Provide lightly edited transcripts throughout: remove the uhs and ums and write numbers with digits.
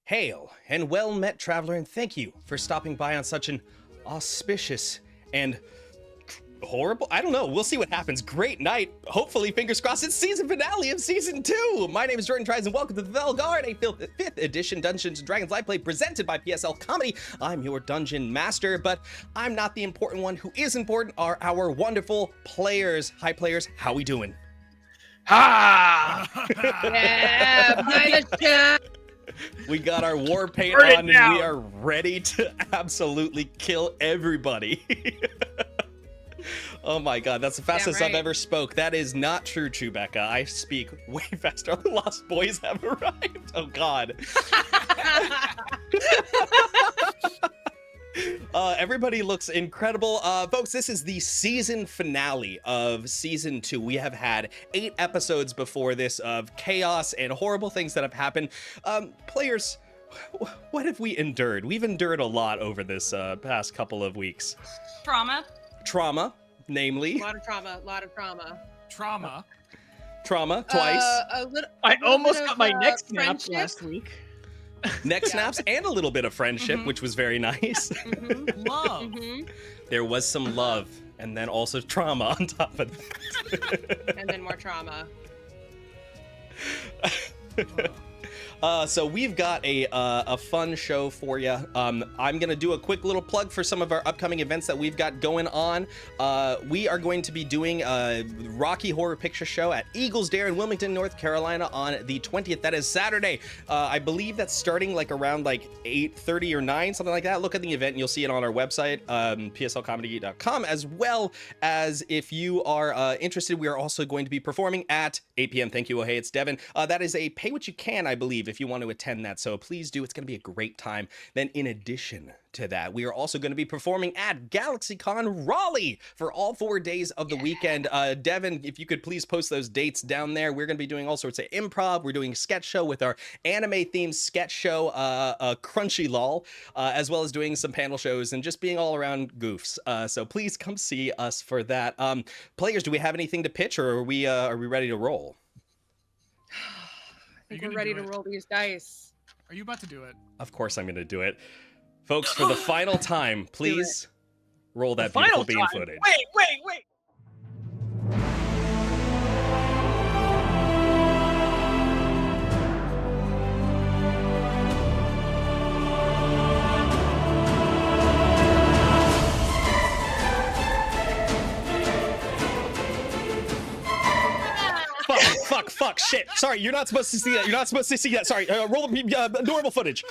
Hail and well met, traveler, and thank you for stopping by on such an auspicious and horrible, I don't know, we'll see what happens, great night. Hopefully, fingers crossed, it's season finale of season 2. My name is Jordan Tries and welcome to the Fellguard, a 5th edition Dungeons & Dragons live play presented by PSL Comedy. I'm your dungeon master, but I'm not the important one. Who is important are our wonderful players. Hi players, how we doing? Ha! Yeah, by the ship. We got our war paint Burn it on and down. we are ready to absolutely kill everybody. Oh my god, that's the fastest I've ever spoke. That is not true, Chewbacca. I speak way faster. The Lost Boys have arrived. Oh god. Everybody looks incredible. Folks, this is the season finale of season 2. We have had 8 episodes before this of chaos and horrible things that have happened. Players, what have we endured? We've endured a lot over this past couple of weeks. Trauma, namely. A lot of trauma. Trauma, twice. I almost got my neck snapped last week. Neck snaps and a little bit of friendship, which was very nice. Love. There was some love, and then also trauma on top of that. And then more trauma. So we've got a fun show for you. I'm gonna do a quick little plug for some of our upcoming events that we've got going on. We are going to be doing a Rocky Horror Picture Show at Eagles Dare in Wilmington, North Carolina on the 20th. That is Saturday. I believe that's starting like around like 8:30 or 9, something like that. Look at the event and you'll see it on our website, pslcomedy.com, as well as if you are interested, we are also going to be performing at 8 p.m. Thank you. Oh, hey, it's Devin. That is a pay what you can, I believe, if you want to attend that. So please do. It's going to be a great time. Then in addition to that, we are also going to be performing at GalaxyCon Raleigh for all 4 days of the weekend. Devin, if you could please post those dates down there. We're going to be doing all sorts of improv. We're doing a sketch show with our anime-themed sketch show, Crunchy Lol, as well as doing some panel shows and just being all around goofs. So please come see us for that. Players, do we have anything to pitch, or are we ready to roll? I think we're ready to roll these dice. Are you about to do it? Of course I'm going to do it. Folks, for the final time, please roll that beautiful bean footage. Wait. Fuck, shit. Sorry, you're not supposed to see that. Sorry, roll the normal footage.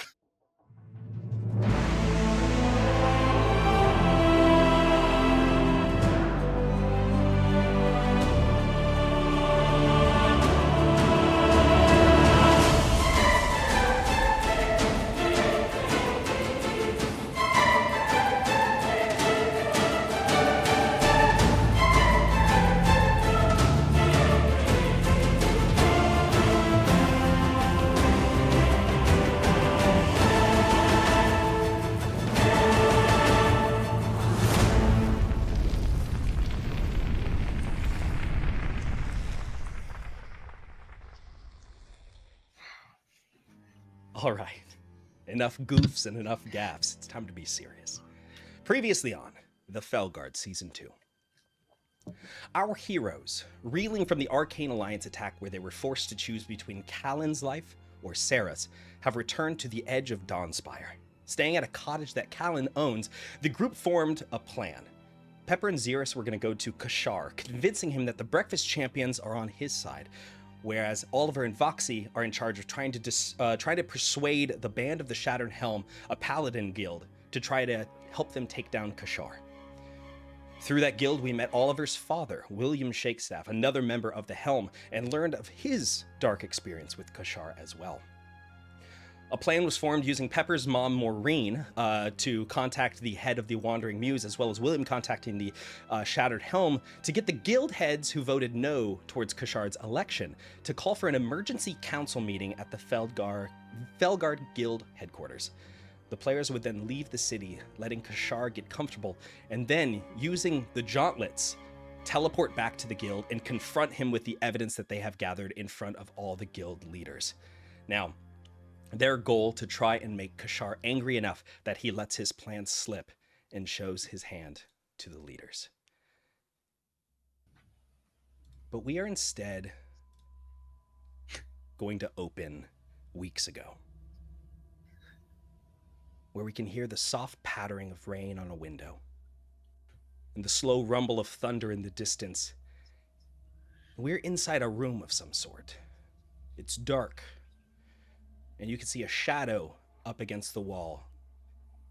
All right, enough goofs and enough gaffes. It's time to be serious. Previously on the Fellguard Season 2. Our heroes, reeling from the Arcane Alliance attack where they were forced to choose between Callan's life or Sarah's, have returned to the edge of Dawnspire. Staying at a cottage that Callan owns, the group formed a plan. Pepper and Xeris were going to go to Kashar, convincing him that the Breakfast Champions are on his side, whereas Oliver and Voxy are in charge of trying to persuade the Band of the Shattered Helm, a paladin guild, to try to help them take down Kashar. Through that guild, we met Oliver's father, William Shakestaff, another member of the Helm, and learned of his dark experience with Kashar as well. A plan was formed using Pepper's mom, Maureen, to contact the head of the Wandering Muse, as well as William contacting the Shattered Helm, to get the guild heads who voted no towards Kashar's election to call for an emergency council meeting at the Fellguard Guild headquarters. The players would then leave the city, letting Kashar get comfortable, and then, using the Jauntlets, teleport back to the guild and confront him with the evidence that they have gathered in front of all the guild leaders. Now, Their goal to try and make Kashar angry enough that he lets his plan slip and shows his hand to the leaders. But we are instead going to open weeks ago, where we can hear the soft pattering of rain on a window and the slow rumble of thunder in the distance. We're inside a room of some sort. It's dark, and you can see a shadow up against the wall,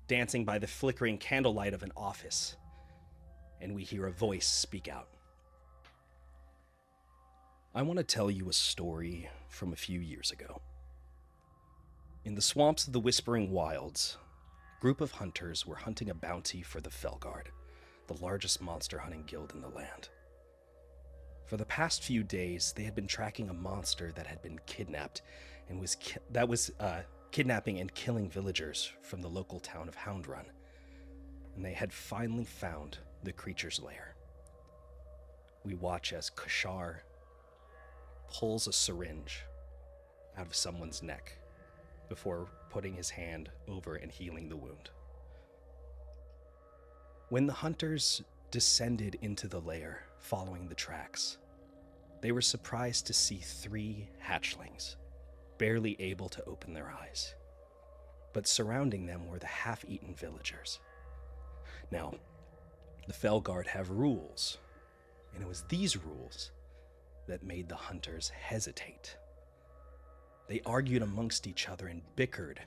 dancing by the flickering candlelight of an office, and we hear a voice speak out. I want to tell you a story from a few years ago. In the swamps of the Whispering Wilds, a group of hunters were hunting a bounty for the Fellguard, the largest monster hunting guild in the land. For the past few days, they had been tracking a monster that had been kidnapped and was kidnapping and killing villagers from the local town of Houndrun. And they had finally found the creature's lair. We watch as Kashar pulls a syringe out of someone's neck before putting his hand over and healing the wound. When the hunters descended into the lair following the tracks, they were surprised to see 3 hatchlings, barely able to open their eyes. But surrounding them were the half-eaten villagers. Now, the Fellguard have rules, and it was these rules that made the hunters hesitate. They argued amongst each other and bickered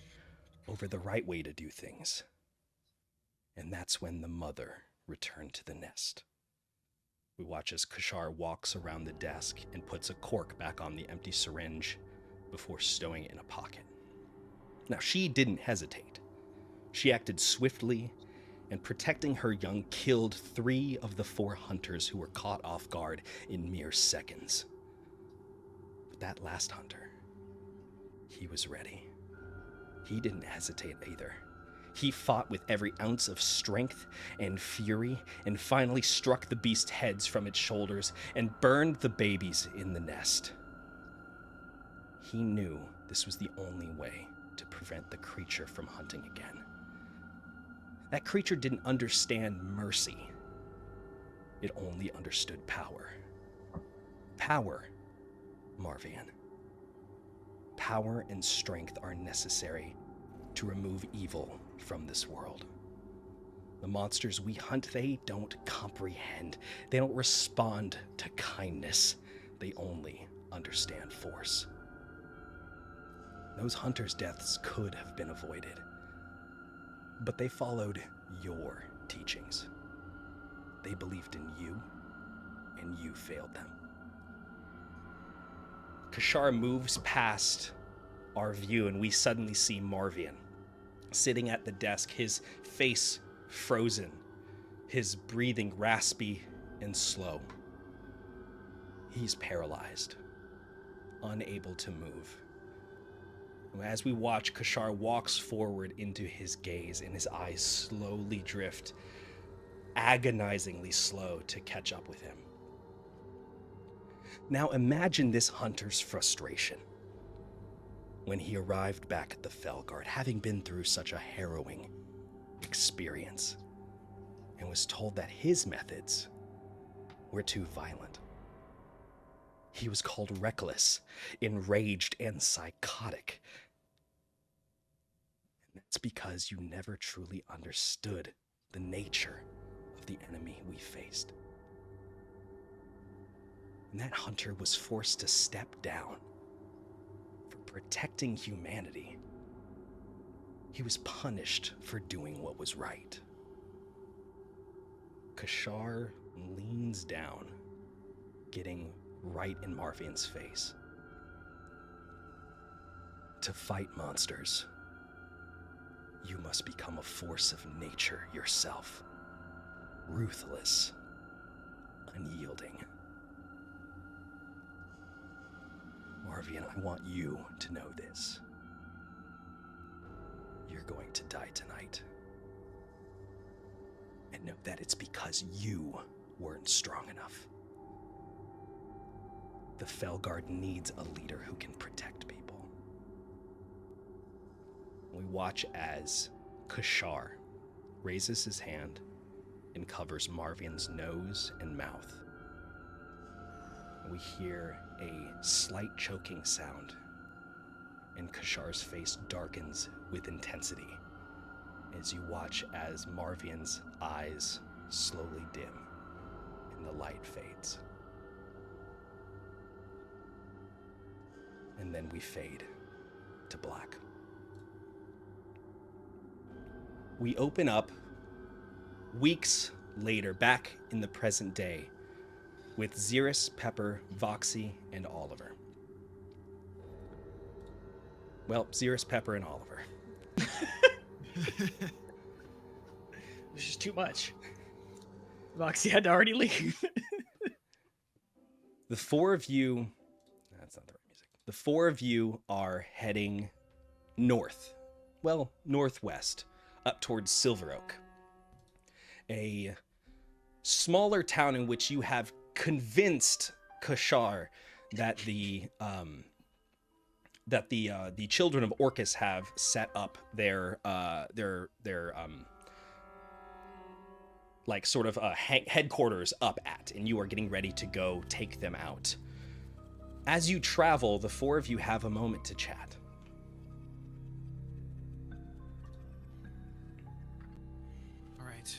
over the right way to do things. And that's when the mother returned to the nest. We watch as Kashar walks around the desk and puts a cork back on the empty syringe before stowing it in a pocket. Now, she didn't hesitate. She acted swiftly, and protecting her young killed 3 of the 4 hunters who were caught off guard in mere seconds. But that last hunter, he was ready. He didn't hesitate either. He fought with every ounce of strength and fury, and finally struck the beast's heads from its shoulders and burned the babies in the nest. He knew this was the only way to prevent the creature from hunting again. That creature didn't understand mercy. It only understood power. Power, Marvian. Power and strength are necessary to remove evil from this world. The monsters we hunt, they don't comprehend. They don't respond to kindness. They only understand force. Those hunters' deaths could have been avoided, but they followed your teachings. They believed in you, and you failed them. Kashar moves past our view, and we suddenly see Marvian sitting at the desk, his face frozen, his breathing raspy and slow. He's paralyzed, unable to move. As we watch, Kashar walks forward into his gaze, and his eyes slowly drift, agonizingly slow to catch up with him. Now imagine this hunter's frustration when he arrived back at the Fellguard, having been through such a harrowing experience, and was told that his methods were too violent. He was called reckless, enraged, and psychotic. And that's because you never truly understood the nature of the enemy we faced. And that hunter was forced to step down for protecting humanity. He was punished for doing what was right. Kashar leans down, getting right in Marvian's face. To fight monsters, you must become a force of nature yourself. Ruthless, unyielding. Marvian, I want you to know this. You're going to die tonight. And know that it's because you weren't strong enough. The Fellguard needs a leader who can protect people. We watch as Kashar raises his hand and covers Marvian's nose and mouth. We hear a slight choking sound, and Kashar's face darkens with intensity as you watch as Marvian's eyes slowly dim and the light fades. And then we fade to black. We open up weeks later, back in the present day, with Xeris, Pepper, Voxy, and Oliver. Well, Xeris, Pepper, and Oliver. Which is too much. Voxy had to already leave. The four of you... That's not the right music. The four of you are heading north. Well, northwest, up towards Silver Oak. A smaller town in which you have convinced Kashar that the children of Orcus have set up their like sort of headquarters up at, and you are getting ready to go take them out. As you travel, the four of you have a moment to chat. All right.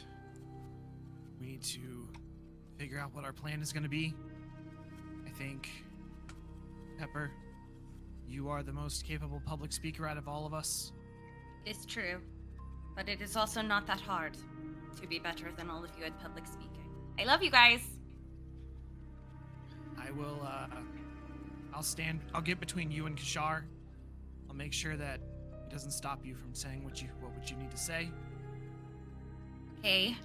We need to figure out what our plan is going to be. I think, Pepper, you are the most capable public speaker out of all of us. It's true, but it is also not that hard to be better than all of you at public speaking. I love you guys. I will, I'll get between you and Kashar. I'll make sure that it doesn't stop you from saying what you need to say. Okay,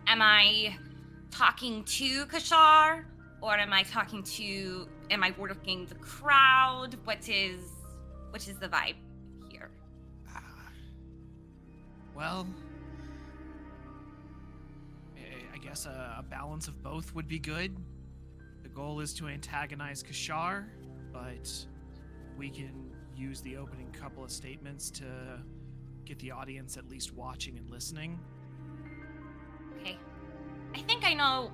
am I talking to Kashar, or am I working the crowd? What is the vibe here? Well, I guess a balance of both would be good. The goal is to antagonize Kashar, but we can use the opening couple of statements to get the audience at least watching and listening. Okay, I think I know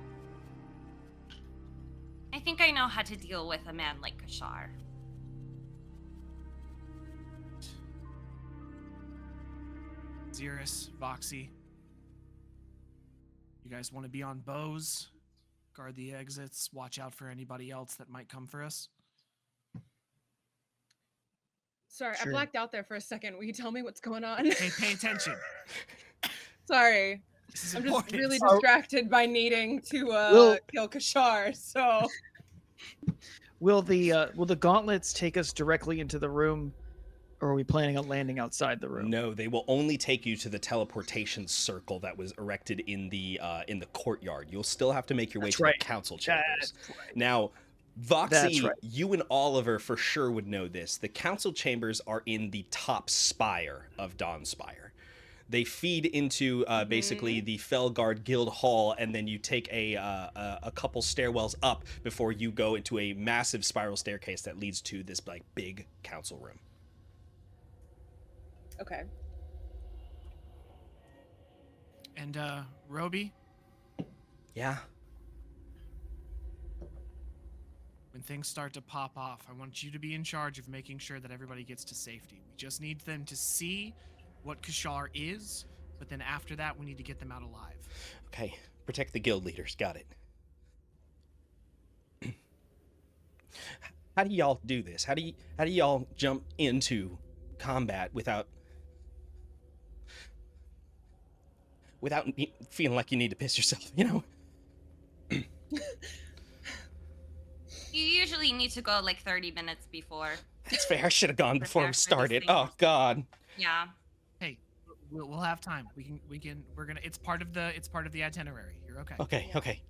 how to deal with a man like Kashar. Xeris, Voxy, you guys want to be on bows? Guard the exits, watch out for anybody else that might come for us? Sorry, Sure. I blacked out there for a second. Will you tell me what's going on? Hey, pay attention. Sorry. This is I'm just important. really distracted by needing to kill Kashar, so... Will the gauntlets take us directly into the room, or are we planning on landing outside the room? No, they will only take you to the teleportation circle that was erected in the courtyard. You'll still have to make your way That's to right. the council chambers. That's right. Now, Voxy, That's right. you and Oliver for sure would know this. The council chambers are in the top spire of Dawnspire. They feed into basically the Fellguard Guild Hall, and then you take a couple stairwells up before you go into a massive spiral staircase that leads to this like big council room. Okay. And, Roby, Yeah. when things start to pop off, I want you to be in charge of making sure that everybody gets to safety. We just need them to see what Kashar is, but then after that, we need to get them out alive. Okay. Protect the guild leaders. Got it. How do y'all do this? How do y'all jump into combat without feeling like you need to piss yourself, you know? You usually need to go like 30 minutes before. That's fair. I should have gone before Prepare we for these started. things. Oh God. Yeah. Hey, we'll have time. It's part of the itinerary. You're okay. Okay.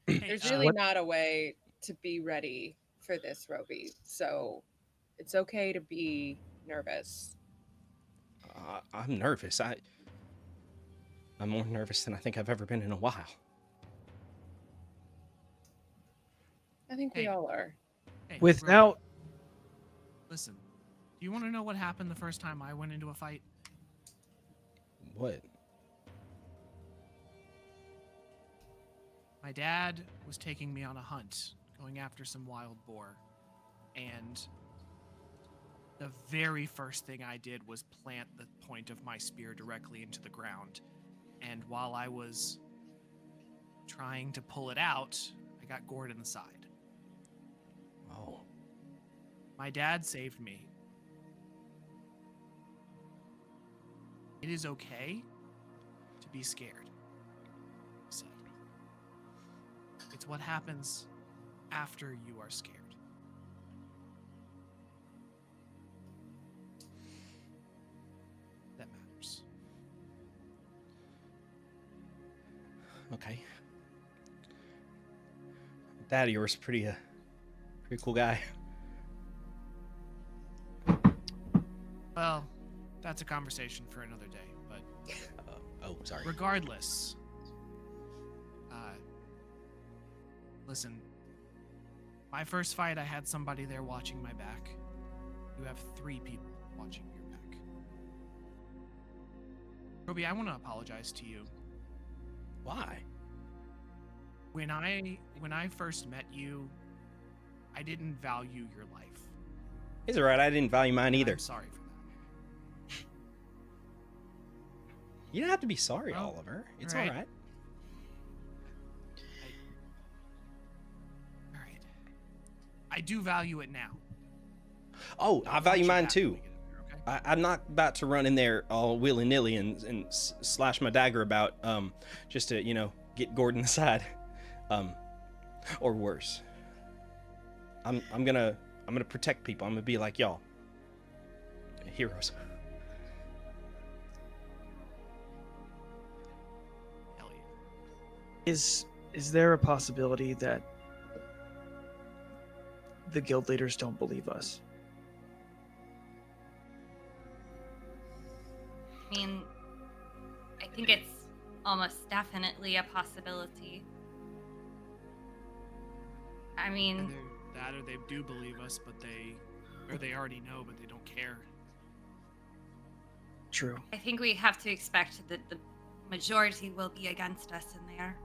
Hey, There's really not a way to be ready for this, Roby. So it's okay to be nervous. I'm nervous. I'm more nervous than I think I've ever been in a while. I think we Hey. all are. hey, Without Listen, Do you want to know what happened the first time I went into a fight? What? My dad was taking me on a hunt, going after some wild boar, and the very first thing I did was plant the point of my spear directly into the ground. And while I was trying to pull it out, I got gored in the side. Oh. My dad saved me. It is okay to be scared, he said. It's what happens after you are scared. That matters. Okay. Dad of yours, pretty cool guy. Well, that's a conversation for another day, but Oh, sorry. regardless, listen, my first fight, I had somebody there watching my back. You have 3 people watching your back. Roby, I want to apologize to you. Why? When I first met you, I didn't value your life. It's alright, I didn't value mine either. I'm sorry for that. You don't have to be sorry, Well, Oliver. It's alright. alright. All right. I do value it now. Oh, I value want you mine back when too. we get in there, okay? I'm not about to run in there all willy-nilly and slash my dagger about just to, get gored in the side. Or worse. I'm gonna protect people. I'm gonna be like y'all. Heroes. Hell yeah. Is there a possibility that the guild leaders don't believe us? I mean, I think it's almost definitely a possibility. I mean, Either that or they do believe us, but they already know, but they don't care. True. I think we have to expect that the majority will be against us in there.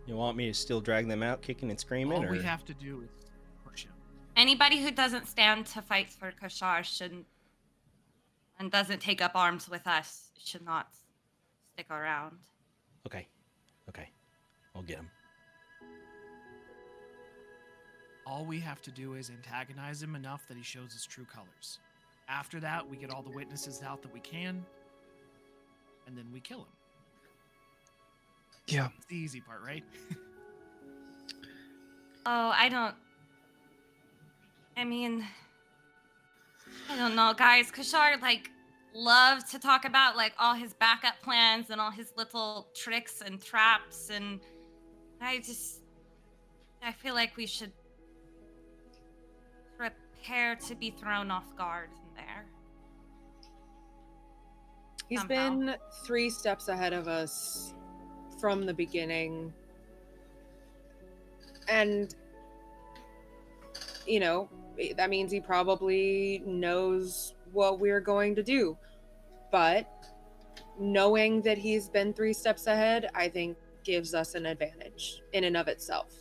You want me to still drag them out, kicking and screaming, All or we have to do is push him. Anybody who doesn't stand to fight for Kashar shouldn't, and doesn't take up arms with us, should not stick around. Okay, I'll get him. All we have to do is antagonize him enough that he shows his true colors. After that, we get all the witnesses out that we can, and then we kill him. Yeah. It's the easy part, right? Oh, I don't know, guys. Kashar, loves to talk about, all his backup plans and all his little tricks and traps, and I feel like we should prepare to be thrown off guard in there. He's Somehow. been 3 steps ahead of us from the beginning. And, that means he probably knows what we're going to do. But knowing that he's been 3 steps ahead, I think gives us an advantage in and of itself.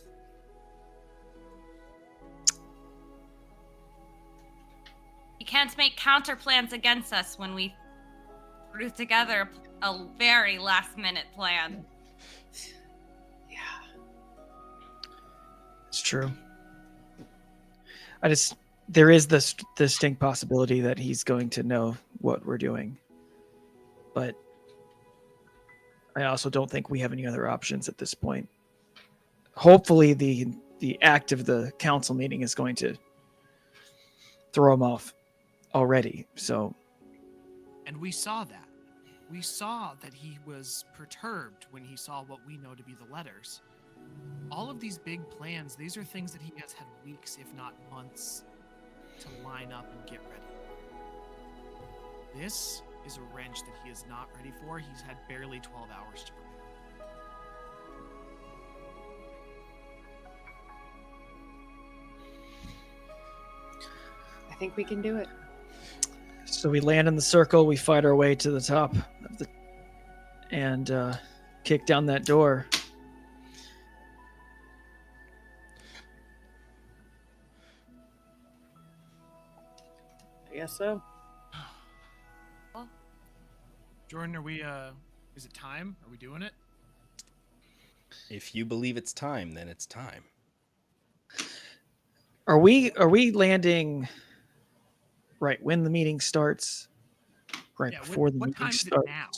You can't make counter plans against us when we threw together a very last minute plan. It's true. There is this distinct possibility that he's going to know what we're doing. But I also don't think we have any other options at this point. Hopefully the act of the council meeting is going to throw him off already. So, And we saw that. We saw that he was perturbed when he saw what we know to be the letters. All of these big plans, these are things that he has had weeks, if not months, to line up and get ready. This is a wrench that he is not ready for. He's had barely 12 hours to prepare. I think we can do it. So we land in the circle, we fight our way to the top of and kick down that door. I guess so. Jordan, are we is it time? Are we doing it? If you believe it's time, then it's time. Are we landing right when the meeting starts? Right Yeah, before the what meeting time is it starts. now?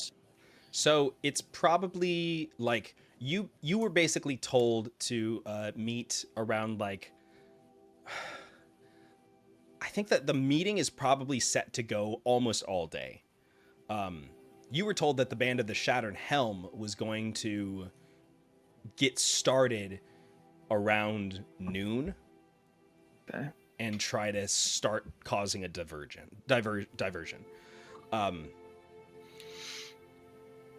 So it's probably like you were basically told to meet around like I think that the meeting is probably set to go almost all day. You were told that the Band of the Shattered Helm was going to get started around noon. Okay. And try to start causing a diversion.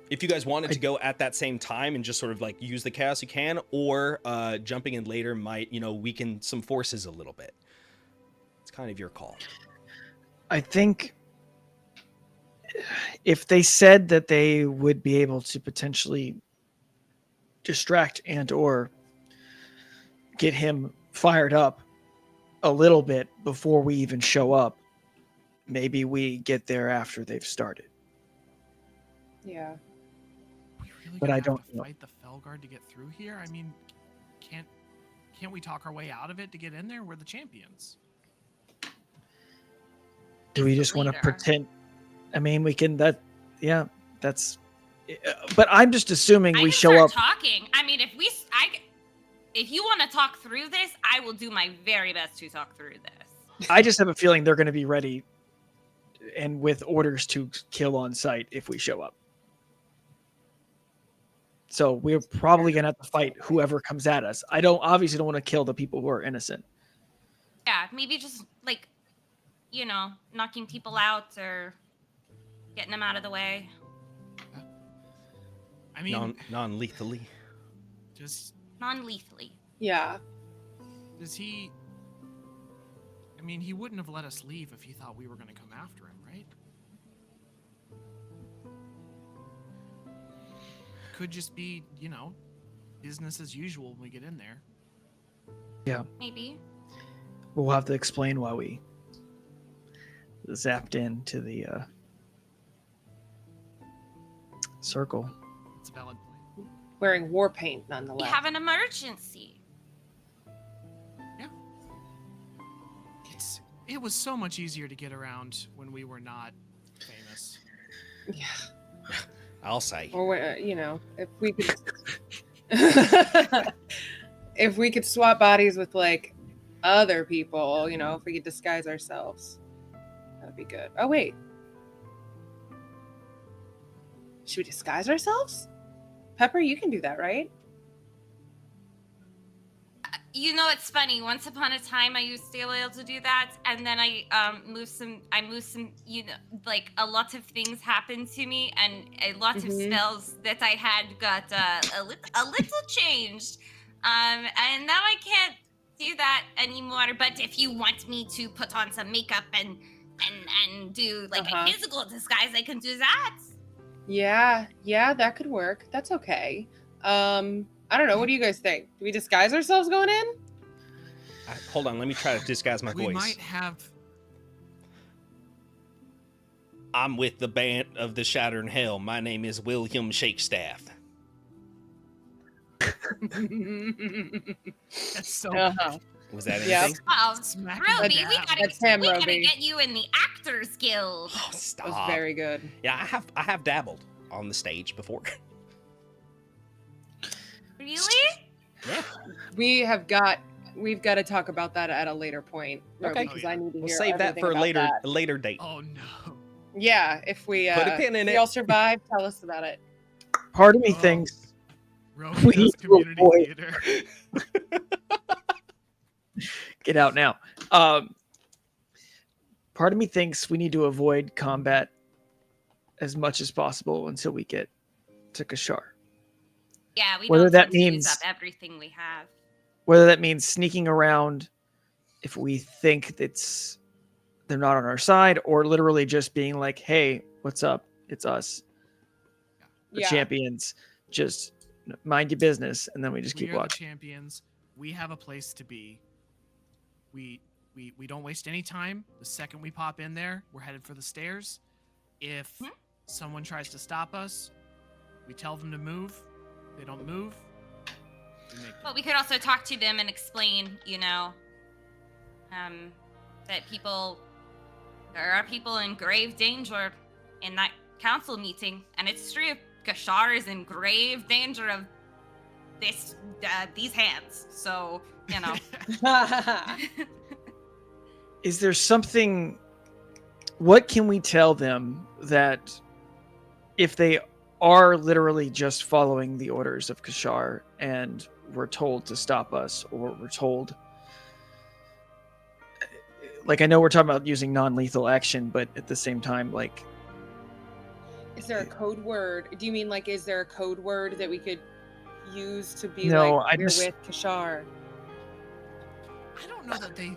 If you guys wanted to go at that same time and just sort of like use the chaos you can, or jumping in later might, weaken some forces a little bit. It's kind of your call. I think if they said that they would be able to potentially distract and or get him fired up a little bit before we even show up, maybe we get there after they've started. Yeah. We really But gonna I have don't to know. fight the Fellguard to get through here? I mean, can't we talk our way out of it to get in there? We're the champions. Do we He's the just want to leader. pretend? I mean, we can. That's. But I'm just assuming I we can show start up. talking. I mean, if you want to talk through this, I will do my very best to talk through this. I just have a feeling they're going to be ready and with orders to kill on sight if we show up. So we're probably going to have to fight whoever comes at us. I obviously don't want to kill the people who are innocent. Yeah, maybe just like, knocking people out or getting them out of the way. I mean, Non-lethally. just Non-lethally. Yeah. does he? I mean, he wouldn't have let us leave if he thought we were going to come after him, right? Could just be, business as usual when we get in there. Yeah. Maybe. We'll have to explain why we zapped into the circle. It's a valid point. Wearing war paint, We nonetheless. have an emergency. It was so much easier to get around when we were not famous. Yeah. I'll say. Or if we could, if we could swap bodies with like other people, if we could disguise ourselves, that'd be good. Oh wait, should we disguise ourselves? Pepper, you can do that, right? It's funny. Once upon a time, I used to be able to do that, and then I moved some. Like a lot of things happened to me, and a lot of Mhm. spells that I had got a little changed, and now I can't do that anymore. But if you want me to put on some makeup and do like Uh-huh. a physical disguise, I can do that. Yeah, that could work. That's okay. I don't know. What do you guys think? Do we disguise ourselves going in? Hold on, let me try to disguise my We voice. might have. I'm with the Band of the Shattered Helm. My name is William Shakestaff. That's so. Uh-huh. Was that Yep. anything? Oh, Smack Roby, him we down. gotta That's him, we gotta Roby. get you in the Actors Guild. Oh, That stop. was very good. Yeah, I have dabbled on the stage before. Really? Yeah. We've got to talk about that at a later point, Roby, Okay. because I need to We'll hear save that everything for a about that. later date. Oh no. Yeah, if we Put a pin in if we it. all survive, tell us about it. Part of me Oh. thinks Roby We does need to community avoid- theater. get out now. Part of me thinks we need to avoid combat as much as possible until we get to Kashar. Yeah, we Whether don't that need to use means- up everything we have. Whether that means sneaking around if we think it's they're not on our side, or literally just being like, "Hey, what's up? It's us, the Yeah. champions. Just mind your business," and then we just We keep are the walking. champions. We have a place to be. We don't waste any time. The second we pop in there, we're headed for the stairs. If someone tries to stop us, we tell them to move. They don't move. We make them. But we could also talk to them and explain, that there are people in grave danger in that council meeting, and it's true. Kashar is in grave danger of these hands. So, Is there something? What can we tell them that if they are literally just following the orders of Kashar and we're told to stop us, or we're told, like, I know we're talking about using non-lethal action, but at the same time, like, Is there a code word? Do you mean like, is there a code word that we could use to be No, like, I we're just- with Kashar? I don't know that they.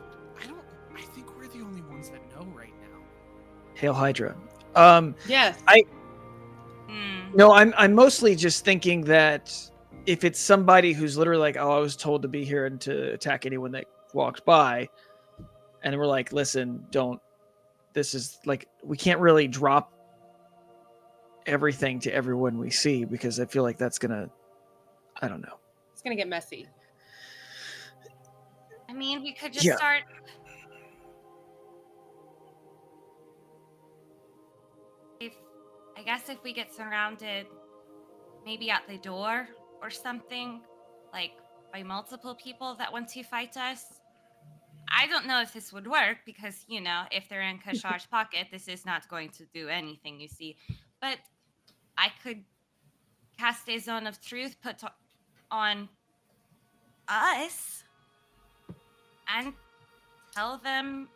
I think we're the only ones that know right now. Hail Hydra. Yes. No, I'm mostly just thinking that if it's somebody who's literally like, "Oh, I was told to be here and to attack anyone that walked by," and we're like, "Listen, don't. This is like, we can't really drop everything to everyone we see, because I feel like that's gonna, I don't know." It's gonna get messy. I mean, we could just Yeah. start. I guess if we get surrounded, maybe at the door or something, like by multiple people that want to fight us. I don't know if this would work because, if they're in Kashar's pocket, this is not going to do anything, you see. But I could cast a zone of truth put on us and tell them,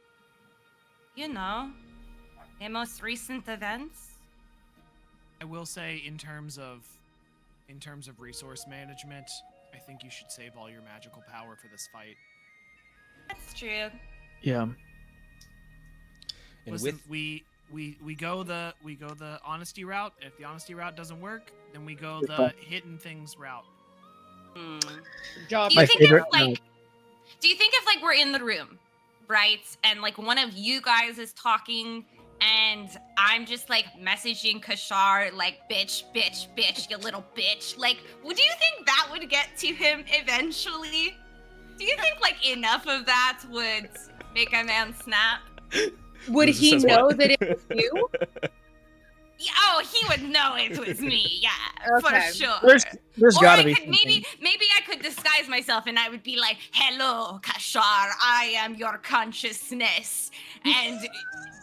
the most recent events. I will say, in terms of resource management, I think you should save all your magical power for this fight. That's true. Yeah. And Listen, with we go the honesty route. If the honesty route doesn't work, then we go Good the call. hidden things route. Job. Do My you think favorite- if we're in the room, right, and like one of you guys is talking, and I'm just like messaging Kashar like, bitch, bitch, bitch, you little bitch. Like, do you think that would get to him eventually? Do you think like enough of that would make a man snap? Would This he says know what? that it was you? Yeah, oh, he would know it was me. Yeah, for Okay. sure. There's Or gotta I be could, something. maybe I could disguise myself and I would be like, "Hello, Kashar, I am your consciousness, and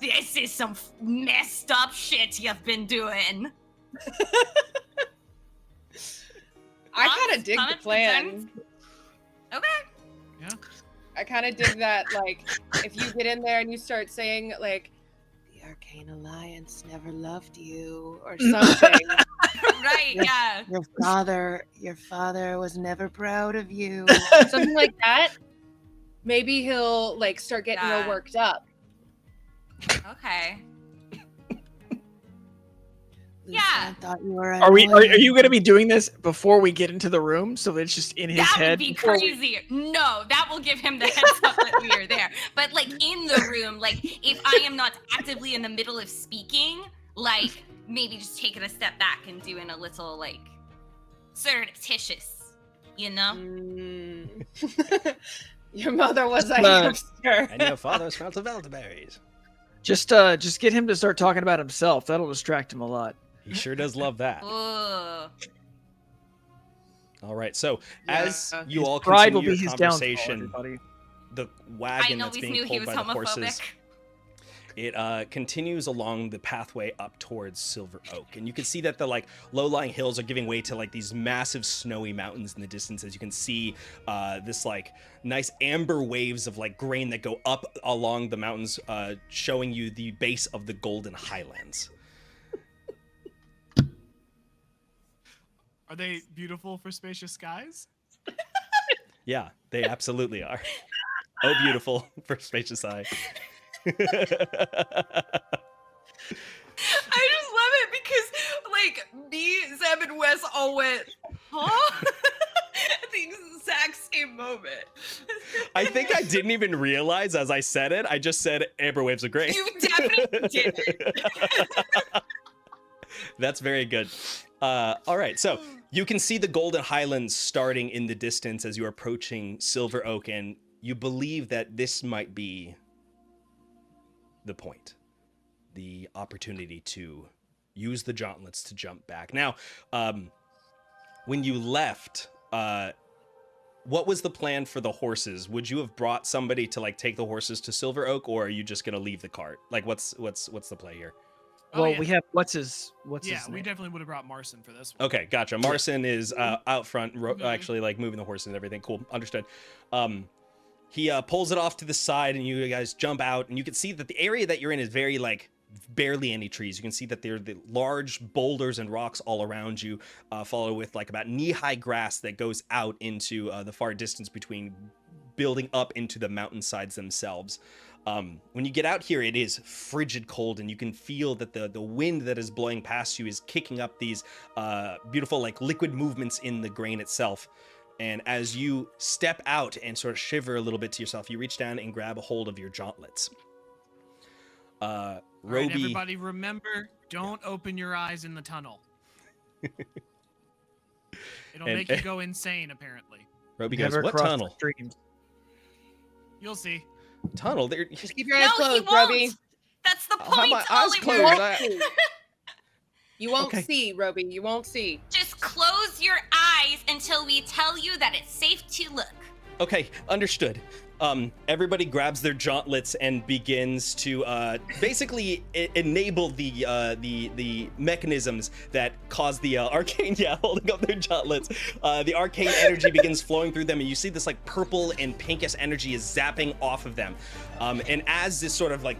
this is some messed up shit you've been doing." I kind of dig the plan. Okay. Yeah. I kind of dig that. Like, if you get in there and you start saying like, "The Arcane Alliance never loved you," or something. Right. Yeah. Your father was never proud of you. Something like that. Maybe he'll like start getting real Yeah. worked up. Okay. Lisa, Yeah. I thought you were. Are you annoying. going to be doing this before we get into the room, so that it's just in his That head? would be before we- crazy. No, that will give him the heads up that we are there. But like in the room, like if I am not actively in the middle of speaking, like maybe just taking a step back and doing a little like surreptitious, Mm. Your mother was a Uh, hamster. and your father smelt of elderberries. Just get him to start talking about himself. That'll distract him a lot. He sure does love that. Ooh. All right, so as Yeah. you His all pride will continue be your his downfall, conversation, everybody. the I wagon that's always being knew he pulled was by the homophobic. horses, it continues along the pathway up towards Silver Oak, and you can see that the like low-lying hills are giving way to like these massive snowy mountains in the distance. As you can see, this like nice amber waves of like grain that go up along the mountains, showing you the base of the Golden Highlands. Are they beautiful for spacious skies? Yeah, they absolutely are. Oh, beautiful for spacious eye. I just love it because, like, me, Zeb, and Wes all went, huh? At the exact same moment. I think I didn't even realize as I said it. I just said amber waves are great. You definitely did it. That's very good. All right, so you can see the Golden Highlands starting in the distance as you're approaching Silver Oak, and you believe that this might be the point, the opportunity to use the Gauntlets to jump back. Now, when you left, what was the plan for the horses? Would you have brought somebody to like take the horses to Silver Oak, or are you just gonna leave the cart? Like, what's the play here? Oh, Well, yeah. we have what's his Yeah, name? we definitely would have brought Marcin for this one. Okay, gotcha. Marcin is out front, Mhm. actually like moving the horses and everything. Cool, understood. He pulls it off to the side, and you guys jump out, and you can see that the area that you're in is very like barely any trees. You can see that there are the large boulders and rocks all around you, followed with like about knee-high grass that goes out into the far distance between building up into the mountainsides themselves. When you get out here, it is frigid cold, and you can feel that the wind that is blowing past you is kicking up these beautiful like liquid movements in the grain itself. And as you step out and sort of shiver a little bit to yourself, you reach down and grab a hold of your gauntlets. All right, Roby, everybody remember, don't open your eyes in the tunnel. It'll And- make you go insane, apparently. Roby goes, Never what cross the tunnel? streams. You'll see. Tunnel? There. Just keep your eyes No, he closed, Roby. won't. That's the I'll have point, my eyes Oliver. closed. You won't Okay. see, Roby. You won't see. Just close your eyes until we tell you that it's safe to look. Okay, understood. Everybody grabs their gauntlets and begins to basically enable the mechanisms that cause the arcane, holding up their gauntlets. The arcane energy begins flowing through them, and you see this like purple and pinkish energy is zapping off of them. And as this sort of like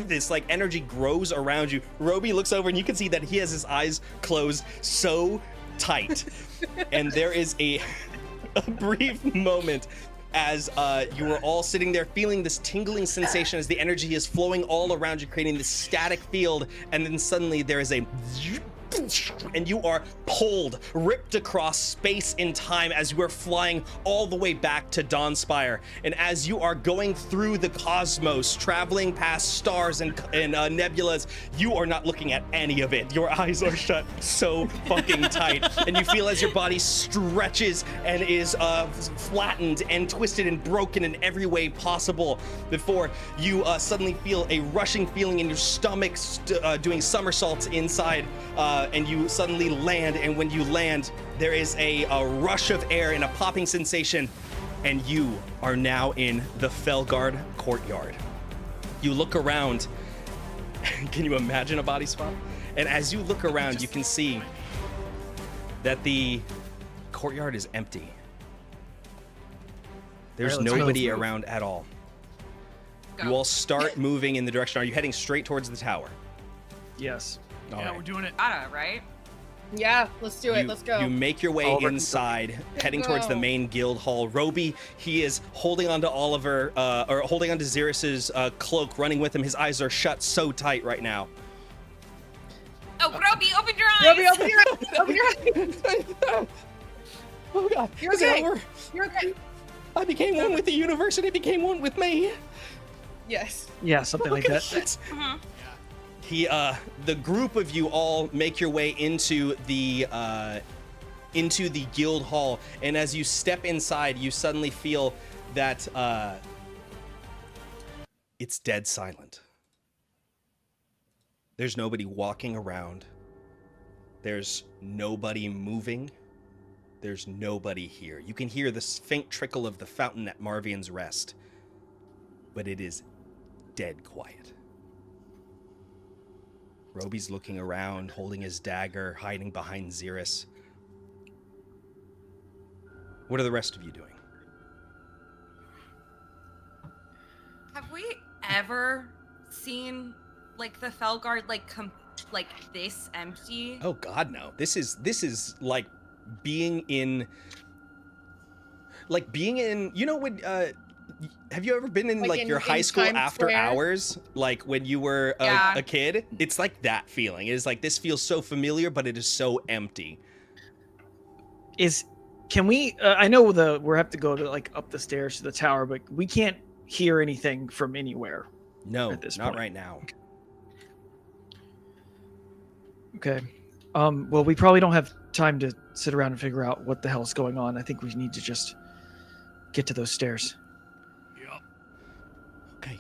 this like energy grows around you, Roby looks over and you can see that he has his eyes closed so tight. And there is a brief moment as you are all sitting there feeling this tingling sensation as the energy is flowing all around you, creating this static field, and then suddenly there is a and you are pulled, ripped across space and time as you are flying all the way back to Dawnspire. And as you are going through the cosmos, traveling past stars and nebulas, you are not looking at any of it. Your eyes are shut so fucking tight, and you feel as your body stretches and is flattened and twisted and broken in every way possible before you suddenly feel a rushing feeling in your stomach doing somersaults inside, and you suddenly land, and when you land, there is a rush of air and a popping sensation, and you are now in the Fellguard courtyard. You look around. Can you imagine a body swap? And as you look around, you can see that the courtyard is empty. There's All right, let's nobody move. around at all. Go. You all start moving in the direction. Are you heading straight towards the tower? Yes. All Yeah, right. we're doing it. Gotta, right? Yeah, let's do it. Let's go. You make your way Oliver, inside, heading towards the go. main guild hall. Roby, he is holding onto Oliver, or holding onto Xerxes' cloak, running with him. His eyes are shut so tight right now. Oh, Roby, open your eyes. Roby, open your eyes. Open your eyes. Oh God, You're is it okay. over? You're okay. I became one with the universe, and it became one with me. Yes. Yeah, something like that. Mhm. The group of you all make your way into the guild hall, and as you step inside, you suddenly feel that it's dead silent. There's nobody walking around. There's nobody moving. There's nobody here. You can hear the faint trickle of the fountain at Marvian's Rest, but it is dead quiet. Roby's looking around, holding his dagger, hiding behind Xerxes. What are the rest of you doing? Have we ever seen like the Fellguard like this empty? Oh God, no. This is like being in, you know, when have you ever been in Like like in- your high in school Times after Square? hours, like when you were Yeah. a kid? It's like that feeling. It is like this feels so familiar, but it is so empty. Can we? I know we have to go to like up the stairs to the tower, but we can't hear anything from anywhere. No, At this not point. right now. Okay. Well, we probably don't have time to sit around and figure out what the hell's going on. I think we need to just get to those stairs. Yup. Okay.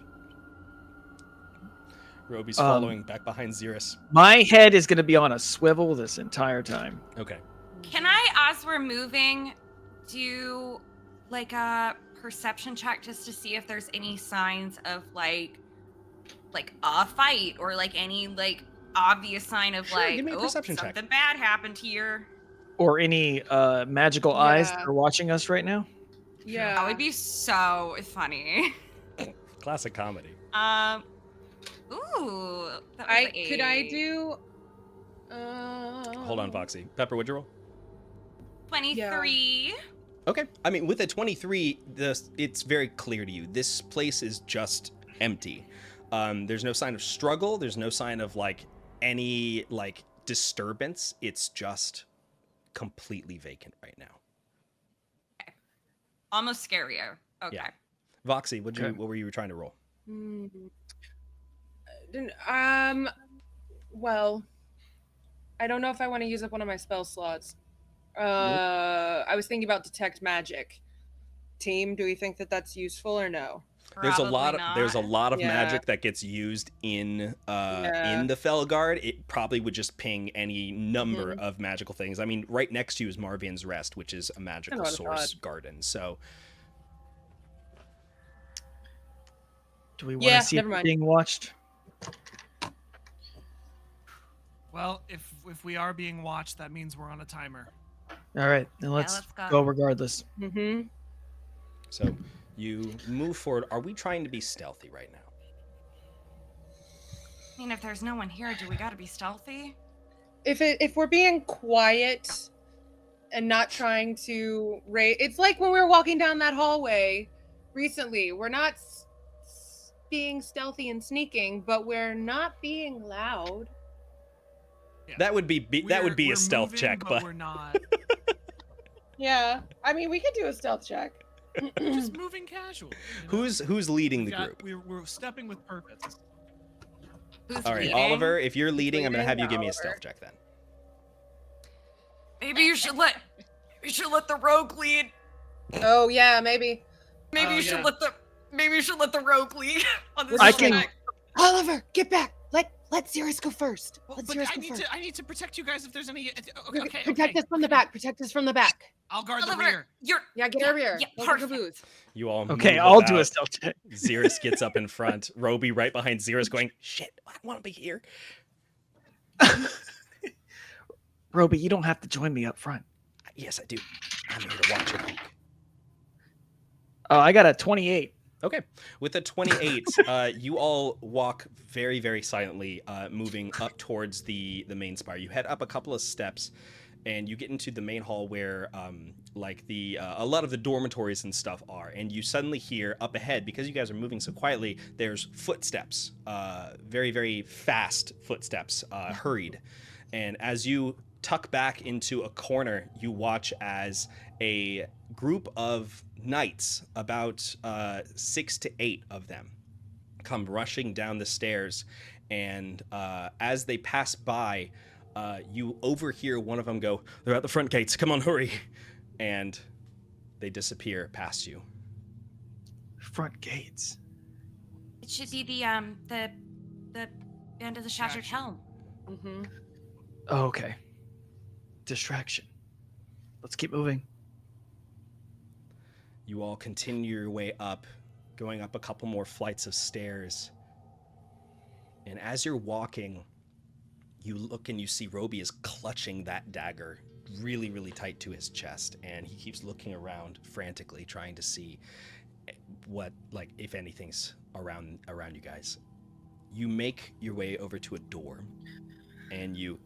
Roby's following back behind Xeris. My head is going to be on a swivel this entire time. Okay. Can I, as we're moving, do like a perception check just to see if there's any signs of like a fight or like any like obvious sign of Sure, like give me a perception check. something bad happened here? Or any magical eyes that Yeah. are watching us right now? Yeah. That would be so funny. Classic comedy. Ooh. That was Could I a do? Hold on, Foxy. Pepper, what'd you roll? 23. Okay. I mean, with a 23, it's very clear to you. This place is just empty. There's no sign of struggle. There's no sign of like any like disturbance. It's just completely vacant right now. Almost scarier. Okay. Yeah. Voxy, what Okay. were you trying to roll? Hmm. Well, I don't know if I want to use up one of my spell slots. I was thinking about detect magic. Team, do we think that that's useful or no? There's a Probably lot of Yeah. magic that gets used in in the Fellguard. It probably would just ping any number of magical things. I mean, right next to you is Marvian's Rest, which is a magical would've source thought. garden. So Do we want Yeah, to see if never we're mind. being watched? Well, if we are being watched, that means we're on a timer. All right, then let's, let's go. go regardless. Mm-hmm. So you move forward. Are we trying to be stealthy right now? I mean, if there's no one here, do we gotta be stealthy? If we're being quiet and not trying to it's like when we were walking down that hallway recently. We're not being stealthy and sneaking, but we're not being loud. Yeah. That would be We're a stealth moving, check, but we're not. Yeah, I mean we could do a stealth check. We're just moving casual. you know? who's leading the We've got- group? We're stepping with purpose. Who's All right, leading? Oliver, if you're leading, I'm gonna have you leading? give me a Oliver. stealth check then. Maybe you should let the rogue lead. Oh yeah, maybe. Maybe Oh, you should yeah. let the rogue lead on this. I can- attack. Oliver, get back. Let Sirius go first. Well, Let but Sirius I go need first. to protect you guys if there's any. Okay. Protect us from the back. Protect us from the back. I'll guard the Oliver, rear. you're Yeah, get over here. yeah, Don't take a perfect. booth. You all Okay, move I'll do a about. stealth check. Xeris gets up in front. Roby right behind Xeris going, shit, I want to be here. Roby, you don't have to join me up front. Yes, I do. I'm here to watch it. Oh, I got a 28. Okay. With a 28, you all walk very, very silently, moving up towards the main spire. You head up a couple of steps, and you get into the main hall where, a lot of the dormitories and stuff are. And you suddenly hear up ahead, because you guys are moving so quietly, there's footsteps, very, very fast footsteps, hurried. And as you tuck back into a corner, you watch as a group of knights, about 6 to 8 of them, come rushing down the stairs. And as they pass by, you overhear one of them go, "They're at the front gates. Come on, hurry!" And they disappear past you. Front gates. It should be the Band of the Shattered Helm. Mm-hmm. Oh, okay. Distraction. Let's keep moving. You all continue your way up, going up a couple more flights of stairs. And as you're walking, you look and you see Roby is clutching that dagger really, really tight to his chest. And he keeps looking around frantically, trying to see what, like, if anything's around you guys. You make your way over to a door, and you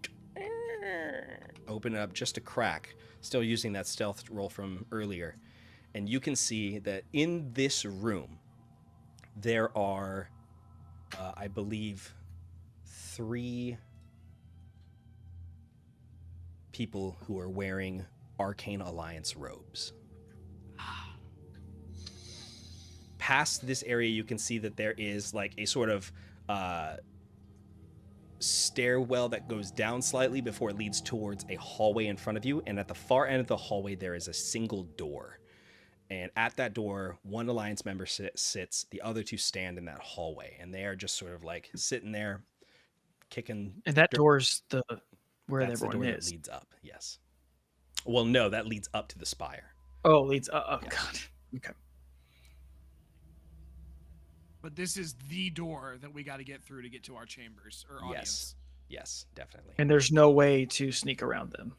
open it up just a crack, still using that stealth roll from earlier. And you can see that in this room, there are, I believe, 3 people who are wearing Arcane Alliance robes. Past this area, you can see that there is like a sort of stairwell that goes down slightly before it leads towards a hallway in front of you. And at the far end of the hallway, there is a single door. And at that door, one Alliance member sits, the other 2 stand in that hallway. And they are just sort of like sitting there, kicking. And that door's where That's the everyone door is. that leads up, yes. Well, no, that leads up to the spire. Oh, leads. Oh, Yeah. God. Okay. But this is the door that we got to get through to get to our chambers or audience. Yes, definitely. And there's no way to sneak around them.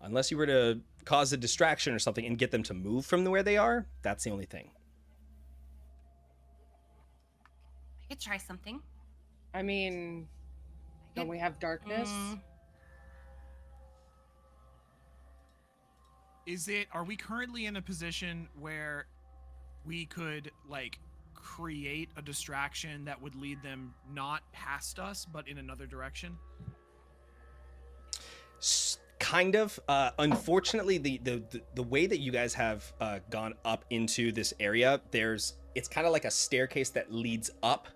Unless you were to cause a distraction or something and get them to move from where they are, that's the only thing. I could try something. I mean, don't we have darkness? Are we currently in a position where we could like create a distraction that would lead them not past us but in another direction? Kind of. Unfortunately, the way that you guys have gone up into this area, it's kind of like a staircase that leads up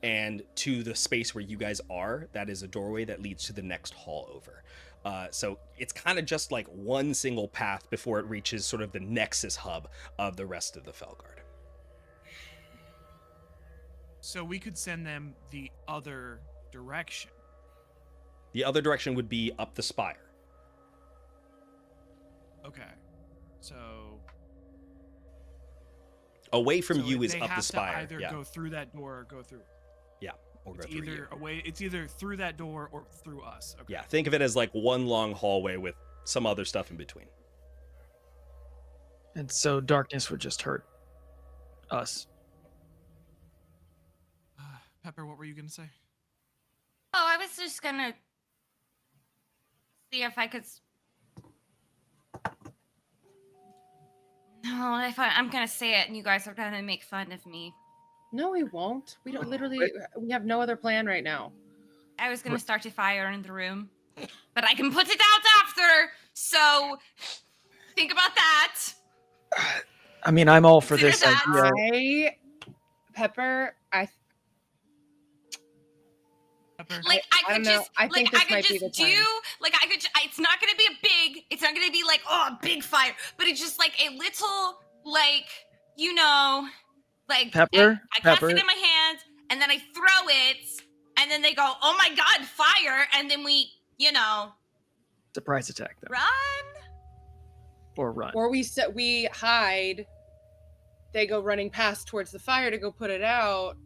and to the space where you guys are. That is a doorway that leads to the next hall over. So it's kind of just like one single path before it reaches sort of the nexus hub of the rest of the Fellguard. So we could send them the other direction. The other direction would be up the spire. Okay. So Away from so you is they up have the spire. To either Yeah. go through that door or go through. Yeah. Or go It's through either you. away. It's either through that door or through us. Okay. Yeah. Think of it as like one long hallway with some other stuff in between. And so darkness would just hurt us. Pepper, what were you gonna say? Oh, I was just gonna see if I could. No, I'm gonna say it, and you guys are gonna make fun of me. No, we won't. We don't literally. We have no other plan right now. I was gonna start a fire in the room, but I can put it out after. So think about that. I mean, I'm all for this Consider that. idea. Pepper, Pepper. Like I don't could know. just, I think like this I might could be just the time. do, like I could. It's not gonna be it's not gonna be like a big fire, but it's just like a little, like like Pepper, I cast Pepper. it in my hand, and then I throw it, and then they go, "Oh my God, fire!" And then we, Surprise attack them. run. Or run. Or we hide. They go running past towards the fire to go put it out.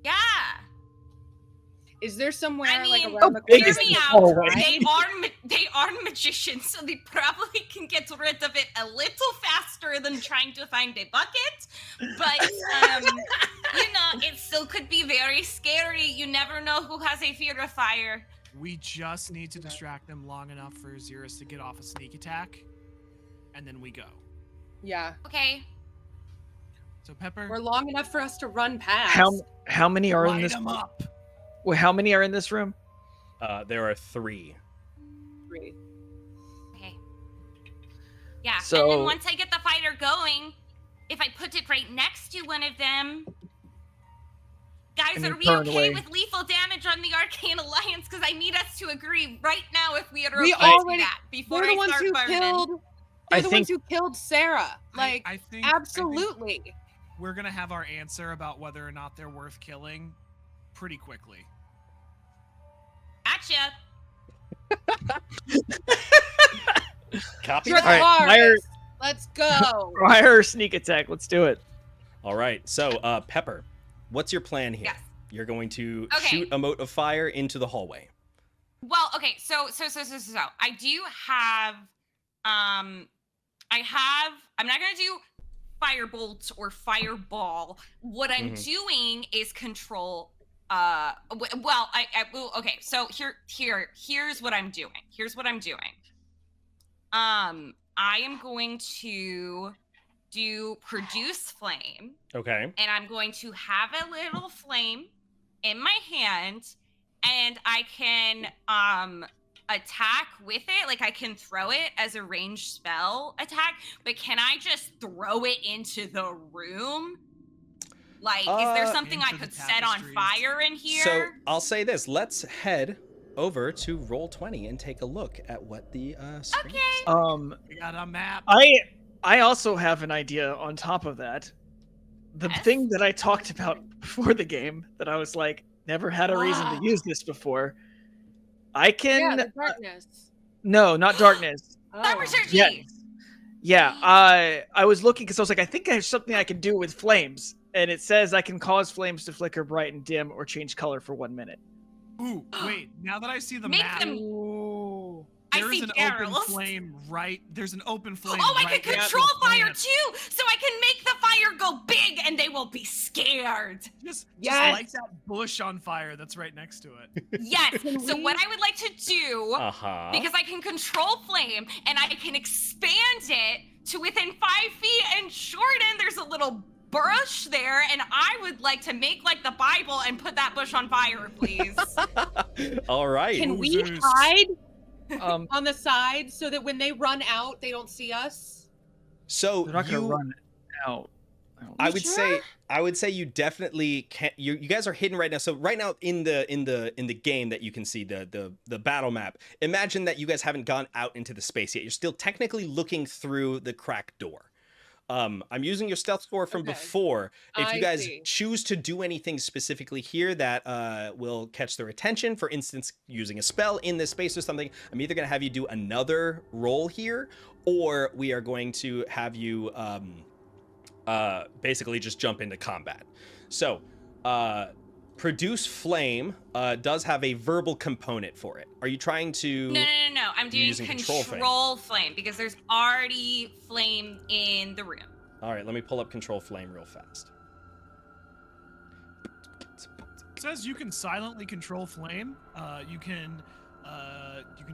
Yeah. Is there somewhere I like mean, around the big hear is corner? me the out. hallway? They are magicians, so they probably can get rid of it a little faster than trying to find a bucket. But it still could be very scary. You never know who has a fear of fire. We just need to distract them long enough for Xeris to get off a sneak attack, and then we go. Yeah, Okay. So Pepper, or long enough for us to run past. How many are in light this? them up. Well, how many are in this room? There are 3. Three. Okay. Yeah. And So- then once I get the fighter going, if I put it right next to one of them, guys, And are you we turn okay away. with lethal damage on the Arcane Alliance? Because I need us to agree right now if we are We okay already- with that before They're the I ones start who burning. killed. I They're the ones think- who killed Sarah. Like, I think absolutely. we're gonna have our answer about whether or not they're worth killing pretty quickly. Gotcha. Copy You're that. All right, fire- Let's go. Fire sneak attack. Let's do it. All right. So, Pepper, what's your plan here? Yes. You're going to Okay. shoot a mote of fire into the hallway. Well, okay, so I do have I'm not gonna do firebolt or fireball. What I'm Mhm. doing is control I will. Okay, so here's what I'm doing. I am going to do produce flame, Okay. and I'm going to have a little flame in my hand, and I can attack with it. Like, I can throw it as a ranged spell attack, but can I just throw it into the room? Like, is there something I Into the could set on tapestries. fire in here? So I'll say this. Let's head over to Roll20 and take a look at what the screen is. We got a map. I also have an idea on top of that. The Yes? thing that I talked about before the game that I was like, never had a reason to use this before. I can Yeah, the darkness. no, not darkness. Thaumaturgy! Yes. Yeah, I was looking because I was like, I think I have something I can do with flames, and it says I can cause flames to flicker bright and dim or change color for 1 minute. Ooh, wait. Now that I see the Make map, them- Ooh. I there's see an barrels. open flame right. There's an open flame. Oh, I right can next to control the fire plant. too, so I can make the fire go big and they will be scared. Just Yes. light that bush on fire that's right next to it. Yes. Can So we- what I would like to do, Uh-huh. because I can control flame and I can expand it to within 5 feet and shorten, there's a little bush there, and I would like to make like the Bible and put that bush on fire, please. All right. Can we Zeus. hide Um, on the side so that when they run out, they don't see us? So they're not gonna you, run out. don't I You would sure? say I would say you definitely can. You guys are hidden right now. So right now in the game that you can see the battle map. Imagine that you guys haven't gone out into the space yet. You're still technically looking through the cracked door. I'm using your stealth score from Okay. before. If I you guys see. choose to do anything specifically here that will catch their attention, for instance, using a spell in this space or something, I'm either going to have you do another roll here, or we are going to have you basically just jump into combat. So, produce flame does have a verbal component for it. Are you trying to? No. I'm doing using control control flame. flame because there's already flame in the room. All right, let me pull up control flame real fast. It says you can silently control flame. You can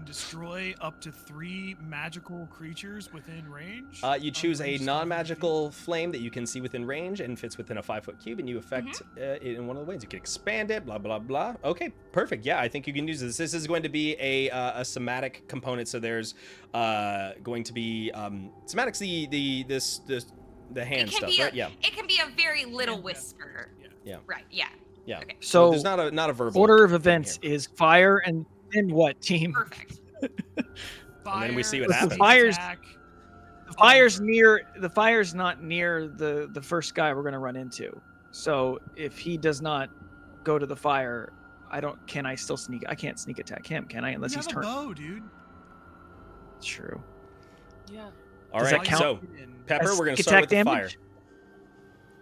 destroy up to 3 magical creatures within range. You of choose a range 7 non-magical flame that you can see within range and fits within a 5-foot cube, and you affect it in one of the ways. You can expand it, blah blah blah. Okay, perfect. Yeah, I think you can use this. This is going to be a somatic component. So there's going to be somatics the hand It can stuff, be right? Yeah, It can be a very little Yeah. whisper. Yeah. Right. Yeah. yeah. Okay. So there's not a verbal order of thing events here. is fire and then what team? Perfect. And then we see what The happens. fires- attack, The fire's near. The fire's not near the first guy we're gonna run into. So if he does not go to the fire, Can I still sneak? I can't sneak attack him, can I? Unless You he's have a turned. bow, dude. True. Yeah. All Does right, that count? so Pepper, As we're gonna sneak start attack with the fire. damage?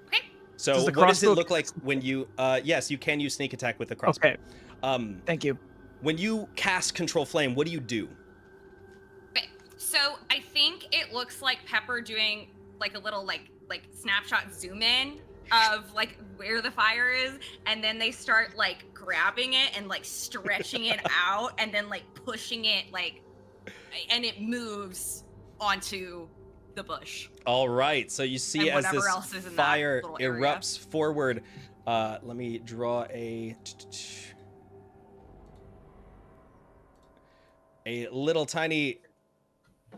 Okay. So Does the what does it crossbow- look like when you? Yes, you can use sneak attack with the crossbow. Okay, thank you. When you cast control flame, what do you do? Okay. So I think it looks like Pepper doing like a little like snapshot zoom in of like where the fire is, and then they start like grabbing it and like stretching it out and then like pushing it like, and it moves onto the bush. All right, so you see And as whatever this else is in that fire little area. erupts forward. Let me draw a little tiny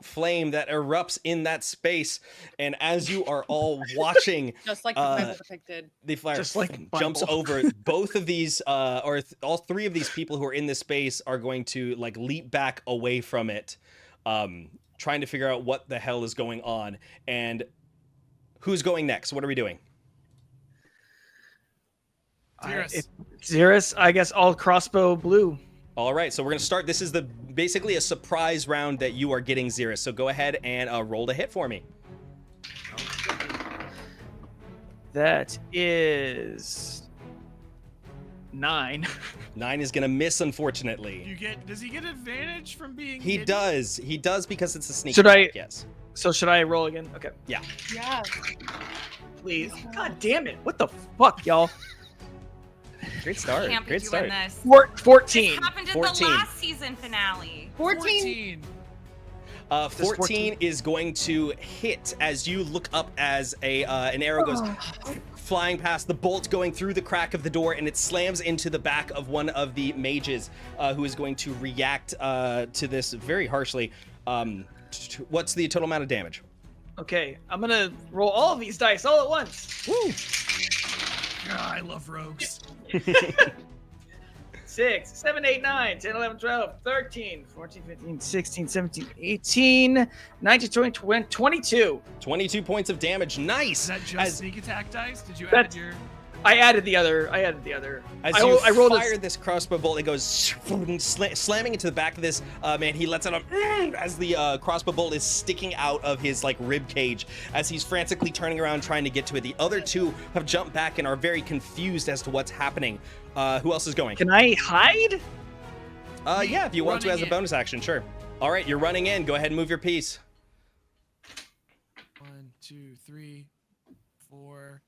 flame that erupts in that space, and as you are all watching, Just like the Bible depicted. the fire Just like jumps Bible. over both of these all 3 of these people who are in this space are going to like leap back away from it, trying to figure out what the hell is going on. And who's going next? What are we doing? Xeris, I guess all crossbow blue. All right, so we're gonna start. This is basically a surprise round that you are getting, Xeris. So go ahead and roll to hit for me. That is 9. 9 is gonna miss, unfortunately. Does he get advantage from being He hidden? does. He does because it's a sneak Should attack. I- Yes. So should I roll again? Okay, Yeah. please. God damn it! What the fuck, y'all? Great start. Can't be Great doing start. this. 14. This happened in 14. the last season finale. 14. 14 is going to hit as you look up as an arrow goes flying past, the bolt going through the crack of the door, and it slams into the back of one of the mages, who is going to react to this very harshly. What's the total amount of damage? Okay, I'm gonna roll all of these dice all at once. Woo! God, I love rogues. 6, 7, 8, 9, 10, 11, 12, 13, 14, 15, 16, 17, 18, 19, 20, 22. 22 points of damage. Nice. Is that just As- sneak attack dice? Did you add That's- your? I added the other. As I you rolled fire this crossbow bolt, it goes slamming into the back of this man. He lets out a as the crossbow bolt is sticking out of his like rib cage as he's frantically turning around trying to get to it. The other two have jumped back and are very confused as to what's happening. Who else is going? Can I hide? Yeah, if you want to as a Running in. bonus action, sure. All right, you're running in. Go ahead and move your piece. 1, 2, 3, 4.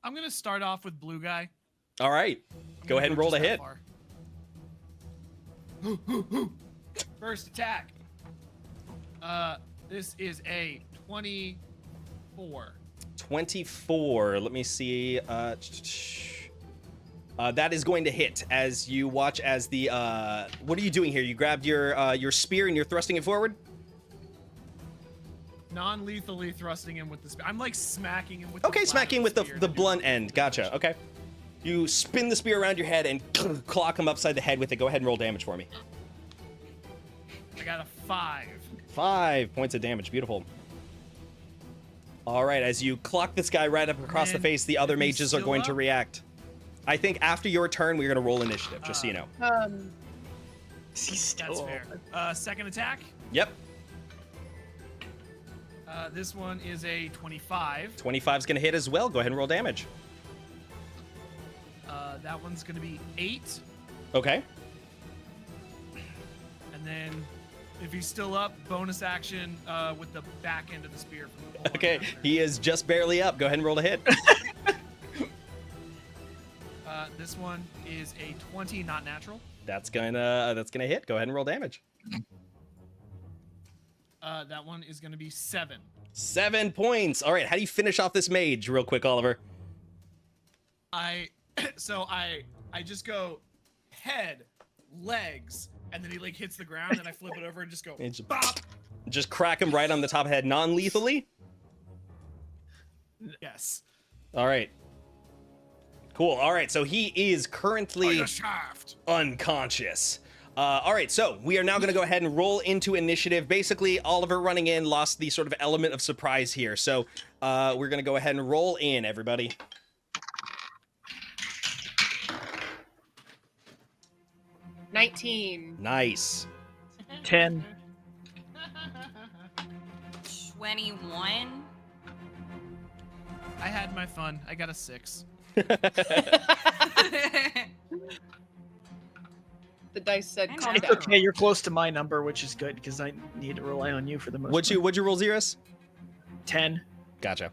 I'm gonna start off with blue guy. All right, I'm go gonna ahead and roll just to that hit. far. First attack. This is a 24. 24. Let me see. That is going to hit as you watch as the. What are you doing here? You grabbed your spear and you're thrusting it forward. Non-lethally thrusting him with the spear. I'm like smacking him with. Okay, the flat smacking of with the spear the to do blunt it. end. Gotcha. Okay. You spin the spear around your head and clock him upside the head with it. Go ahead and roll damage for me. I got a 5. 5 points of damage. Beautiful. All right, as you clock this guy right up across the Man, face, the other if he's mages are still going to up? react. I think after your turn, we're going to roll initiative, just so you know. He's still That's fair. Second attack. Yep. This one is a 25. 25's going to hit as well. Go ahead and roll damage. That one's gonna be 8. Okay. And then, if he's still up, bonus action with the back end of the spear. From the pole Okay, arm after. he is just barely up. Go ahead and roll to hit. This one is a 20, not natural. That's gonna hit. Go ahead and roll damage. That one is gonna be 7. 7 points. All right, how do you finish off this mage, real quick, Oliver? I just go head, legs, and then he like hits the ground, and I flip it over and just go And just- bop. Just crack him right on the top of the head, non-lethally. Yes. All right. Cool. All right, so he is currently Like a shaft. unconscious. All right, so we are now going to go ahead and roll into initiative. Basically, Oliver running in lost the sort of element of surprise here. So we're going to go ahead and roll in, everybody. $19. Nice. 10. 21. I had my fun. I got a 6. The dice said I calm know. It's down. okay. You're close to my number, which is good because I need to rely on you for the most. What'd you roll, Xeris? 10. Gotcha.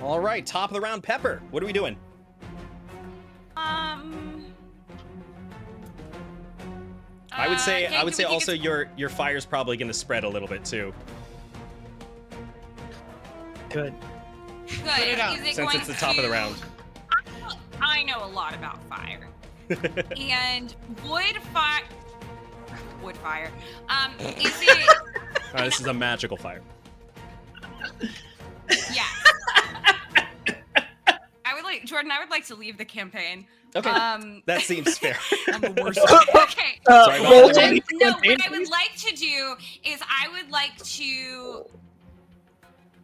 All right, top of the round, Pepper. What are we doing? I would say okay, I would can say we also take your fire's probably going to spread a little bit too, Good. Good. it out. Is it since going it's the top of the to- round. I know a lot about fire. And wood fire. Is it? This is a magical fire. Yeah. Jordan, I would like to leave the campaign. Okay, that seems fair. I'm the worst. Okay. Sorry about roll that. to No, leave the campaign, what I would please. like to do is I would like to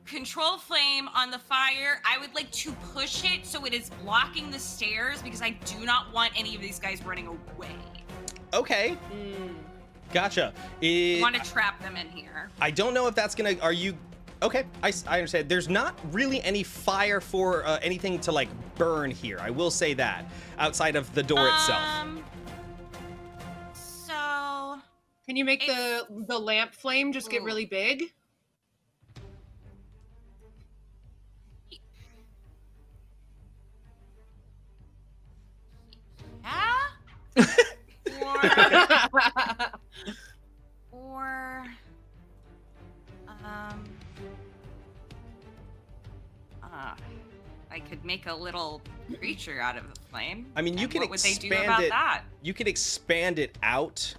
control flame on the fire. I would like to push it so it is blocking the stairs because I do not want any of these guys running away. Okay, Mm. gotcha. I want to trap them in here. I don't know if that's gonna. Are you? Okay, I understand. There's not really any fire for anything to like burn here. I will say that outside of the door itself. So Can you make It's- the lamp flame just get Ooh. really big? yeah. I could make a little creature out of the flame. I mean, you And can what would they do expand about it. that? You can expand it out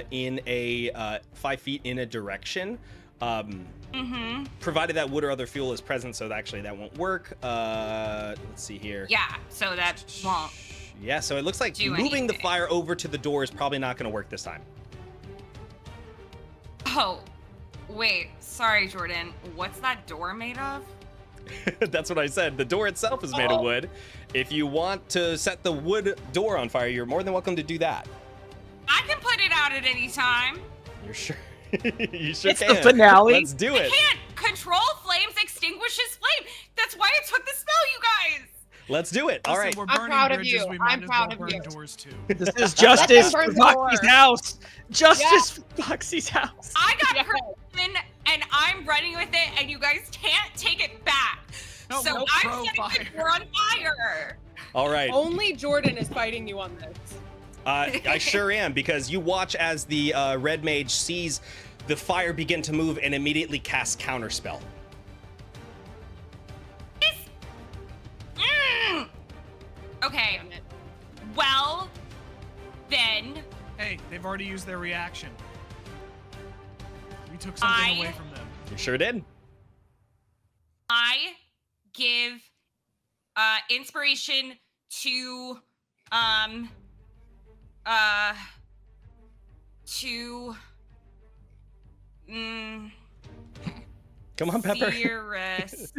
in a 5 feet in a direction, provided that wood or other fuel is present. So actually, that won't work. Let's see here. Yeah, so that won't. Yeah, so it looks like Do moving the anything. fire over to the door is probably not going to work this time. Oh, wait. Sorry, Jordan. What's that door made of? That's what I said. The door itself is made of wood. If you want to set the wood door on fire, you're more than welcome to do that. I can put it out at any time. You're sure? You sure It's can. the finale. Let's do I it. can't control flames, extinguishes flame. That's why I took the spell, you guys. Let's do it. All Listen, right. we're I'm burning proud of bridges. you. We might I'm as proud well of burn you. doors too. This is justice burn for the Foxy's door. house. Justice for Foxy's house. I got Yes. permission, and I'm running with it, and you guys can't take it back. No, So we're I'm pro setting fire. the door on fire. All right. Only Jordan is fighting you on this. I sure am, because you watch as the red mage sees the fire begin to move and immediately casts counterspell. Okay, Damn it. well, then Hey, they've already used their reaction. We took something away from them. You sure did. I give inspiration to Come on, Pepper. Cirrus.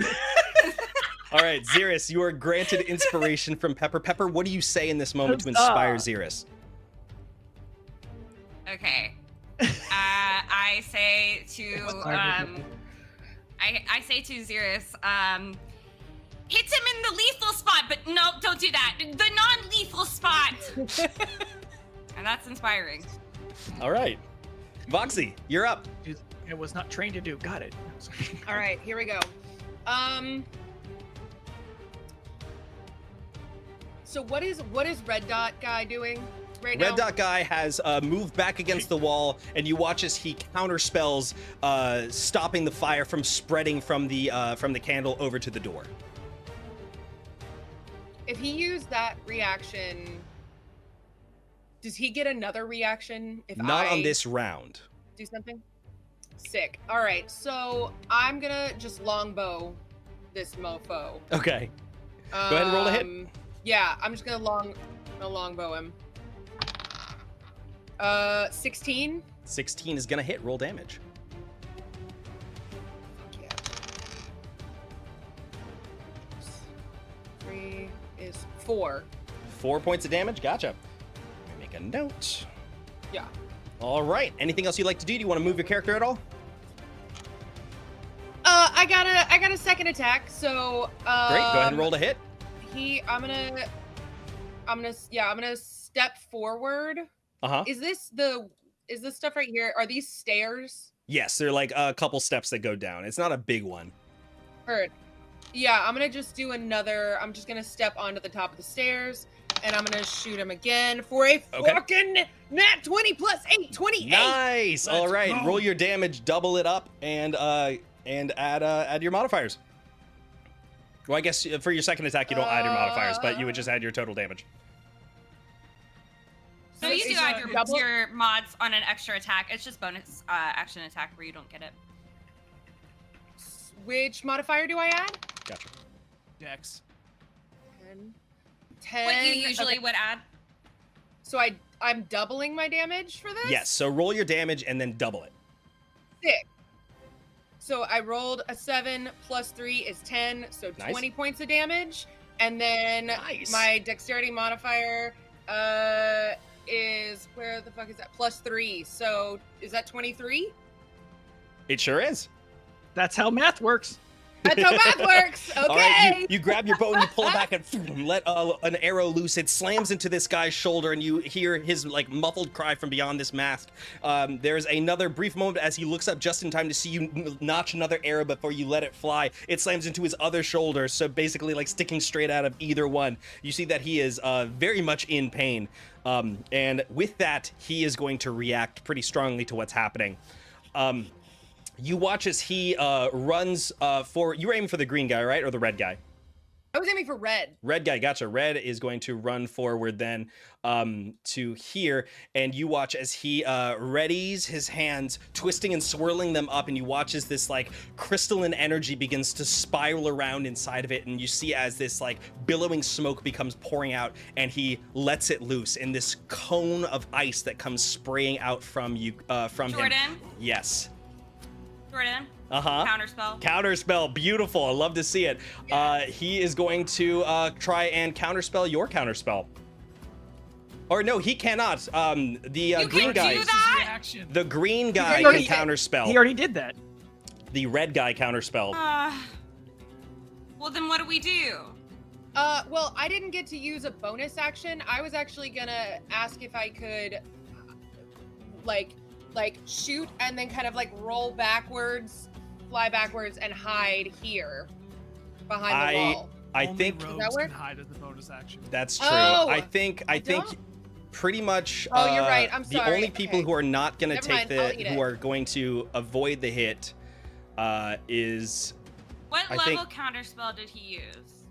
All right, Xeris, you are granted inspiration from Pepper. Pepper, what do you say in this moment to inspire Xeris? Okay. I say to I say to Xeris, hit him in the lethal spot, but no, don't do that. The non-lethal spot. And that's inspiring. All right. Voxy, you're up. It was not trained to do. Got it. All right, here we go. So what is Red Dot guy doing right now? Red Dot Guy has moved back against the wall, and you watch as he counterspells, stopping the fire from spreading from the candle over to the door. If he used that reaction, does he get another reaction if Not I on this round. do something? Sick. All right, so I'm gonna just longbow this mofo. Okay. Go ahead and roll a hit. Yeah, I'm just gonna longbow him. 16. 16 is gonna hit. Roll damage. Yeah. 3 is 4. 4 points of damage. Gotcha. Let me make a note. Yeah. All right. Anything else you'd like to do? Do you want to move your character at all? I got a second attack, so Great. Go ahead and roll to hit. I'm gonna step forward. Uh-huh. Is this stuff right here? Are these stairs? Yes, they're like a couple steps that go down. It's not a big one. Heard. Yeah, I'm gonna just do another. I'm just gonna step onto the top of the stairs, and I'm gonna shoot him again for a Okay. fucking nat 20 plus 8, 28. Nice. All Let's right. go. Roll your damage, double it up, and add your modifiers. Well, I guess for your second attack you don't add your modifiers, but you would just add your total damage. So you do is add it double? your mods on an extra attack. It's just bonus action attack where you don't get it. Which modifier do I add? Gotcha. Dex. 10. What you usually Okay. would add. So I'm doubling my damage for this? Yes. So roll your damage and then double it. 6. So I rolled a 7 plus 3 is 10, so Nice. 20 points of damage. And then Nice. my dexterity modifier is, where the fuck is that? Plus 3. So is that 23? It sure is. That's how math works. That's how math works. Okay. All right, you grab your bow and you pull it back and let an arrow loose. It slams into this guy's shoulder, and you hear his like muffled cry from beyond this mask. There's another brief moment as he looks up just in time to see you notch another arrow before you let it fly. It slams into his other shoulder, so basically like sticking straight out of either one. You see that he is very much in pain, and with that, he is going to react pretty strongly to what's happening. You watch as he runs for. You were aiming for the green guy, right, or the red guy? I was aiming for red. Red guy, gotcha. Red is going to run forward then to here, and you watch as he readies his hands, twisting and swirling them up, and you watch as this like crystalline energy begins to spiral around inside of it, and you see as this like billowing smoke becomes pouring out, and he lets it loose in this cone of ice that comes spraying out from you, from Jordan? him. Yes. Jordan? Uh-huh. Counterspell. Counterspell, beautiful. I love to see it. He is going to try and counterspell your counterspell. Or no, he cannot. The You green can guy. do that? Reaction. The green guy He can already- counterspell. He already did that. The red guy counterspell. Well, then what do we do? Well, I didn't get to use a bonus action. I was actually gonna ask if I could, like shoot and then kind of like roll backwards, fly backwards, and hide here behind the wall. I Only think that rogues work? can hide as the bonus action. that's true. Oh, I think don't? pretty much. Oh, you're right. I'm The sorry. only people Okay. who are not going to Never take mind. I'll eat who it. are going to avoid the hit, is. What I level counterspell did he use?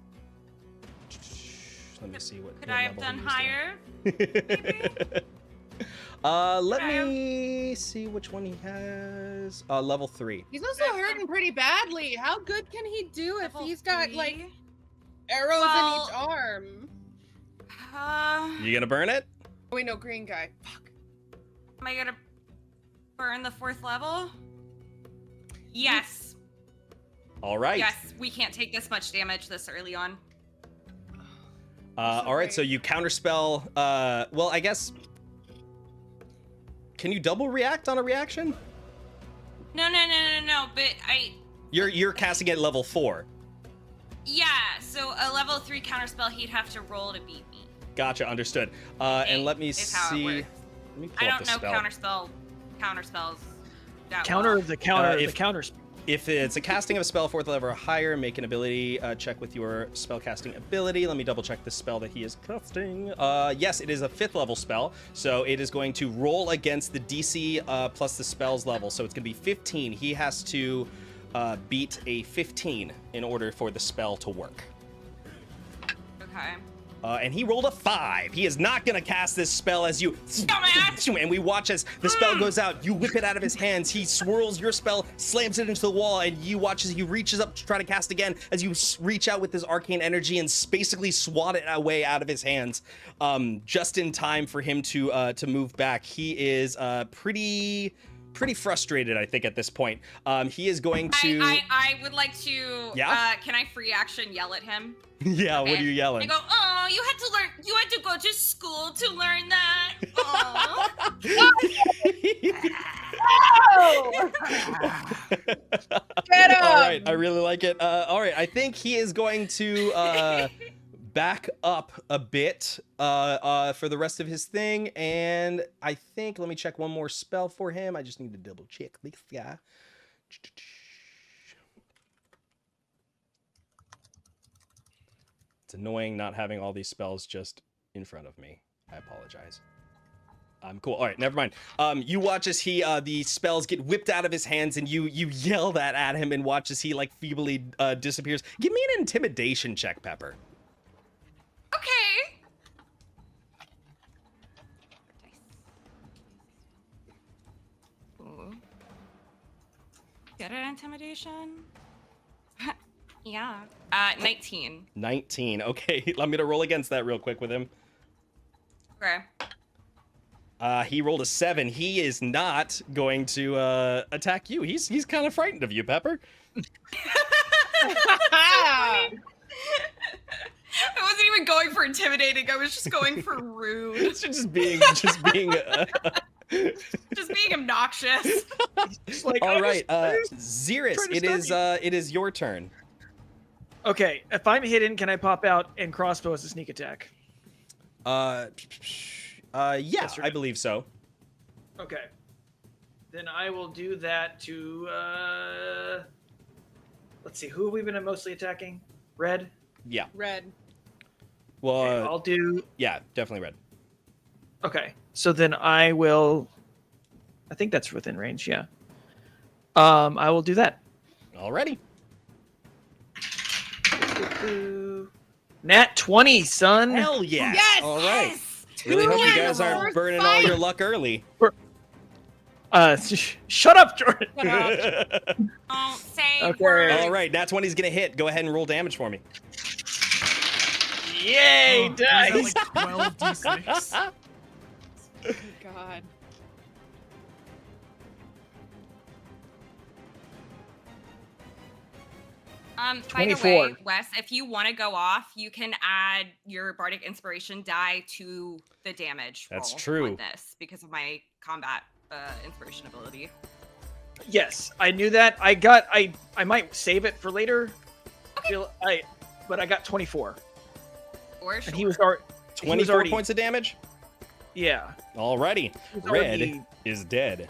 Let me see what. Could what I have level done he used it. higher? Let Could I have- me see which one he has. Level 3. He's also hurting pretty badly. How good can he do if Level he's got 3? like arrows Well- in each arm? You gonna burn it? Oh, wait, no, green guy. Fuck. Am I gonna burn the 4th level? Yes. All right. Yes, we can't take this much damage this early on. All right. So you counterspell. Well, I guess. Can you double react on a reaction? No, but You're casting at level 4. yeah, so a level 3 counterspell he'd have to roll to beat me. Gotcha. Understood. And let me is how it see. works. Let me pull I up don't the know spell. counterspells that Counter well. the counter if- the counter. If it's a casting of a spell 4th level or higher, make an ability check with your spellcasting ability. Let me double check the spell that he is casting. Yes, it is a 5th level spell, so it is going to roll against the DC plus the spell's level. So it's going to be 15. He has to beat a 15 in order for the spell to work. Okay. And he rolled a 5. He is not going to cast this spell as you... Dumbass! And we watch as the spell goes out. You whip it out of his hands. He swirls your spell, slams it into the wall, and you watch as he reaches up to try to cast again as you reach out with his arcane energy and basically swat it away out of his hands. Just in time for him to move back. He is pretty frustrated, I think, at this point. He is going to... I would like to. Yeah? Can I free action yell at him? Yeah, what are you I yelling? go, oh, you had to go to school to learn that. Oh. Get him! All right, I really like it. All right, I think he is going to back up a bit for the rest of his thing, and I think, let me check one more spell for him. I just need to double check this guy. It's annoying not having all these spells just in front of me. I apologize. Cool. All right, never mind. You watch as he the spells get whipped out of his hands, and you yell that at him, and watch as he like feebly disappears. Give me an intimidation check, Pepper. Okay. Ooh. Good at intimidation? Yeah. 19. 19. Okay, I'm gonna roll against that real quick with him. Okay. He rolled a 7. He is not going to attack you. He's kind of frightened of you, Pepper. I wasn't even going for intimidating. I was just going for rude. It's just being Just being obnoxious. Like, all I'm right. just- Xeris, trying to it is your turn. Okay, if I'm hidden, can I pop out and crossbow as a sneak attack? Yeah, Yes or I no? believe so. Okay. Then I will do that to let's see, who have we been mostly attacking? Red? Yeah. Red. Well, Okay, I'll do yeah, definitely red. okay. So then I think that's within range, yeah. I will do that. Alrighty. Ooh. Nat 20, son. Hell yes! Yes! All right. Yes! Really hope you wins guys the aren't first burning all fight. your luck early. Shut up, Jordan. Don't say Okay. words. All right, Nat 20's gonna hit. Go ahead and roll damage for me. Yay, Oh, what is that, dice. like 12 d6? Oh, God. By the 24. way, Wes, if you want to go off, you can add your bardic inspiration die to the damage That's roll true. on this because of my combat inspiration ability. Yes, I knew that. I might save it for later. But I got 24. For And sure. he was already 24 points of damage? Yeah. Alrighty. he was Red already- is dead.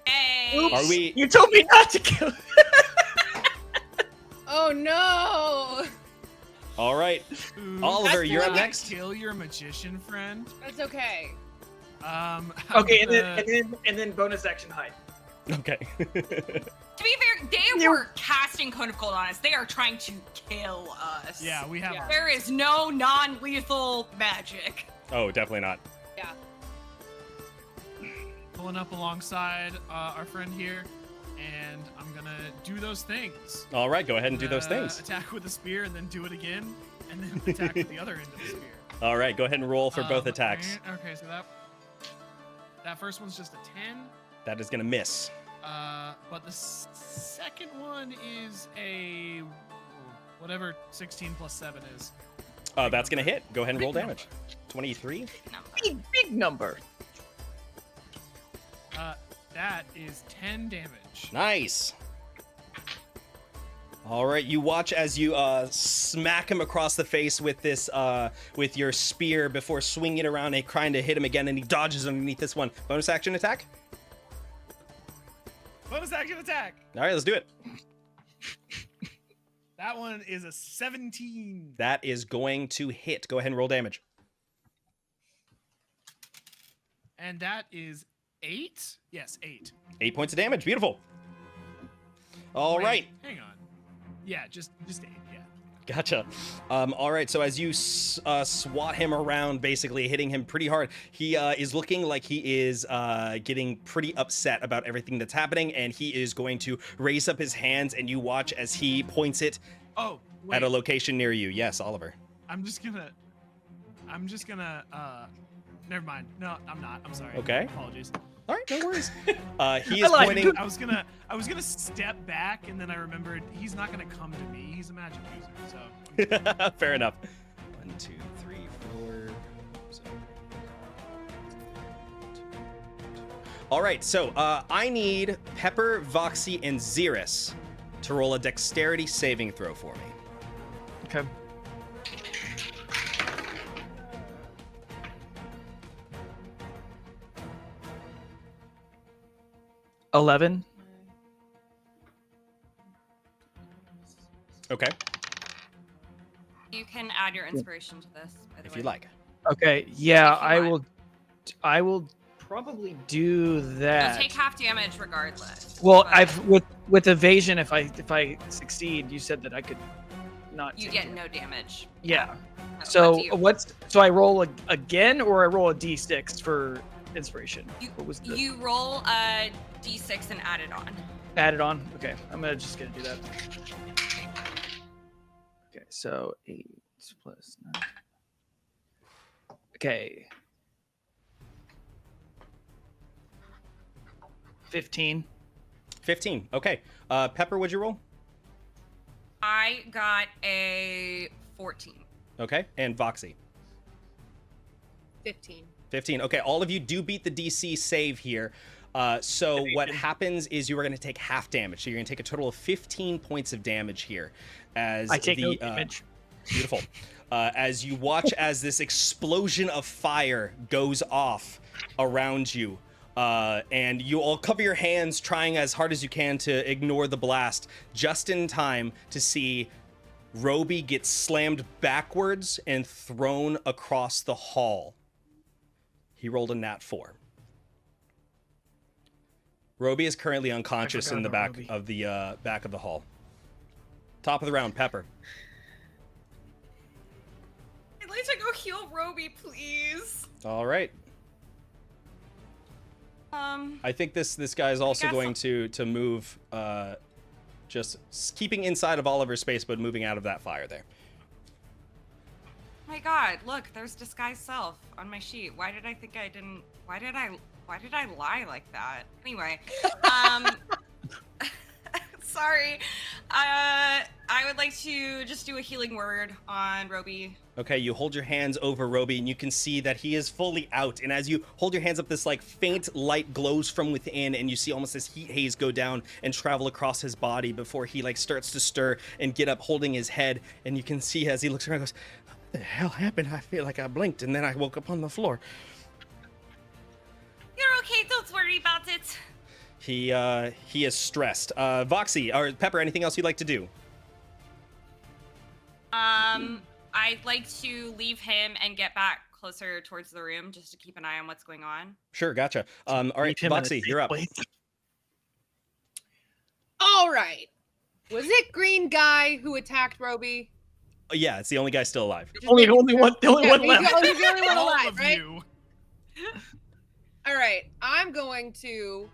Hey. Oops. Are we... You told me not to kill. Oh, no. Alright. Ooh, Oliver, That's you're up fine. next. Kill your magician friend. That's okay. Okay, and the- then bonus action hide. Okay. To be fair, they were casting Cone of Cold on us. They are trying to kill us. yeah, we have Yeah. our There is no non-lethal magic. Oh, definitely not. Yeah. pulling up alongside our friend here, and I'm gonna do those things. Alright, go ahead and do those things. Attack with the spear, and then do it again, and then attack with the other end of the spear. Alright, go ahead and roll for both attacks. Okay, so that first one's just a 10. That is gonna miss. But the second one is a whatever 16 plus 7 is. That's gonna hit. Go ahead and roll Big damage. 23. Big number. That is 10 damage. Nice. All right, you watch as you smack him across the face with this with your spear before swinging it around and trying to hit him again, and he dodges underneath this one. Bonus action attack. Bonus action attack. All right, let's do it. That one is a 17. That is going to hit. Go ahead and roll damage. And that is 8? Yes, 8. 8 points of damage. Beautiful. All Wait, right. Hang on. Yeah, just 8, yeah. Gotcha. All right, so as you swat him around, basically hitting him pretty hard, he is looking like he is getting pretty upset about everything that's happening, and he is going to raise up his hands, and you watch as he points it Oh, wait. at a location near you. Yes, Oliver. I'm just gonna never mind. No, I'm not. I'm sorry. Okay. Apologies. All right, no worries. He is I like pointing. I was gonna step back, and then I remembered he's not gonna come to me. He's a magic user, so Fair enough. 1, 2, 3, 4. All right, so I need Pepper, Voxy, and Xeris to roll a dexterity saving throw for me. Okay. $11. Okay, You can add your inspiration to this, by the if way. you like. Okay. Yeah, If you want. I will probably do that. You'll take half damage regardless. Well, but I've with evasion, if I succeed, you said that I could not. You take get it. no damage. Yeah. Up So to you. so I roll again, or I roll a d6 for inspiration. What was the You roll a d6 and add it on. add it on? Okay, I'm just gonna do that. Okay, so 8 plus 9. Okay. 15. 15. Okay. Pepper, would you roll? I got a 14. Okay. And Voxy. 15. 15. Okay, all of you do beat the DC save here. So what happens is you are going to take half damage. So you're going to take a total of 15 points of damage here. As I take the, no damage. Beautiful. As you watch as this explosion of fire goes off around you. And you all cover your hands, trying as hard as you can to ignore the blast, just in time to see Roby get slammed backwards and thrown across the hall. He rolled a nat 4. Roby is currently unconscious in the about back Roby. of the hall. Top of the round, Pepper. heal Roby, please. All right. I think this guy is also guess going to move, just keeping inside of Oliver's space, but moving out of that fire there. My God, look, there's disguised self on my sheet. Why did I think I didn't? Why did I lie like that? Anyway, sorry. I would like to just do a healing word on Roby. Okay, you hold your hands over Roby, and you can see that he is fully out. And as you hold your hands up, this like faint light glows from within, and you see almost this heat haze go down and travel across his body before he like starts to stir and get up, holding his head. And you can see as he looks around, goes, "What the hell happened? I feel like I blinked, and then I woke up on the floor." You're okay. Don't worry about it. He is stressed. Voxy or Pepper, anything else you'd like to do? I'd like to leave him and get back closer towards the room just to keep an eye on what's going on. Sure, gotcha. All right, Leave him in a Voxy, safe you're up. place. All right. Was it Green Guy who attacked Roby? Yeah, it's the only guy still alive. Just The making only sure. one Yeah, left. he's the only one All alive, of right? you. All right. I'm going to.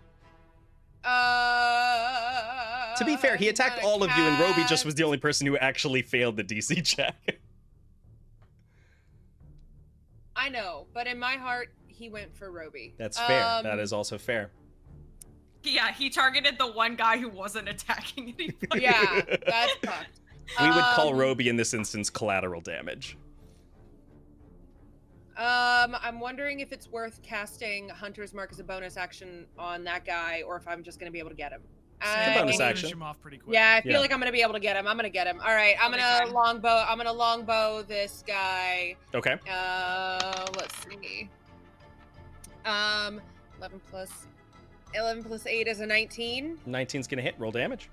To be fair, he attacked gonna all of you, and Roby just cast- was the only person who actually failed the DC check. I know, but in my heart, he went for Roby. That's fair. That is also fair. Yeah, he targeted the one guy who wasn't attacking anybody. Yeah, that's fucked. We would call Um, Roby in this instance collateral damage. I'm wondering if it's worth casting Hunter's Mark as a bonus action on that guy, or if I'm just gonna be able to get him. a bonus We'll action. Finish him off pretty quick. Yeah, I feel Yeah. like I'm gonna be able to get him. I'm gonna get him. All right, I'm Okay, gonna fine. longbow. I'm gonna longbow this guy. Okay. Let's see. 11 plus 8 is a 19. 19's gonna hit. Roll damage.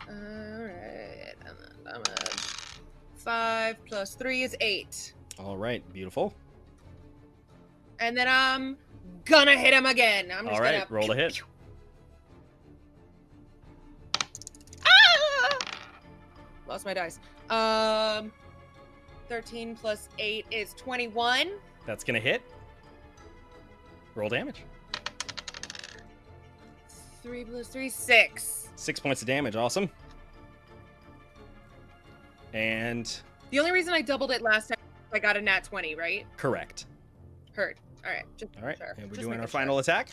All right, and then damage. 5 plus 3 is 8. All right. Beautiful. And then I'm gonna hit him again. I'm just All right. gonna Roll a hit. Ah! Lost my dice. 13 plus 8 is 21. That's gonna hit. Roll damage. 3 plus 3, 6. 6 points of damage. Awesome. And The only reason I doubled it last time, I got a nat 20, right? correct. Heard. All right. Just All right. sure. And we're Just doing making our sure. final attack.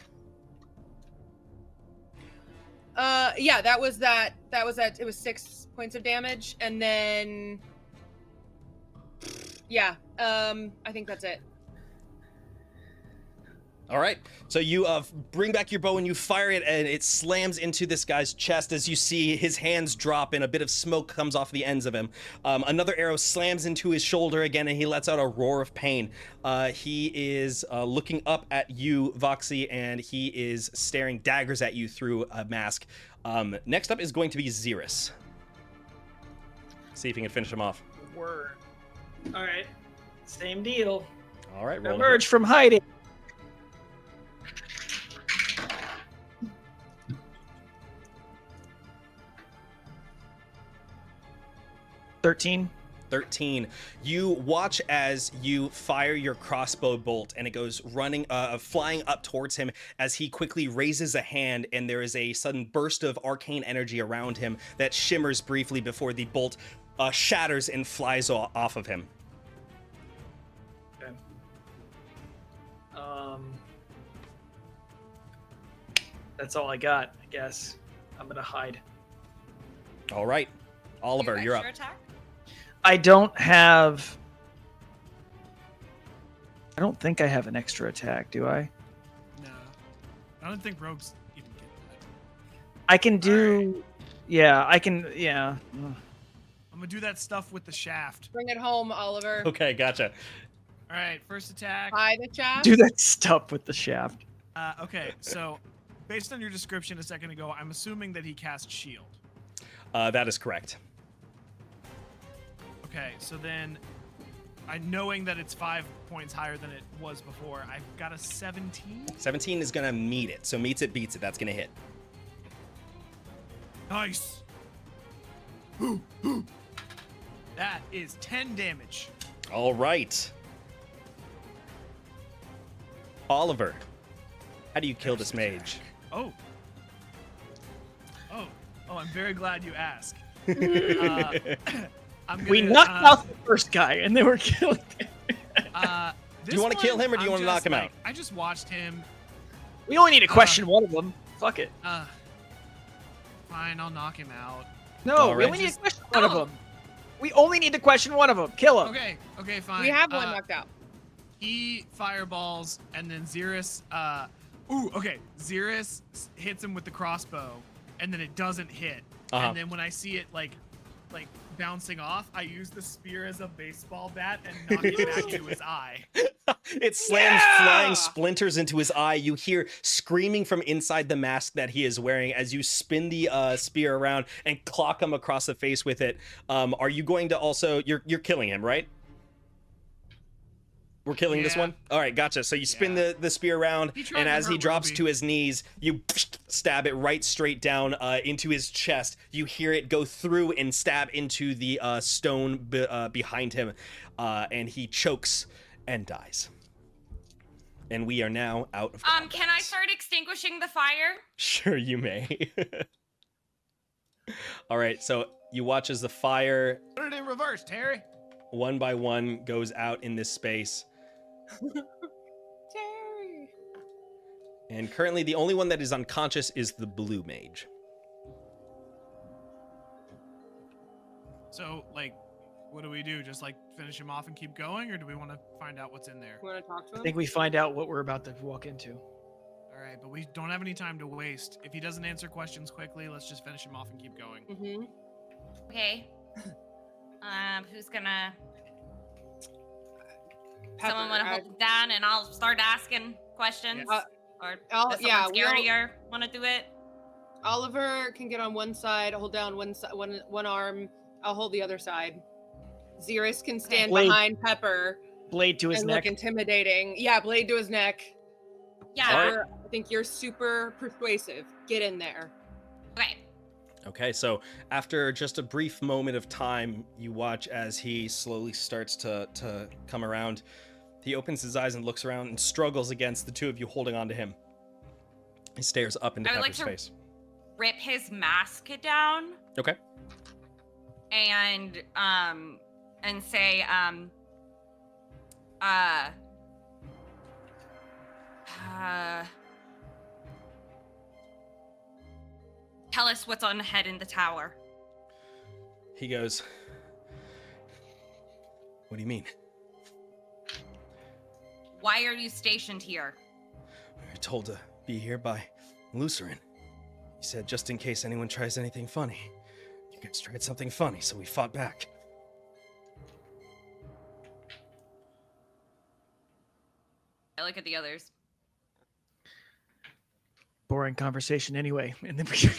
Yeah, that was that. It was 6 points of damage, and then yeah, I think that's it. All right. So you bring back your bow and you fire it, and it slams into this guy's chest as you see his hands drop and a bit of smoke comes off the ends of him. Another arrow slams into his shoulder again, and he lets out a roar of pain. He is looking up at you, Voxy, and he is staring daggers at you through a mask. Next up is going to be Xeris. See if you can finish him off. Word. All right. Same deal. All right. Roll a hit. Emerge from hiding. $13. 13. You watch as you fire your crossbow bolt and it goes flying up towards him as he quickly raises a hand, and there is a sudden burst of arcane energy around him that shimmers briefly before the bolt shatters and flies off of him. Okay. That's all I got, I guess. I'm gonna hide. All right. Oliver, you're up. Extra attack? I don't think I have an extra attack, do I? No. I don't think rogues even get that. I can do. Yeah, I can. Yeah. I'm gonna do that stuff with the shaft. Bring it home, Oliver. Okay, gotcha. All right, first attack. By the shaft. Do that stuff with the shaft. Okay, so based on your description a second ago, I'm assuming that he cast shield. That is correct. Okay, so then, knowing that it's 5 points higher than it was before, I've got a 17. 17 is going to meet it. So meets it, beats it. That's going to hit. Nice. That is 10 damage. All right. Oliver, how do you kill this Extra mage? attack. Oh, I'm very glad you asked. We knocked out the first guy, and they were killed. Do you want to kill him, or do you want to knock him out? I just watched him. We only need to question one of them. Fuck it. Fine, I'll knock him out. No, All we right. only need to question one of them. We only need to question one of them. Kill him. Okay, fine. We have one knocked out. He fireballs, and then Xeris. Xeris hits him with the crossbow, and then it doesn't hit. And then when I see it like bouncing off, I use the spear as a baseball bat and knock it back to his eye. It slams flying splinters into his eye. You hear screaming from inside the mask that he is wearing as you spin the spear around and clock him across the face with it. Are you going to also... You're killing him, right? We're killing this one? All right, gotcha. So you spin the spear around, and as he drops to his knees, you stab it right straight down into his chest. You hear it go through and stab into the stone behind him, and he chokes and dies. And we are now out of combat. Can I start extinguishing the fire? Sure, you may. All right, so you watch as the fire, Put it in reverse, Terry. one by one, goes out in this space. Terry. And currently, the only one that is unconscious is the blue mage. So, what do we do? Just finish him off and keep going, or do we want to find out what's in there? You want to talk to I him? think we find out what we're about to walk into. All right, but we don't have any time to waste. If he doesn't answer questions quickly, let's just finish him off and keep going. Mm-hmm. Okay. Who's gonna... Someone want to hold it down, and I'll start asking questions? Yes. Or I'll- does yeah, someone scarier want to do it? Oliver can get on one side, hold down one arm. I'll hold the other side. Xeris can stand Blade. behind Pepper Blade to his and neck. look intimidating. Yeah, blade to his neck. Yeah. Pepper, I think you're super persuasive. Get in there. Okay. Okay, so after just a brief moment of time, you watch as he slowly starts to come around. He opens his eyes and looks around and struggles against the two of you holding on to him. He stares up into I would Pepper's like to- face. Rip his mask down Okay. and say, tell us what's on ahead in the tower. He goes, "What do you mean?" Why are you stationed here? We were told to be here by Lucerin. He said just in case anyone tries anything funny. You guys tried something funny, so we fought back. I look at the others. Boring conversation anyway. And then we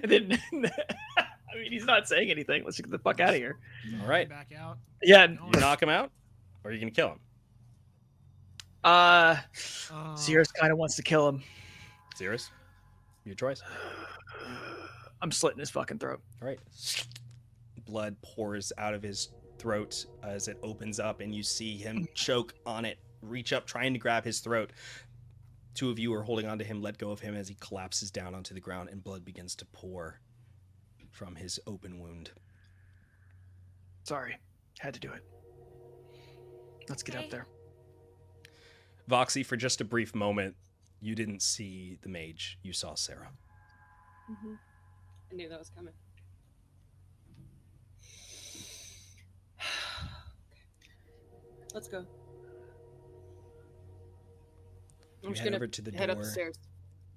and then I mean, he's not saying anything. Let's get the fuck out of here. All right. Back out. Yeah. You knock him out? Or are you going to kill him? Xeris kind of wants to kill him. Xeris? Your choice. I'm slitting his fucking throat. All right. Blood pours out of his throat as it opens up, and you see him choke on it, reach up, trying to grab his throat. Two of you are holding onto him, let go of him as he collapses down onto the ground, and blood begins to pour from his open wound. Sorry. Had to do it. Let's get up there. Voxy, for just a brief moment, you didn't see the mage. You saw Sarah. Mm-hmm. I knew that was coming. Let's go. You I'm just head gonna over to the head up door. the stairs.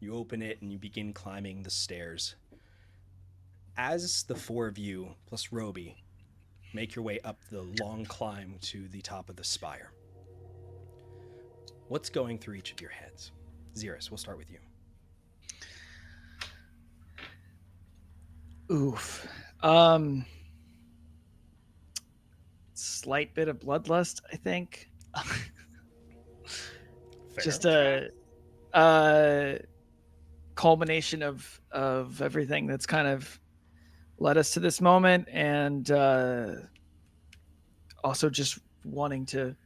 You open it and you begin climbing the stairs. As the four of you, plus Roby, make your way up the long climb to the top of the spire, what's going through each of your heads? Xeris, we'll start with you. Oof. Slight bit of bloodlust, I think. Fair. Just a culmination of everything that's kind of led us to this moment, and also just wanting to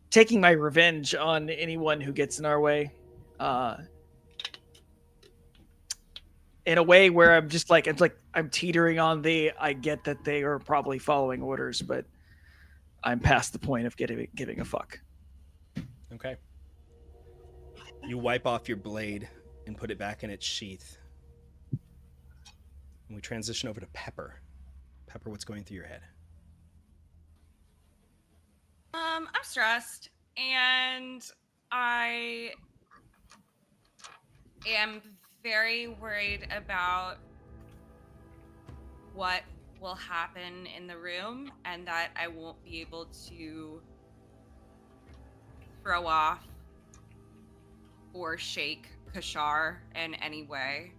taking my revenge on anyone who gets in our way, in a way where I'm just like, it's like I'm teetering on the, I get that they are probably following orders, but I'm past the point of giving a fuck. Okay. You wipe off your blade and put it back in its sheath. And we transition over to Pepper. Pepper, what's going through your head? I'm stressed, and I am very worried about what will happen in the room, and that I won't be able to throw off or shake Kashar in any way.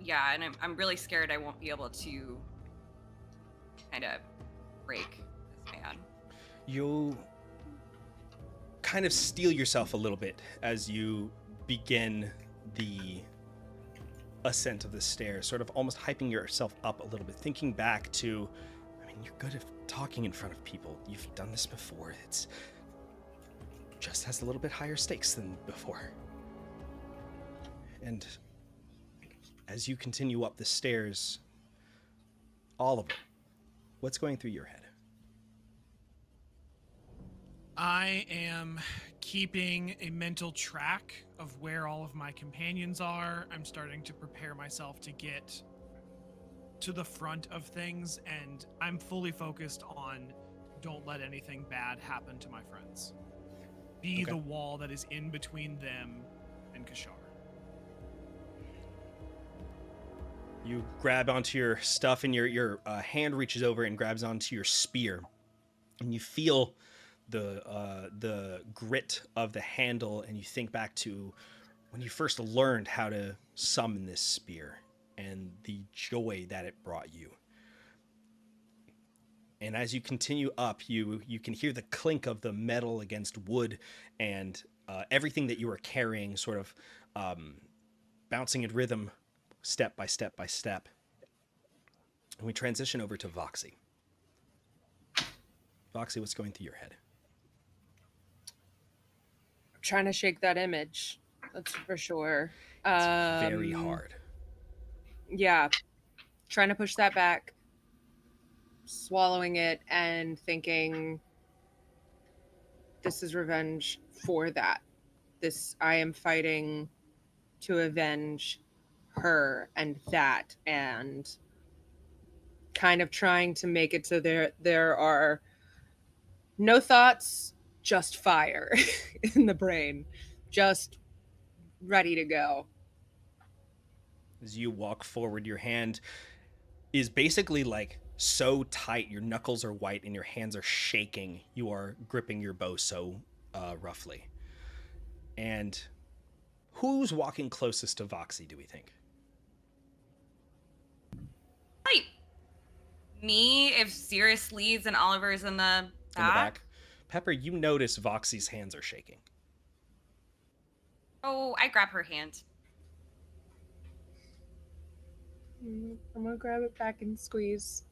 Yeah, and I'm really scared I won't be able to kind of break this man. You kind of steel yourself a little bit as you begin the ascent of the stairs, sort of almost hyping yourself up a little bit, thinking back to, I mean, you're good at talking in front of people. You've done this before. It's just has a little bit higher stakes than before. And as you continue up the stairs, Oliver, what's going through your head? I am keeping a mental track of where all of my companions are. I'm starting to prepare myself to get to the front of things, and I'm fully focused on don't let anything bad happen to my friends. Be Okay. the wall that is in between them and Kashar. You grab onto your stuff, and your hand reaches over and grabs onto your spear, and you feel the grit of the handle, and you think back to when you first learned how to summon this spear and the joy that it brought you. And as you continue up, you can hear the clink of the metal against wood, and everything that you are carrying sort of bouncing in rhythm, step by step by step. And we transition over to Voxy. Voxy, what's going through your head? I'm trying to shake that image. That's for sure. It's very hard. Yeah. Trying to push that back, swallowing it, and thinking, this is revenge for that. I am fighting to avenge her and that, and kind of trying to make it so there are no thoughts, just fire in the brain, just ready to go. As you walk forward, your hand is basically like so tight, your knuckles are white and your hands are shaking. You are gripping your bow so roughly. And who's walking closest to Voxy, do we think? Like, me, if Sirius leads and Oliver's in the back. In the back? Pepper, you notice Voxy's hands are shaking. Oh, I grab her hand. I'm gonna grab it back and squeeze,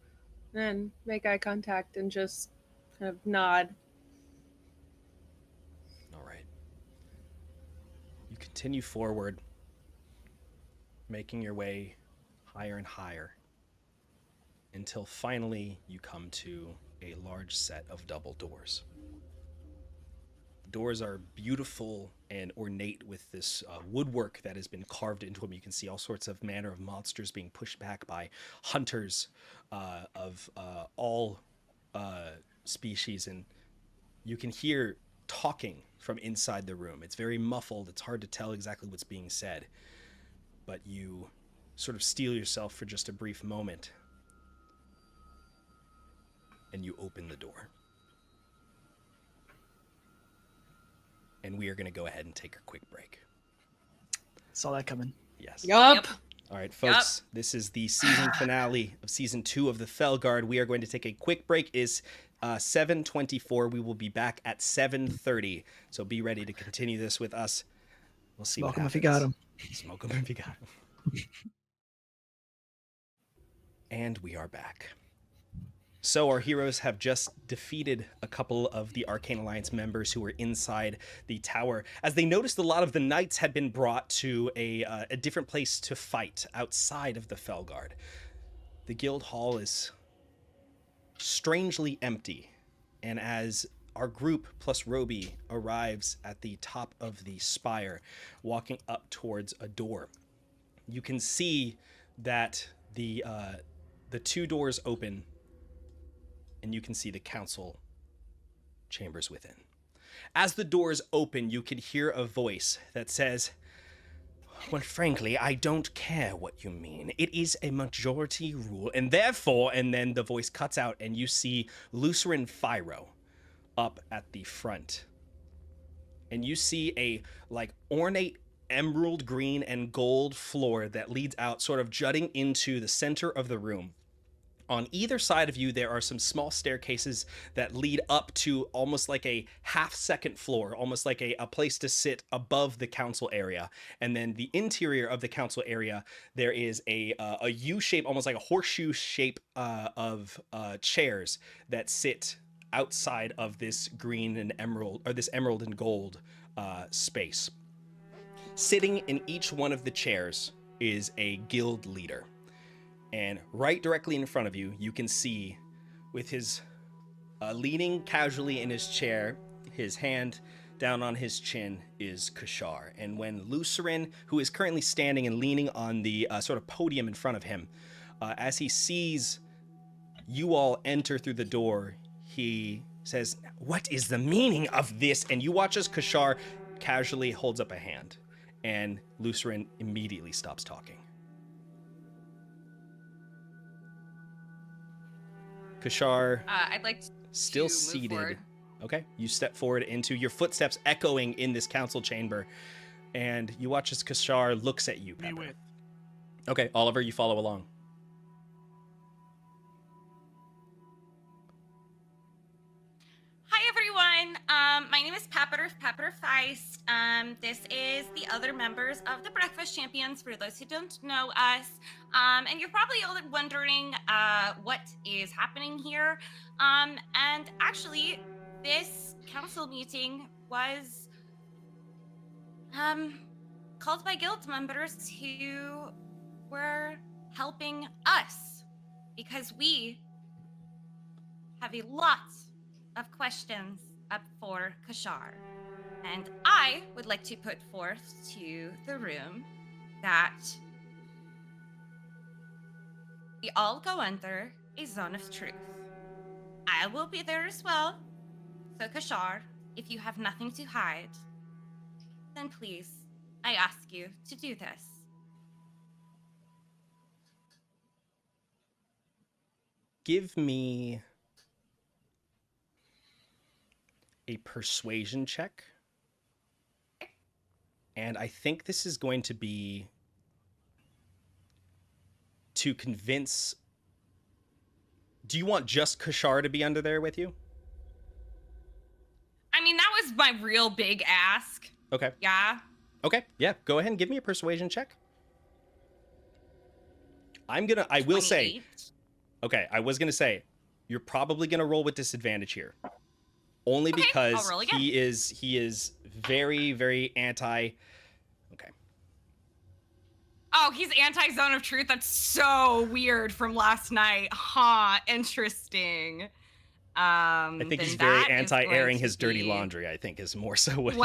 and make eye contact and just kind of nod. All right. You continue forward, making your way higher and higher, until finally you come to a large set of double doors. The doors are beautiful and ornate with this woodwork that has been carved into them. You can see all sorts of manner of monsters being pushed back by hunters of all species, and you can hear talking from inside the room. It's very muffled. It's hard to tell exactly what's being said, but you sort of steel yourself for just a brief moment, and you open the door. And we are going to go ahead and take a quick break. Saw that coming. Yes. Yup. All right, folks, This is the season finale of season 2 of the Fellguard. We are going to take a quick break. It's 7:24. We will be back at 7:30. So be ready to continue this with us We'll see Smoke what him if you got him. Smoke him if you got him. And we are back. So our heroes have just defeated a couple of the Arcane Alliance members who were inside the tower, as they noticed a lot of the knights had been brought to a different place to fight outside of the Fellguard. The guild hall is strangely empty, and as our group plus Roby arrives at the top of the spire, walking up towards a door, you can see that the two doors open, and you can see the council chambers within. As the doors open, you can hear a voice that says, "Well, frankly, I don't care what you mean. It is a majority rule, and therefore," and then the voice cuts out, and you see Lucerin Fyro up at the front. And you see a, like, ornate emerald green and gold floor that leads out, sort of jutting into the center of the room. On either side of you, there are some small staircases that lead up to almost like a half-second floor, almost like a place to sit above the council area. And then the interior of the council area, there is a U-shape, almost like a horseshoe shape of chairs that sit outside of this green and emerald, or this emerald and gold space. Sitting in each one of the chairs is a guild leader. And right directly in front of you, you can see, with his leaning casually in his chair, his hand down on his chin, is Kashar. And when Lucerin, who is currently standing and leaning on the sort of podium in front of him, as he sees you all enter through the door, he says, "What is the meaning of this?" And you watch as Kashar casually holds up a hand, and Lucerin immediately stops talking. Kashar, I'd like to still move seated. forward. Okay, you step forward into your footsteps echoing in this council chamber, and you watch as Kashar looks at you, Me Pepper. with. Okay, Oliver, you follow along. Hi everyone. My name is Pepper Feist. This is the other members of the Breakfast Champions, for those who don't know us. And you're probably all wondering what is happening here. And actually, this council meeting was called by guild members who were helping us because we have a lot of questions up for Kashar. And I would like to put forth to the room that we all go under a zone of truth. I will be there as well. So Kashar, if you have nothing to hide, then please, I ask you to do this. Give me a persuasion check. And I think this is going to be to convince... Do you want just Kashar to be under there with you? I mean, that was my real big ask. Okay. Yeah. Okay, yeah, go ahead and give me a persuasion check. I will say, 28. okay, I was gonna say, you're probably gonna roll with disadvantage here. Only because I'll roll again. he is very, very anti. Okay. Oh, he's anti-zone of truth. That's so weird from last night. Huh, interesting. I think he's very anti-airing his dirty laundry. I think is more so what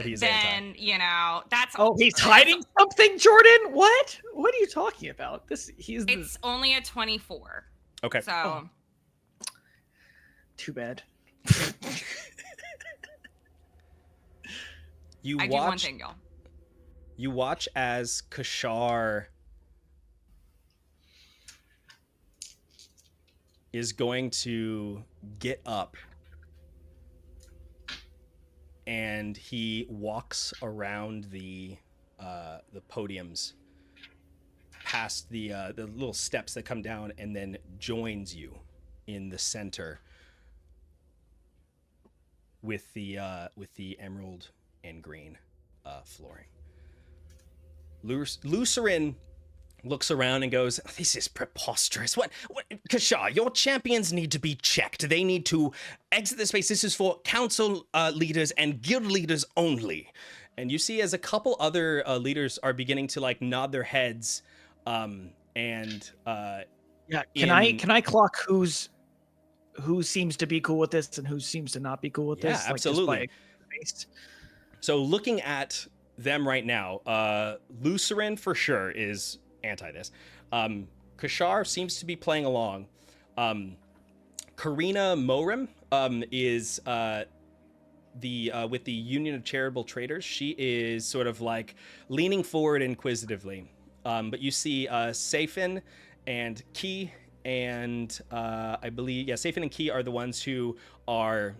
he is then, anti. you know, that's... Oh, he's hiding something, Jordan? What? What are you talking about? It's only a 24. Okay. So... Oh. Too bad. You I watch. do one thing, y'all. You watch as Kashar is going to get up, and he walks around the podiums, past the little steps that come down, and then joins you in the center with the emerald and green flooring. Lucerin looks around and goes, "This is preposterous. What? Kashar, your champions need to be checked. They need to exit the space. This is for council leaders and guild leaders only." And you see as a couple other leaders are beginning to like nod their heads, and Yeah. Can I clock who seems to be cool with this and who seems to not be cool with this? Yeah, absolutely. Like, just by face? So looking at them right now, Lucerin for sure is anti this. Kashar seems to be playing along. Karina Morim is with the Union of Charitable Traders. She is sort of like leaning forward inquisitively. But you see Safin and Key and I believe, Safin and Key are the ones who are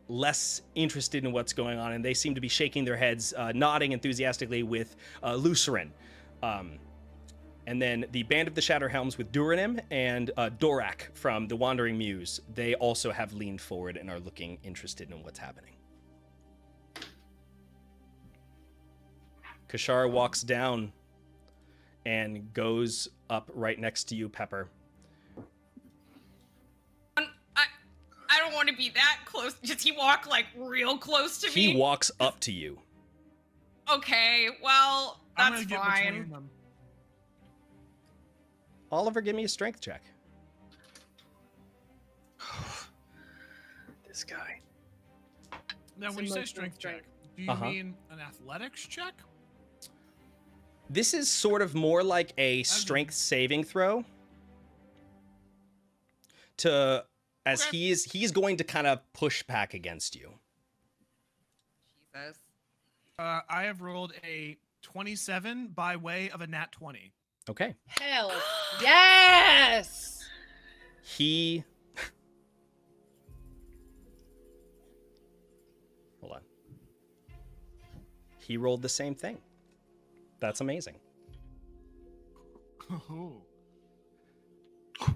less interested in what's going on, and they seem to be shaking their heads, nodding enthusiastically with Lucerin. And then the Band of the Shatterhelms with Duranim and Dorak from the Wandering Muse, they also have leaned forward and are looking interested in what's happening. Kashar walks down and goes up right next to you, Pepper. I don't want to be that close. Does he walk like real close to me? He walks up to you. Okay, well, I'm that's gonna get fine. between them. Oliver, give me a strength check. This guy. Now, It's when you say emotional strength check, strength. do you mean an athletics check? This is sort of more like a strength saving throw. As Okay. he's going to kind of push back against you. Jesus. I have rolled a 27 by way of a nat 20. Okay. Hell yes! He Hold on. He rolled the same thing. That's amazing. Oh.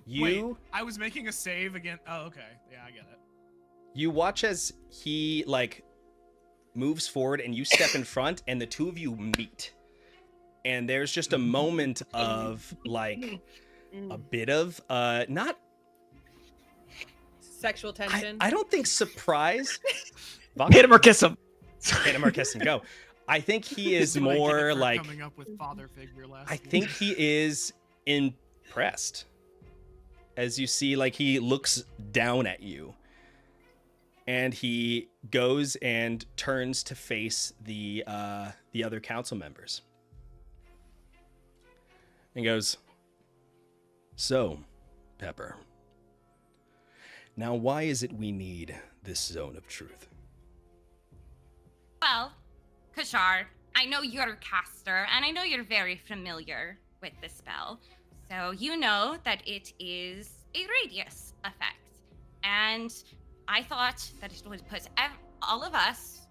You Wait, I was making a save again. Oh, okay. Yeah, I get it. You watch as he like moves forward and you step in front and the two of you meet. And there's just a moment of like a bit of not Sexual tension. I don't think surprise. Hit him or kiss him. Hit him or kiss him. Go. I think he is That's what I get more for like coming up with father figure last I week. think he is impressed. As you see, like he looks down at you. And he goes and turns to face the other council members. And goes, "So, Pepper, now why is it we need this zone of truth?" Well, Kashar, I know you're a caster, and I know you're very familiar with the spell. So you know that it is a radius effect. And I thought that it would put all of us,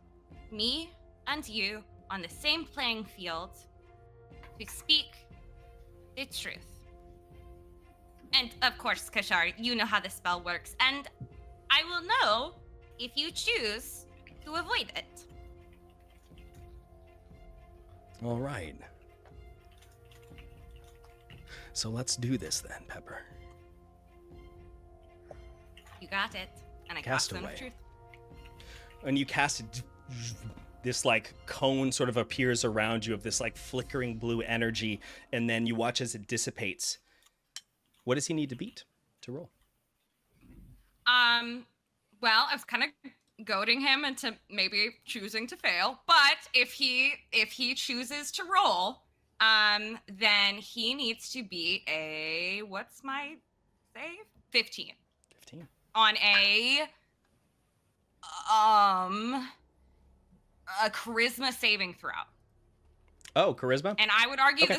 me and you, on the same playing field to speak the truth. And of course, Kashar, you know how the spell works, and I will know if you choose to avoid it. All right. So let's do this then, Pepper. You got it. And I Cast cast Zone away. of Truth. When you cast it, this like cone sort of appears around you of this like flickering blue energy, and then you watch as it dissipates. What does he need to beat to roll? Well, I was kind of goading him into maybe choosing to fail, but if he chooses to roll, then he needs to be what's my save? 15. 15. On a charisma saving throw. Oh, charisma? And I would argue Okay.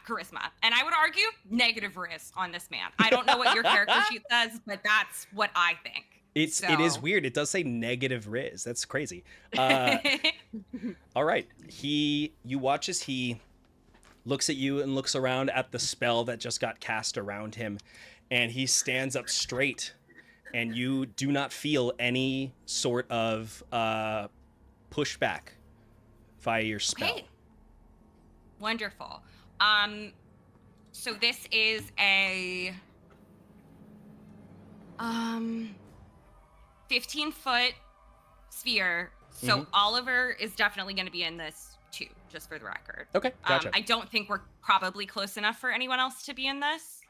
charisma. And I would argue negative risk on this man. I don't know what your character sheet says, but that's what I think. It is So- weird. It does say negative riz. That's crazy. All right. You watch as he looks at you and looks around at the spell that just got cast around him, and he stands up straight, and you do not feel any sort of pushback via your spell. Okay. Wonderful. So this is a 15-foot sphere. So Oliver is definitely going to be in this too, just for the record. Okay, gotcha. I don't think we're probably close enough for anyone else to be in this.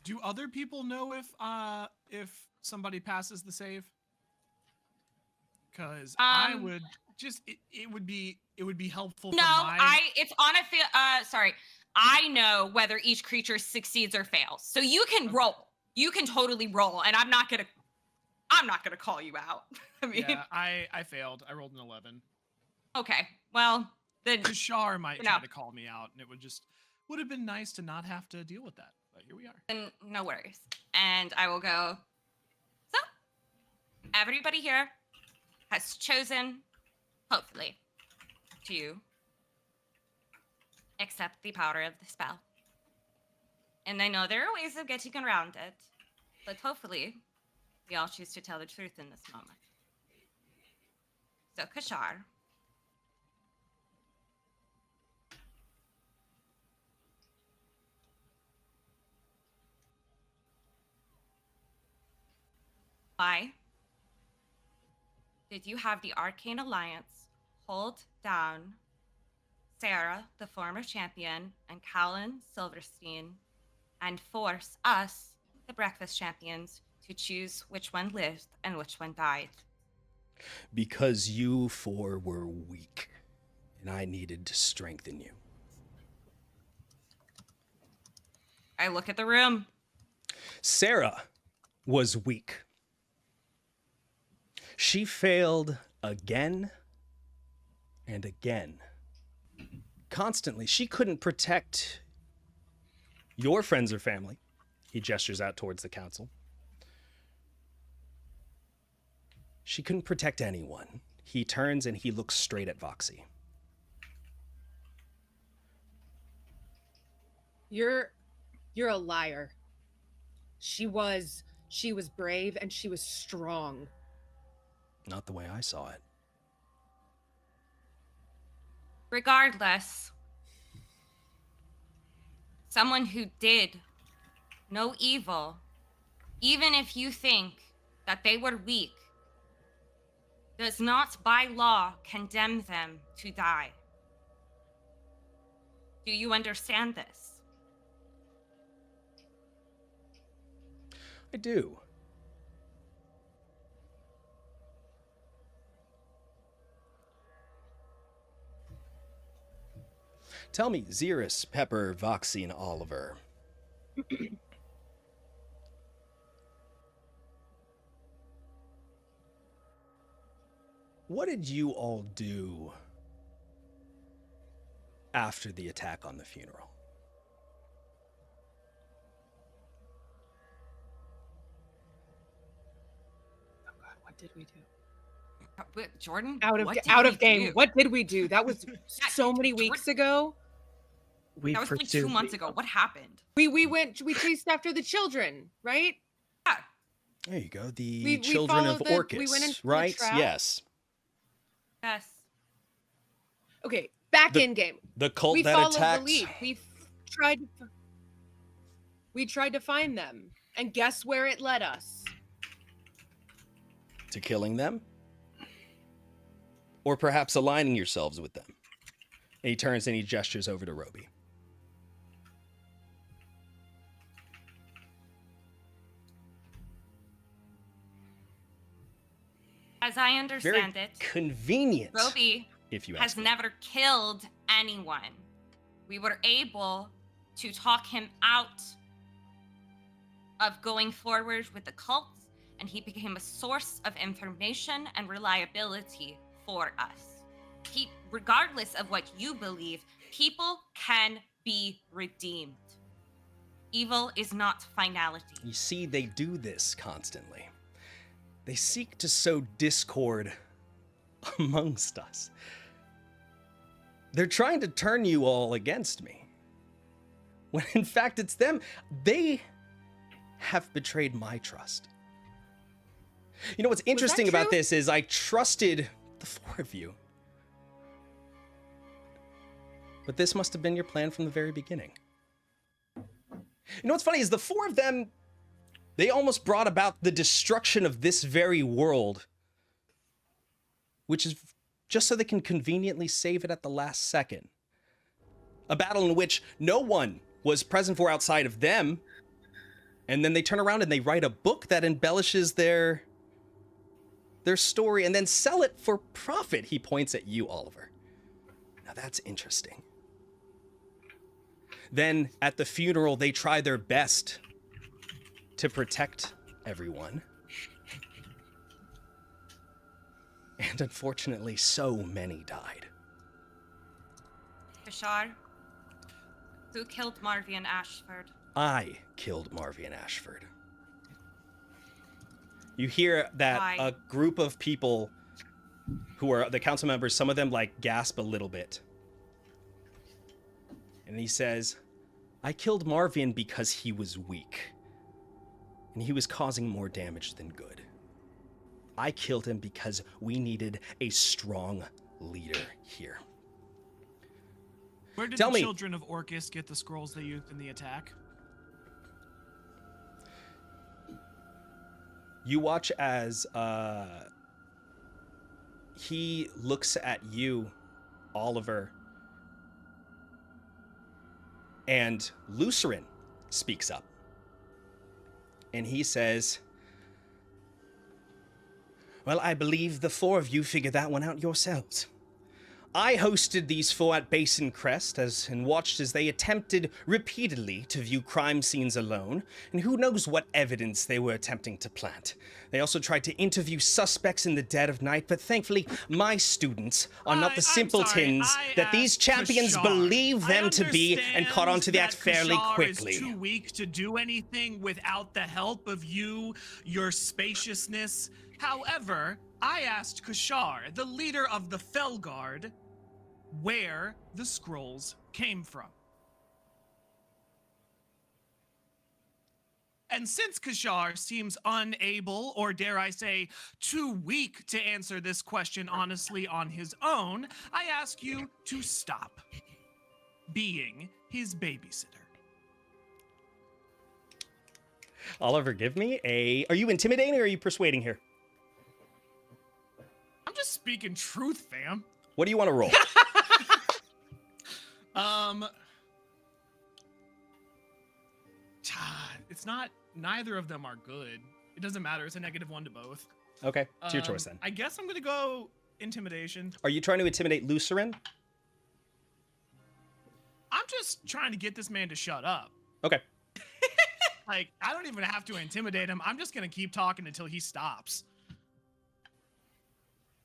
Do other people know if somebody passes the save? Because I would just it would be helpful. No, it's on a sorry. I know whether each creature succeeds or fails. So you can roll. You can totally roll, and I'm not gonna call you out. I mean, yeah, I failed. I rolled an 11. Okay, well then Kashar might try to call me out, and it would have been nice to not have to deal with that. But here we are. Then no worries. And I will go. So everybody here has chosen, hopefully, to accept the power of the spell. And I know there are ways of getting around it, but hopefully we all choose to tell the truth in this moment. So, Kashar. Why did you have the Arcane Alliance hold down Sarah, the former champion, and Callan Silverstein, and force us, the Breakfast Champions, to choose which one lived and which one died? Because you four were weak, and I needed to strengthen you. I look at the room. Sarah was weak. She failed again and again. Constantly. She couldn't protect your friends or family. He gestures out towards the council. She couldn't protect anyone. He turns and he looks straight at Voxy. You're a liar. She was brave and she was strong. Not the way I saw it. Regardless, someone who did no evil, even if you think that they were weak, does not by law condemn them to die. Do you understand this? I do. Tell me, Xeris, Pepper, Voxy, and Oliver. What did you all do after the attack on the funeral? Oh God, what did we do? Jordan? Out what did of we game. do? What did we do? That was so many weeks ago. That was like 2 months ago. What happened? We chased after the children, right? Yeah. There you go. The We children of followed Orcus, we went into the right? trap. Yes. Yes. Okay, back in game. The cult We that followed attacked. the lead. We tried to find them, and guess where it led us? To killing them? Or perhaps aligning yourselves with them? And he turns and he gestures over to Roby. As I understand Very it, convenient. Roby if you has ask me. never killed anyone. We were able to talk him out of going forward with the cult, and he became a source of information and reliability for us. Regardless of what you believe, people can be redeemed. Evil is not finality. You see, they do this constantly. They seek to sow discord amongst us. They're trying to turn you all against me. When in fact it's them. They have betrayed my trust. You know what's interesting about true? this is I trusted the four of you. But this must have been your plan from the very beginning. You know what's funny is the four of them, they almost brought about the destruction of this very world, which is just so they can conveniently save it at the last second. A battle in which no one was present for outside of them, and then they turn around and they write a book that embellishes their story and then sell it for profit. He points at you, Oliver. Now that's interesting. Then at the funeral, they try their best to protect everyone. And unfortunately, so many died. Kashar, who killed Marvian Ashford? I killed Marvian Ashford. You hear that Why? a group of people who are the council members, some of them like gasp a little bit. And he says, I killed Marvian because he was weak. And he was causing more damage than good. I killed him because we needed a strong leader here. Where did Tell the me- children of Orcus get the scrolls they used in the attack? You watch as he looks at you, Oliver, and Lucerin speaks up. And he says, well, I believe the four of you figured that one out yourselves. I hosted these four at Basin Crest and watched as they attempted repeatedly to view crime scenes alone, and who knows what evidence they were attempting to plant. They also tried to interview suspects in the dead of night, but thankfully my students are not the simpletons that these champions believe them to be and caught on to that fairly quickly. Is too weak to do anything without the help of you, your spaciousness. However, I asked Kashar, the leader of the Fellguard, where the scrolls came from. And since Kashar seems unable, or dare I say, too weak to answer this question honestly on his own, I ask you to stop being his babysitter. Oliver, give me a... Are you intimidating or are you persuading here? I'm just speaking truth, fam. What do you want to roll? It's not, neither of them are good. It doesn't matter. It's a -1 to both. Okay, it's your choice then. I guess I'm gonna go intimidation. Are you trying to intimidate Lucerin? I'm just trying to get this man to shut up. Okay. Like, I don't even have to intimidate him. I'm just gonna keep talking until he stops.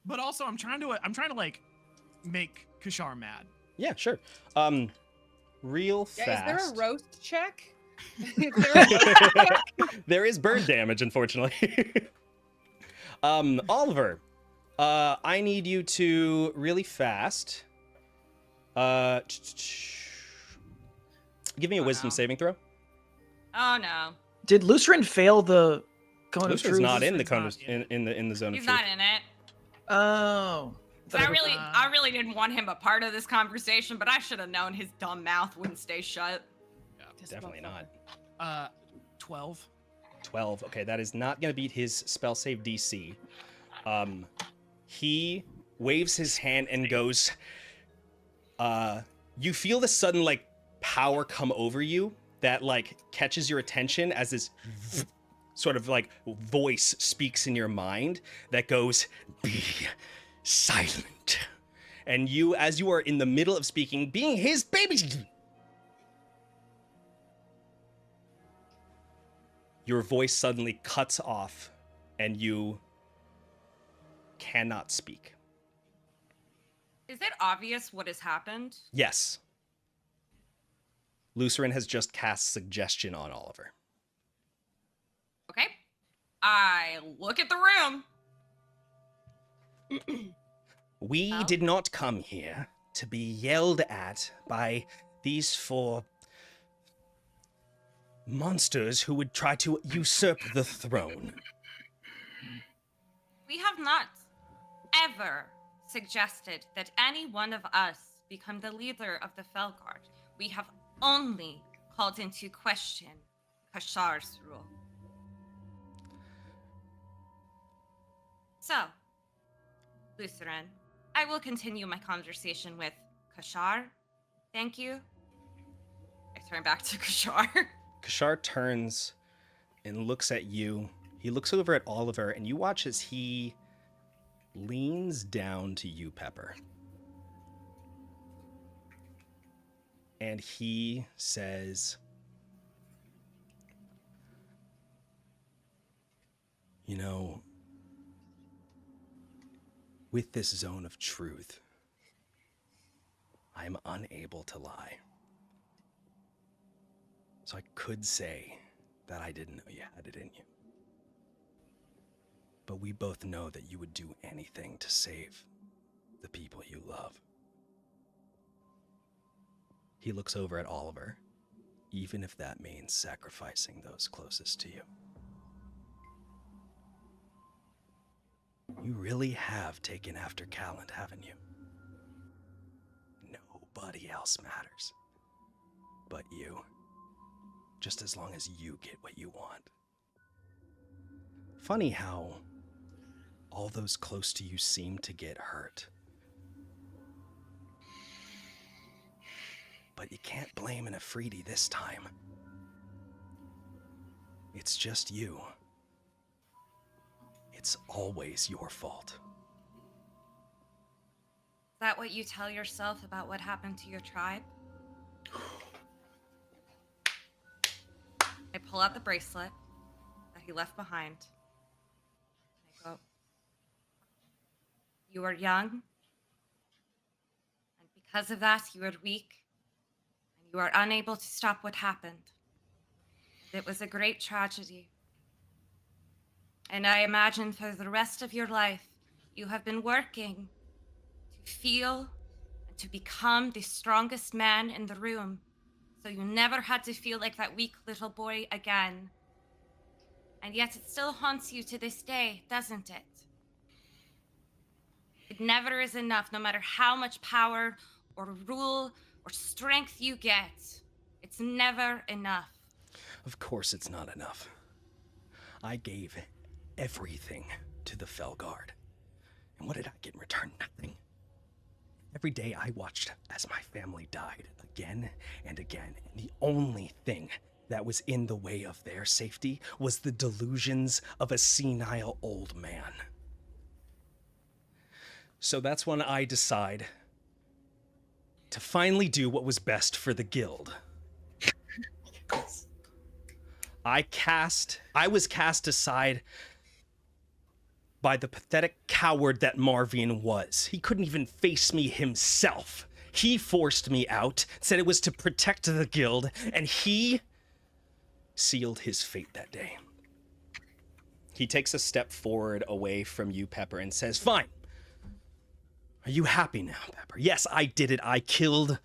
But also, I'm trying to like make Kashar mad. Yeah, sure. Real fast. Yeah, is there a roast check? Is there a roast check? There is bird damage, unfortunately. Oliver, I need you to really fast. Give me a wisdom saving throw. Oh no, Did Lucerin fail the cone of Lucerin's truth? not in the Lucerin's cone not in the zone he's of truth. not in it. Oh. I really didn't want him a part of this conversation, but I should have known his dumb mouth wouldn't stay shut. Definitely not. 12. 12. Okay, that is not going to beat his spell save DC. He waves his hand and goes, you feel this sudden, like, power come over you that, like, catches your attention as this sort of, like, voice speaks in your mind that goes, be silent. And you, as you are in the middle of speaking, being his baby... Your voice suddenly cuts off, and you cannot speak. Is it obvious what has happened? Yes. Lucerin has just cast suggestion on Oliver. Okay. I look at the room. We Oh. did not come here to be yelled at by these four monsters who would try to usurp the throne. We have not ever suggested that any one of us become the leader of the Fellguard. We have only called into question Kashar's rule. So, Lutheran, I will continue my conversation with Kashar. Thank you. I turn back to Kashar. Kashar turns and looks at you. He looks over at Oliver, and you watch as he leans down to you, Pepper. And he says, you know, with this zone of truth, I am unable to lie. So I could say that I didn't know you had it in you. But we both know that you would do anything to save the people you love. He looks over at Oliver, even if that means sacrificing those closest to you. You really have taken after Calland, haven't you? Nobody else matters but you. Just as long as you get what you want. Funny how all those close to you seem to get hurt. But you can't blame an Afridi this time. It's just you. It's always your fault. Is that what you tell yourself about what happened to your tribe? I pull out the bracelet that he left behind. I go, you are young, and because of that, you are weak, and you are unable to stop what happened. It was a great tragedy. And I imagine for the rest of your life, you have been working to feel and to become the strongest man in the room. So you never had to feel like that weak little boy again. And yet it still haunts you to this day, doesn't it? It never is enough, no matter how much power or rule or strength you get. It's never enough. Of course it's not enough. I gave everything to the Fellguard. And what did I get in return? Nothing. Every day I watched as my family died again and again, and the only thing that was in the way of their safety was the delusions of a senile old man. So that's when I decide to finally do what was best for the guild. I was cast aside by the pathetic coward that Marvian was. He couldn't even face me himself. He forced me out, said it was to protect the guild, and he sealed his fate that day. He takes a step forward away from you, Pepper, and says, fine. Are you happy now, Pepper? Yes, I did it. I killed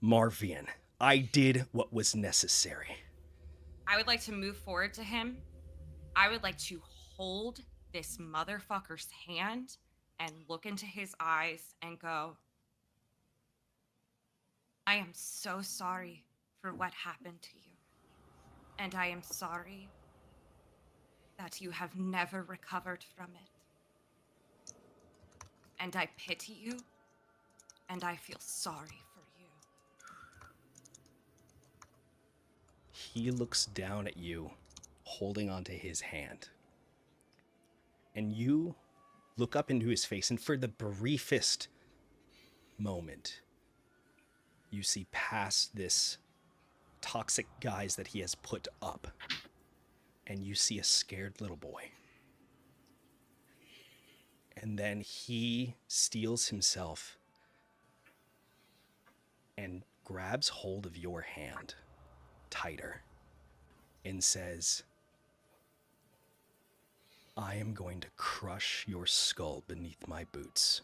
Marvian. I did what was necessary. I would like to move forward to him. I would like to hold this motherfucker's hand and look into his eyes and go, I am so sorry for what happened to you. And I am sorry that you have never recovered from it. And I pity you, and I feel sorry for you. He looks down at you, holding onto his hand. And you look up into his face, and for the briefest moment, you see past this toxic guise that he has put up, and you see a scared little boy. And then he steels himself and grabs hold of your hand tighter and says, I am going to crush your skull beneath my boots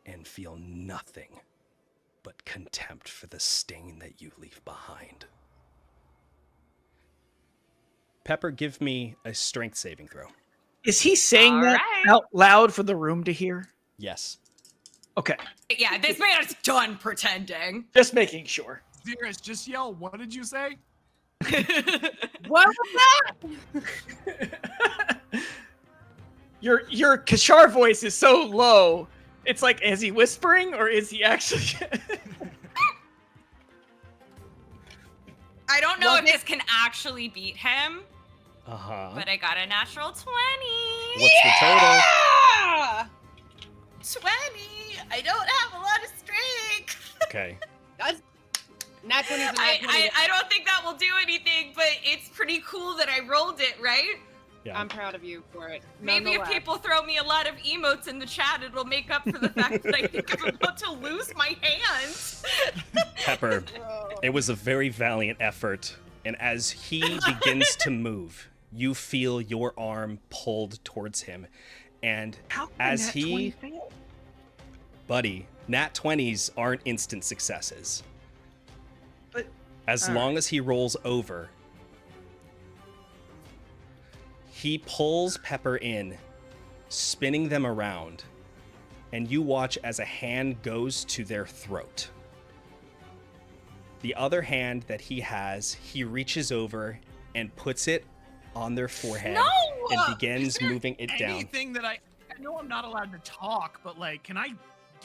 and feel nothing but contempt for the stain that you leave behind. Pepper, give me a strength saving throw. Is he saying All that right. out loud for the room to hear? Yes. Okay, Yeah, this man is done pretending. just making sure. Xeris, just yell, what did you say? What was that? Your Kashar voice is so low. It's like, is he whispering or is he actually? I don't know Well, if this can actually beat him, Uh-huh. but I got a natural 20. What's the total? Ah! 20. I don't have a lot of strength. Okay. That's nat 20's a nat 20. I don't think that will do anything, but it's pretty cool that I rolled it, right? Yeah. I'm proud of you for it. Maybe if Nonetheless. people throw me a lot of emotes in the chat, it'll make up for the fact that I think I'm about to lose my hands. Pepper, Oh. it was a very valiant effort, and as he begins to move, you feel your arm pulled towards him, and How can as that he, 20 fail? buddy, nat 20s aren't instant successes. But- As all long right. as he rolls over, he pulls Pepper in, spinning them around, and you watch as a hand goes to their throat. The other hand that he has, he reaches over and puts it on their forehead No! and begins Is there moving it down. Anything that I know I'm not allowed to talk, but like, can I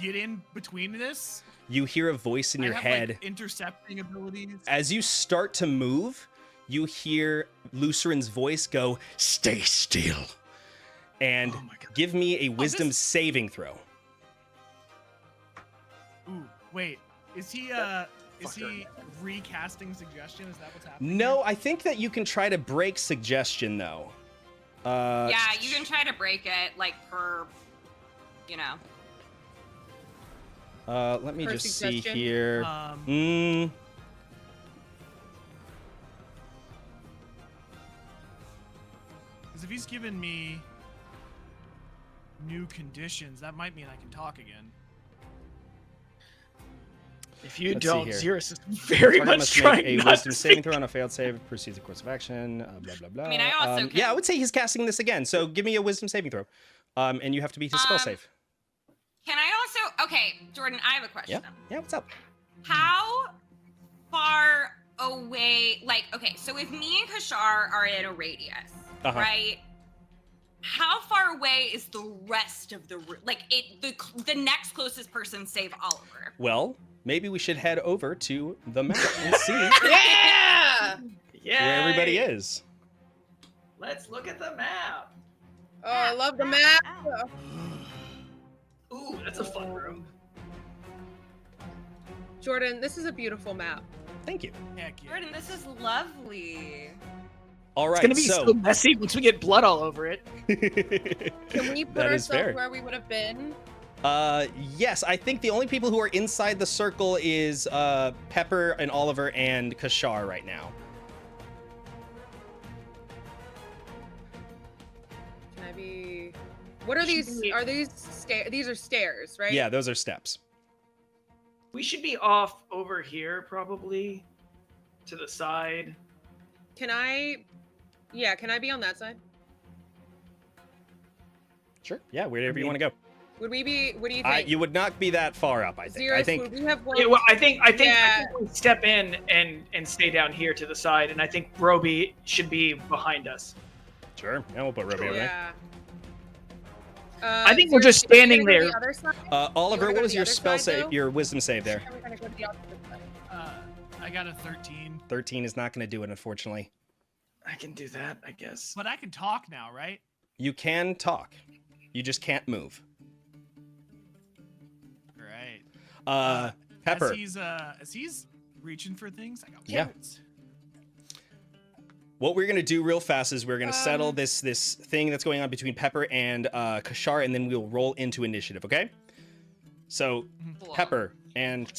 get in between this? You hear a voice in your I have, head. like, intercepting abilities. As you start to move, you hear Lucerin's voice go, "Stay still," and Oh my God. give me a wisdom this- saving throw. Ooh, wait. Is he recasting suggestion? Is that what's happening? No, here? I think that you can try to break suggestion though. Yeah, you can try to break it, like, per, you know. Let me Per just suggestion? see here. Because if he's given me new conditions, that might mean I can talk again. If you Let's see don't, here. Xeris is very Target much must trying make a not wisdom to saving say throw on a failed save. Proceeds the course of action. Blah blah blah. I mean, I also Yeah, can- I would say he's casting this again. So give me a wisdom saving throw, and you have to beat his spell save. Can I also... Okay, Jordan, I have a question. Yeah. Yeah. What's up? How far away... Like, okay, so if me and Kashar are in a radius, Uh-huh. right? How far away is the rest of the... Like, the next closest person save Oliver? Well, maybe we should head over to the map and see Yeah! where everybody is. Let's look at the map. Oh, I love the map. Ooh, that's a fun room. Jordan, this is a beautiful map. Thank you. Heck yeah. Jordan, this is lovely. All right. It's gonna be so messy once we get blood all over it. Can we put That is fair. ourselves where we would have been? Yes, I think the only people who are inside the circle is Pepper and Oliver and Kashar right now. Can I be? What are Should these? we- Are these stairs? These are stairs, right? Yeah, those are steps. We should be off over here, probably, to the side. Can I? Yeah, can I be on that side? Sure. Yeah, wherever you want to go. Would we be? What do you think? You would not be that far up, I think. Xeris, I think would we have worked? Yeah, well, I think Yeah. we step in and stay down here to the side, and I think Roby should be behind us. Sure. Yeah, we'll put Ruby over there. Yeah. I think we're Xeris, just are we standing gonna go to there. the other side? Oliver, wanna what go was to the your other spell side, save, though? your wisdom save there? Or are we gonna go to the opposite side? I got a 13, 13 is not going to do it, unfortunately. I can do that, I guess. but I can talk now, right? You can talk. You just can't move. Right. Pepper. As he's reaching for things, I got Yeah. words. What we're gonna do real fast is we're gonna settle this thing that's going on between Pepper and Kashar, and then we'll roll into initiative. Okay? So Cool. Pepper and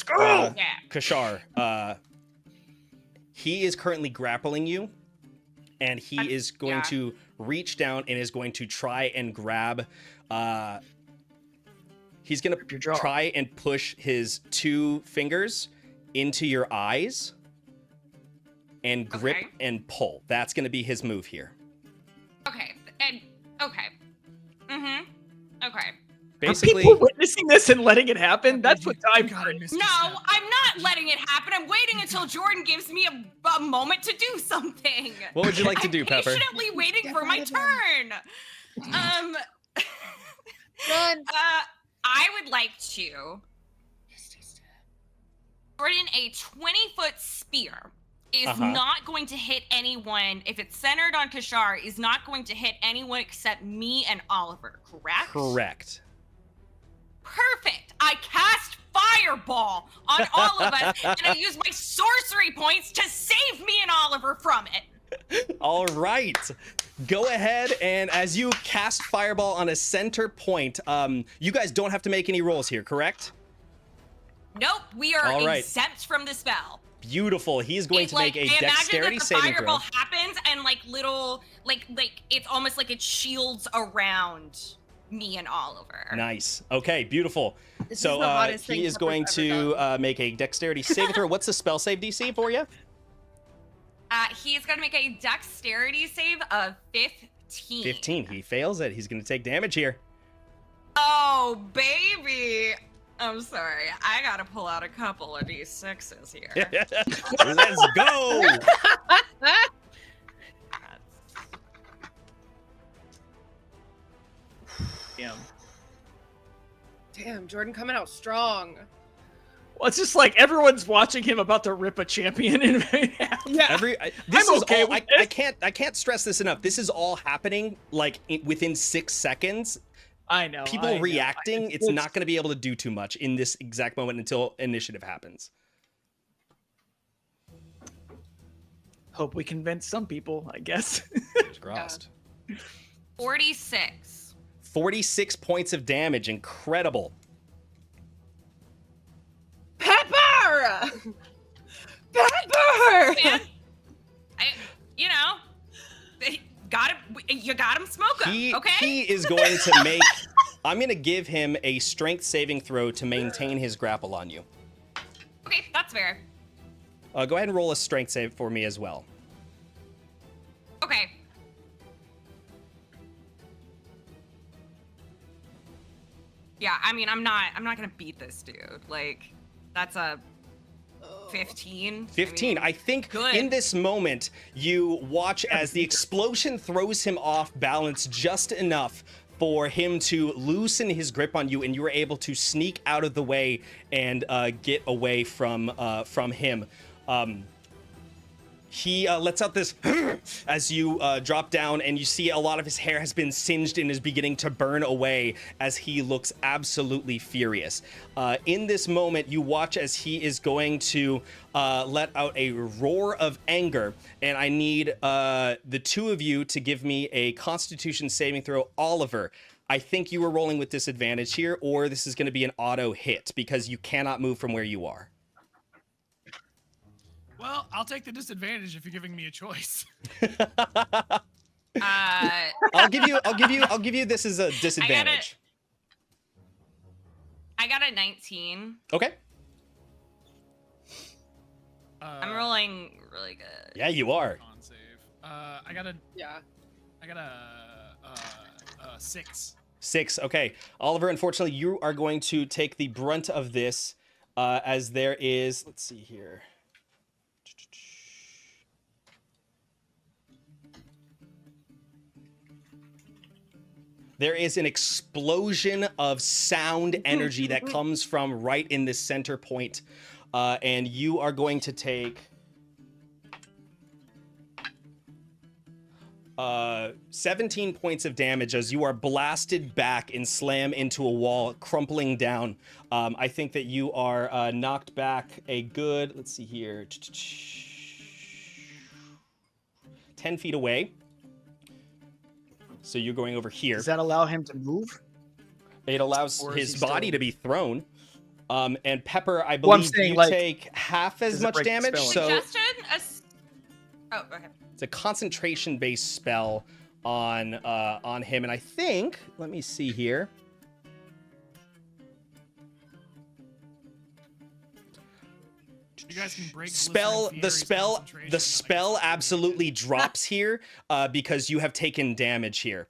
Yeah. Kashar, he is currently grappling you, and he I'm- is going yeah. to reach down and is going to try and grab. He's gonna Grip your jaw. try and push his 2 fingers into your eyes and grip Okay. and pull. That's gonna be his move here. Okay. And okay. Mm-hmm. Okay. Basically, Are people witnessing this and letting it happen? That's what I'm. gotta miss No, I'm not letting it happen. I'm waiting until Jordan gives me a moment to do something. what would you like to do, I'm Pepper? patiently waiting Get for my out of there. turn. Run. I would like to. Jordan, a 20-foot spear is Uh-huh. not going to hit anyone. If it's centered on Kashar, is not going to hit anyone except me and Oliver, correct? Correct. Perfect. I cast Fireball on all of us, and I use my sorcery points to save me and Oliver from it. All right. Go ahead, and as you cast Fireball on a center point, you guys don't have to make any rolls here, correct? Nope, we are All right. exempt from the spell. Beautiful. He's going to make a I dexterity imagine that the saving throw. fireball happens, and like little, like it's almost like it shields around me and Oliver. Nice. Okay, beautiful. This So is the hottest thing he is Pepper's going ever to done. make a dexterity saving throw. What's the spell save DC for you? He's gonna make a dexterity save of 15. 15. He fails it. He's going to take damage here. Oh baby, I'm sorry. I gotta pull out a couple of d6s here. Let's go. Damn. Damn, Jordan coming out strong. Well, it's just like everyone's watching him about to rip a champion in half. Yeah. This I'm is okay all. with I this. can't stress this enough. This is all happening like within 6 seconds. I know. People I know. reacting. It's not going to be able to do too much in this exact moment until initiative happens. Hope we convince some people, I guess. Fingers crossed. 46. 46 points of damage. Incredible. Pepper! Pepper! Man, you know, you got him smoke up, okay? He is going to make. I'm going to give him a strength saving throw to maintain his grapple on you. Okay, that's fair. Go ahead and roll a strength save for me as well. Okay. Yeah, I mean, I'm not gonna beat this dude. Like, that's a 15. 15. I think good. in this moment, you watch as the explosion throws him off balance just enough for him to loosen his grip on you, and you were able to sneak out of the way and get away from him. He lets out this as you drop down, and you see a lot of his hair has been singed and is beginning to burn away as he looks absolutely furious. In this moment, you watch as he is going to let out a roar of anger, and I need the two of you to give me a Constitution saving throw. Oliver, I think you were rolling with disadvantage here, or this is going to be an auto hit because you cannot move from where you are. Well, I'll take the disadvantage if you're giving me a choice. I'll give you this as a disadvantage. I got a 19. Okay. I'm rolling really good. Yeah, you are. Con save. I got a Yeah. 6. 6. Okay. Oliver, unfortunately, you are going to take the brunt of this as there is, let's see here. There is an explosion of sound energy that comes from right in the center point, and you are going to take 17 points of damage as you are blasted back and slam into a wall, crumpling down. I think that you are knocked back a good, let's see here, 10 feet away. So you're going over here. Does that allow him to move? It allows Or is his he body still- to be thrown. And Pepper, I Well, I'm believe saying, you like, take half as does it much break the damage. spell? So Suggestion? Oh, go ahead. it's a concentration-based spell on him, and I think. Let me see here. You guys can break spell Glycerin the Fury's spell concentration, the but I spell guess- absolutely drops here because you have taken damage here.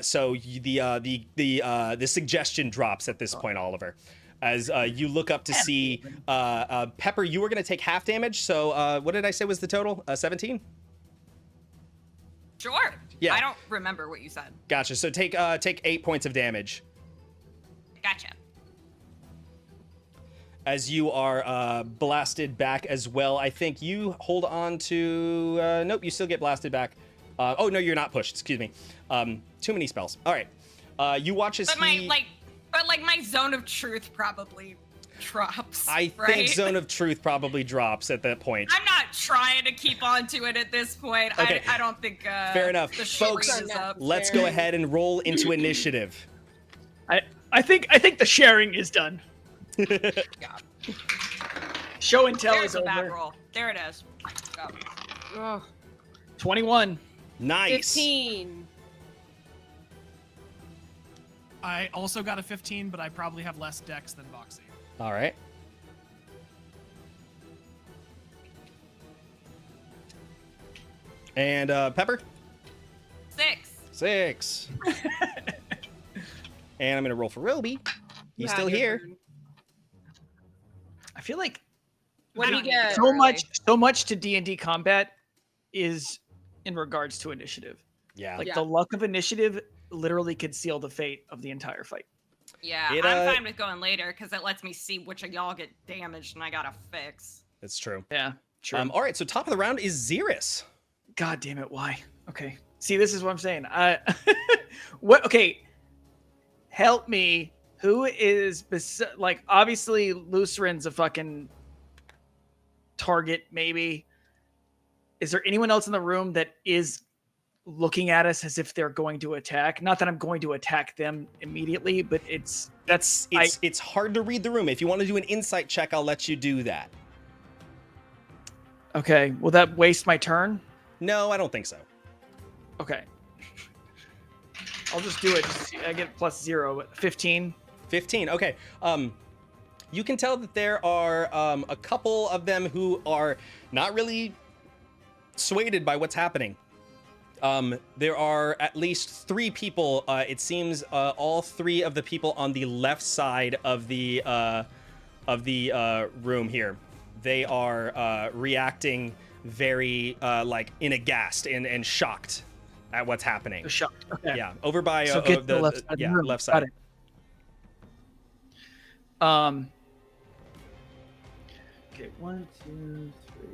So the suggestion drops at this point, Oliver. As you look up to see Pepper, you were going to take half damage. So what did I say was the total? 17? Sure. Yeah. I don't remember what you said. Gotcha. So take 8 points of damage Gotcha. as you are blasted back as well. I think you hold on to... nope, you still get blasted back. Oh, no, you're not pushed. Excuse me. Too many spells. All right. You watch as But he... my zone of truth probably drops. I right? think Zone of Truth probably drops at that point. I'm not trying to keep on to it at this point. Okay. I don't think. Fair enough. The Folks, sharing is up. let's go ahead and roll into initiative. I think the sharing is done. Yeah. Show and tell There's is a bad over. roll. There it is. Go. Ugh, 21. Nice. 15. I also got a 15, but I probably have less dex than Boxy. All right. And Pepper? 6. 6. And I'm going to roll for Roby. He's Yeah, still your here. turn. I feel like What do you don't need get? to so much to D&D combat is in regards to initiative. Yeah. Like Yeah. the luck of initiative literally could seal the fate of the entire fight. Yeah, It, I'm fine with going later because it lets me see which of y'all get damaged and I gotta fix. That's true. Yeah, sure. All right, so top of the round is Xeris. God damn it, why? Okay. See, this is what I'm saying. What? Okay. Help me. Who is like obviously Lucerin's a fucking target, maybe. Is there anyone else in the room that is looking at us as if they're going to attack? Not that I'm going to attack them immediately, but it's hard to read the room. If you want to do an insight check, I'll let you do that. okay. Will that waste my turn? No, I don't think so. Okay. I'll just do it. I get +0. 15. 15. Okay. You can tell that there are a couple of them who are not really swayed by what's happening. There are at least 3 people. It seems all 3 of the people on the left side of the room here. They are reacting very like in aghast and shocked at what's happening. Shocked. Okay. Yeah, over by So get to the left side of the room. left Got side. it. Okay, 1, 2, 3,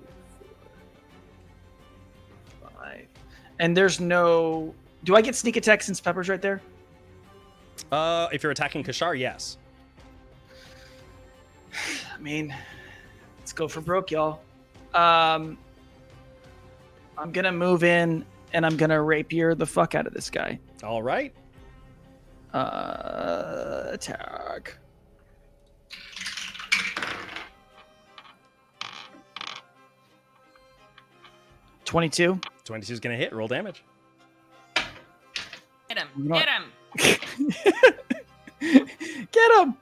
4, 5. And there's no. Do I get sneak attack since Pepper's right there? If you're attacking Kashar, yes. I mean, let's go for broke, y'all. I'm gonna move in and I'm gonna rapier the fuck out of this guy. All right. Attack. $22. 22 is gonna hit. Roll damage. Hit him. You know Hit him. Get him!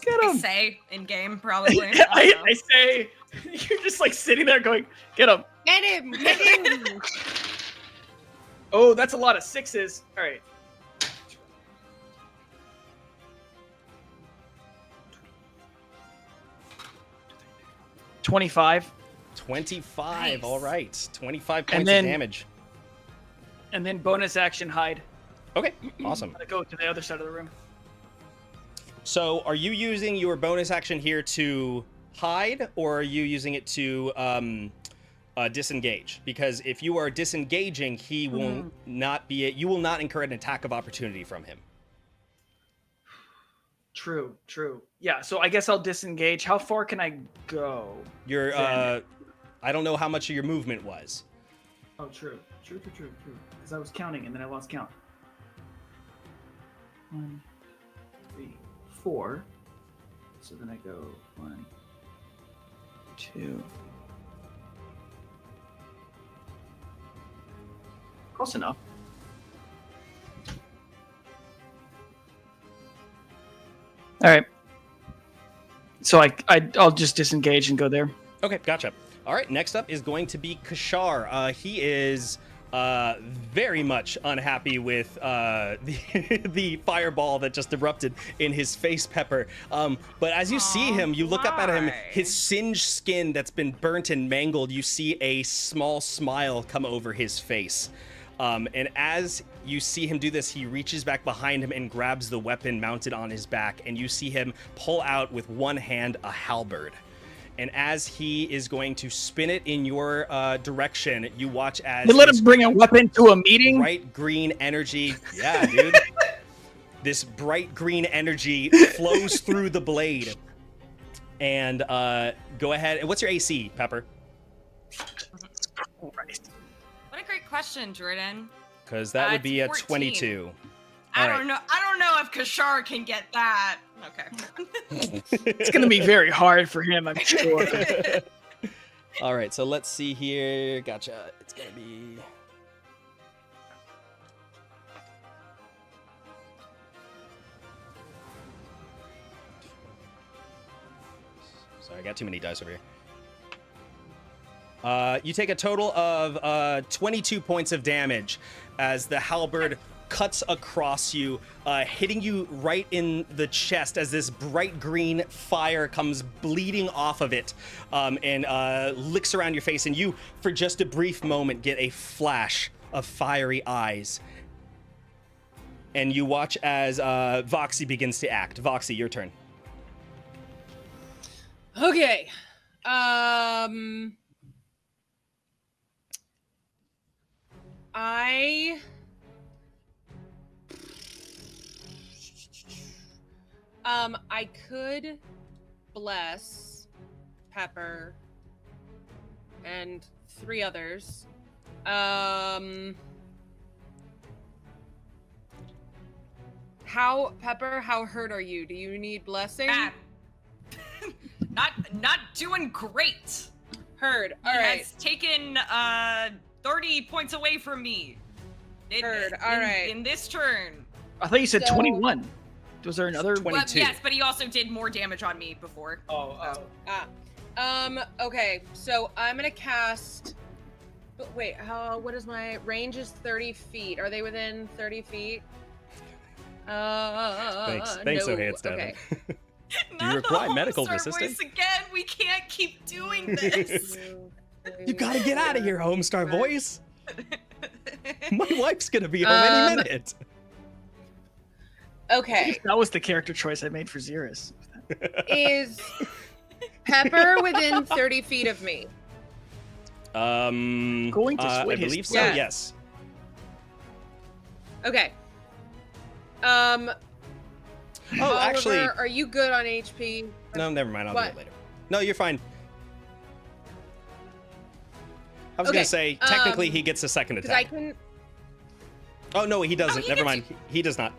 Get I him! say in game probably. I say, you're just like sitting there going, get him. Get him! Get him! Oh, that's a lot of 6s. All right. $25. 25. Nice. All right. 25 points And then- of damage. And then bonus action hide. Okay. Awesome. I'm gonna go to the other side of the room. So, are you using your bonus action here to hide, or are you using it to disengage? Because if you are disengaging, he will not be. You will not incur an attack of opportunity from him. True. Yeah, so I guess I'll disengage. How far can I go? Your Then- I don't know how much of your movement was. Oh, true. Because I was counting and then I lost count. 1, 3, 4. So then I go 1, 2. Close enough. All right. So I'll just disengage and go there. Okay, gotcha. All right, next up is going to be Kashar. He is very much unhappy with the fireball that just erupted in his face, Pepper. But as you see him, you look up at him, his singed skin that's been burnt and mangled, you see a small smile come over his face. And as you see him do this, he reaches back behind him and grabs the weapon mounted on his back, and you see him pull out with one hand a halberd. And as he is going to spin it in your direction, you watch as They let him bring a weapon to a meeting? bright green energy. Yeah, dude. This bright green energy flows through the blade. And go ahead. And what's your AC, Pepper? What a great question, Jordan. Because that would It's be a 14. 22. I All don't know. I don't know if Kashar can get that. Okay. It's going to be very hard for him, I'm sure. All right, so let's see here. Gotcha. It's going to be... Sorry, I got too many dice over here. You take a total of 22 points of damage as the halberd cuts across you, hitting you right in the chest as this bright green fire comes bleeding off of it and licks around your face. And you, for just a brief moment, get a flash of fiery eyes. And you watch as Voxy begins to act. Voxy, your turn. Okay. I could bless Pepper and 3 others. Pepper, how hurt are you? Do you need blessing? Bad. not doing great. Heard. All He right. has taken 30 points away from me. Heard. All right. In this turn. I thought you said So- 21. Was there another? 22. Well, yes, but he also did more damage on me before. Okay, so I'm gonna cast. But wait, what is my range? Is 30 feet? Are they within 30 feet? Thanks, no. Ohad Stan. Okay. Not the require medical Homestar assistance? voice again. We can't keep doing this. You gotta get out of here, Homestar voice. My wife's gonna be home any minute. Okay. That was the character choice I made for Xeris. Is Pepper within 30 feet of me? Going to I swing his believe so. Yeah. Yes. Okay. Oh, Oliver, actually, are you good on HP? no. Never mind. I'll do What? it later. No, you're fine. I was Okay, gonna say technically he gets a second Because I attack. can. Oh no, he doesn't. he Never gets mind. He does not.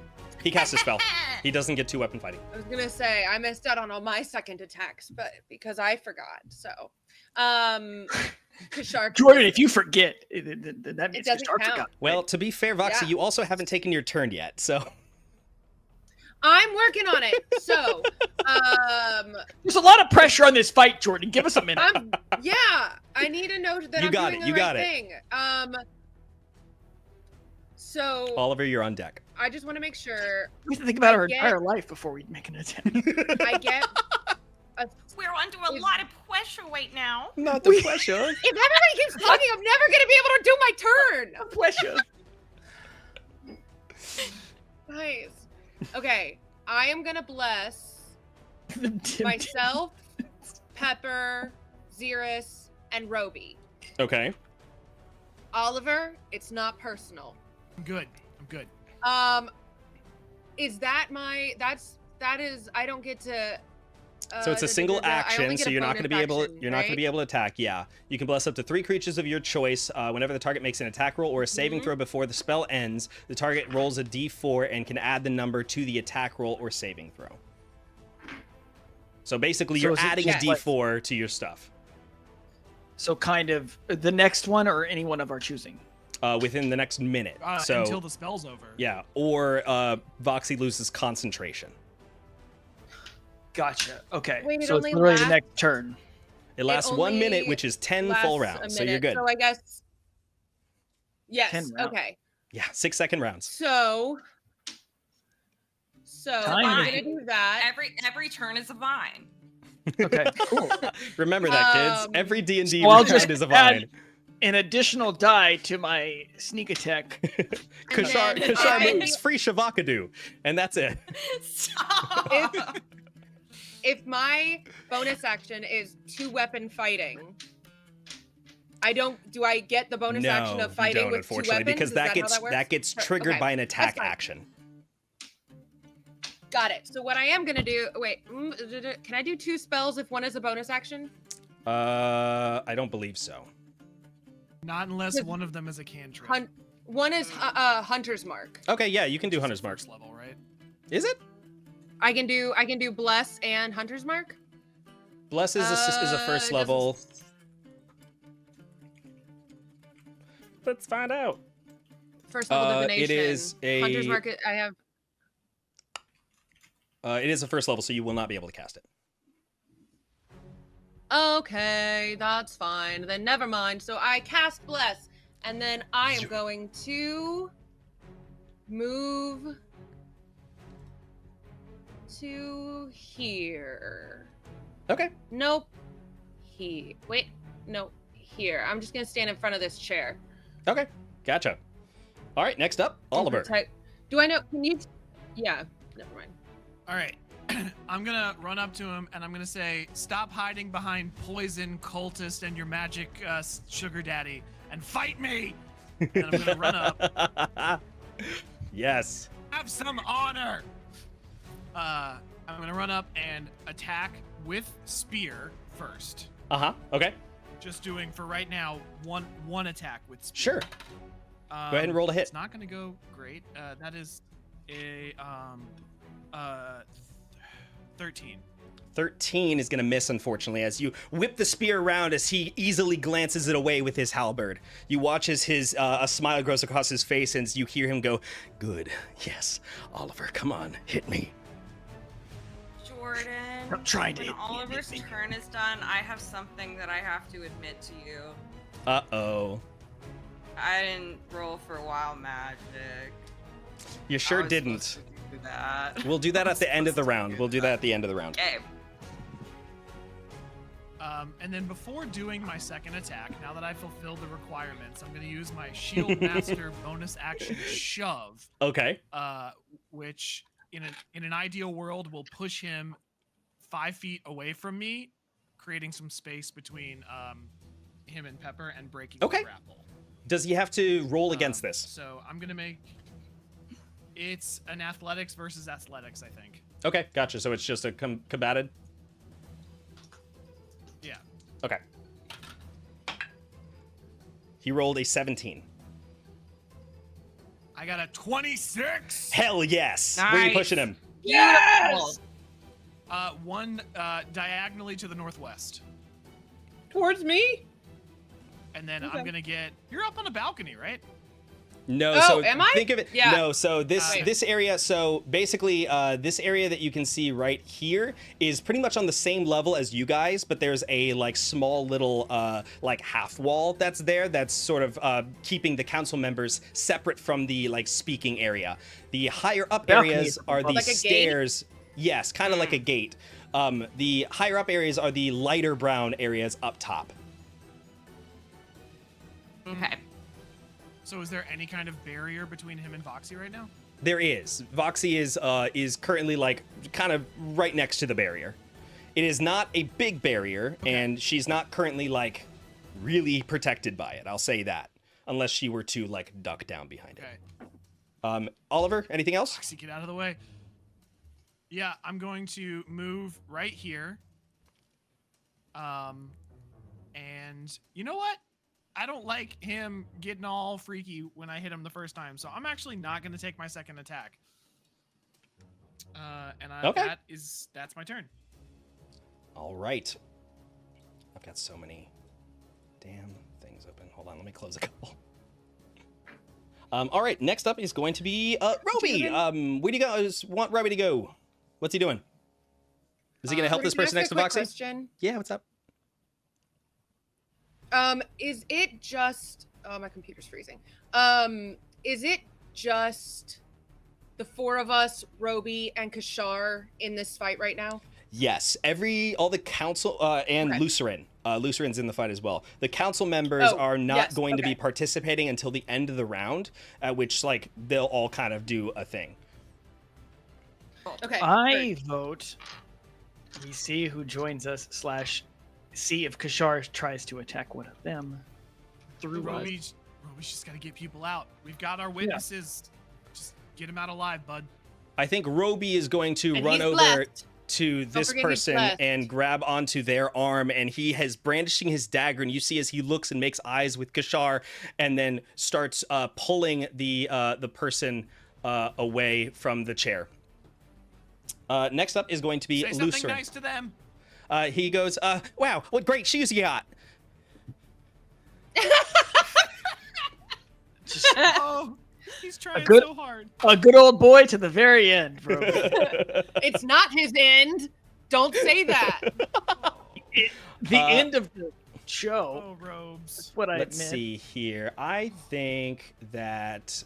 He casts a spell. He doesn't get 2 weapon fighting. I was gonna say I missed out on all my second attacks, but because I forgot. So, Kashar. Jordan, if you forget, that means doesn't Kashar count. forgot. Well, to be fair, Voxy, Yeah. you also haven't taken your turn yet, so I'm working on it. So, There's a lot of pressure on this fight, Jordan. Give us a minute. I need to know that You I'm got doing it, the you right got it. thing. So Oliver, you're on deck. I just want to make sure We have to think about our get- entire life before we make an attempt. I get. We're under a lot of pressure right now. Not the pressure. If everybody keeps talking, I'm never gonna be able to do my turn. Pressure. Nice. Okay, I am gonna bless myself, Pepper, Xeris, and Roby. Okay. Oliver, it's not personal. I'm good. I'm good. Is that that is I don't get to. So it's a single I only action, get so a you're not bonus going to be able. action, You're not going to right? be able to attack. Yeah, you can bless up to 3 creatures of your choice. Whenever the target makes an attack roll or a saving Mhm. throw before the spell ends, the target rolls a D4 and can add the number to the attack roll or saving throw. So basically, So you're is it adding a just like- D4 to your stuff So kind of the next one or any one of our choosing. within the next minute. So Until the spell's over. yeah, or Voxy loses concentration. Gotcha. Okay. Wait, it so it's only literally the lasts- next turn. It lasts 1 minute, only which is 10 lasts full a rounds. So you're minute, good. So I guess. Yes. 10 rounds. Okay. Yeah, 6-second rounds. So Timing. I'm gonna do that. Every turn is a vine. Okay, cool. Remember that, kids. Um, Every D&D So I'll round just is a add- vine. An additional die to my sneak attack. Kashar then moves. Free Shavakadu. And that's it. Stop. If my bonus action is 2-weapon fighting, do I get the bonus action No, of you fighting don't, with 2 unfortunately, weapons? because Is that how gets works? that gets Sure, triggered okay, by an that's attack fine. action. Got it. So what I am gonna do? Wait, can I do 2 spells if one is a bonus action? I don't believe so. Not unless With- one of them is a cantrip. One is Hunter's Mark. Okay, yeah, you can do Which is Hunter's Mark. first level, right? Is it? I can do Bless and Hunter's Mark. Bless is a first It level. doesn't- Let's find out. First level divination. It is a. Hunter's Mark. I have. It is a first level, so you will not be able to cast it. Okay, that's fine. Then never mind. So I cast Bless, and then I am going to move to here. Okay. Nope. Wait. No. Here. I'm just gonna stand in front of this chair. Okay. Gotcha. All right. Next up, Oliver. Do I know? Can you? Yeah. Never mind. All right. I'm gonna run up to him and I'm gonna say, "Stop hiding behind poison, cultist, and your magic sugar daddy, and fight me!" And I'm gonna run up. Yes. Have some honor. I'm gonna run up and attack with spear first. Okay. Just doing for right now one attack with spear. Sure. Go ahead and roll to hit. It's not gonna go great. That is a 13. 13 is going to miss, unfortunately, as you whip the spear around as he easily glances it away with his halberd. You watch as a smile grows across his face, and you hear him go, "Good, yes, Oliver, come on, hit me." Jordan, I'm trying to when hit me, Oliver's hit me. turn is done, I have something that I have to admit to you. Uh-oh. I didn't roll for wild magic. You I sure was didn't. supposed to do that. We'll do that at the end of the supposed to round. do We'll do that at the end of the round. Okay. And then before doing my second attack, now that I've fulfilled the requirements, I'm gonna use my Shield Master bonus action shove, Okay. which in an ideal world will push him 5 feet away from me, creating some space between him and Pepper and breaking Okay. the grapple. Does he have to roll against this? So I'm gonna make it's an athletics versus athletics, I think. Okay, gotcha. So it's just a combated? Yeah. Okay. He rolled a 17. I got a 26. Hell yes. Where are you Nice. pushing him? Yes. One diagonally to the northwest. Towards me? And then Okay. I'm gonna get. You're up on a balcony, right? No, Oh, so am I? think of it. Yeah. No, so this Wait. this area. So basically, this area that you can see right here is pretty much on the same level as you guys, but there's a like small little like half wall that's there that's sort of keeping the council members separate from the like speaking area. The higher up Balcony areas is are the like a gate? stairs. Yes, kind of like a gate. The higher up areas are the lighter brown areas up top. Okay. So is there any kind of barrier between him and Voxy right now? There is. Voxy is currently like kind of right next to the barrier. It is not a big barrier, and she's not currently like really protected by it. I'll say that, unless she were to like duck down behind Okay. it. Oliver, anything else? Voxy, get out of the way. Yeah, I'm going to move right here. And you know what? I don't like him getting all freaky when I hit him the first time, so I'm actually not going to take my second attack. Okay. That's my turn. All right. I've got so many damn things open. Hold on, let me close a couple. All right, next up is going to be Roby. Where do you go? I just want Roby to go. What's he doing? Is he going to help this person next to Voxy? Question. Yeah, what's up? Is it just... Oh, my computer's freezing. Is it just the four of us, Roby and Kashar, in this fight right now? Yes, all the council and Okay. Lucerin. Lucerin's in the fight as well. The council members are not going to be okay. participating until the end of the round, at which like they'll all kind of do a thing. Okay. I vote we see who joins us / see if Kashar tries to attack one of them through us. Roby's just gotta get people out. We've got our witnesses. Just get them out alive, bud. I think Roby is going to And run he's over left. to this forget he's person left. and grab onto their arm, and he has brandishing his dagger, and you see as he looks and makes eyes with Kashar and then starts pulling the person away from the chair. Next up is going to be Say something Lucerin. nice to them. He goes, wow, what great shoes you got. Oh, he's trying good- so hard. A good old boy to the very end, bro. It's not his end. Don't say that. The Uh, end of the show. Oh, Robes. That's what I Let's meant. see here. I think that,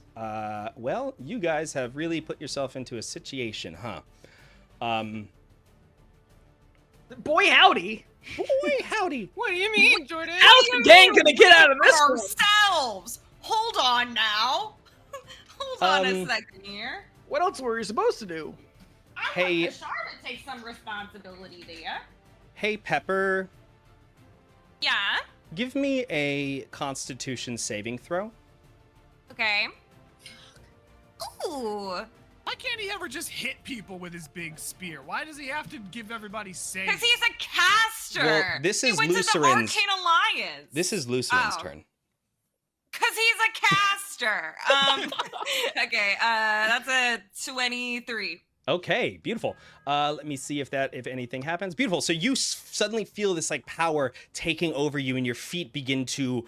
well, you guys have really put yourself into a situation, huh? Boy, howdy. Boy, howdy. What do you mean, Jordan? How's the gang gonna get out of this one? Ourselves. Hold on now. Hold on a Um, second here. What else were you supposed to do? I Hey. want Kashar to take some responsibility there. Hey, Pepper, Yeah. give me a Constitution saving throw. Okay. Ooh. Why can't he ever just hit people with his big spear? Why does he have to give everybody saves? Because he's a caster. Well, this is he went to the Lucerin's- Arcane Alliance. This is Lucerin's Oh. turn. Because he's a caster. Okay, that's a 23. Okay, beautiful. Let me see if anything happens. Beautiful. So you suddenly feel this like power taking over you, and your feet begin to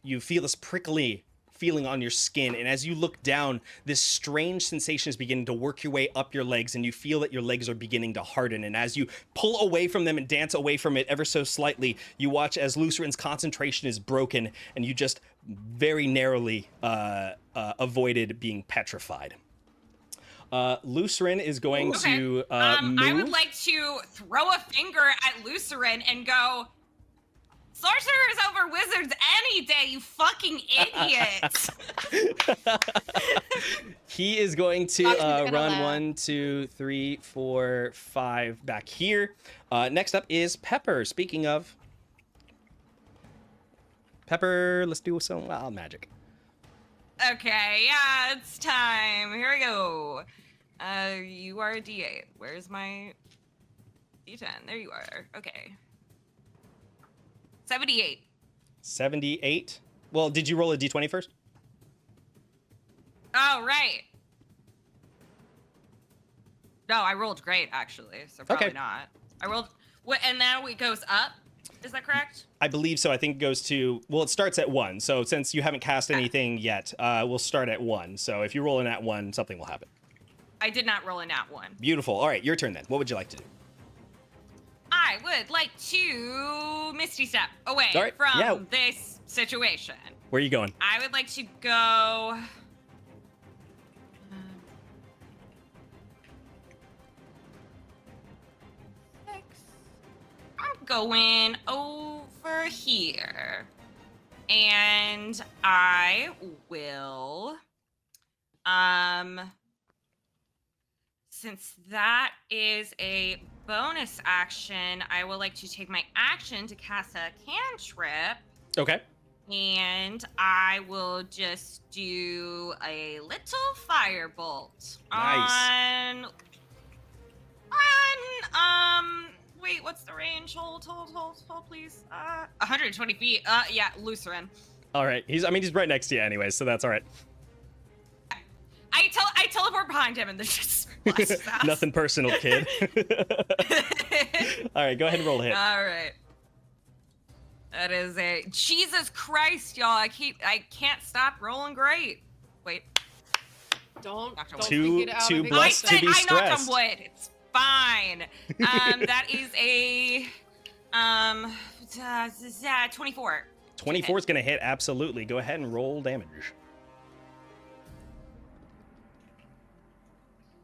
you feel this prickly feeling on your skin, and as you look down, this strange sensation is beginning to work your way up your legs, and you feel that your legs are beginning to harden, and as you pull away from them and dance away from it ever so slightly, you watch as Lucerin's concentration is broken, and you just very narrowly avoided being petrified. Lucerin is going Okay. to move. I would like to throw a finger at Lucerin and go, sorcerers over wizards any day, you fucking idiots. He is going to Watch me gonna run laugh. 1, 2, 3, 4, 5 back here. Next up is Pepper. Speaking of Pepper, let's do some wild magic. Okay, yeah, it's time. Here we go. You are a D8. Where's my D10? There you are. Okay. 78. 78. Well, did you roll a d20 first? Oh, right. No, I rolled great, actually, so probably Okay. not. I rolled... What, and now it goes up? Is that correct? I believe so. I think it goes to, well, it starts at 1. So since you haven't cast anything yet, we'll start at 1. So if you roll in at 1, something will happen. I did not roll a nat 1. Beautiful. All right, your turn then. What would you like to do? I would like to Misty Step away All right, from yeah. this situation. Where are you going? I would like to go... I'm going over here. And I will... Since that is a bonus action, I would like to take my action to cast a cantrip. Okay. And I will just do a little firebolt Nice. wait, what's the range? Hold, please. 120 feet. Yeah, Lucerin. All right. He's right next to you anyway, so that's all right. I teleport behind him and then just blast fast. Nothing personal, kid. All right, go ahead and roll a hit. All right. That is a Jesus Christ, y'all! I can't stop rolling great. Wait, Don't Knocked on Two- think it out two of blessed to I be knocked on wood. stressed. It's fine. That is a 24. 24 is going to hit, absolutely. Go ahead and roll damage.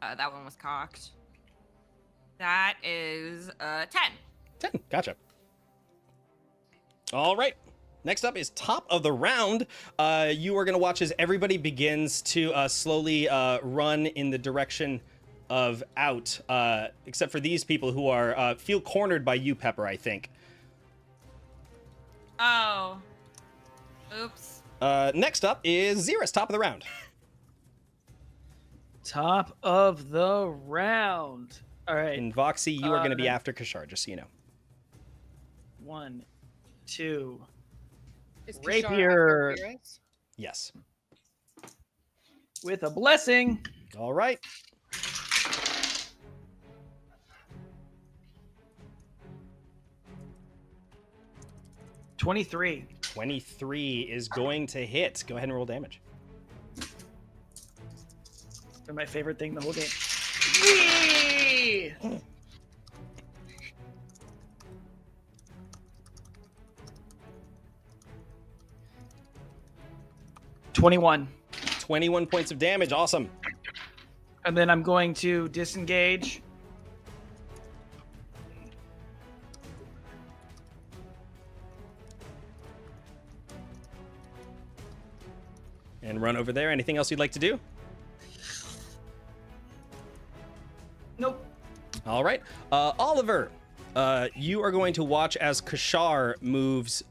That one was cocked. That is 10. 10, gotcha. All right. Next up is top of the round. You are going to watch as everybody begins to slowly run in the direction of out, except for these people who are feel cornered by you, Pepper, I think. Oh. Oops. Next up is Xeris, top of the round. Top of the round. All right. And Voxy, you are going to be after Kashar, just so you know. 1, 2. Is Kishara Rapier. after Xeris? Yes. With a blessing. All right. $23. 23 is going to hit. Go ahead and roll damage. Been my favorite thing the whole game. Whee! 21. 21 points of damage. Awesome. And then I'm going to disengage. And run over there. Anything else you'd like to do? Nope. All right. Oliver, you are going to watch as Kashar moves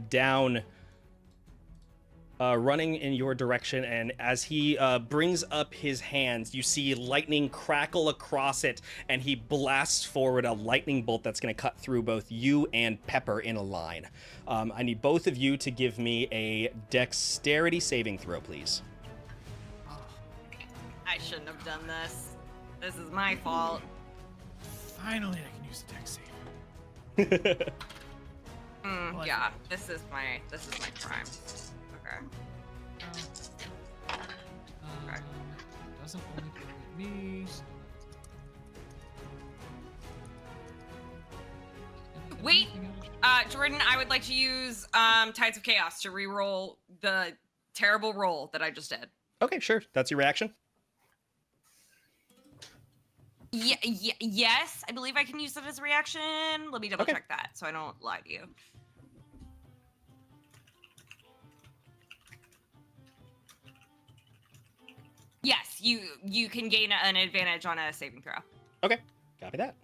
down, running in your direction. And as he brings up his hands, you see lightning crackle across it. And he blasts forward a lightning bolt that's going to cut through both you and Pepper in a line. I need both of you to give me a dexterity saving throw, please. I shouldn't have done this. This is my fault. Finally, I can use a dex save. Well, Yeah, this is my prime. Okay. Okay. Doesn't only go with me. So... Wait, Jordan, I would like to use Tides of Chaos to reroll the terrible roll that I just did. Okay, sure. That's your reaction. Yes, I believe I can use that as a reaction. Let me double Okay. check that so I don't lie to you. Yes, you can gain an advantage on a saving throw. Okay, copy that.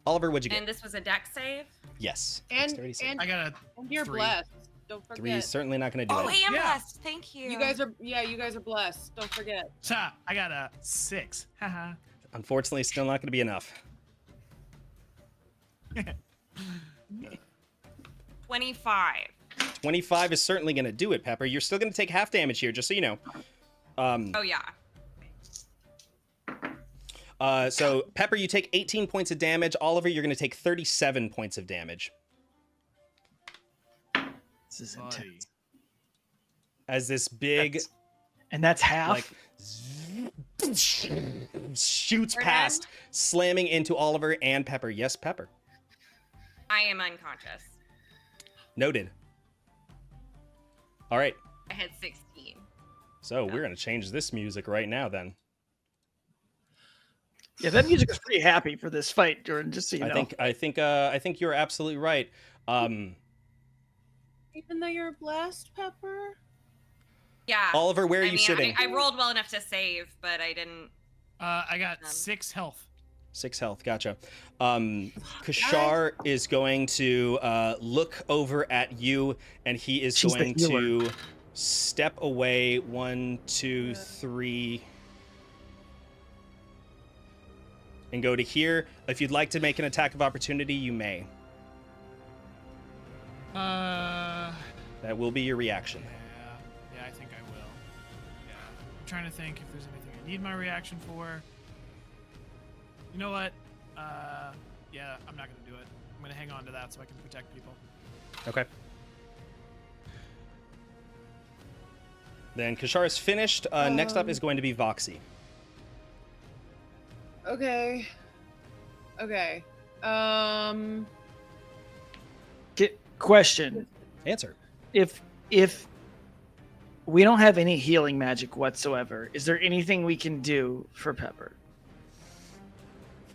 Oliver, what'd you get? And this was a dex save. Yes. And- dexterity save. and- I got a And you're 3. blessed. Don't forget. 3 is certainly not going to do Oh, it. I am Yeah. blessed. Thank you. You guys are blessed. Don't forget. I got a 6. Haha. Unfortunately, still not going to be enough. 25. 25 is certainly going to do it, Pepper. You're still going to take half damage here, just so you know. Oh yeah. So, Pepper, you take 18 points of damage. Oliver, you're going to take 37 points of damage. This is Buddy. intense. As this big, And that's half? like, shoots Jordan? past, slamming into Oliver and Pepper. Yes, Pepper. I am unconscious. Noted. All right. I had 16. So, we're going to change this music right now, then. Yeah, that music was pretty happy for this fight, Jordan, just so you know. I think you're absolutely right. Even though you're blessed, Pepper. Yeah. Oliver, where are you sitting? I rolled well enough to save, but I didn't. I got 6 health. 6 health, gotcha. Kashar is going to look over at you, and he is She's the going healer. to step away 1, 2, 3, and go to here. If you'd like to make an attack of opportunity, you may. That will be your reaction. Yeah, I think I will. Yeah. I'm trying to think if there's anything I need my reaction for. You know what? Yeah, I'm not gonna do it. I'm gonna hang on to that so I can protect people. Okay. Then Kashar is finished. Next up is going to be Voxy. Okay. Okay. Question: Answer. If we don't have any healing magic whatsoever, is there anything we can do for Pepper?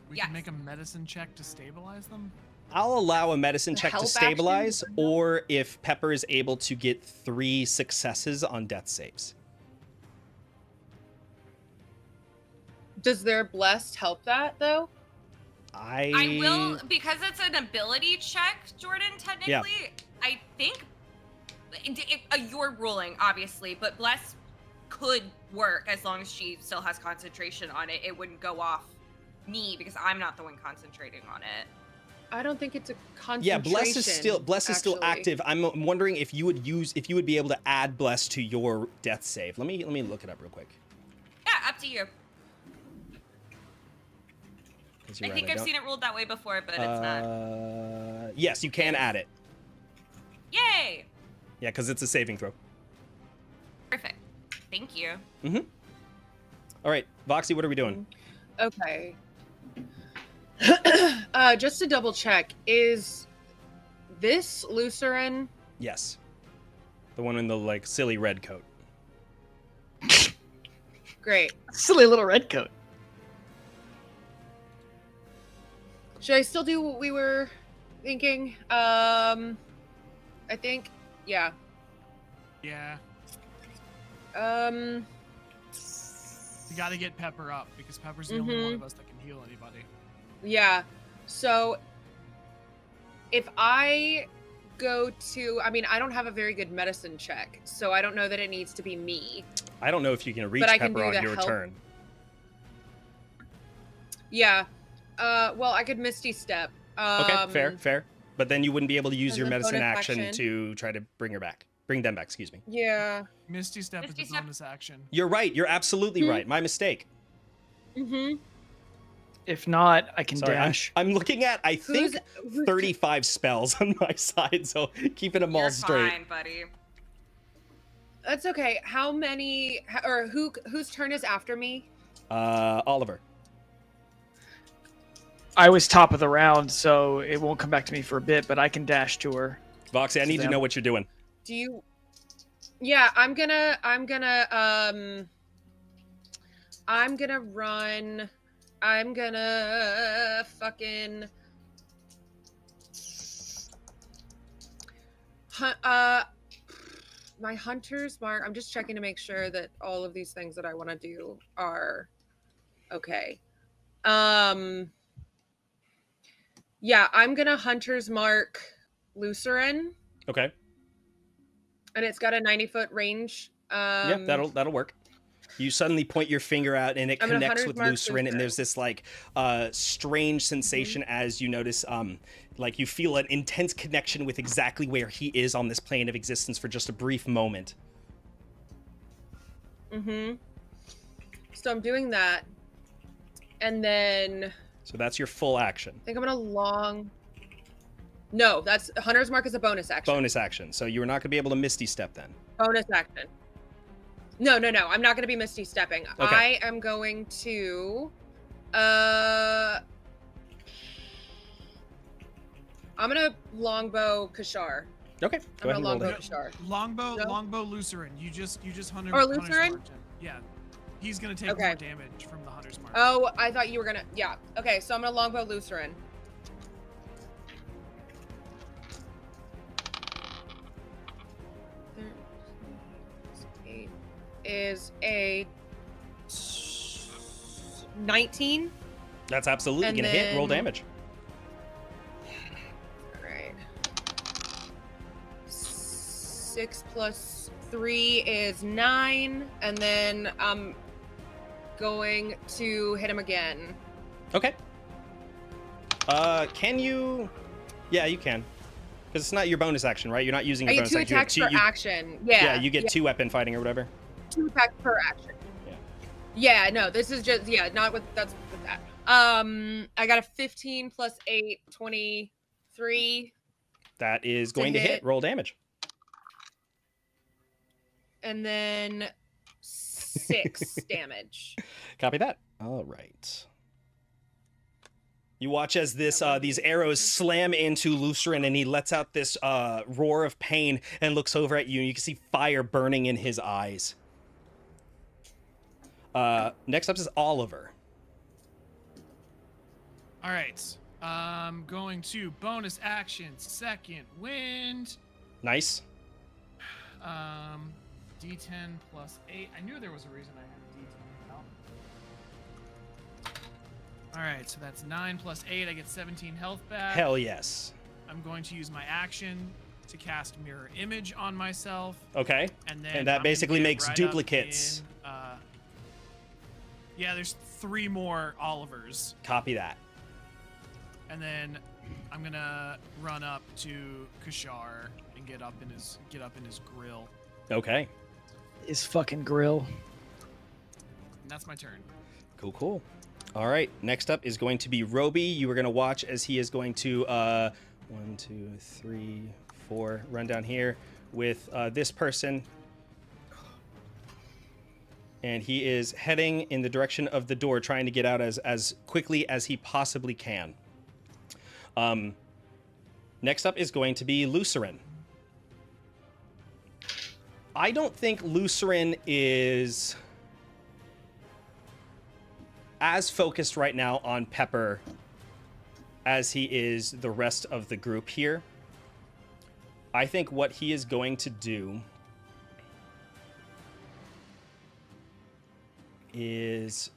We Yes. can make a medicine check to stabilize them. I'll allow a medicine A check to help stabilize, action? or if Pepper is able to get 3 successes on death saves. Does their blessed help that though? I will, because it's an ability check, Jordan, technically. I think your ruling, obviously, but Bless could work as long as she still has concentration on it. It wouldn't go off me because I'm not the one concentrating on it. I don't think it's a concentration. Yeah, Bless is still actually. active. I'm wondering if you would be able to add Bless to your death save. Let me look it up real quick. Yeah, up to you. 'Cause I you're think right, I've don't- seen it ruled that way before, but it's not. Yes, you can add it. Yay! Yeah, because it's a saving throw. Perfect. Thank you. All right, Voxy, what are we doing? Okay. Just to double check, is this Lucerin? Yes, the one in the like silly red coat. Great. Silly little red coat. Should I still do what we were thinking? I think, yeah. Yeah. Um, We got to get Pepper up because Pepper's the only one of us that can heal anybody. yeah. So, if I go to, I mean, I don't have a very good medicine check, so I don't know that it needs to be me. I don't know if you can reach But I can Pepper do on the your help. turn. Yeah. Well, I could Misty Step. Okay, fair. But then you wouldn't be able to use And your then medicine bonus action action. to try to bring them back. Excuse me. Yeah. Misty Step Misty is a Step. bonus action. You're right. You're absolutely right. My mistake. Mm-hmm. If not, I can Sorry, dash. I'm looking at I think Who's 35 spells on my side, so keeping them all You're straight. fine, buddy. That's okay. How many, or whose turn is after me? Oliver. I was top of the round, so it won't come back to me for a bit, but I can dash to her. Voxy, I need to them. know what you're doing. Do you? Yeah, I'm gonna run. I'm gonna fucking my hunter's mark. I'm just checking to make sure that all of these things that I want to do are okay. Yeah, I'm gonna hunter's mark Lucerin, Okay. and it's got a 90-foot range. Yeah, that'll work. You suddenly point your finger out and it I'm gonna connects 100 with mark Lucerin, and there's this like strange sensation as you notice like you feel an intense connection with exactly where he is on this plane of existence for just a brief moment. Mm-hmm. So I'm doing that. And then So that's your full action. I think I'm gonna No, that's Hunter's Mark is a bonus action. Bonus action. So you're not gonna be able to Misty Step then. Bonus action. No. I'm not gonna be Misty Stepping. Okay. I am going to I'm gonna longbow Kashar. Okay. Go I'm ahead gonna and roll longbow that. Kashar. Longbow Lucerin. You just hunter. Or Hunter's Lucerin? Mark him. Yeah. He's gonna take Okay. more damage from the Hunter's Mark. Oh, I thought you were gonna. Yeah. Okay, so I'm gonna longbow Lucerin. Is a 19. That's absolutely And gonna hit. Roll then- damage. All right. 6 plus 3 is 9, and then I'm going to hit him again. Okay. Can you? Yeah, you can. Because it's not your bonus action, right? You're not using I your get bonus 2 action. attacks per action. Yeah. Yeah, you get 2 weapon fighting or whatever. 2 attacks per action. Yeah. Yeah, no, this is just not with that's with that. I got a 15 plus 8, 23, That is going to hit. hit. Roll damage. and then 6 damage. Copy that. All right. You watch as these arrows slam into Lucerin, and he lets out this roar of pain and looks over at you, and you can see fire burning in his eyes. Next up is Oliver. All right. Going to bonus action, second wind. Nice. D10 plus 8. I knew there was a reason I had a D10 now. All right, so that's 9 plus 8. I get 17 health back. Hell yes. I'm going to use my action to cast Mirror Image on myself. Okay. And then And that I'm basically gonna get makes right up duplicates. in, yeah, there's 3 more Olivers. Copy that. And then I'm gonna run up to Kashar and get up in his grill. Okay. His fucking grill. And that's my turn. Cool. All right. Next up is going to be Roby. You are going to watch as he is going to 1, 2, 3, 4 run down here with this person. And he is heading in the direction of the door, trying to get out as quickly as he possibly can. Next up is going to be Lucerin. I don't think Lucerin is as focused right now on Pepper as he is the rest of the group here. I think what he is going to do is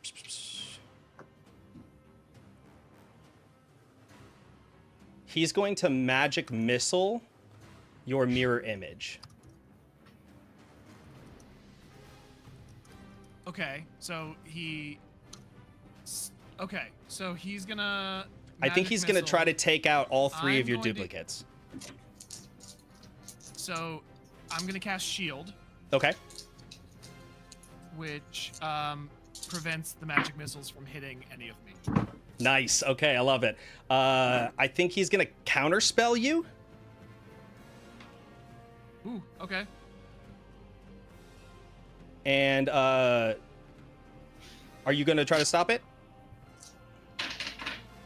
he's going to magic missile your mirror image. Okay, so he's gonna. I think he's going to try to take out all 3 of your duplicates. So I'm going to cast Shield, Okay. which prevents the magic missiles from hitting any of me. Nice. Okay, I love it. I think he's going to counterspell you. Ooh, okay. And are you going to try to stop it?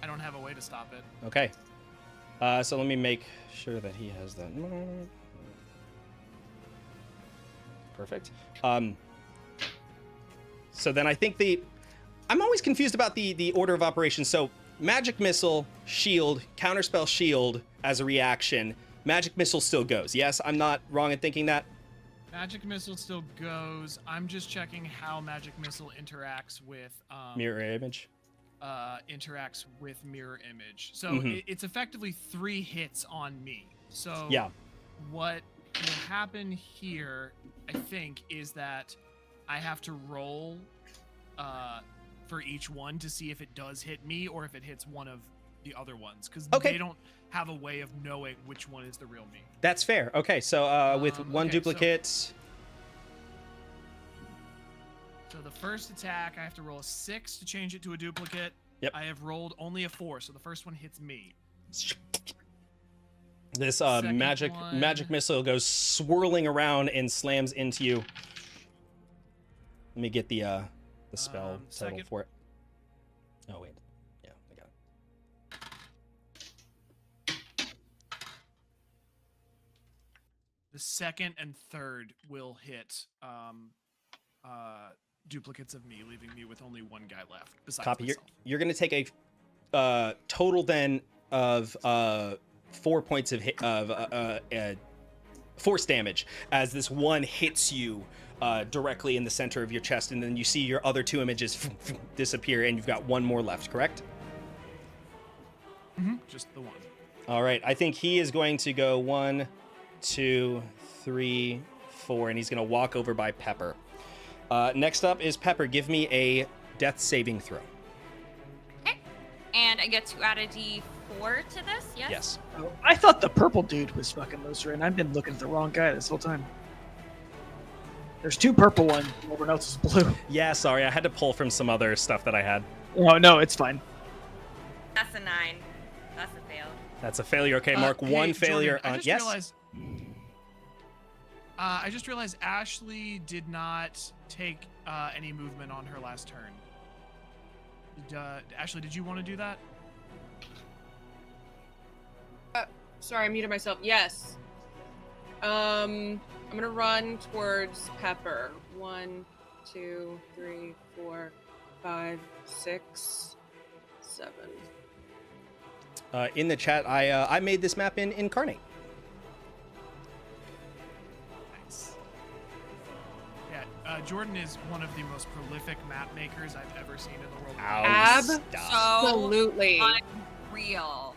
I don't have a way to stop it. Okay. So let me make sure that he has that. Perfect. So then I think I'm always confused about the order of operations. So magic missile, shield, counterspell shield as a reaction. Magic missile still goes. Yes, I'm not wrong in thinking that. Magic missile still goes. I'm just checking how magic missile interacts with Mirror image. Interacts with mirror image. So Mhm. it's effectively 3 hits on me. So Yeah. what will happen here, I think, is that I have to roll for each one to see if it does hit me or if it hits one of the other ones, because Okay. they don't have a way of knowing which one is the real me. That's fair. Okay, so with one okay, so- duplicate. So the first attack, I have to roll a 6 to change it to a duplicate. Yep. I have rolled only a 4, so the first one hits me. This Second magic one. missile goes swirling around and slams into you. Let me get the spell total second- for it. Oh wait, yeah, I got it. The second and third will hit duplicates of me, leaving me with only 1 guy left besides Copy. myself. You're going to take a total then of 4 points of force damage as this one hits you directly in the center of your chest, and then you see your other 2 images disappear, and you've got 1 more left. Correct? Just the one. All right. I think he is going to go 1, 2, 3, 4, and he's going to walk over by Pepper. Next up is Pepper. Give me a death saving throw. Okay. And I get to add a D4 to this, yes? Yes. Oh, I thought the purple dude was fucking Lucerin. I've been looking at the wrong guy this whole time. There's 2 purple ones. Everyone else is blue. Yeah, sorry. I had to pull from some other stuff that I had. Oh, no, it's fine. That's a 9. That's a fail. That's a failure. Okay, mark Hey, 1 failure Jordan, on. I just Yes. realized. I just realized Ashley did not take any movement on her last turn. Ashley, did you want to do that? Sorry, I muted myself. Yes. I'm gonna run towards Pepper. 1, 2, 3, 4, 5, 6, 7. In the chat, I made this map in Incarnate. Nice. Yeah, Jordan is one of the most prolific map makers I've ever seen in the world. Absolutely. Unreal.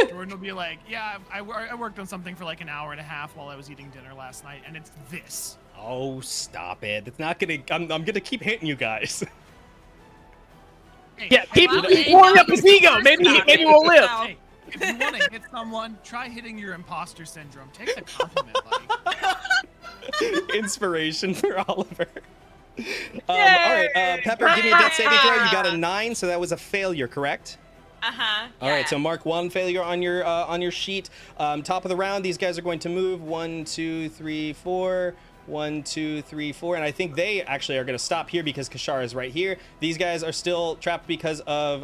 Jordan will be like, yeah, I worked on something for like an hour and a half while I was eating dinner last night, and it's this. Oh, stop it. It's not gonna... I'm gonna keep hitting you guys. Hey, Yeah, keep well, warming up his ego. Maybe we'll live. Hey, if you want to hit someone, try hitting your imposter syndrome. Take the compliment, buddy. Inspiration for Oliver. All right, Pepper, give me a death saving throw. You got a 9, so that was a failure, correct? All right, so mark 1 failure on your sheet. Top of the round, these guys are going to move 1, 2, 3, 4. 1, 2, 3, 4, and I think they actually are going to stop here because Kashara is right here. These guys are still trapped because of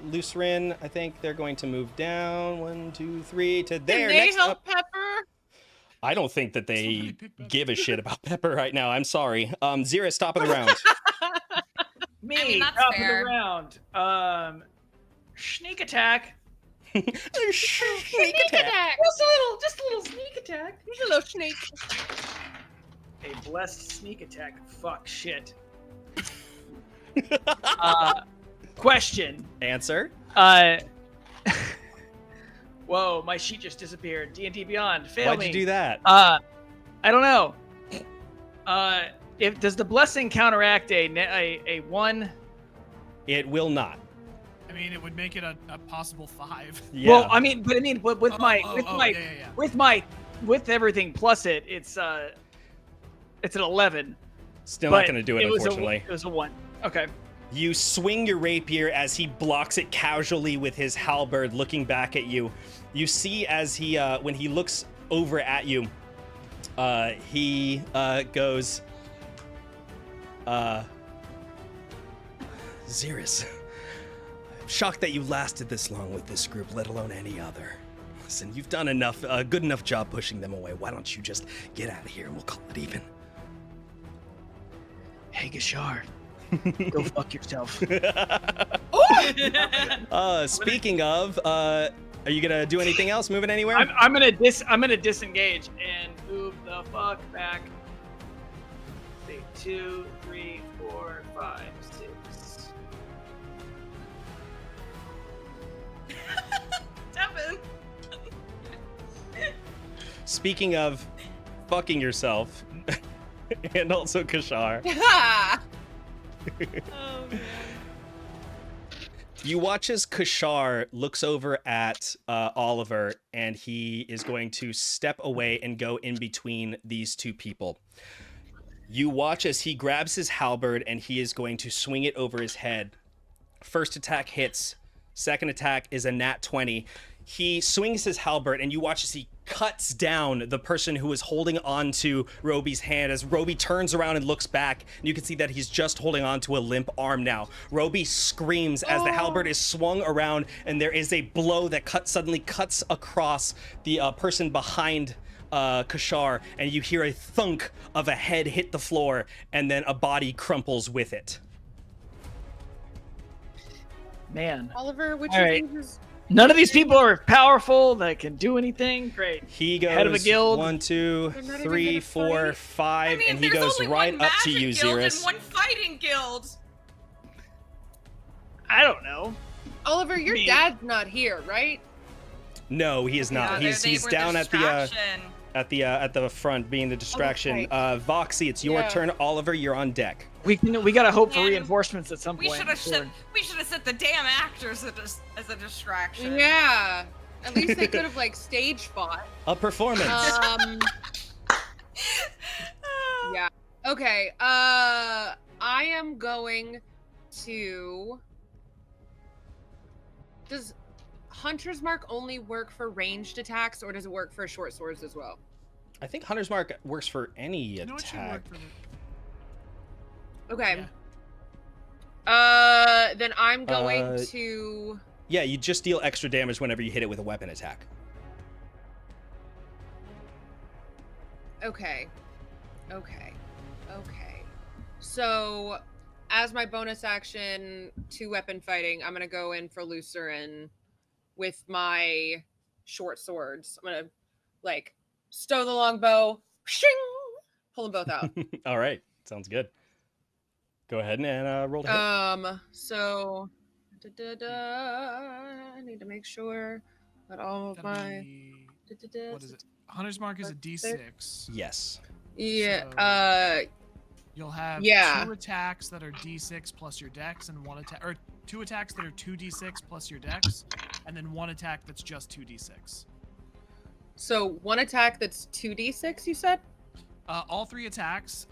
Lucerin. I think they're going to move down 1, 2, 3 to there. Can they Next help up, Pepper? I don't think that they give a shit about Pepper right now. I'm sorry. Xeris, top of the round. Me, I mean, that's top fair. of the round. Sneak attack. Sneak attack. Just a little sneak attack. Here's a little snake. A blessed sneak attack. Fuck shit. Question. Answer. Whoa, my sheet just disappeared. D&D Beyond. Fail Why'd me. you do that? I don't know. Does the blessing counteract a 1? It will not. I mean, it would make it a possible 5. Yeah. Well, I mean, with everything plus it's an 11. Still but not going to do it, unfortunately. It was a 1. Okay. You swing your rapier as he blocks it casually with his halberd, looking back at you. You see as he, when he looks over at you, he goes, Xeris, I'm shocked that you lasted this long with this group, let alone any other. Listen, you've done enough, a good enough job pushing them away. Why don't you just get out of here and we'll call it even? Hey, Gashar. Go fuck yourself. Speaking of, are you gonna do anything else? Moving anywhere? I'm gonna disengage and move the fuck back. 2, 3, 4, 5, 6. Devin. Speaking of fucking yourself, and also Kashar, Oh, man. you watch as Kashar looks over at Oliver, and he is going to step away and go in between these two people. You watch as he grabs his halberd and he is going to swing it over his head. First attack hits. Second attack is a nat 20. He swings his halberd and you watch as he cuts down the person who is holding on to Roby's hand. As Roby turns around and looks back, and you can see that he's just holding on to a limp arm now. Roby screams as the halberd is swung around and there is a blow that suddenly cuts across the person behind Kashar, and you hear a thunk of a head hit the floor and then a body crumples with it. Man. Oliver, which All of right. these is... None of these people are powerful that can do anything. Great. He goes Head of a guild. 1, 2, They're not even 3, gonna 4, fight. 5, I mean, and he there's goes only right one up to magic you, guild Xeris. and one fighting guild. I don't know. Oliver, your Me. dad's not here, right? No, he is not. Yeah, He's they were down at distraction. the front, being the distraction. Okay. Voxy, it's your Yeah. turn. Oliver, you're on deck. We gotta hope for Man, reinforcements at some We point. should have Sure. set the damn actors as a distraction. Yeah. At least they could have like stage fought. A performance. Yeah. Okay. I am going to. Does Hunter's Mark only work for ranged attacks, or does it work for short swords as well? I think Hunter's Mark works for any You know what should attack. work for the... Okay. Yeah. Then I'm going Uh, to. Yeah, you just deal extra damage whenever you hit it with a weapon attack. Okay. So, as my bonus action to weapon fighting, I'm gonna go in for Lucerin with my short swords. I'm gonna like stow the longbow, shing, pull them both out. All right, sounds good. Go ahead and roll to hit. So I need to make sure that all of That'll my be- what is it? Hunter's Mark is a D6. Yes. yeah. You'll have Yeah. 2 attacks that are D6 plus your dex, and 1 attack, or 2 attacks that are 2D6 plus your dex, and then 1 attack that's just 2D6. So one attack that's 2d6, you said? All 3 attacks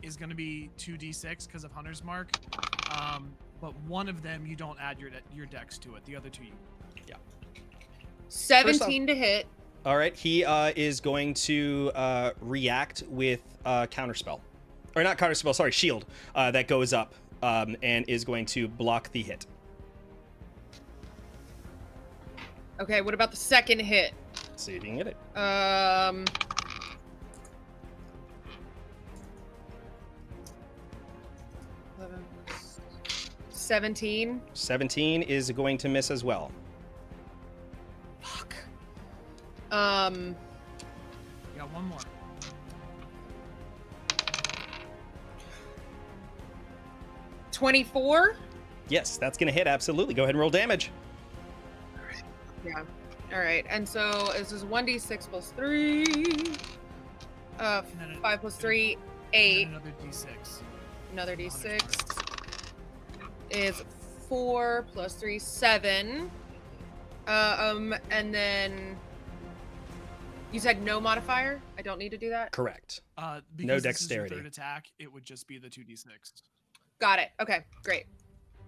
is going to be 2d6 because of Hunter's Mark, but one of them you don't add your dex to it. The other 2 you. 17 to hit. All right, he is going to react with counterspell. Or not counterspell, sorry, shield that goes up and is going to block the hit. Okay, what about the second hit? See if you can get it. 17. 17 is going to miss as well. Fuck. You got 1 more. $24. Yes, that's going to hit, absolutely. Go ahead and roll damage. Yeah. All right. And so this is 1d6 plus 3. And then 5 plus 3, and 8. then another D6. Another d6 is 4 plus 3, 7. And then you said no modifier? I don't need to do that? Correct. Because dexterity. This is your 3rd attack, it would just be the 2d6. Got it. Okay, great.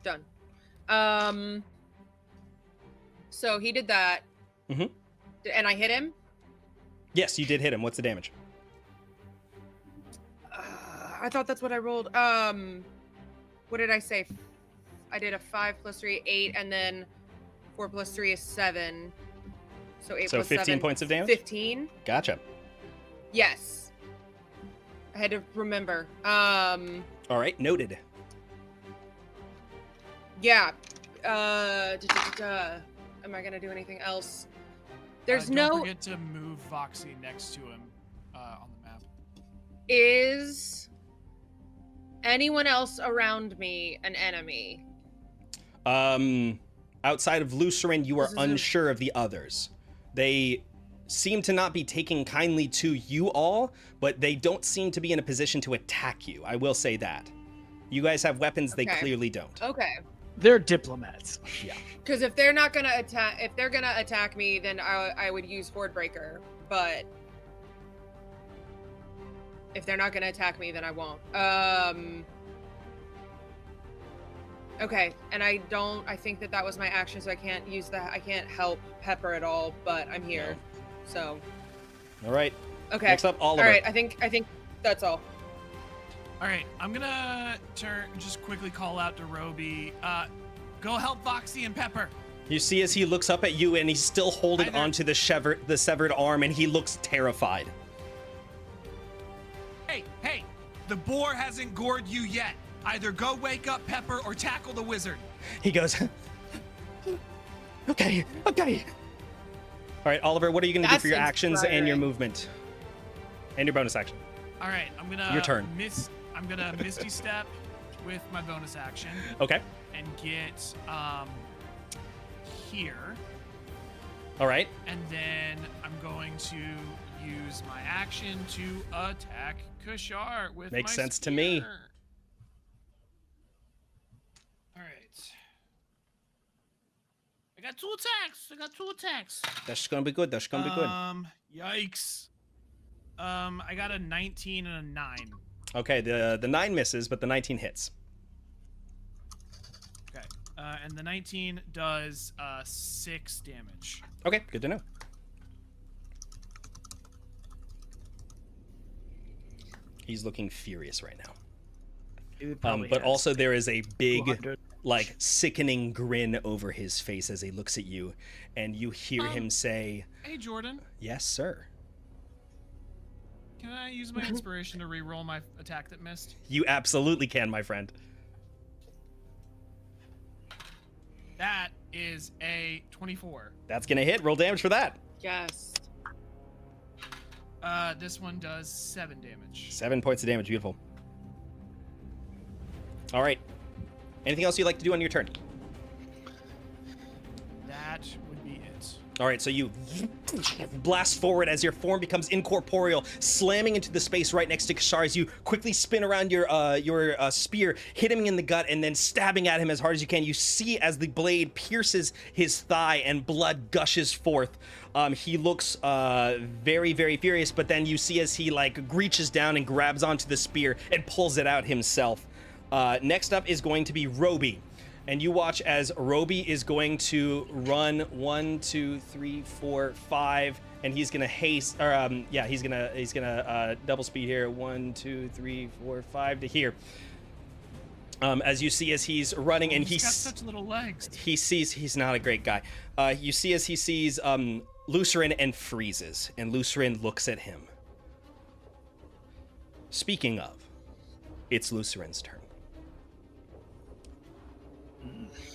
Done. So he did that. Mhm. And I hit him? Yes, you did hit him. What's the damage? I thought that's what I rolled. What did I say? I did a 5 plus 3, 8, and then 4 plus 3 is 7. So 8 So plus 15 7, points of damage? 15. Gotcha. Yes. I had to remember. All right, noted. Yeah. Am I gonna do anything else? There's Don't no. forget to move Voxy next to him on the map. Is anyone else around me an enemy? Outside of Lucerin, you are This is a- unsure of the others. They seem to not be taking kindly to you all, but they don't seem to be in a position to attack you. I will say that. You guys have weapons, they Okay. clearly don't. Okay. They're diplomats. Because if they're not gonna attack me, then I would use Horde Breaker. But if they're not gonna attack me, then I won't. Okay, and I think that was my action, so I can't use that. I can't help Pepper at all, but I'm here. So, All right. okay. Next up, Oliver. All right, I think that's all. All right, I'm gonna just quickly call out to Roby. Go help Voxy and Pepper. You see as he looks up at you and he's still holding Either- onto the severed arm and he looks terrified. Hey, the boar hasn't gored you yet. Either go wake up Pepper or tackle the wizard. He goes, okay. All right, Oliver, what are you going to do That's for your actions and your inspiring. movement? And your bonus action. All right, I'm gonna Your turn. I'm gonna Misty Step with my bonus action Okay. and get here, All right. and then I'm going to use my action to attack Kashar with Makes my sense to me. spear. All right. I got two attacks. That's going to be good. Yikes. I got a 19 and a 9. Okay, the 9 misses, but the 19 hits. Okay. And the 19 does 6 damage. Okay, good to know. He's looking furious right now. It would probably But have also there is a big 200. like sickening grin over his face as he looks at you, and you hear him say, Hey, Jordan. "Yes, sir." Can I use my inspiration to re-roll my attack that missed? You absolutely can, my friend. That is a 24. That's gonna hit. Roll damage for that. Yes. This one does 7 damage. 7 points of damage. Beautiful. All right. Anything else you'd like to do on your turn? That would be it. All right, so you blast forward as your form becomes incorporeal, slamming into the space right next to Kashar as you quickly spin around your spear, hit him in the gut, and then stabbing at him as hard as you can. You see as the blade pierces his thigh and blood gushes forth. He looks very, very furious, but then you see as he like reaches down and grabs onto the spear and pulls it out himself. Next up is going to be Roby. And you watch as Roby is going to run 1, 2, 3, 4, 5, and he's gonna haste. Or he's gonna double speed here. 1, 2, 3, 4, 5 to here. As you see as he's running, and He's got such little legs. he sees he's not a great guy. You see as he sees Lucerin and freezes, and Lucerin looks at him. Speaking of, it's Lucerin's turn.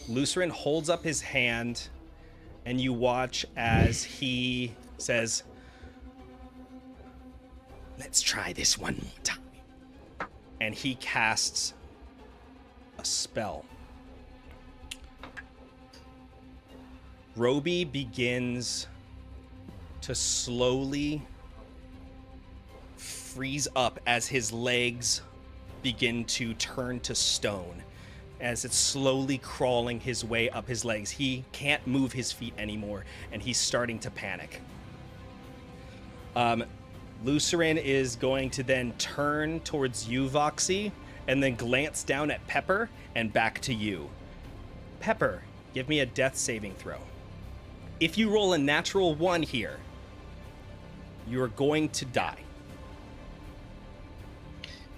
Lucerin holds up his hand, and you watch as he says, "Let's try this one more time." And he casts a spell. Roby begins to slowly freeze up as his legs begin to turn to stone. As it's slowly crawling his way up his legs. He can't move his feet anymore, and he's starting to panic. Lucerin is going to then turn towards you, Voxy, and then glance down at Pepper and back to you. Pepper, give me a death saving throw. If you roll a natural 1 here, you're going to die.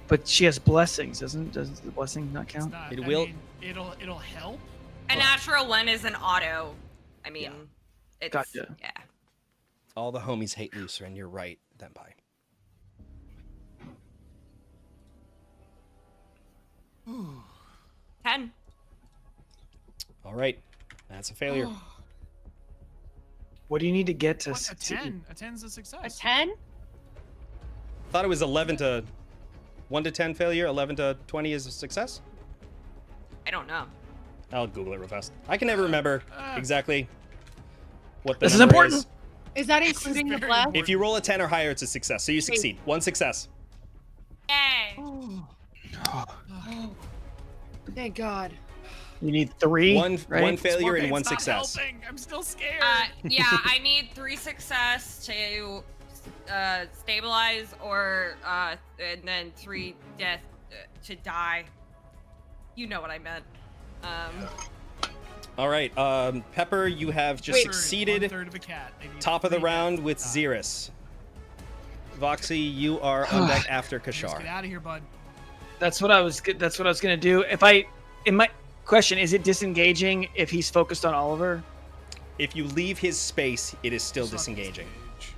But she has blessings, does the blessing not It's count? not, It I will- mean, it'll help. A natural 1 is an auto. I mean, it's Gotcha. yeah. All the homies hate Lucerin, you're right, Denpai. Ooh. 10. All right, that's a failure. What do you need to get to What, a succeed? 10? A 10's a A success. 10? Thought it was 1 to 10 failure, 11 to 20 is a success? I don't know. I'll Google it real fast. I can never remember exactly what the This is number important. Is that This including is the very bless? important. If you roll a 10 or higher, it's a success. So you succeed. 1 success. Yay. Thank God. You need 3, One right? failure and Sparkle's 1 not success. helping. I'm still scared. Yeah, I need 3 success to stabilize, or and then 3 death to die. You know what I meant. All right, Pepper, you have just Wait. succeeded. 1/3 of a cat. They need Top of the 3 round deaths with to die. Xeris. Voxy, you are on deck after Just get Kashar. out of here, bud. That's what I was gonna do. In my question, is it disengaging if he's focused on Oliver? If you leave his space, it is still Suck disengaging. stage.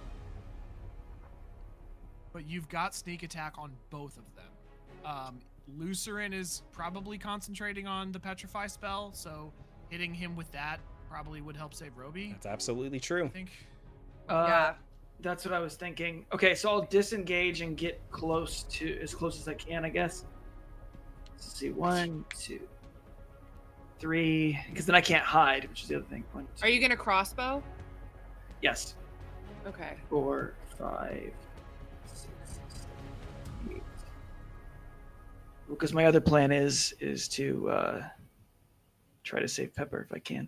But you've got sneak attack on both of them. Lucerin is probably concentrating on the petrify spell, so hitting him with that probably would help save Roby. That's absolutely true. I think. Yeah. That's what I was thinking. Okay, so I'll disengage and get as close as I can, I guess. Let's see, 1, 2, 3, because then I can't hide, which is the other thing. 1, 2, Are you gonna crossbow? yes, Okay. 4, 5, 6, 7, 8. Because my other plan is to try to save Pepper if I can.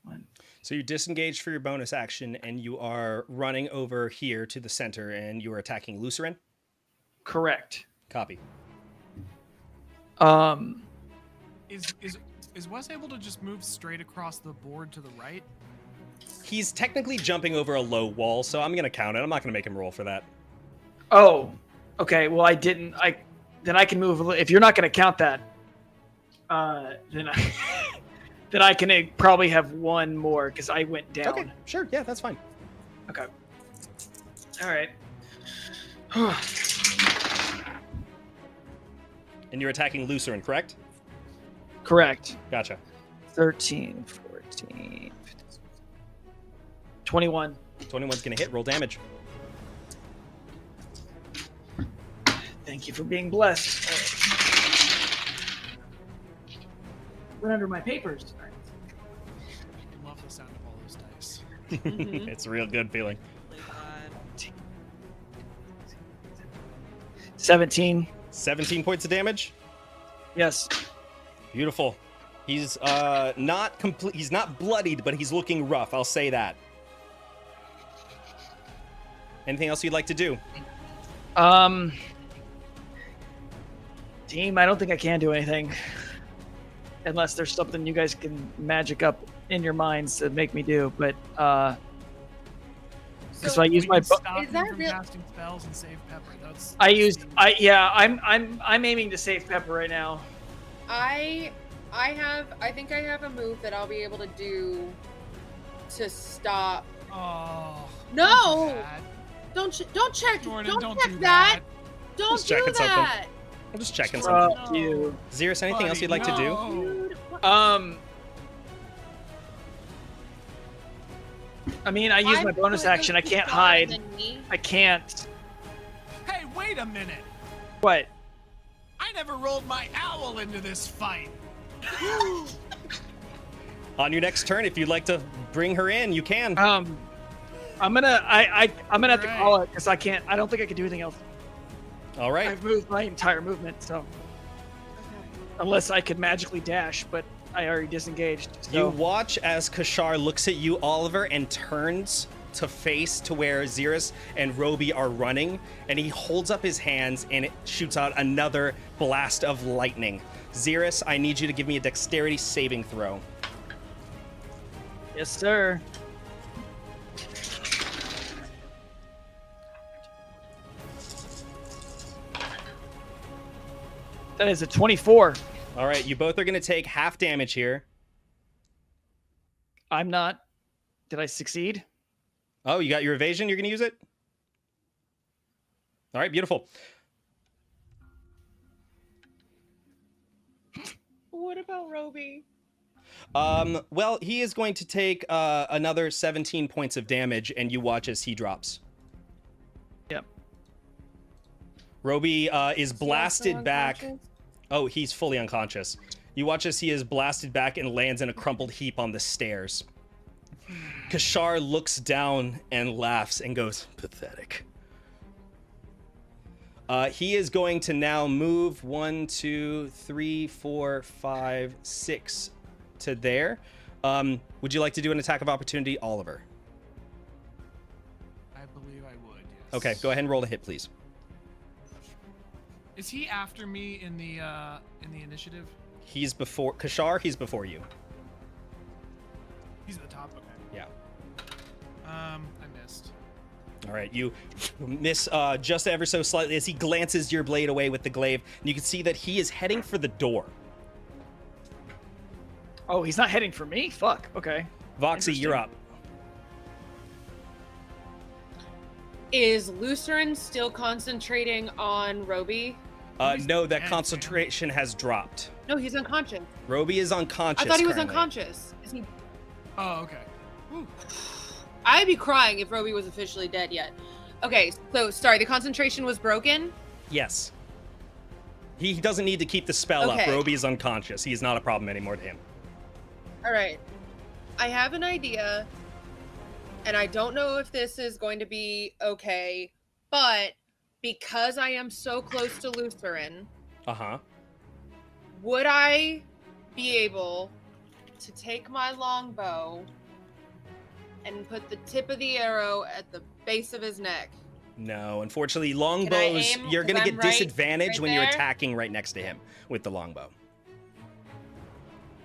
1. So you disengage for your bonus action, and you are running over here to the center, and you are attacking Lucerin. Correct. Copy. Is Wes able to just move straight across the board to the right? He's technically jumping over a low wall, so I'm going to count it. I'm not going to make him roll for that. Oh, okay. Well, then I can move a little. If you're not going to count that, then I can probably have one more because I went down. Okay, sure. Yeah, that's fine. Okay. All right. And you're attacking Lucerin, correct? Correct. Gotcha. 13, 14, 21. 21's gonna hit. Roll damage. Thank you for being blessed. Went under my papers. I love the sound of all those dice. It's a real good feeling. 17. 17 points of damage. Yes. Beautiful. He's not complete. He's not bloodied, but he's looking rough. I'll say that. Anything else you'd like to do? Team, I don't think I can do anything. Unless there's something you guys can magic up in your minds to make me do, but because I use We my can stop Is him that from real- casting spells and save Pepper. That's I'm aiming to save Pepper right now. I think I have a move that I'll be able to do to stop. Oh. No! don't do that. Don't check. Jordan, don't don't check do that. that. Don't Just do checking something. that. I'm just checking something. Fuck you. Xerus, anything else Buddy, you'd like to do? no. Dude, what- I mean, I use my I'm bonus quicker action. I can't to hide. than me. I can't. Hey, wait a minute. What? I never rolled my owl into this fight. On your next turn, if you'd like to bring her in, you can. I'm gonna have to Right. call it because I can't. I don't think I can do anything else. All right. I've moved my entire movement, so unless I could magically dash, but I already disengaged. So. You watch as Kashar looks at you, Oliver, and turns to face to where Xerus and Roby are running, and he holds up his hands and it shoots out another blast of lightning. Xerus, I need you to give me a dexterity saving throw. Yes, sir. That is a 24. All right, you both are going to take half damage here. I'm not. Did I succeed? Oh, you got your evasion? You're going to use it? All right, beautiful. What about Roby? Well, he is going to take another 17 points of damage, and you watch as he drops. Yep. Roby is blasted Also back. unconscious? Oh, he's fully unconscious. You watch as he is blasted back and lands in a crumpled heap on the stairs. Kashar looks down and laughs and goes, pathetic. He is going to now move 1, 2, 3, 4, 5, 6 to there. Would you like to do an attack of opportunity, Oliver? I believe I would, yes. Okay, go ahead and roll a hit, please. Is he after me in the initiative? He's before Kashar. He's before you. He's at the top. Okay. Yeah. I missed. All right, you miss just ever so slightly as he glances your blade away with the glaive, and you can see that he is heading for the door. Oh, he's not heading for me? Fuck. Okay. Voxy, you're up. Is Lucerin still concentrating on Roby? No, that dead, concentration has dropped. No, he's unconscious. Roby is unconscious. I thought he was currently. unconscious. Is he? Oh, okay. Ooh. I'd be crying if Roby was officially dead yet. Okay, so sorry, the concentration was broken. Yes. He doesn't need to keep the spell up. Okay. Roby is unconscious. He's not a problem anymore to him. All right, I have an idea, and I don't know if this is going to be okay, but because I am so close to Lutheran, Uh-huh. would I be able to take my longbow and put the tip of the arrow at the base of his neck? No, unfortunately, longbows, aim? you're going to 'Cause get I'm right- disadvantage right when you're there? attacking right next to him with the longbow.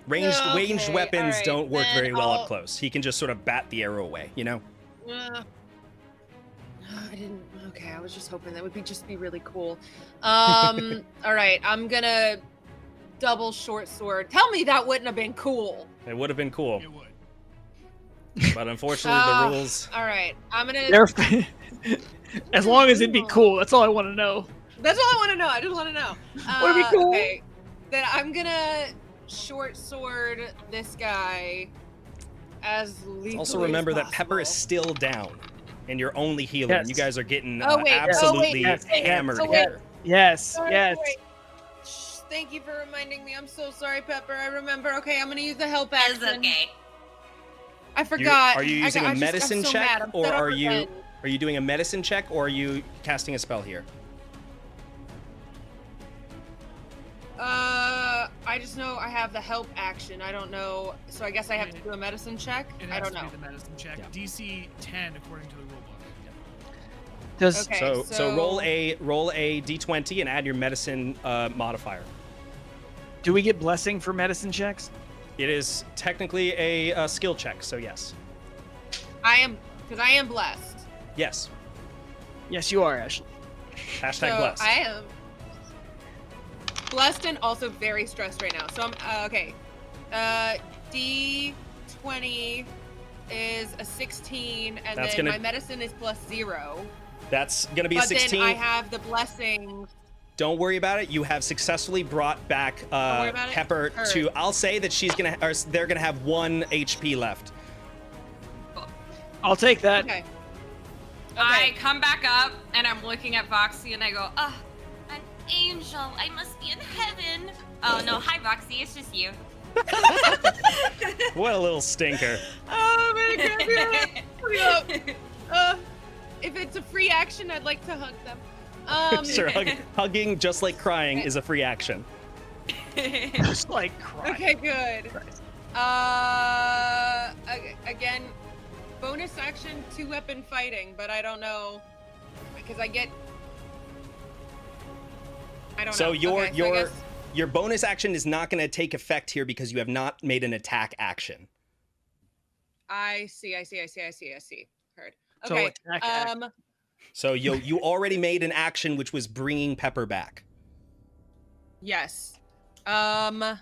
Ranged Okay, weapons alright, don't work then very well up I'll- close. He can just sort of bat the arrow away, you know? I didn't. Okay, I was just hoping that would be really cool. All right, I'm gonna double short sword. Tell me that wouldn't have been cool. It would have been cool, It would. but unfortunately, the rules. All right, I'm gonna. They're- as long as it'd be cool, that's all I want to know. That's all I want to know. I just want to know. Would it be cool? Okay, then I'm gonna short sword this guy as lethally Also, remember as that Pepper is possible. still down, and you're only healer. And you Yes. guys are getting Oh, wait. absolutely Yes. hammered Oh, wait. here. Yes, Sorry, yes. wait. Shh, thank you for reminding me. I'm so sorry, Pepper. I remember. Okay, I'm gonna use the help It's action. okay. I forgot. Are you using a I'm medicine so check, mad. I'm or set are over you 10. are you doing a medicine check, or are you casting a spell here? I just know I have the help action. I don't know, so I guess I have to do a medicine check. It I has don't to know. be the medicine check. Yeah. DC 10 according to the rulebook. Does Okay, So roll a d20 and add your medicine modifier. do we get blessing for medicine checks? It is technically a skill check, so yes. I am blessed. Yes. Yes, you are, Ashley. Hashtag So blessed. I am blessed and also very stressed right now. So I'm okay. D20 is a 16, and That's then gonna- my medicine is +0. That's going to be a But 16. then I have the blessings. Don't worry about it. You have successly brought back worry about it. Pepper Alright. to. I'll say that she's gonna, or they're gonna have 1 HP left. I'll take that. Okay. I come back up and I'm looking at Voxy and I go, oh, An angel. I must be in heaven. Oh no, hi Voxy. It's just you. What a little stinker. Oh man, hurry up. If it's a free action, I'd like to hug them. Sure, hugging just like crying is a free action. Just like crying. Okay, good. Christ. Again, bonus action 2-weapon fighting, but I don't know because I don't So know. your Okay, so I guess- your bonus action is not going to take effect here because you have not made an attack action. I see. Heard. So Okay. attack act. So you already made an action which was bringing Pepper back. Yes. I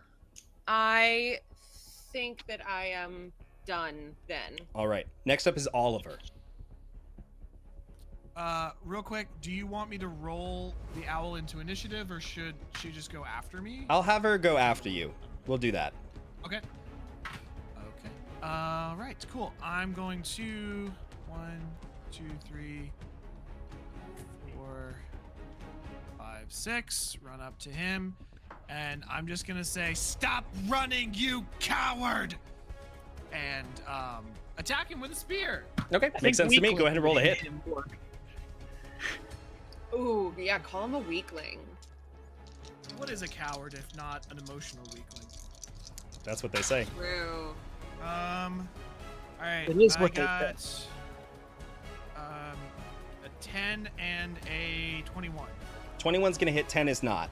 think that I am done then. All right. Next up is Oliver. Real quick, do you want me to roll the owl into initiative, or should she just go after me? I'll have her go after you. We'll do that. Okay. Okay. Right. Cool. I'm going to 1, 2, 3, 4, 5, 6. Run up to him, and I'm just gonna say, "Stop running, you coward!" And attack him with a spear. Okay, makes sense to me. Go ahead and roll a hit. Ooh, yeah, call him a weakling. What is a coward if not an emotional weakling? That's what they say. True. All right. It is I what they got, a 10 and a 21. 21's gonna hit. 10 is not.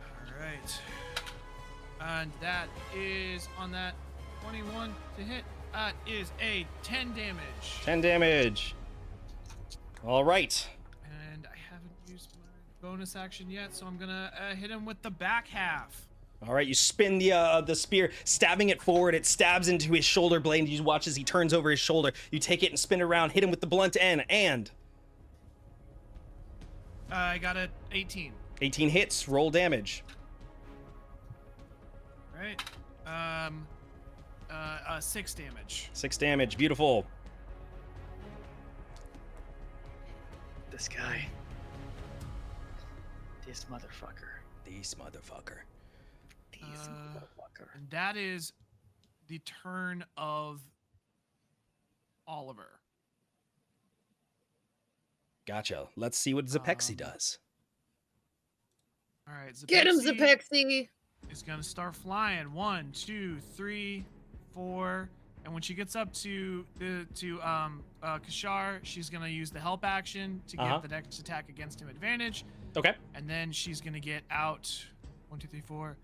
All right. And that is on that 21 to hit. That is a 10 damage. 10 damage. All right. And I haven't used my bonus action yet, so I'm gonna hit him with the back half. All right. You spin the spear, stabbing it forward. It stabs into his shoulder blade. And you watch as he turns over his shoulder. You take it and spin it around, hit him with the blunt end, and I got a 18. 18 hits. Roll damage. All right. 6 damage. 6 damage. Beautiful. This guy. This motherfucker. This motherfucker. This motherfucker. And that is the turn of Oliver. Gotcha. Let's see what Zepexi does. All right. Get him, Zepexi Zepexi! is gonna start flying. 1, 2, 3, 4, and when she gets up to Kashar, she's gonna use the help action to Uh-huh. get the next attack against him advantage, Okay. and then she's gonna get out 1, 2, 3, 4,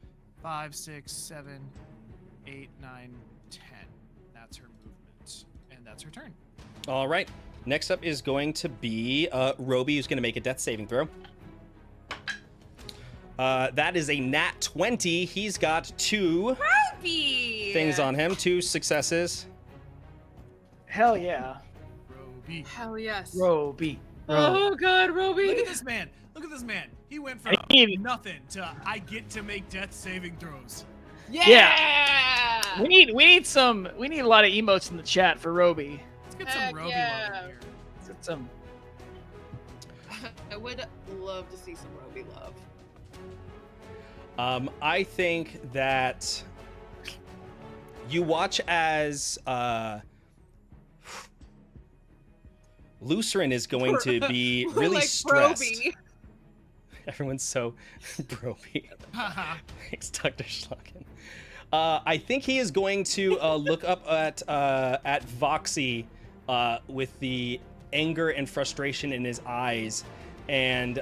5, 6, 7, 8, 9, 10. That's her movement, and that's her turn. All right. Next up is going to be Roby, who's going to make a death saving throw. That is a nat 20. He's got 2 Ruby! things on him, 2 successes. Hell yeah. Roby. Hell yes. Roby. Oh god, Roby. Look at this man. Look at this man. He went from I need- nothing to I get to make death saving throws. Yeah. We need a lot of emotes in the chat for Roby. Let's get Heck some Roby yeah. love in here. Let's get some. I would love to see some Roby love. I think that you watch as Lucerin is going to be really like stressed. Roby. Everyone's so broby. Thanks, Dr. Schlocken. I think he is going to look up at Voxy with the anger and frustration in his eyes, and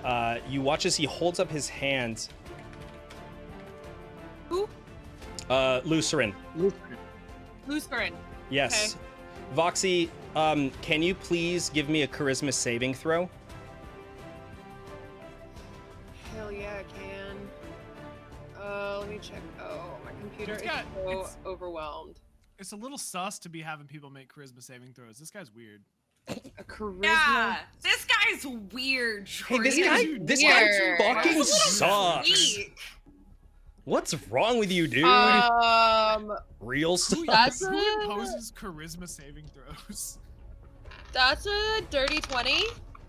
you watch as he holds up his hands. Who? Lucerin. Lucerin. Yes. Voxy, can you please give me a charisma saving throw? Hell yeah, I can. Let me check. Oh, my computer is It's so overwhelmed. It's a little sus to be having people make charisma saving throws. This guy's weird. A charisma. Yeah, this guy's weird. Hey, this Troy. guy weird. fucking He's a little sucks. weak. What's wrong with you, dude? Real Who, stuff. That's who a- imposes charisma saving throws? That's a dirty 20.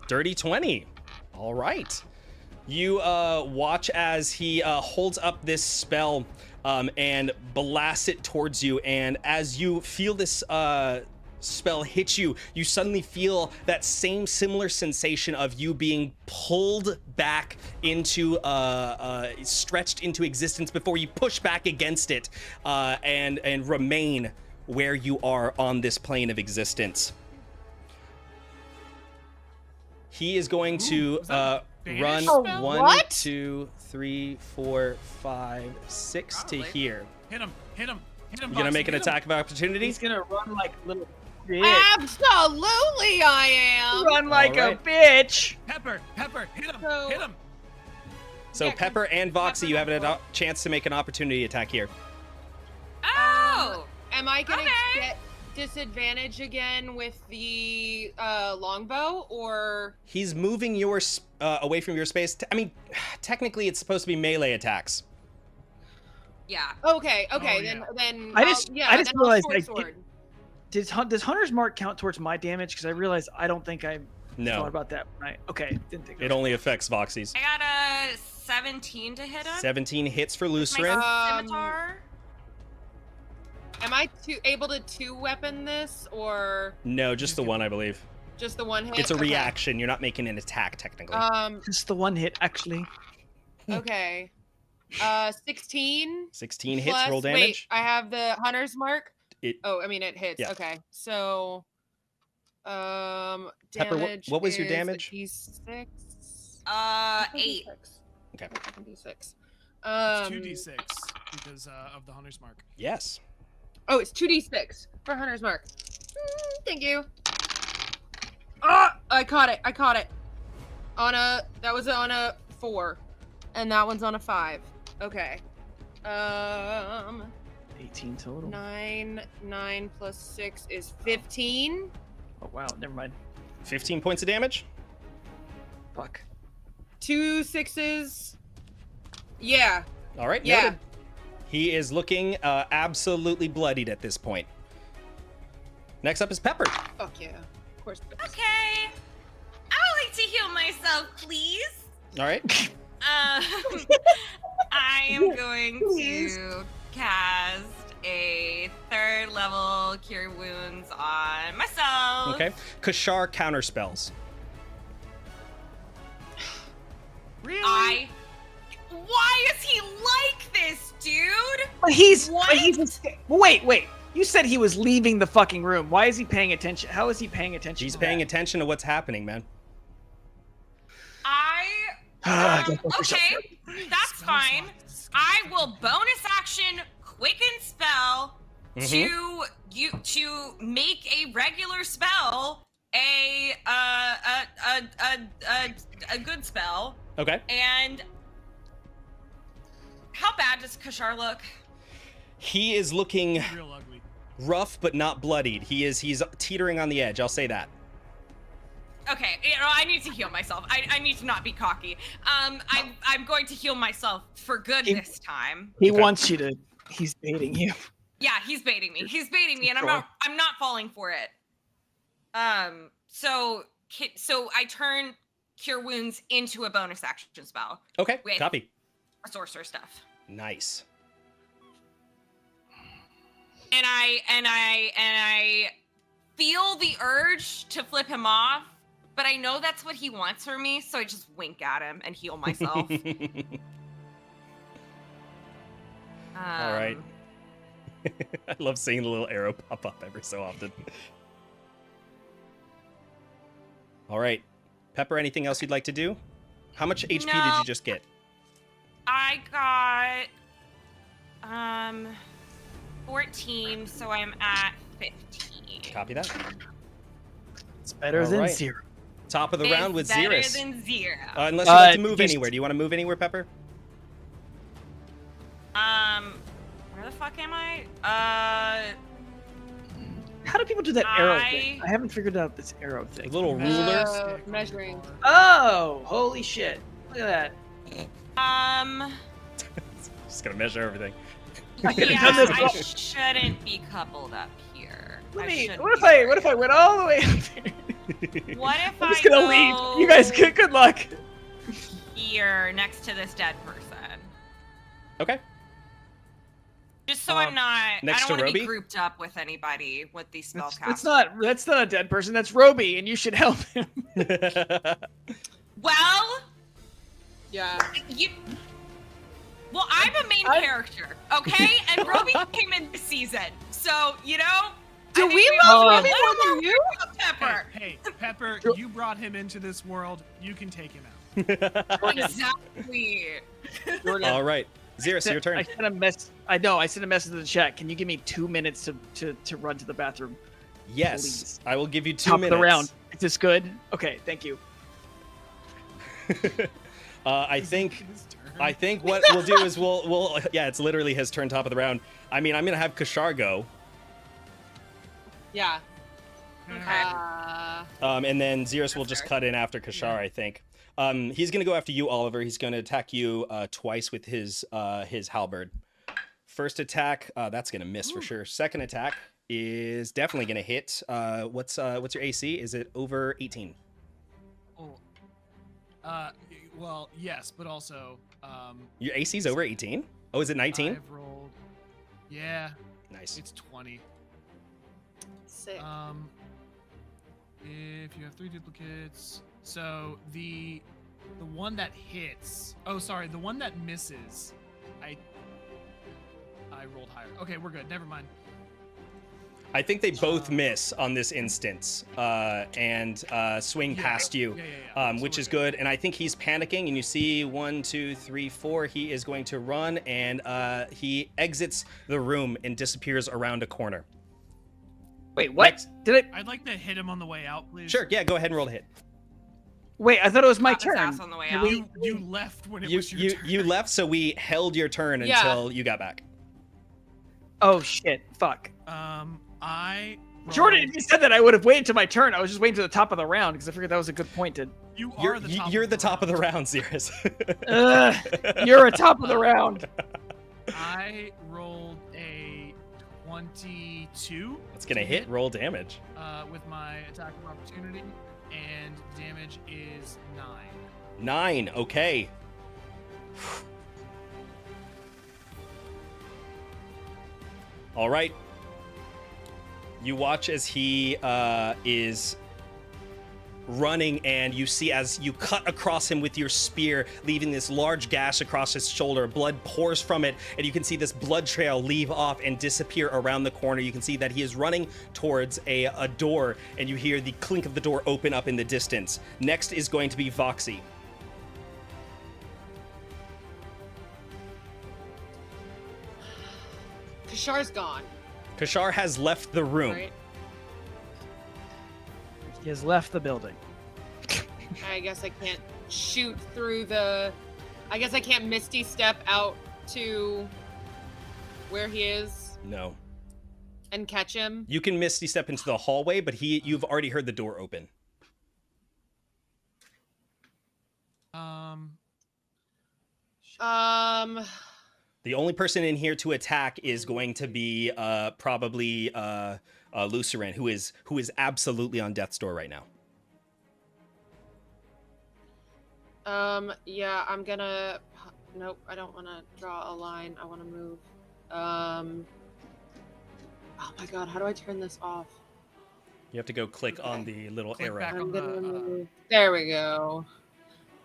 Dirty 20. All right. You watch as he holds up this spell and blasts it towards you, and as you feel this spell hit you, you suddenly feel that same similar sensation of you being pulled back into stretched into existence before you push back against it and remain where you are on this plane of existence. He is going to was that a run banish spell? 1, What? 2, 3, 4, 5, 6 to Probably. here. Hit him. Hit him. Hit him. You gonna Boxy, make an hit him. attack of opportunity? He's gonna run like a little bitch. Absolutely, I am. Run like Alright. a bitch. Pepper. Pepper. Hit him. So- Hit him. So Yeah, 'cause Pepper and Voxy, Pepper you have and a chance to make an opportunity attack here. Oh! Am I gonna Okay. get disadvantage again with the longbow, or He's moving your away from your space. I mean, technically, it's supposed to be melee attacks. Yeah. okay, Oh, then I just- yeah, I just then I'll realized short I sword. Does Hunter's Mark count towards my damage? Because I realized I don't think I thought No, about that. Right? Okay, didn't think. it only affects Voxy's. I got a 17 to hit him. 17 hits for with my Lucerin. scimitar. Am I able to two weapon this, or No, just the one, I believe. just the one hit? It's a Okay. reaction. You're not making an attack, technically. Just the one hit, actually. Okay. 16. 16 hits, plus- roll Wait, damage. I have the hunter's mark. It- Oh, I mean it hits. Yeah. Okay, so Pepper, damage. what was your is a damage? D6. 8. Okay. D6. It's 2d6 because of the hunter's mark. Yes. Oh, it's 2d6 for hunter's mark. Thank you. Ah, I caught it. That was on a 4, and that one's on a 5. Okay. 18 total. 9 plus 6 is 15. Oh wow, never mind. 15 points of damage. Fuck. 2 6s. Yeah. All right. Yeah. Noted. He is looking absolutely bloodied at this point. Next up is Pepper. Fuck yeah. Of course. Okay. I would like to heal myself, please. All right. I am going to cast a 3rd level Cure Wounds on myself. Okay. Kashar counterspells. Really? Why is he like this, dude? But he's. What? But he's. Wait. You said he was leaving the fucking room. Why is he paying attention? How is he paying attention? He's to paying that? attention to what's happening, man. Okay, that's fine. I will bonus action quicken spell to make a regular spell a good spell, Okay. and How bad does Kashar look? He is looking Real ugly. rough, but not bloodied. He's teetering on the edge. I'll say that. Okay, I need to heal myself. I need to not be cocky. I'm going to heal myself for good this time. He Okay. wants you to. He's baiting you. Yeah, he's baiting me. He's baiting me, and I'm not falling for it. So I turn Cure Wounds into a bonus action spell. Okay, With copy. sorcerer stuff. Nice. And I feel the urge to flip him off, but I know that's what he wants from me, so I just wink at him and heal myself. All right. I love seeing the little arrow pop up every so often. All right. Pepper, anything else you'd like to do? How much HP did No. you just get? I got 14, so I'm at 15. Copy that. It's better All than right. 0. Top of the It's round with better Xeris. than 0. Unless you'd like to Uh, move just- anywhere. Do you want to move anywhere, Pepper? Where the fuck am I? How do people do that arrow I- thing? I haven't figured out this arrow A thing. little ruler. Stick on measuring. the bar. Oh, holy shit! Look at that. Just gonna measure everything. I could've Yeah, done this I all- shouldn't be coupled up here. Let I me. shouldn't What if be I? there. What if I went all the way up there? What if I'm just I gonna leave. You guys, go good luck. here next to this dead person? Okay. Just so I'm not. next I to don't want to Roby? be grouped up with anybody with these spellcasters. That's not. That's not a dead person. That's Roby, and you should help him. Well, Yeah. you. Well, I'm a main character, okay? And Roby came in this season, so you know. Do I think we all love should Roby let more than you? Pepper. Hey, Pepper, Sure. you brought him into this world. You can take him out. Exactly. All right. Xeris, your turn. I sent a mess. I know. I sent a message to the chat. Can you give me 2 minutes to run to the bathroom? Yes, Please. I will give you 2 Top minutes. of the round. Is this good? Okay. Thank you. I think what we'll do is we'll yeah, it's literally his turn, top of the round. I mean, I'm gonna have Kashar go, Yeah. and then Xeris will just cut in after Kashar. I think. He's gonna go after you, Oliver. He's gonna attack you twice with his halberd. First attack, that's gonna miss for sure. Second attack is definitely gonna hit. What's your AC? Is it over 18? Oh. Well, yes, but also, Your AC's over 18? Oh, is it 19? I've rolled. Yeah, Nice. it's 20. Sick. If you have 3 duplicates, so the one that hits. Oh, sorry, the one that misses. I rolled higher. Okay, we're good. Never mind. I think they both miss on this instance and swing Yeah. past you, Yeah. So which we're is good. And I think he's panicking. And you see 1, 2, 3, 4. He is going to run and he exits the room and disappears around a corner. Wait, what? Next. Did I? I'd like to hit him on the way out, please. Sure, yeah, go ahead and roll the hit. Wait, I thought it was my Pop his turn. ass on the way Did out. we- You left when it You was your turn. you left, so we held your turn Yeah. until you got back. Oh shit! Fuck. I. Jordan, rolled- if you said that, I would have waited to my turn. I was just waiting to the top of the round because I figured that was a good point to. You're the top. you're of the top of the round. round, Xeris. You're a top of the round. I rolled a 22 It's gonna hit. Roll damage. with my attack of opportunity, and damage is 9. 9. Okay. All right. You watch as he is running, and you see as you cut across him with your spear, leaving this large gash across his shoulder. Blood pours from it, and you can see this blood trail leave off and disappear around the corner. You can see that he is running towards a door, and you hear the clink of the door open up in the distance. Next is going to be Voxy. Kashar's gone, Kashar has left the room. right? He has left the building. I guess I can't shoot through the. I guess I can't Misty step out to where he is No. and catch him? You can misty step into the hallway, but you've already heard the door open. The only person in here to attack is going to be probably Lucerin, who is absolutely on death's door right now. Yeah, I'm gonna. Nope, I don't want to draw a line. I want to move. Oh my god, how do I turn this off? You have to go click on the little Click arrow. back. I'm gonna move. There we go.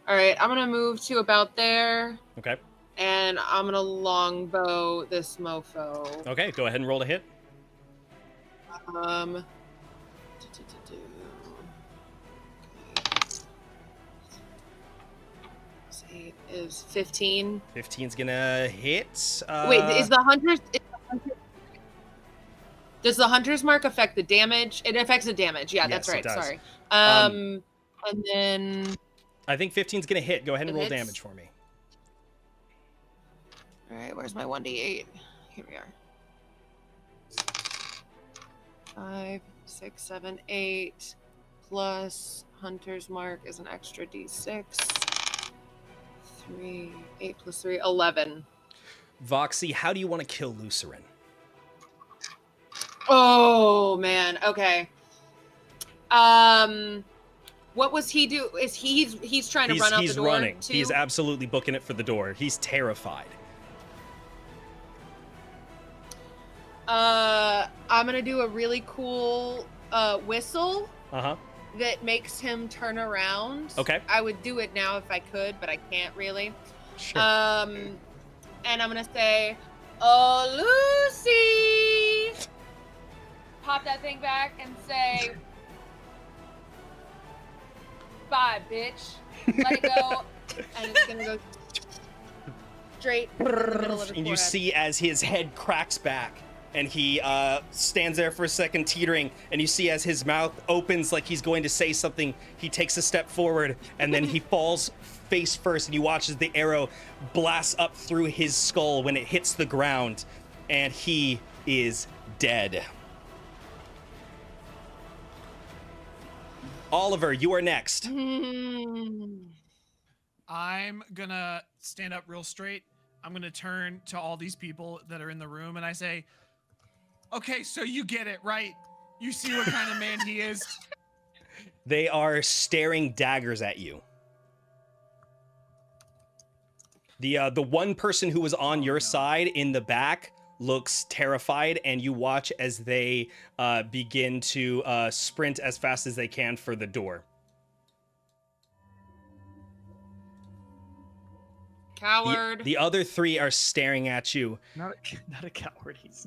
All right, I'm gonna move to about there, Okay. and I'm gonna longbow this mofo. Okay, go ahead and roll a hit. Um. See, is 15. 15's gonna hit. Wait, is the hunter's? Does the hunter's mark affect the damage? It affects the damage. Yeah, that's Yes, it right. does. Sorry. Um, And then. I think 15's gonna hit. Go ahead and It roll hits? damage for me. All right, where's my 1d8? Here we are. 5, 6, 7, 8. Plus hunter's mark is an extra d6. 3, 8 plus 3, 11. Voxy, how do you want to kill Lucerin? Oh man. Okay. What was he do? Is he's trying to run out the door? running. Too? He's absolutely booking it for the door. He's terrified. I'm gonna do a really cool whistle Uh-huh. that makes him turn around. Okay. I would do it now if I could, but I can't really. Sure. And I'm gonna say, "Oh, Lucy!" Pop that thing back and say, "Bye, bitch." Let it go, and it's gonna go straight in the middle of his And you forehead. see as his head cracks back and he stands there for a second teetering, and you see as his mouth opens like he's going to say something, he takes a step forward and then he falls face first, and you watch as the arrow blasts up through his skull when it hits the ground, and he is dead. Oliver, you are next. I'm gonna stand up real straight. I'm gonna turn to all these people that are in the room and I say, okay, so you get it, right? You see what kind of man he is? They are staring daggers at you. The one person who was on your side in the back looks terrified, and you watch as they begin to sprint as fast as they can for the door. Coward. The other three are staring at you. Not a coward. He's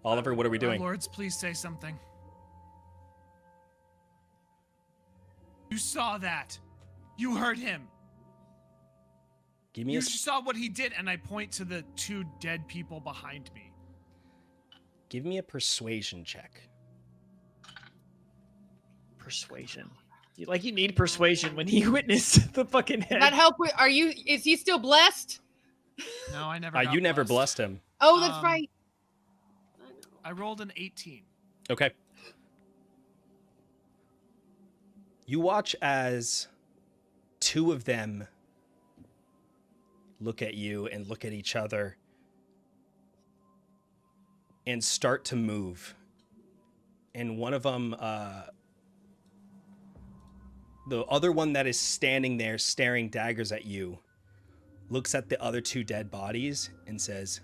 Oliver, what are we doing? Lords, please say something. You saw that. You heard him. Give me You a saw what he did, and I point to the two dead people behind me. give me a persuasion check. persuasion. You need persuasion when you witness the fucking head. That help? Is he still blessed? No, I never. You never blessed him. Oh, that's right. I rolled an 18. Okay. You watch as two of them look at you and look at each other and start to move. And one of them, the other one that is standing there staring daggers at you, looks at the other two dead bodies and says,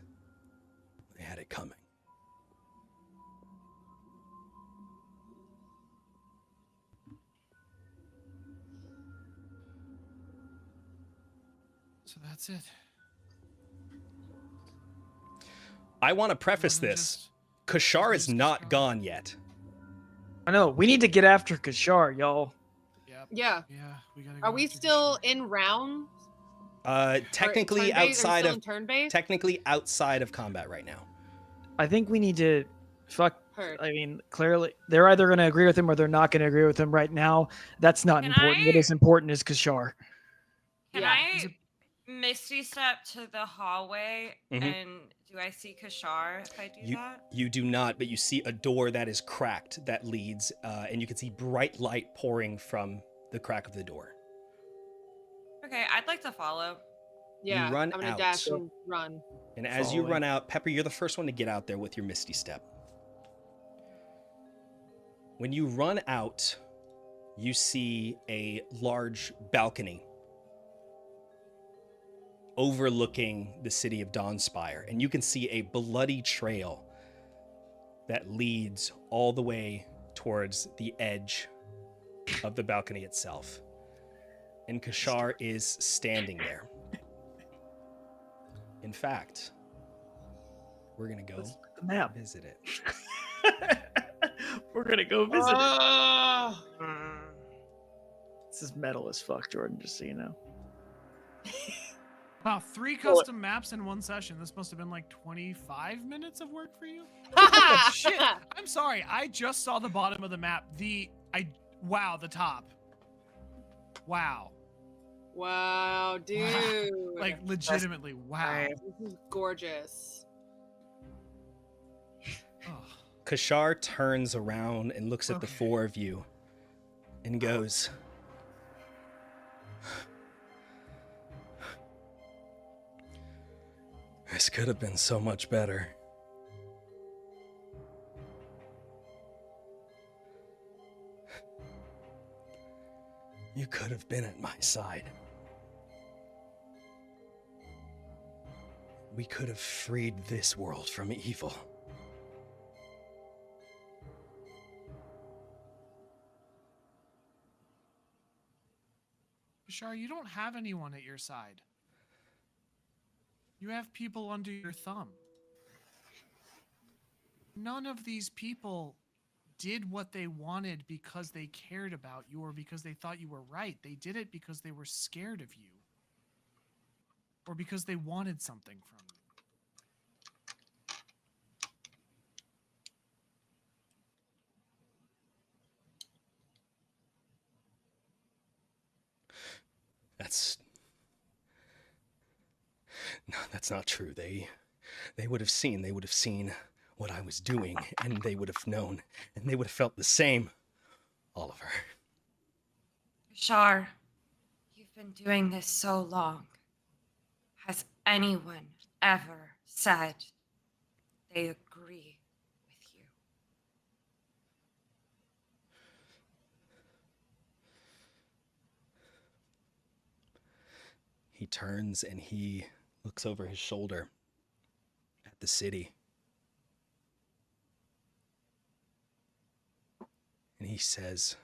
"I had it coming." So that's it. I want to preface Wasn't this. just- Kashar is just not Kashar. gone yet. I know. We need to get after Kashar, y'all. Yep. Yeah. Yeah, we gotta. Are go we after still Kashar. in rounds? Technically outside of turn-based? technically outside of combat right now. I think we need to Heard. I mean, clearly they're either going to agree with him or they're not going to agree with him right now. That's not Can important. What I- is important is Kashar. Can Yeah. I misty step to the hallway Mhm. and do I see Kashar if I do that? You do not, but you see a door that is cracked that leads, and you can see bright light pouring from the crack of the door. Okay, I'd like to follow. Yeah. run I'm gonna out. dash and run. And as you Following. run out, Pepper, you're the first one to get out there with your Misty Step. When you run out, you see a large balcony overlooking the city of Dawnspire, and you can see a bloody trail that leads all the way towards the edge of the balcony itself. And Kashar is standing there. In fact, we're gonna go Let's look at the map. visit it. We're gonna go visit it. Oh! This is metal as fuck, Jordan, just so you know. Wow, 3 custom maps in one session. This must have been like 25 minutes of work for you. Shit. I'm sorry. I just saw the bottom of the map. Wow, the top. Wow. Wow, dude. Like legitimately, wow. This is gorgeous. Oh. Kashar turns around and looks at the Okay. four of you and goes, "This could have been so much better." You could have been at my side. We could have freed this world from evil. Bashar, you don't have anyone at your side. You have people under your thumb. None of these people did what they wanted because they cared about you or because they thought you were right. They did it because they were scared of you or because they wanted something from you. That's not true. They would have seen what I was doing, and they would have known, and they would have felt the same. Oliver. Kashar, you've been doing this so long. Has anyone ever said they agree with you? He turns and he looks over his shoulder at the city. And he says,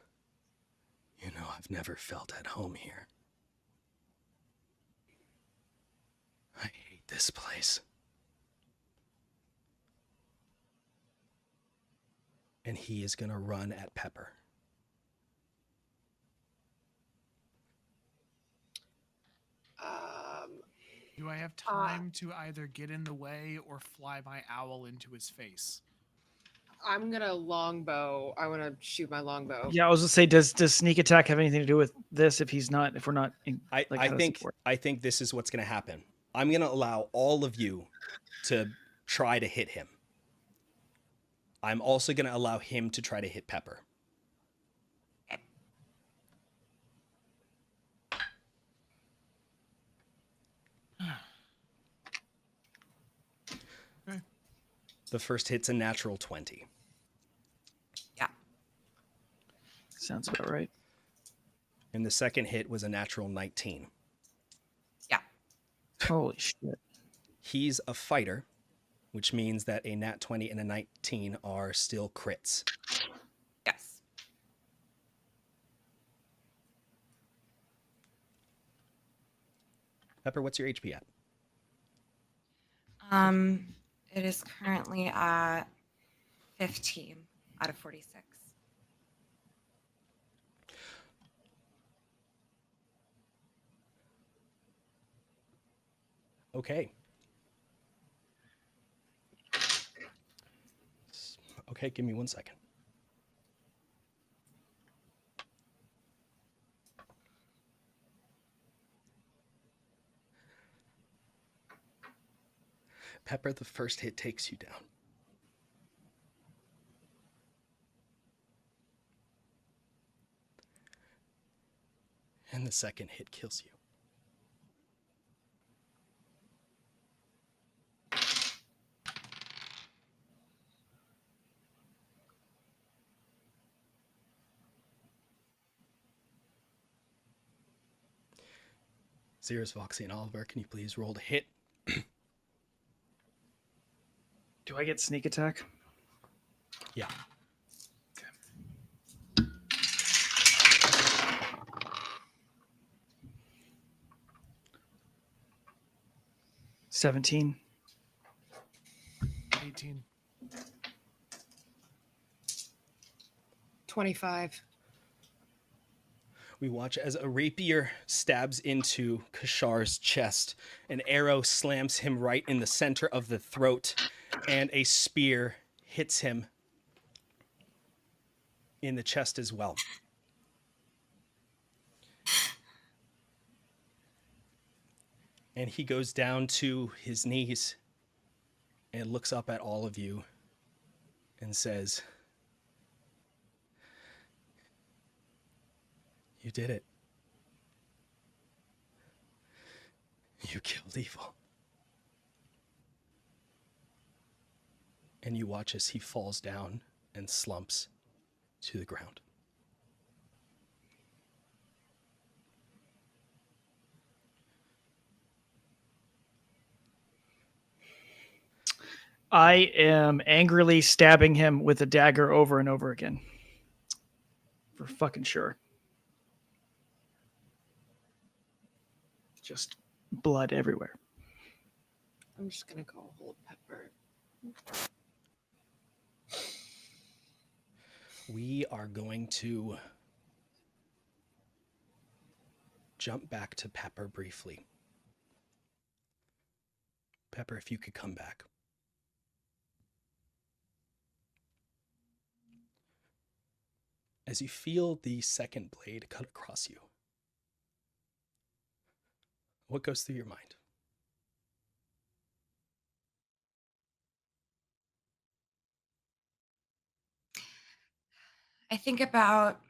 "You know, I've never felt at home here. I hate this place." And he is going to run at Pepper. Do I have time to either get in the way or fly my owl into his face? I'm gonna longbow. I want to shoot my longbow. Yeah, I was gonna say, does sneak attack have anything to do with this? If we're not, how does it work? I think this is what's going to happen. I'm going to allow all of you to try to hit him. I'm also going to allow him to try to hit Pepper. Okay. The first hit's a natural 20. Yeah. Sounds about right. And the second hit was a natural 19. Yeah. Holy shit. He's a fighter, which means that a nat 20 and a 19 are still crits. Yes. Pepper, what's your HP at? It is currently at 15 out of 46. Okay. Okay, give me 1 second. Pepper, the first hit takes you down. And the second hit kills you. Xeris, Voxy, and Oliver, can you please roll to hit? Do I get sneak attack? Yeah. 17. 18. 25. We watch as a rapier stabs into Kashar's chest. An arrow slams him right in the center of the throat, and a spear hits him in the chest as well. And he goes down to his knees and looks up at all of you and says, "You did it. You killed evil." And you watch as he falls down and slumps to the ground. I am angrily stabbing him with a dagger over and over again. For fucking sure. Just blood everywhere. I'm just gonna go hold Pepper. We are going to jump back to Pepper briefly. Pepper, if you could come back. As you feel the second blade cut across you, what goes through your mind? I think about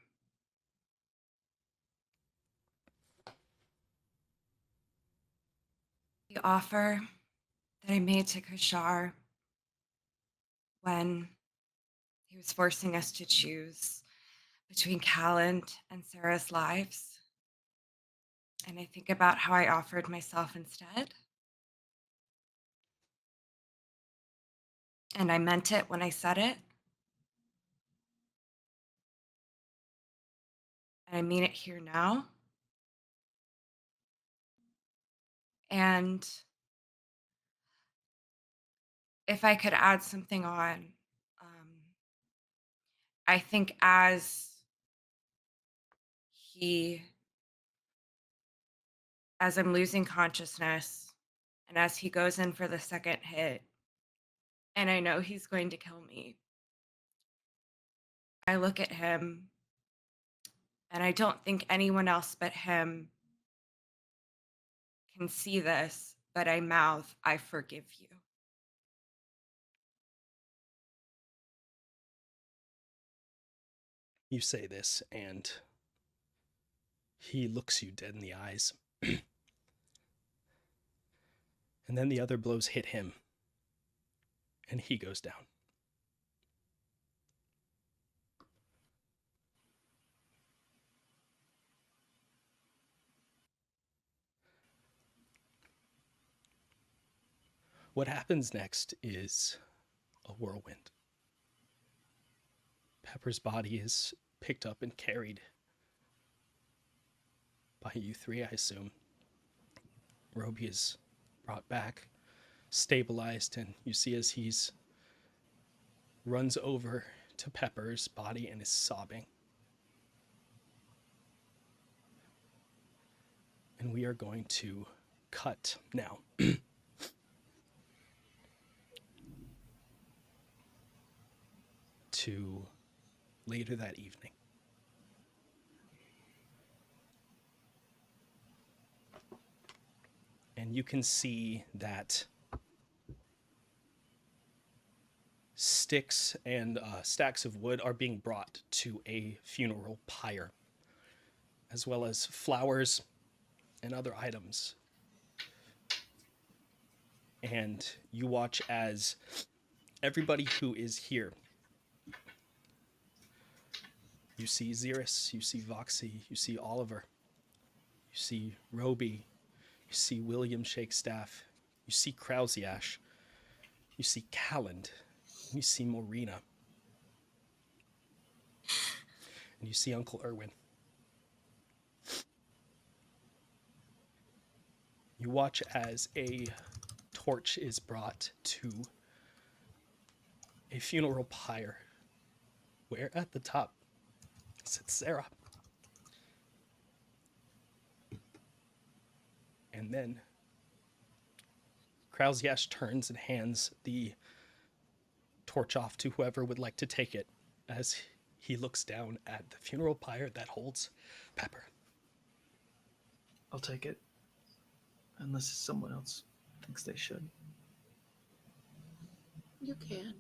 the offer that I made to Kashar when he was forcing us to choose between Calland and Sarah's lives. And I think about how I offered myself instead. And I meant it when I said it. And I mean it here now. And if I could add something on, I think as I'm losing consciousness and as he goes in for the second hit, and I know he's going to kill me, I look at him and I don't think anyone else but him can see this, but I mouth, "I forgive you." You say this, and he looks you dead in the eyes. And then the other blows hit him, and he goes down. What happens next is a whirlwind. Pepper's body is picked up and carried by you three, I assume. Roby is brought back, stabilized, and you see as he's runs over to Pepper's body and is sobbing. And we are going to cut now. To later that evening. And you can see that sticks and stacks of wood are being brought to a funeral pyre, as well as flowers and other items. And you watch as everybody who is here, you see Xeris, you see Voxy, you see Oliver, you see Roby, you see William Shakestaff, you see Krausiash, you see Calland, you see Morena, and you see Uncle Erwin. You watch as a torch is brought to a funeral pyre, where at the top sits Sarah. And then Krausiash turns and hands the torch off to whoever would like to take it, as he looks down at the funeral pyre that holds Pepper. I'll take it. Unless someone else thinks they should. You can.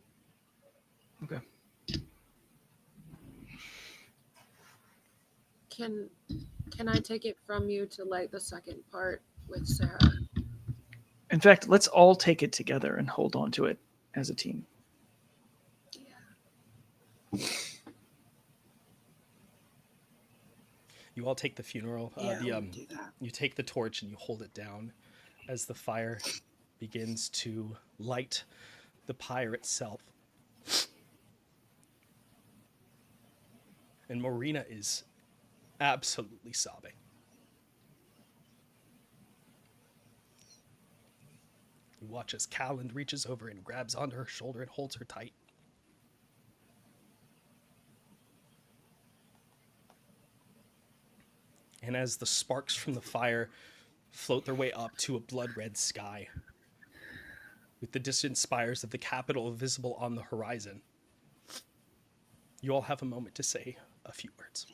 Okay. Can I take it from you to light the second part with Sarah? In fact, let's all take it together and hold on to it as a team. Yeah. You all take the funeral. Yeah, we'll do that. You take the torch and you hold it down as the fire begins to light the pyre itself. And Morena is absolutely sobbing. You watch as Calland reaches over and grabs onto her shoulder and holds her tight. And as the sparks from the fire float their way up to a blood-red sky, with the distant spires of the capital visible on the horizon, you all have a moment to say a few words.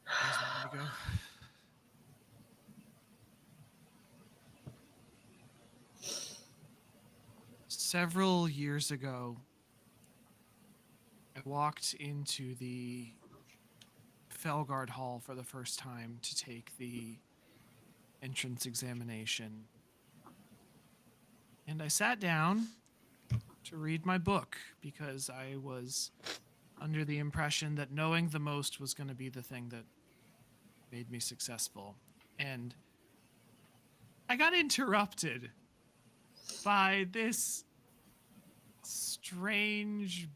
Guys want me to go? Several years ago, I walked into the Fellguard Hall for the first time to take the entrance examination. And I sat down to read my book because I was under the impression that knowing the most was going to be the thing that made me successful. And I got interrupted by this strange,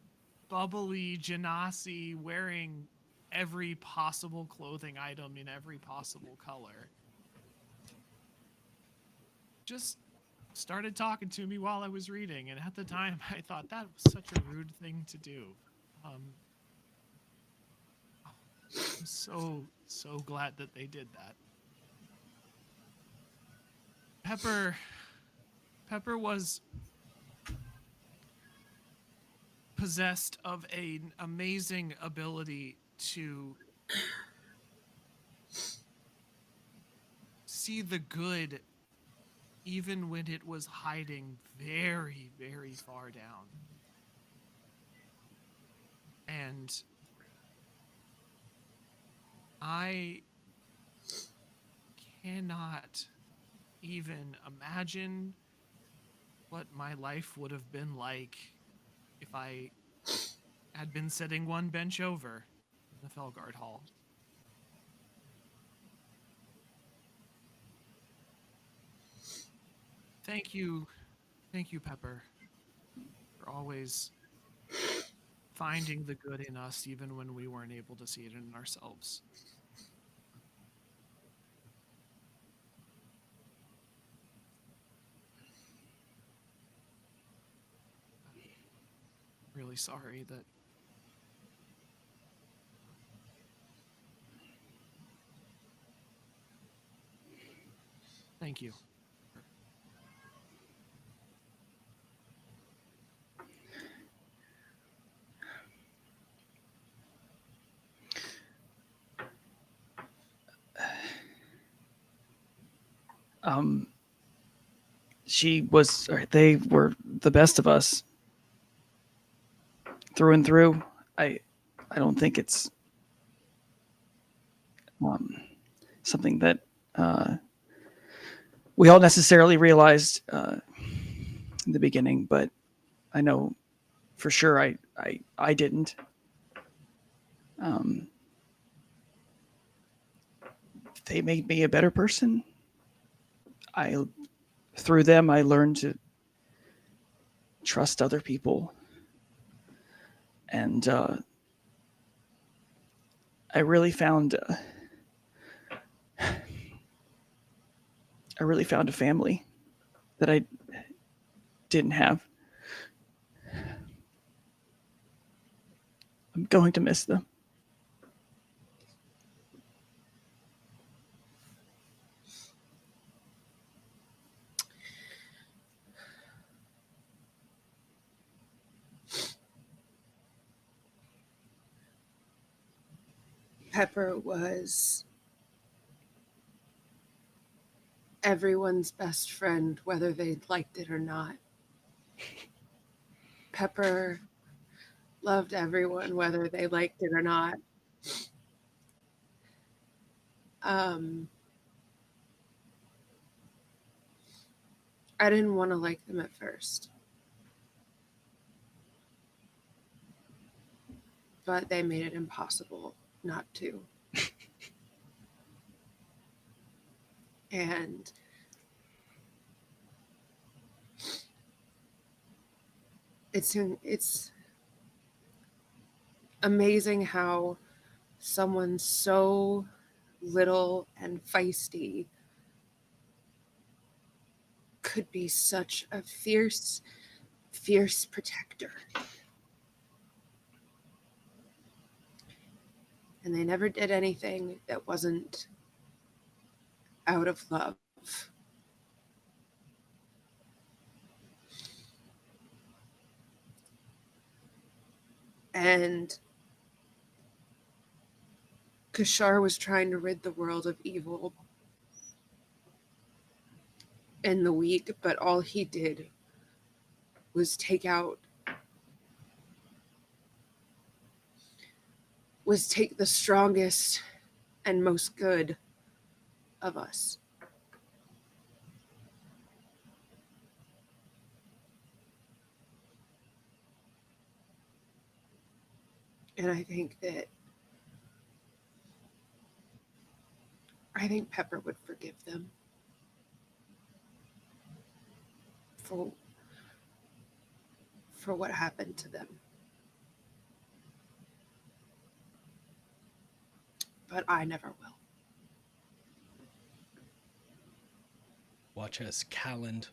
bubbly Genasi wearing every possible clothing item in every possible color. Just started talking to me while I was reading, and at the time I thought that was such a rude thing to do. I'm so glad that they did that. Pepper was possessed of an amazing ability to see the good even when it was hiding very, very far down. And I cannot even imagine what my life would have been like if I had been sitting one bench over in the Fellguard Hall. Thank you, Pepper, for always finding the good in us even when we weren't able to see it in ourselves. I'm really sorry that thank you. they were the best of us through and through. I don't think it's something that we all necessarily realized in the beginning, but I know for sure I didn't. They made me a better person. Through them, I learned to trust other people, and I really found a family that I didn't have. I'm going to miss them. Pepper was everyone's best friend, whether they liked it or not. Pepper loved everyone, whether they liked it or not. I didn't want to like them at first, but they made it impossible not to. And it's amazing how someone so little and feisty could be such a fierce protector. And they never did anything that wasn't out of love. And Kashar was trying to rid the world of evil in the week, but all he did was take the strongest and most good of us. And I think Pepper would forgive them for what happened to them. But I never will. Watch as Calland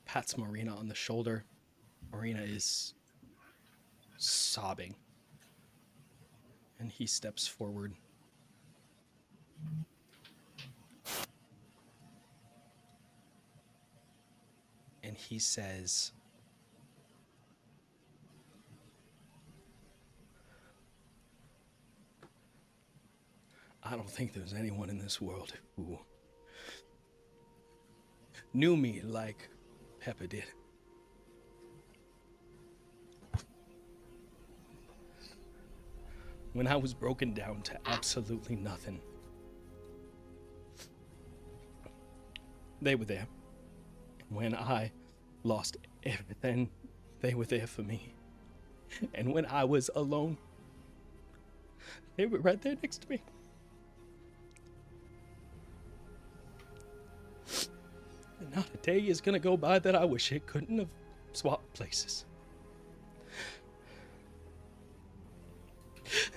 pats Marina on the shoulder. Marina is sobbing. And he steps forward. And he says, I don't think there's anyone in this world who knew me like Pepper did. When I was broken down to absolutely nothing, they were there. When I lost everything, they were there for me. And when I was alone, they were right there next to me. And not a day is gonna go by that I wish it couldn't have swapped places.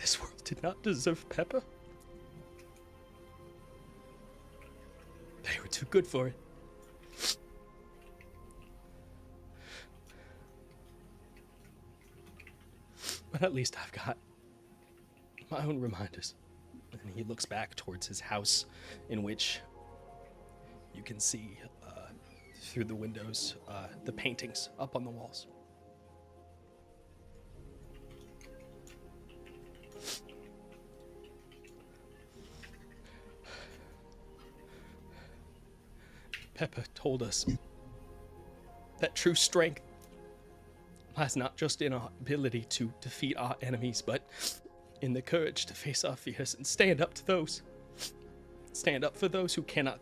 This world did not deserve Pepper. They were too good for it. But at least I've got my own reminders. And he looks back towards his house, in which you can see through the windows the paintings up on the walls. Pepper told us that true strength lies not just in our ability to defeat our enemies, but in the courage to face our fears and stand up to those. Stand up for those who cannot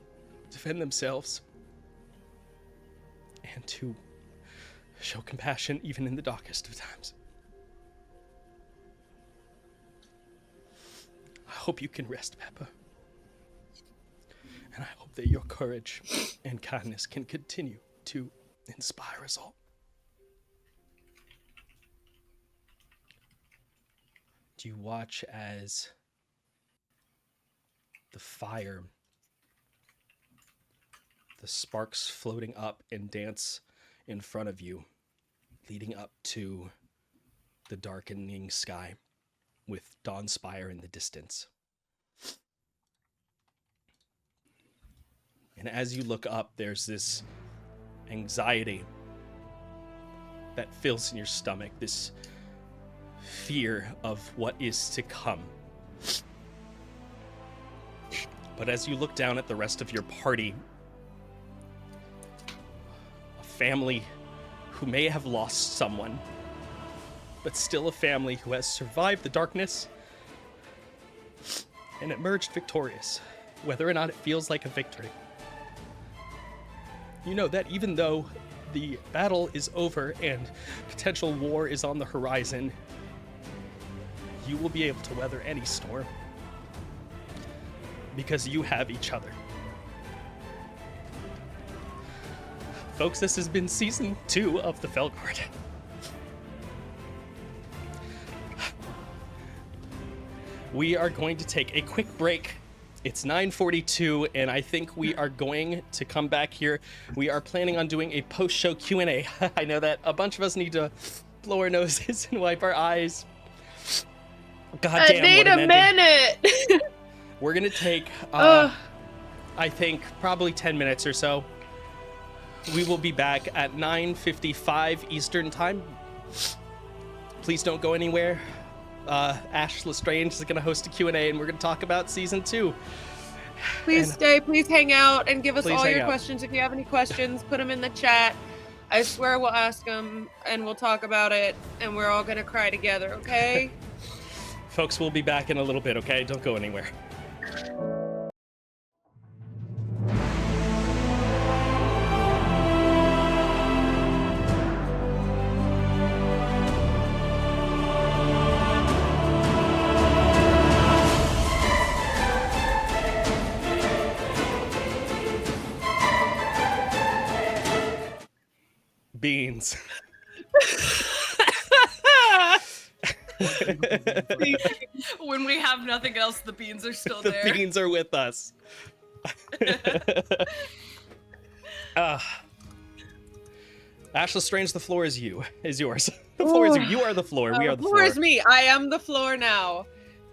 defend themselves. And to show compassion even in the darkest of times. I hope you can rest, Pepper. And I hope that your courage and kindness can continue to inspire us all. Do you watch as the fire, the sparks floating up and dance in front of you, leading up to the darkening sky with Dawn Spire in the distance? And as you look up, there's this anxiety that fills in your stomach, this fear of what is to come. But as you look down at the rest of your party, a family who may have lost someone, but still a family who has survived the darkness and emerged victorious, whether or not it feels like a victory. You know that even though the battle is over and potential war is on the horizon, you will be able to weather any storm because you have each other. Folks, this has been season 2 of the Fellguard. We are going to take a quick break. It's 9:42, and I think we are going to come back here. We are planning on doing a post-show Q&A. I know that a bunch of us need to blow our noses and wipe our eyes. God damn, Wait what a an ending. minute. We're gonna take, I think, probably 10 minutes or so. We will be back at 9:55 Eastern Time. Please don't go anywhere. Ash Lestrange is gonna host a Q&A, and we're gonna talk about season 2. Please And- stay. Please hang out and give us Please all hang your out. questions. If you have any questions, put them in the chat. I swear we'll ask them and we'll talk about it, and we're all gonna cry together. Okay? Folks, we'll be back in a little bit, okay? Don't go anywhere. Beans. When we have nothing else, the beans are still The there. beans are with us. Ash Lestrange, the floor is yours. The floor is you are the floor. We are the floor. is me. I am the floor now.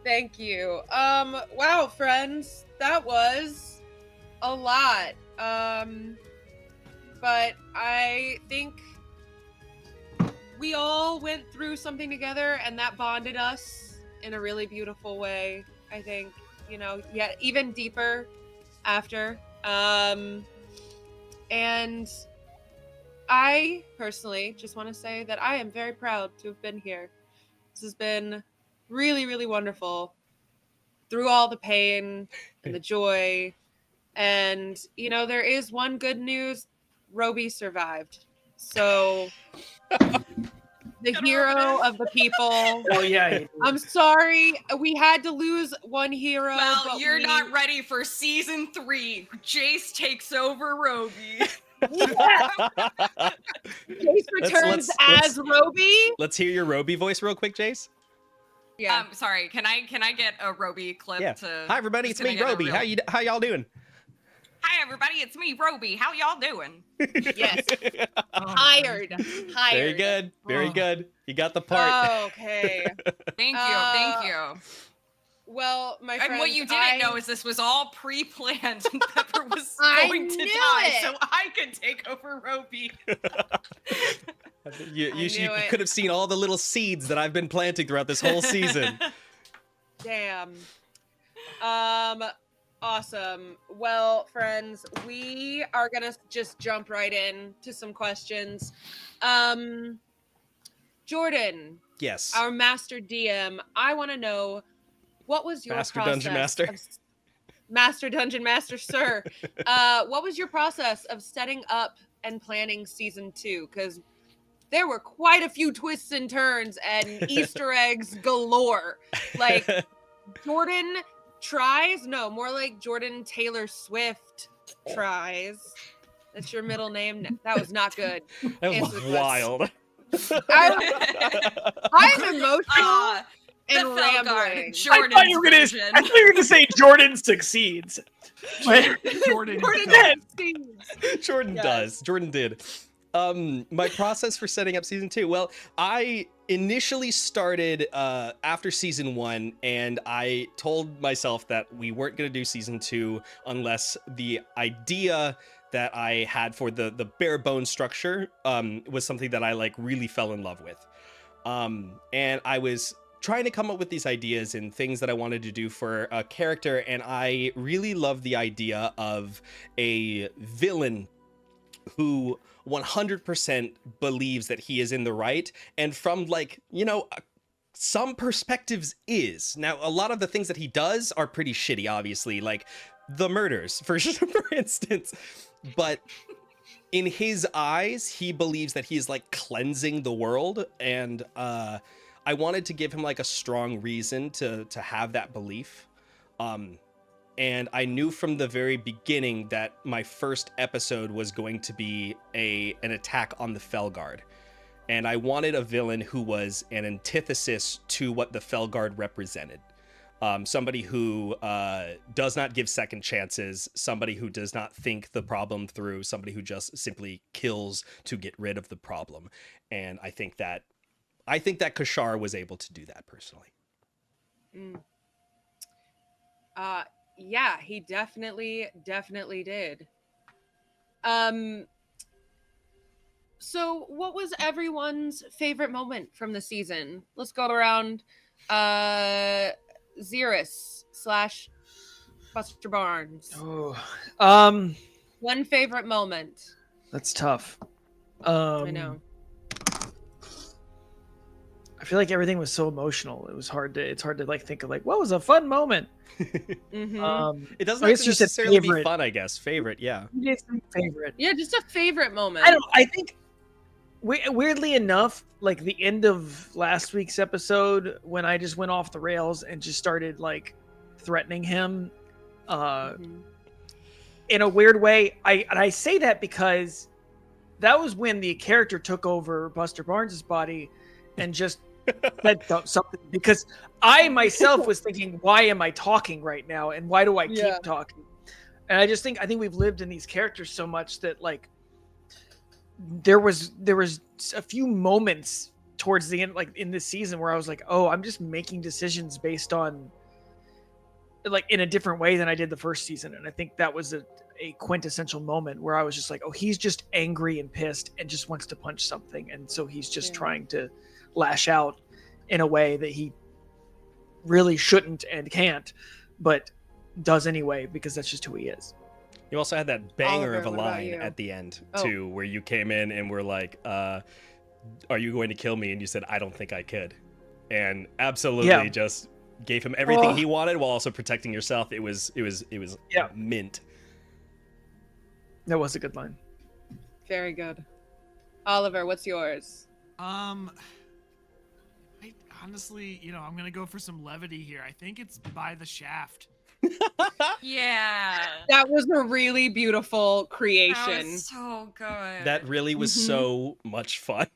Thank you. Wow, friends, that was a lot. But I think we all went through something together, and that bonded us in a really beautiful way. I think, yeah, even deeper after. And I personally just want to say that I am very proud to have been here. This has been really, really wonderful through all the pain and the joy. And, there is one good news. Roby survived. So the hero of the people. Oh yeah. I'm sorry. We had to lose one hero. Well, but you're not ready for season 3. Jace takes over Roby. Jace returns as Roby. Let's hear your Roby voice real quick, Jace. Yeah. Sorry, can I get a Roby clip Yeah. to Hi everybody, it's me, Roby. How y'all doing? Hi everybody, it's me, Roby. How y'all doing? Yes. Hired. Very good. Very good. You got the part. Okay. Thank you. Well, my friend, And what you didn't know is this was all pre-planned and Pepper was I going to knew die it. so I could take over Roby. You knew it. could have seen all the little seeds that I've been planting throughout this whole season. Damn. Awesome. Well, friends, we are gonna just jump right in to some questions. Jordan, Yes. our master DM, I want to know, what was your Master process Dungeon Master. of Master Dungeon Master, sir? What was your process of setting up and planning season 2? Because there were quite a few twists and turns and Easter eggs galore. Like, Jordan tries, no, more like Jordan Taylor Swift tries. That's your middle name. That was not good. That was Answer the wild. I'm emotional Ah, the and Fellguard, rambling. Jordan's I thought you were gonna version. say Jordan succeeds. Jordan. Jordan Jordan Yes. does. Jordan did. My process for setting up season 2. Well, I initially started after season 1, and I told myself that we weren't going to do season 2 unless the idea that I had for the bare bone structure was something that I like really fell in love with. And I was trying to come up with these ideas and things that I wanted to do for a character, and I really love the idea of a villain who 100% believes that he is in the right, and from like, you know, some perspectives is. Now, a lot of the things that he does are pretty shitty, obviously, like the murders, for instance, but in his eyes, he believes that he's like cleansing the world, and I wanted to give him like a strong reason to have that belief. And I knew from the very beginning that my first episode was going to be an attack on the Fellguard. And I wanted a villain who was an antithesis to what the Fellguard represented. Somebody who does not give second chances, somebody who does not think the problem through, somebody who just simply kills to get rid of the problem. And I think that Kashar was able to do that personally. Yeah, he definitely did. So what was everyone's favorite moment from the season? Let's go around. Xeris / Buster Barnes. Oh, One favorite moment. that's tough. I know. I feel like everything was so emotional. It's hard to like think of like what was a fun moment. Mm-hmm. It doesn't I have guess to you said necessarily be favorite. fun, I guess. Favorite, yeah. Favorite. Yeah, just a favorite moment. I think weirdly enough, like the end of last week's episode when I just went off the rails and just started like threatening him in a weird way. I say that because that was when the character took over Buster Barnes's body and just said something, because I myself was thinking, why am I talking right now and why do I keep talking? And I think we've lived in these characters so much that like there was a few moments towards the end, like in this season, where I was like, oh, I'm just making decisions based on like in a different way than I did the first season. And I think that was a quintessential moment where I was just like, oh, he's just angry and pissed and just wants to punch something. And so he's just trying to lash out in a way that he really shouldn't and can't, but does anyway, because that's just who he is. You also had that banger Oliver, of a what about line you? at the end, too, where you came in and were like, are you going to kill me? And you said, I don't think I could. And absolutely just gave him everything he wanted while also protecting yourself. It was mint. That was a good line. Very good. Oliver, what's yours? I honestly, I'm gonna go for some levity here. I think it's By the Shaft. Yeah. That was a really beautiful That creation. was so good. That really was so much fun.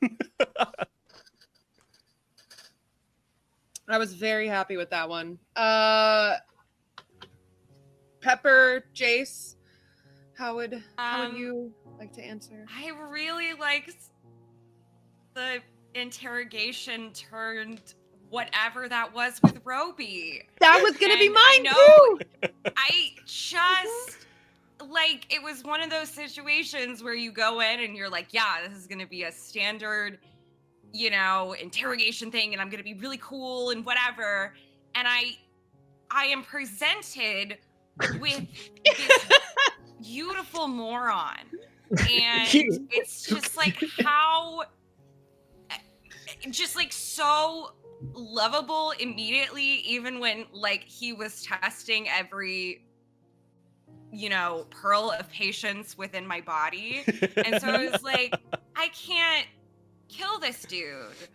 I was very happy with that one. Pepper, Jace, how would you like to answer? I really liked the interrogation turned whatever that was with Roby. That was gonna be And mine I too. I just like, it was one of those situations where you go in and you're like, yeah, this is gonna be a standard, interrogation thing, and I'm gonna be really cool and whatever. And I am presented with this beautiful moron. And it's just like how just like so lovable immediately, even when like he was testing every pearl of patience within my body. And so I was like, I can't kill this dude.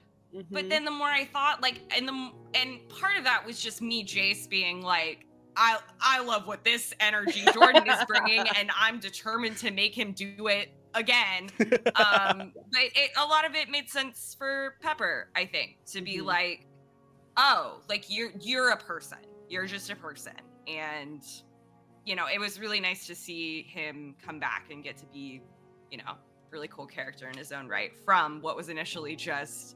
But then the more I thought, like, and part of that was just me, Jace, being like, I love what this energy Jordan is bringing, and I'm determined to make him do it again. But a lot of it made sense for Pepper, I think, to be like, oh, like you're a person, you're just a person, and it was really nice to see him come back and get to be, really cool character in his own right from what was initially just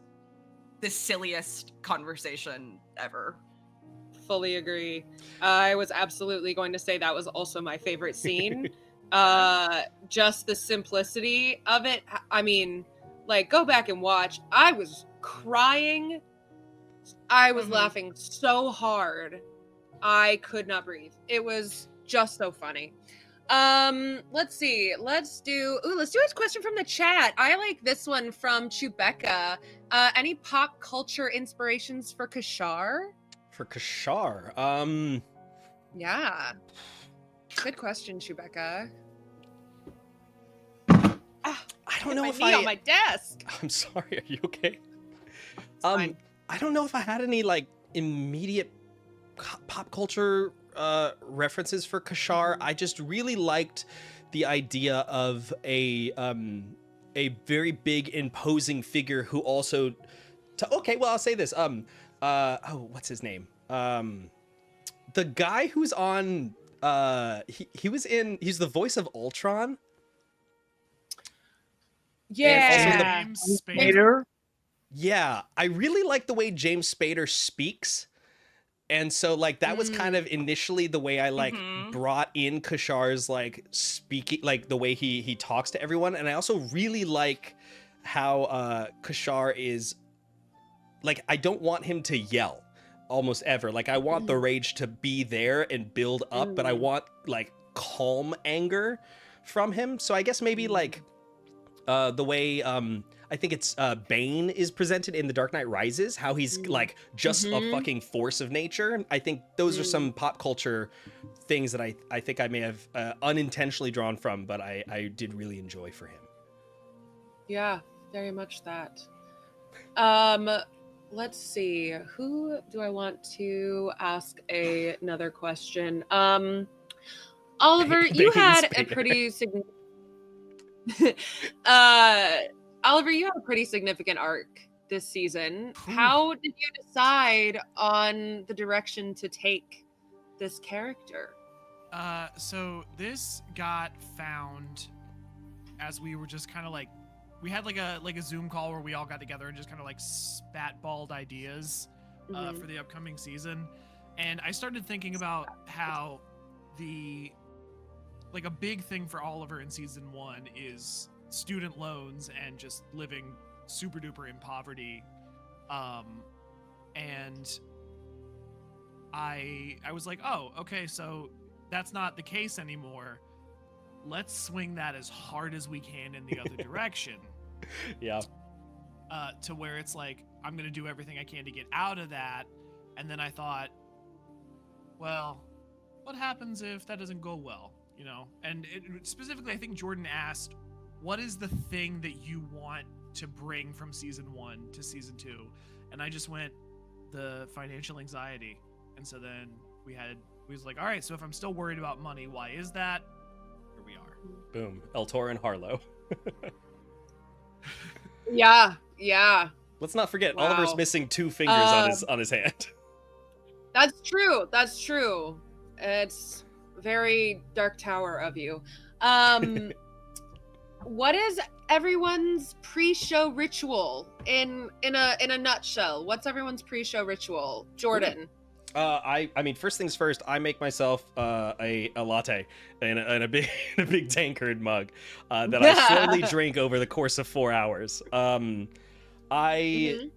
the silliest conversation ever. Fully agree. I was absolutely going to say that was also my favorite scene. Just the simplicity of it. I mean, like, go back and watch. I was crying. I was laughing so hard. I could not breathe. It was just so funny. Let's see. Let's do a question from the chat. I like this one from Chewbecca. Any pop culture inspirations for Kashar? For Kashar, Yeah. Good question, Chewbecca. I don't know if knee on my desk. I'm sorry. Are you okay? Fine. I don't know if I had any like immediate pop culture references for Kashar. I just really liked the idea of a very big imposing figure who also I'll say this. What's his name? The guy who's on he's the voice of Ultron. Yeah. James Spader. Yeah, I really like the way James Spader speaks. And so like that was kind of initially the way I like brought in Kashar's like speaking, like the way he talks to everyone. And I also really like how Kashar is like, I don't want him to yell almost ever. Like I want the rage to be there and build up, but I want like calm anger from him. So I guess maybe like the way I think it's Bane is presented in The Dark Knight Rises, how he's like just a fucking force of nature. I think those are some pop culture things that I think I may have unintentionally drawn from, but I did really enjoy for him. Yeah, very much that. Let's see. Who do I want to ask another question? Oliver, you had a pretty significant Oliver, you had a pretty significant arc this season. How did you decide on the direction to take this character? So this got found as we were just kind of like, we had like a Zoom call where we all got together and just kind of like spatballed ideas for the upcoming season. And I started thinking about how like a big thing for Oliver in season 1 is student loans and just living super duper in poverty. And I was like, oh, okay, so that's not the case anymore. Let's swing that as hard as we can in the other direction. Yeah. To where it's like, I'm going to do everything I can to get out of that. And then I thought, well, what happens if that doesn't go well? And specifically, I think Jordan asked, what is the thing that you want to bring from season 1 to season 2? And I just went, the financial anxiety. And so then we was like, all right, so if I'm still worried about money, why is that? Here we are. Boom. Eltor and Harlow. Yeah. Let's not forget, Wow. Oliver's missing 2 fingers on his hand. That's true. It's very Dark Tower of you. What is everyone's pre-show ritual in a nutshell? What's everyone's pre-show ritual? Jordan. I mean, first things first, I make myself a latte in a big tankard mug that I slowly drink over the course of 4 hours. I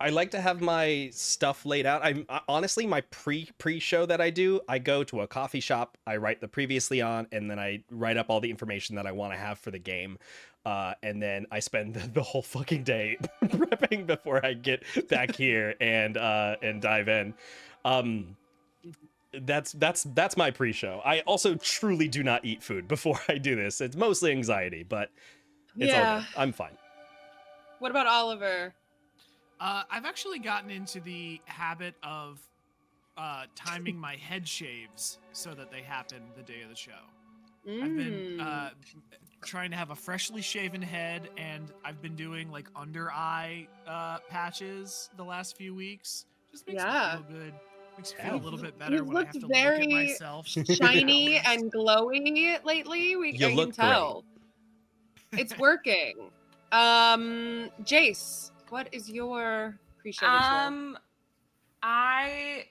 I like to have my stuff laid out. I'm honestly, my pre-show that I do, I go to a coffee shop, I write the previously on, and then I write up all the information that I want to have for the game. And then I spend the whole fucking day prepping before I get back here and dive in. That's my pre-show. I also truly do not eat food before I do this. It's mostly anxiety, but it's all good. I'm fine. What about Oliver? I've actually gotten into the habit of timing my head shaves so that they happen the day of the show. I've been trying to have a freshly shaven head, and I've been doing like under eye patches the last few weeks. Just makes me feel good. Makes me feel a little bit better when I have to look at myself. Shiny and glowy lately. I can tell. Great. It's working. Jace, what is your pre-show ritual? I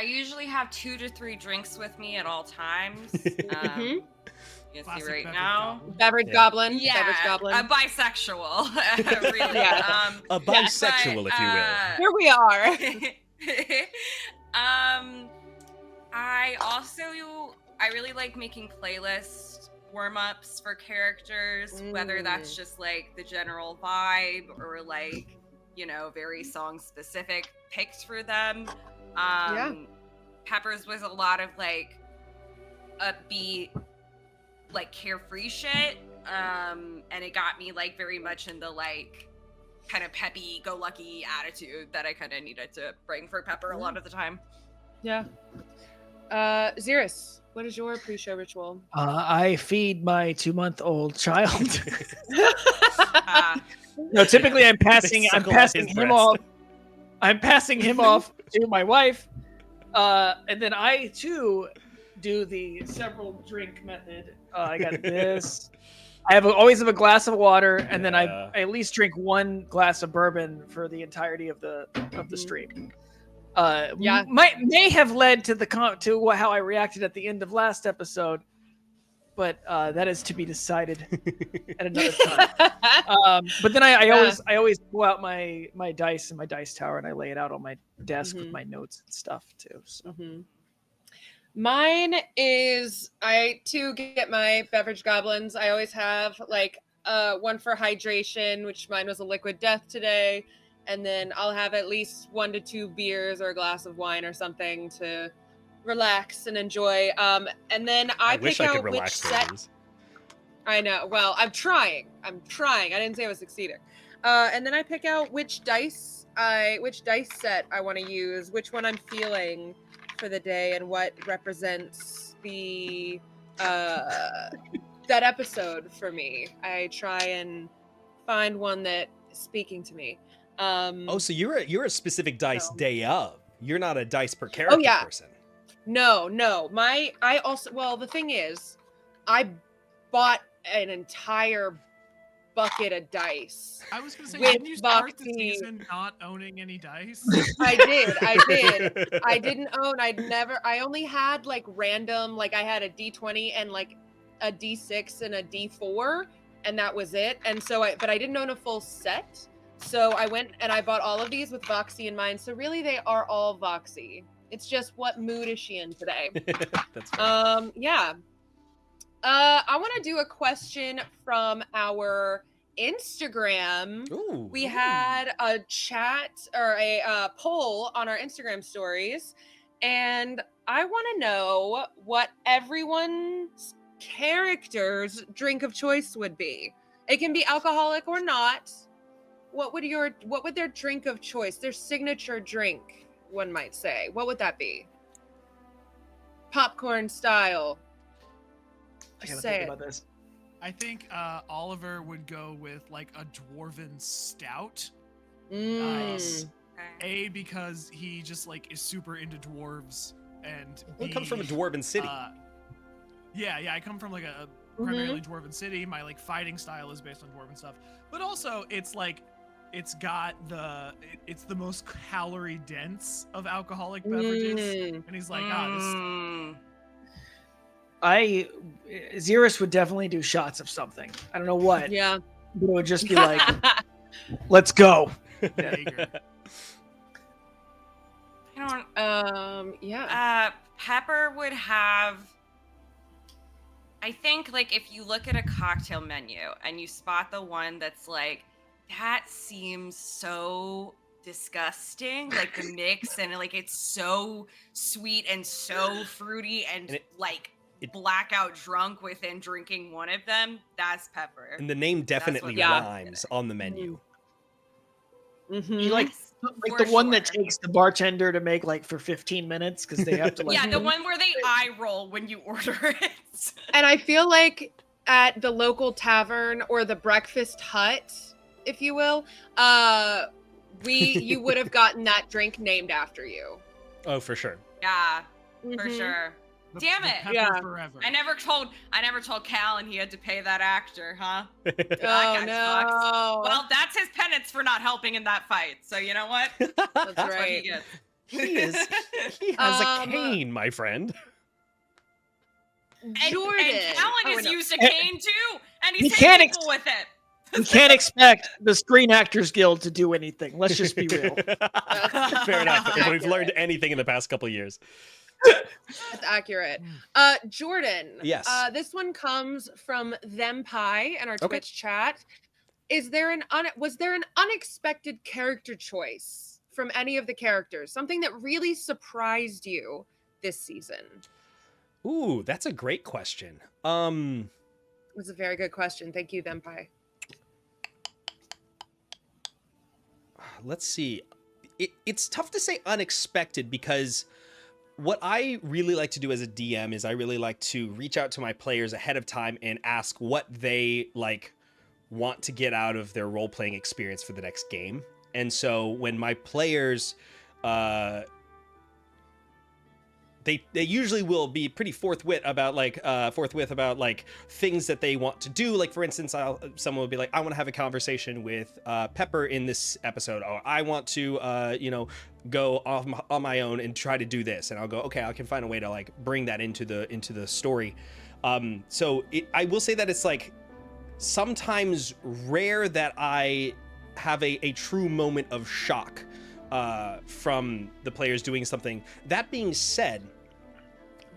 usually have 2 to 3 drinks with me at all times. You can see right now. Beverage goblin. Yeah, beverage goblin. A bisexual. Really. Yeah. A bisexual, if you will. Here we are. I really like making playlist warm-ups for characters, whether that's just like the general vibe or like, very song specific picks for them. Pepper's was a lot of like upbeat, like carefree shit. And it got me like very much in the like kind of peppy go lucky attitude that I kind of needed to bring for Pepper a lot of the time. Yeah. Xeris, what is your pre-show ritual? I feed my 2-month-old child. No, typically I'm passing him off. I'm passing him off to my wife, and then I too do the several drink method. I got this. I always have a glass of water, and then I at least drink 1 glass of bourbon for the entirety of the stream. May have led to how I reacted at the end of last episode, but that is to be decided at another time. But then I always pull out my dice and my dice tower, and I lay it out on my desk with my notes and stuff too. So. Mine is, I too get my beverage goblins. I always have like one for hydration, which mine was a liquid death today. And then I'll have at least 1 to 2 beers or a glass of wine or something to relax and enjoy. And then I pick out which set. I know. Well, I'm trying. I didn't say I was succeeding. And then I pick out which dice set I want to use, which one I'm feeling for the day, and what represents the that episode for me. I try and find one that is speaking to me. So you're a specific dice day of. You're not a dice per character person. No. The thing is, I bought an entire bucket of dice. I was gonna say, didn't you start the season not owning any dice? I did. I didn't own. I only had like random, like I had a D20 and like a D6 and a D4, and that was it. And so but I didn't own a full set. So I went and I bought all of these with Voxy in mind. So really they are all Voxy. It's just what mood is she in today? That's fair. I want to do a question from our Instagram. We had a chat or a poll on our Instagram stories, and I want to know what everyone's character's drink of choice would be. It can be alcoholic or not. What would their drink of choice, their signature drink, one might say? What would that be? Popcorn style. I gotta think about this. I think Oliver would go with like a dwarven stout. A, because he just like is super into dwarves, and He comes from a dwarven city. Yeah, I come from like a primarily dwarven city. My like fighting style is based on dwarven stuff, but also it's like it's the most calorie dense of alcoholic beverages, and he's like, Xeris would definitely do shots of something. I don't know what. Yeah. But it would just be like, let's go. don't. Yeah. Pepper would have. I think, like, if you look at a cocktail menu and you spot the one that's like, that seems so disgusting, like the mix, and like it's so sweet and so fruity and it blackout drunk within drinking one of them, that's Pepper. And the name definitely Yeah. rhymes on the menu. Mm-hmm. You like For the one that sure. takes the bartender to make like for 15 minutes because they have to like. Yeah, the one where they eye roll when you order it. And I feel like at the local tavern or the breakfast hut, if you will, you would have gotten that drink named after you. Oh, for sure. Yeah, for Mhm. sure. The- Damn the it. Pepper Yeah. Forever. I never told Cal, and he had to pay that actor, huh? Oh got no! Well, that's his penance for not helping in that fight. So you know what? That's That's what he right. gets. He has a Um, cane, my friend. Jordan. And Callan Oh, has no. used a cane too, and He he's hit can't people with it. You can't expect the Screen Actors Guild to do anything. Let's just be real. Fair enough. If we've learned anything in the past couple of years. That's accurate. Jordan. Yes. This one comes from Them Pie in our Okay. Twitch chat. Was there an unexpected character choice from any of the characters? Something that really surprised you this season? Ooh, that's a great question. It was a very good question. Thank you, Them Pie. Let's see. It's tough to say unexpected because what I really like to do as a DM is I really like to reach out to my players ahead of time and ask what they like want to get out of their role-playing experience for the next game. And so when my players they usually will be pretty forthwith about things that they want to do. Like, for instance, someone will be like, I want to have a conversation with Pepper in this episode, or I want to go on my own and try to do this. And I'll go, okay, I can find a way to like bring that into the story. So I will say that it's like sometimes rare that I have a true moment of shock from the players doing something. That being said,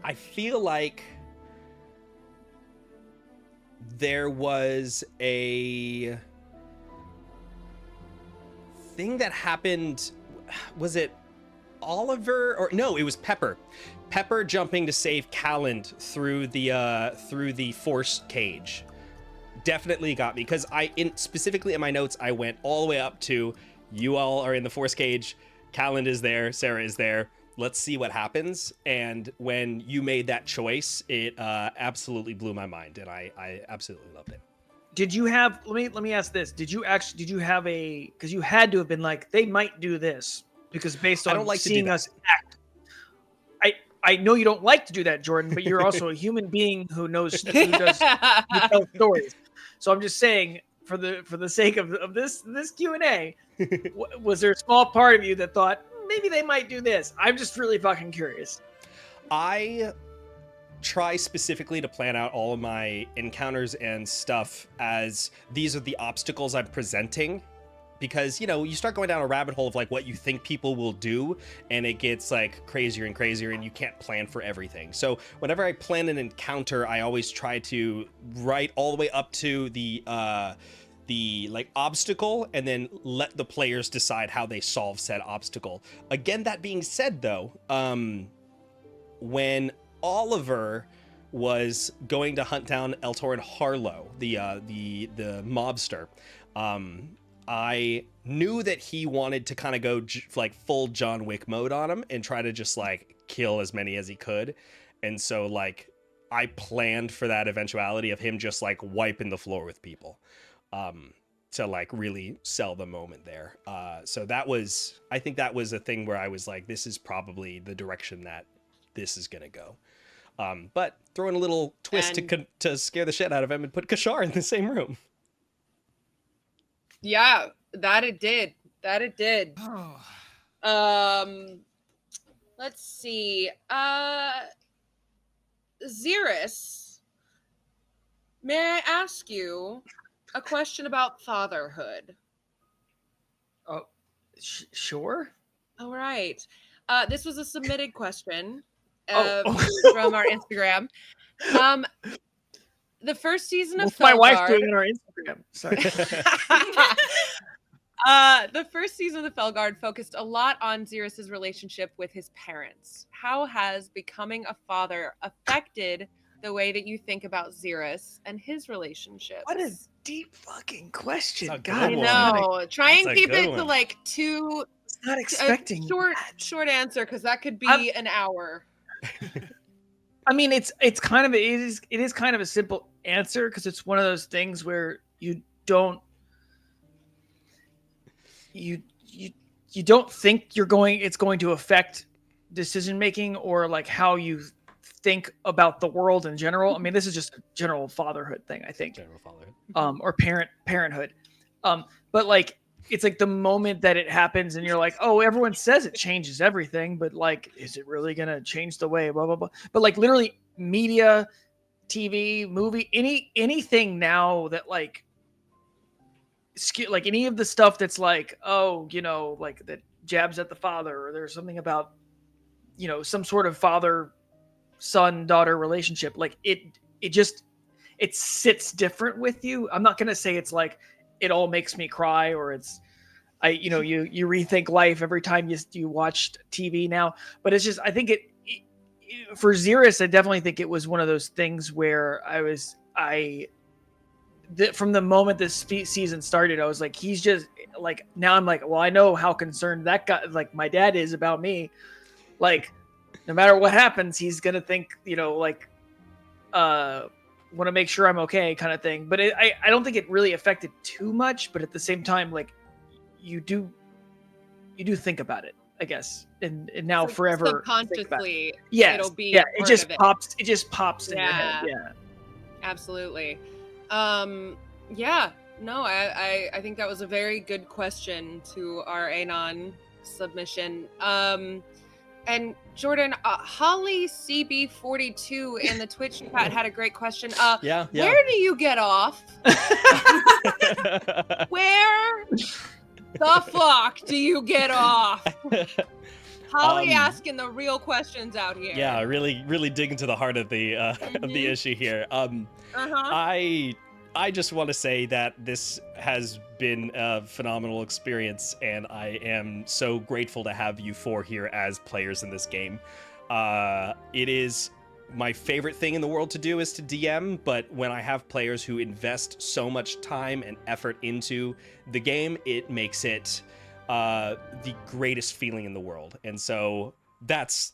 I feel like there was a thing that happened. Was it Oliver or no? It was Pepper. Pepper jumping to save Calland through the force cage. Definitely got me because specifically in my notes I went all the way up to you all are in the force cage. Calland is there. Sarah is there. Let's see what happens. And when you made that choice, it absolutely blew my mind, and I absolutely loved it. Did you have? Let me ask this. Did you have a? Because you had to have been like, they might do this because based on I don't like to do seeing that. us act. I know you don't like to do that, Jordan, but you're also a human being who knows who tells stories. So I'm just saying, for the sake of this Q&A, was there a small part of you that thought maybe they might do this? I'm just really fucking curious. I try specifically to plan out all of my encounters and stuff as these are the obstacles I'm presenting, because you start going down a rabbit hole of like what you think people will do, and it gets like crazier and crazier, and you can't plan for everything. So whenever I plan an encounter, I always try to write all the way up to the like obstacle, and then let the players decide how they solve said obstacle. Again, that being said though, when Oliver was going to hunt down Eltorin Harlow, the mobster, I knew that he wanted to kind of go like full John Wick mode on him and try to just like kill as many as he could. And so like I planned for that eventuality of him just like wiping the floor with people to like really sell the moment there. So I think that was a thing where I was like, this is probably the direction that this is going to go. But throwing a little twist to scare the shit out of him and put Kashar in the same room. Yeah, that it did. Oh. Let's see. Xeris, may I ask you a question about fatherhood? Oh, sure. All right. This was a submitted question Oh. from our Instagram. The first season of What's my wife Fellguard. doing on our Instagram? Sorry. The first season of the Fellguard focused a lot on Xerxes' relationship with his parents. How has becoming a father affected the way that you think about Xerxes and his relationships? What a deep fucking question. It's a God, good I one. know. Try and That's a keep good it to one. like two. I was not A expecting short answer, because that could be I'm- an hour. I mean, it's kind of it is kind of a simple answer because it's one of those things where you don't think it's going to affect decision making or like how you think about the world in general. I mean, this is just a general fatherhood thing, I think, General fatherhood. or parenthood. But like it's like the moment that it happens and you're like, oh, everyone says it changes everything, but like, is it really gonna change the way blah blah blah? But like literally media, TV, movie, anything now that like any of the stuff that's like, oh, like that jabs at the father, or there's something about, some sort of father son daughter relationship, like it sits different with you. I'm not gonna say it's like it all makes me cry, or it's you rethink life every time you watch TV now, but it's just, I think for Xerxes, I definitely think it was one of those things where from the moment this season started, I was like, he's just like, now I'm like, well, I know how concerned that guy, like my dad, is about me. Like, no matter what happens, he's gonna think, want to make sure I'm okay, kind of thing. But I don't think it really affected too much. But at the same time, like, you do think about it, I guess, and now So forever subconsciously, yes, it'll be yeah, part it of it. pops in your head. Yeah. Absolutely. Yeah, no, I think that was a very good question to our Anon submission. And Jordan, Holly CB42 in the Twitch chat had a great question. Yeah. Where do you get off? Where the fuck do you get off? Holly asking the real questions out here. Yeah, really, really dig into the heart of the of the issue here. I just want to say that this has been a phenomenal experience, and I am so grateful to have you four here as players in this game. It is my favorite thing in the world to do is to DM, but when I have players who invest so much time and effort into the game, it makes it the greatest feeling in the world. And so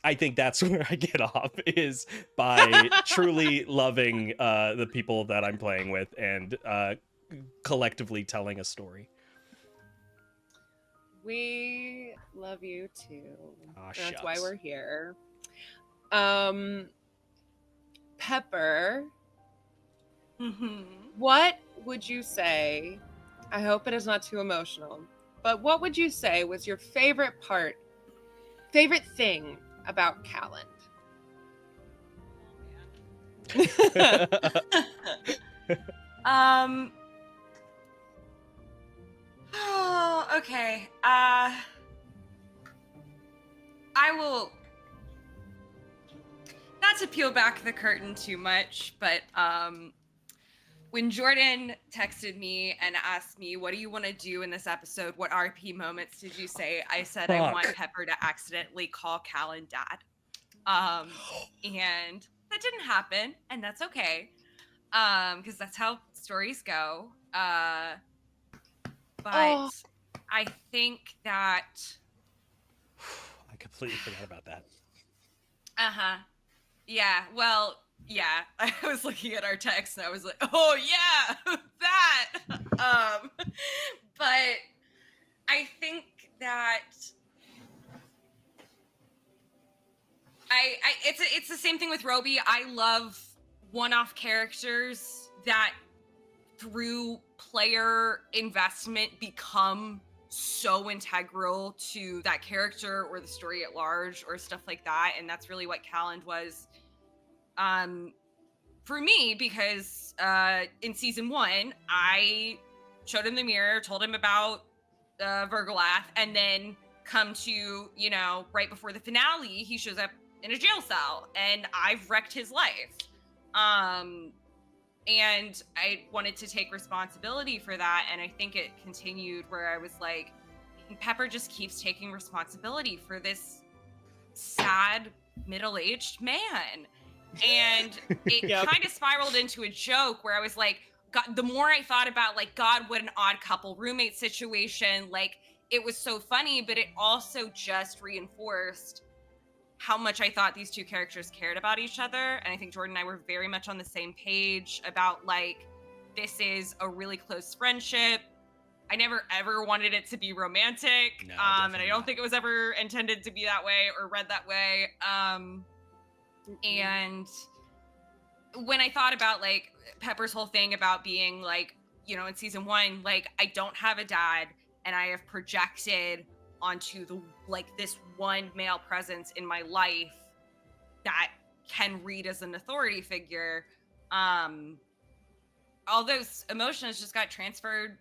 I think that's where I get off, is by truly loving the people that I'm playing with and collectively telling a story. We love you too. That's Shucks. why we're here. Pepper, what would you say? I hope it is not too emotional, but what would you say was your favorite thing about Calland? Oh, okay. I will, not to peel back the curtain too much, but when Jordan texted me and asked me, what do you want to do in this episode? What RP moments did you say? I said, I want Pepper to accidentally call Callan dad. And that didn't happen, and that's okay. Because that's how stories go. But I think that... I completely forgot about that. Yeah, well, yeah. I was looking at our text and I was like, oh yeah, that. But I think that it's the same thing with Roby. I love one-off characters that through player investment become so integral to that character or the story at large or stuff like that. And that's really what Calland was for me, because in season 1, I showed him the mirror, told him about Vergalath, and then come to, you know, right before the finale, he shows up in a jail cell and I've wrecked his life. And I wanted to take responsibility for that. And I think it continued where I was like, Pepper just keeps taking responsibility for this sad middle-aged man. And it kind of spiraled into a joke where I was like, God, the more I thought about like, God, what an odd couple roommate situation, like it was so funny, but it also just reinforced how much I thought these two characters cared about each other. And I think Jordan and I were very much on the same page about like, this is a really close friendship. I never ever wanted it to be romantic. No, and I don't think it was ever intended to be that way or read that way. And when I thought about like Pepper's whole thing about being like, you know, in season 1, like I don't have a dad and I have projected onto the like this one male presence in my life that can read as an authority figure. All those emotions just got transferred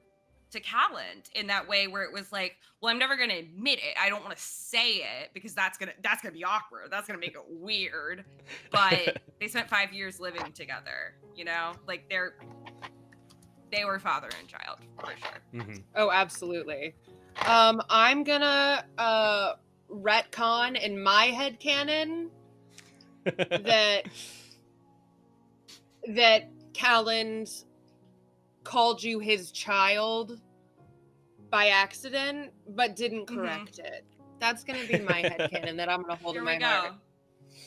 to Calland in that way where it was like, well, I'm never gonna admit it. I don't want to say it because that's gonna be awkward. That's gonna make it weird. But they spent 5 years living together, you know, like they were father and child for sure. Mm-hmm. Oh, absolutely. I'm gonna retcon in my headcanon that Calland called you his child by accident, but didn't correct it. That's gonna be my headcanon that I'm gonna hold in my heart.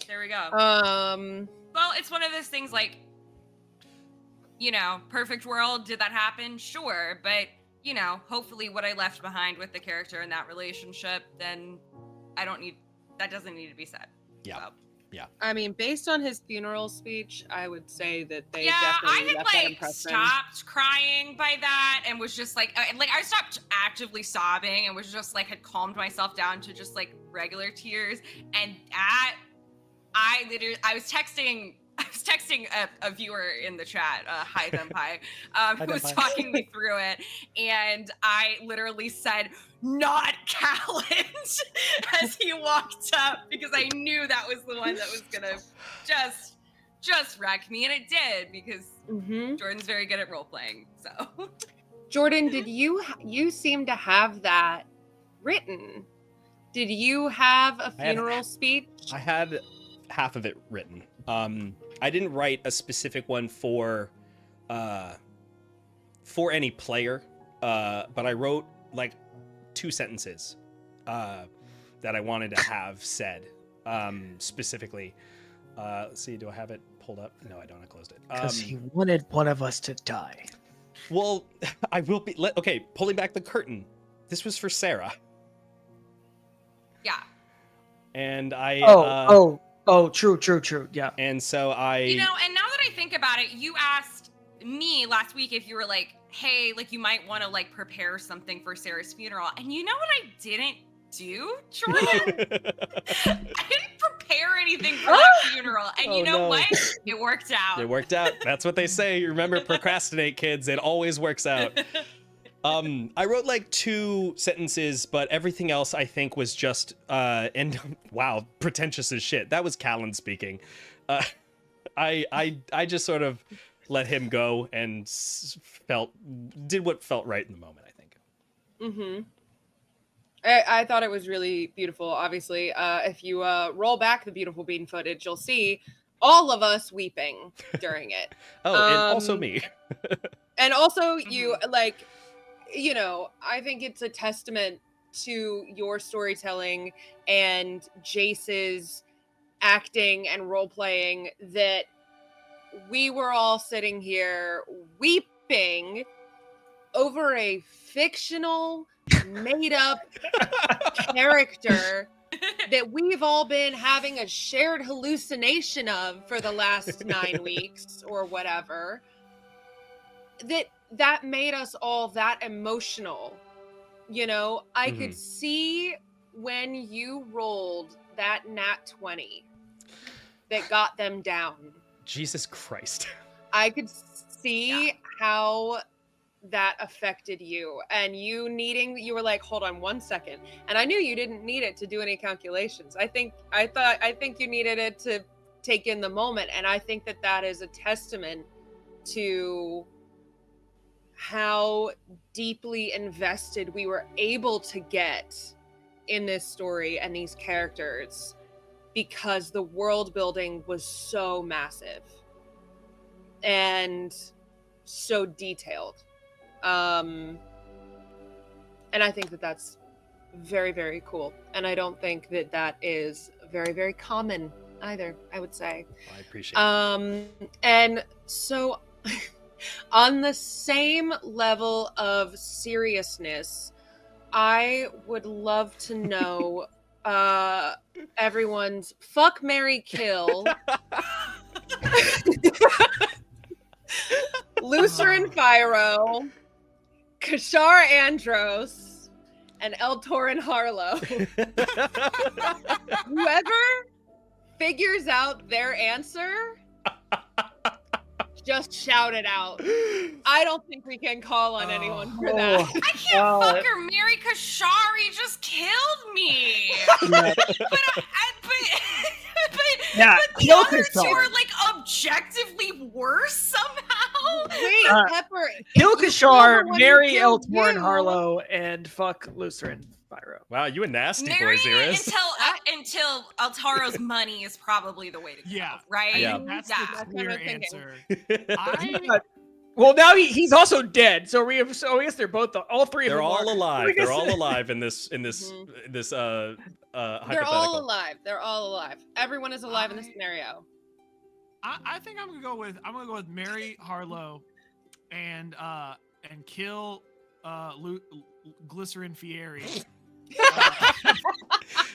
There we go. Well, it's one of those things like, you know, perfect world, did that happen? Sure, but you know, hopefully what I left behind with the character in that relationship, then that doesn't need to be said. Yeah. So. Yeah. I mean, based on his funeral speech, I would say that they I definitely had left that like impression. stopped crying by that and was just like I stopped actively sobbing and was just like had calmed myself down to just like regular tears. And I was texting a viewer in the chat, hi Vampire, who was talking me through it, and I literally said, "Not Calland," as he walked up because I knew that was the one that was gonna just wreck me, and it did because Jordan's very good at role playing. So, Jordan, did you seem to have that written? Did you have a funeral speech? I had half of it written. I didn't write a specific one for any player, but I wrote like 2 sentences that I wanted to have said specifically. Let's see, do I have it pulled up? No, I don't. I closed it. Because he wanted one of us to die. Well, I will be. Okay, pulling back the curtain. This was for Sarah. yeah. And I. True. Yeah. And so I. You know, and now that I think about it, you asked me last week if you were like, hey, like you might want to like prepare something for Sarah's funeral. And you know what I didn't do, Jordan? I didn't prepare anything for that funeral. And you know what? It worked out. It worked out. That's what they say. Remember, procrastinate, kids. It always works out. I wrote like 2 sentences, but everything else I think was just and wow, pretentious as shit. That was Callan speaking. I just sort of let him go and did what felt right in the moment, I think. Mm-hmm. I thought it was really beautiful. Obviously, if you roll back the beautiful bean footage, you'll see all of us weeping during it. And also me. And also you, like, you know, I think it's a testament to your storytelling and Jace's acting and role playing that we were all sitting here weeping over a fictional, made up character that we've all been having a shared hallucination of for the last 9 weeks or whatever. That made us all that emotional. You know, I could see when you rolled that nat 20 that got them down. Jesus Christ. I could see how that affected you, and you were like, hold on 1 second. And I knew you didn't need it to do any calculations. I think you needed it to take in the moment. And I think that is a testament to how deeply invested we were able to get in this story and these characters, because the world building was so massive and so detailed. And I think that's very, very cool. And I don't think that is very, very common either, I would say. I appreciate it. And so on the same level of seriousness, I would love to know everyone's fuck, marry, kill. Lucerin Fyro, Kashar Andros, and Eltorin Harlow. Whoever figures out their answer, just shout it out. I don't think we can call on anyone for that. I can't fuck or marry Kashari. Just killed me. Yeah. But the kill other two Kashar. are like objectively worse somehow. Wait, Pepper. Kill if you Kashar, kill the one marry who killed Eltorin you- Harlow, and fuck Lucerin Fyro. Wow, you a nasty boy, Marry Xeris. until Altaro's money is probably the way to go. Yeah. Right? Yeah. That's Yeah. the That's clear what I'm thinking. answer. Well, now he's also dead, so I guess they're both all three of They're them all are. alive. I guess- They're all alive in this They're hypothetical. all alive. They're all alive. Everyone is alive in this I- scenario. I think I'm gonna go with Mary Harlow, and kill Glycerin Fieri.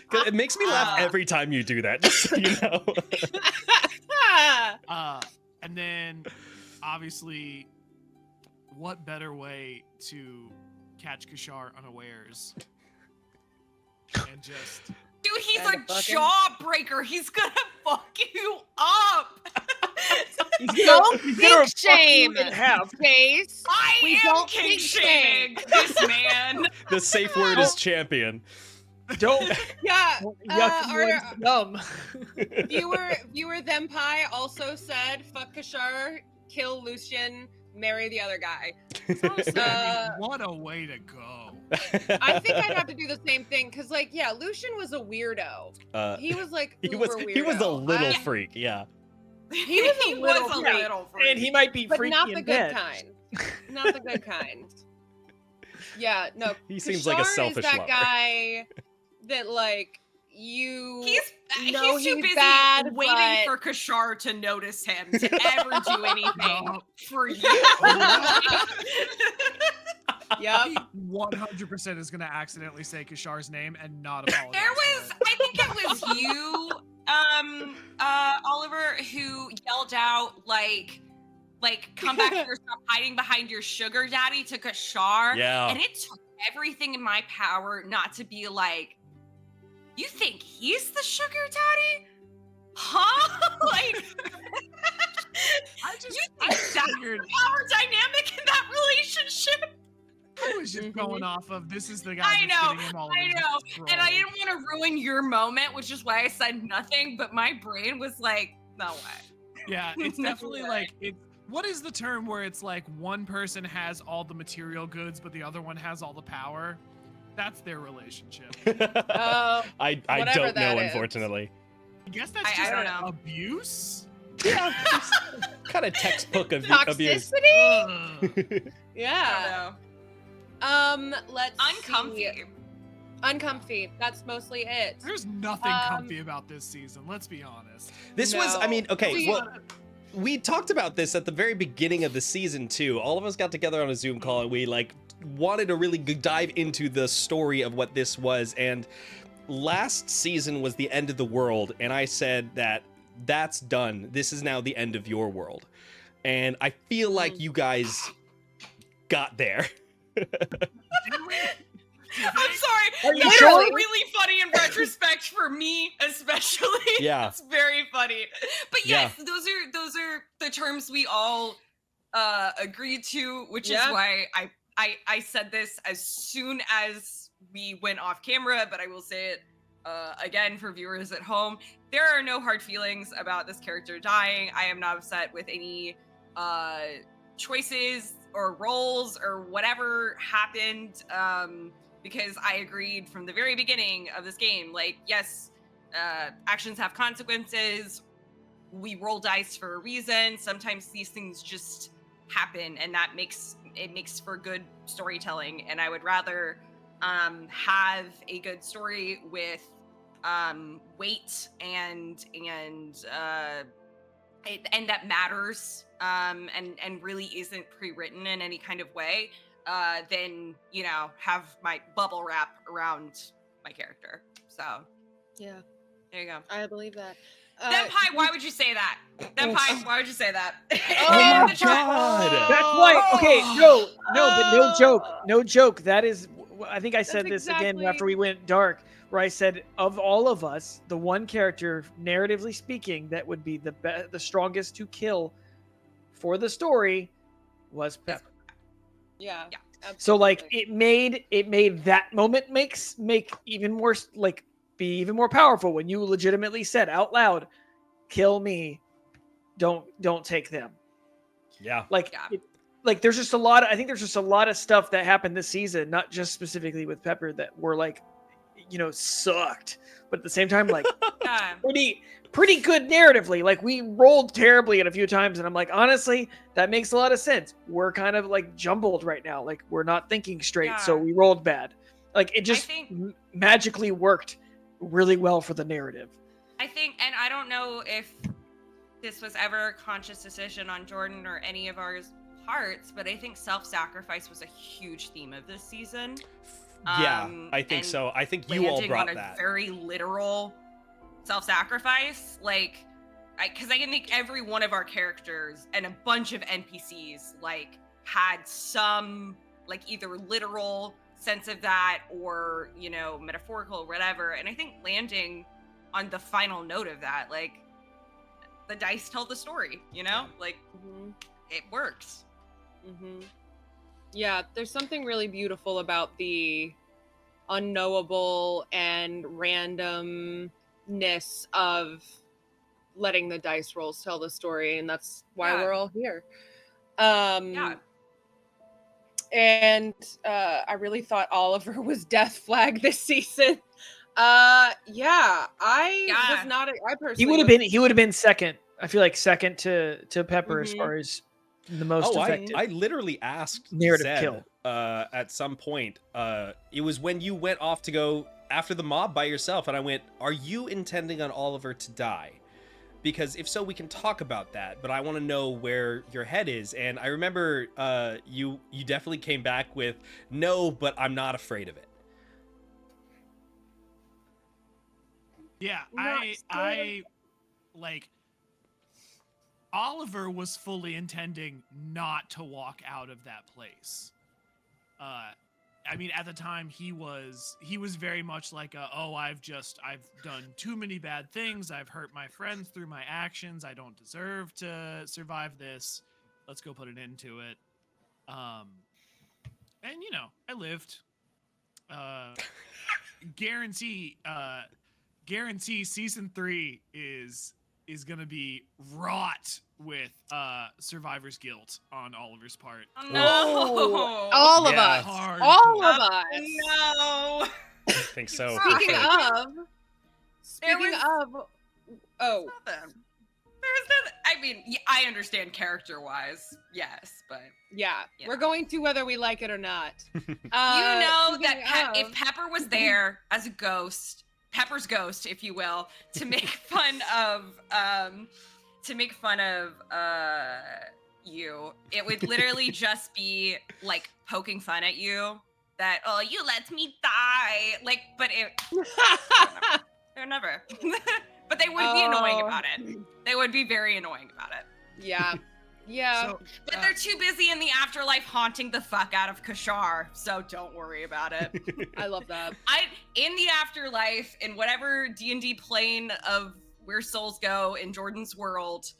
'Cause it makes me laugh every time you do that, just so you know. And then obviously, what better way to catch Kashar unawares? And just Dude, he's Kinda a fucking- jawbreaker. He's gonna fuck you up. Don't He's gonna kink fuck you shame, in half. Chase. I don't am kink kink shaming this man. The safe word is champion. Don't Yeah. yuck Our one's dumb. viewer Thempie also said, "Fuck Kashar, kill Lucian, marry the other guy." honestly, I Uh, mean, what a way to go. I think I'd have to do the same thing because, like, yeah, Lucian was a weirdo. He was like he was uber he was a weirdo. little I- freak, yeah. He was a little freak. little freak. And he might be but freaky not in the good bed. kind. Not the good kind. Yeah, no. He seems like a Kashar selfish is that lover. guy that, like, you. He's No, too he's busy bad, waiting but- for Kashar to notice him to ever do anything No. for you. Yep. He 100% is gonna accidentally say Kashar's name and not apologize. There was, for it. I think it was you, Oliver, who yelled out like, come back here, stop hiding behind your sugar daddy to Kashar. Yeah. And it took everything in my power not to be like, you think he's the sugar daddy? Huh? Like, I just you I think that's figured the power dynamic in that relationship? I was just going off of this is the guy I that's know, getting him all I over know. his And I throne. didn't want to ruin your moment, which is why I said nothing, but my brain was like, no way. Yeah, it's No definitely way. like it. What is the term where it's like one person has all the material goods, but the other one has all the power? That's their relationship. I whatever don't know, that is. unfortunately. I guess that's I just don't know. abuse. Yeah, kind of textbook of abuse. Toxicity? Ugh. Yeah. I don't know. Let's Uncomfy. see. Uncomfy. That's mostly it. There's nothing Um, comfy about this season. Let's be honest. This was, I No. mean, okay, We- well, we talked about this at the very beginning of the season too. All of us got together on a Zoom call and we like wanted to really dive into the story of what this was. And last season was the end of the world, and I said that that's done. This is now the end of your world. And I feel like you guys got there. Did we? I'm sorry. Are you That's sure? really funny in retrospect for me, especially. Yeah. It's very funny. But Yeah. yes, those are the terms we all agreed to, which Yeah. is why I said this as soon as we went off camera, but I will say it again for viewers at home. There are no hard feelings about this character dying. I am not upset with any choices or roles or whatever happened, because I agreed from the very beginning of this game, like, yes, actions have consequences. We roll dice for a reason. Sometimes these things just happen, and that makes for good storytelling. And I would rather have a good story with weight and that matters, and really isn't pre-written in any kind of way, than have my bubble wrap around my character. So Yeah, there you go. I believe that. Denpai, why would you say that? Denpai, why would you say that? Oh my god! That's why. Okay, but no joke. That is, I think I said That's this again exactly- after we went dark, where I said of all of us, the one character, narratively speaking, that would be the strongest to kill for the story was Pepper. Yeah. Yeah. So like absolutely. it made that moment make even more be even more powerful when you legitimately said out loud, "Kill me, don't take them." Yeah. Like Yeah. like there's just a lot. I think there's just a lot of stuff that happened this season, not just specifically with Pepper, that were like, sucked, but at the same time like Yeah. pretty good narratively. Like we rolled terribly at a few times, and I'm like, honestly, that makes a lot of sense. We're kind of like jumbled right now. Like we're not thinking straight, so Yeah. we rolled bad. Like it just think- magically worked really well for the narrative. I think, and I don't know if this was ever a conscious decision on Jordan or any of our parts, but I think self-sacrifice was a huge theme of this season. Yeah, I think and so. I think you all landing brought on a that. very literal self-sacrifice, like, because I can think every one of our characters and a bunch of NPCs like had some like either literal sense of that or metaphorical or whatever. And I think landing on the final note of that, like, the dice tell the story, like Mhm. it works. Yeah, there's something really beautiful about the unknowable and randomness of letting the dice rolls tell the story, and that's why Yeah. we're all here. Yeah. And I really thought Oliver was Death Flag this season. I Yeah. was not. I personally He would have been second. I feel like second to Pepper as Mhm. far as the most effective. I literally asked Narrative Zed, kill. at some point. It was when you went off to go after the mob by yourself, and I went, "Are you intending on Oliver to die? Because if so, we can talk about that. But I want to know where your head is." And I remember you definitely came back with, "No, but I'm not afraid of it." Yeah, Not I like Oliver was fully intending not to walk out of that place. I mean, at the time he was very much like I've done too many bad things. I've hurt my friends through my actions. I don't deserve to survive this. Let's go put an end to it. And I lived. Guarantee season 3 is gonna be wrought with survivor's guilt on Oliver's part. Oh, no. all of Yeah. us, Hardcore. all of us. No. I think so. Speaking Right. of, oh, Nothing. There's nothing. I mean, I understand character-wise, yes, but yeah, Yeah. we're going to whether we like it or not. you know speaking that of- if Pepper was there as a ghost, Pepper's ghost, if you will, to make fun of you, it would literally just be like poking fun at you. That you let me die, like, but they're never. But they would be annoying Oh. about it. They would be very annoying about it. yeah, yeah. So, But they're too busy in the afterlife haunting the fuck out of Kashar, so don't worry about it. I love that. In the afterlife, in whatever D&D plane of where souls go in Jordan's world,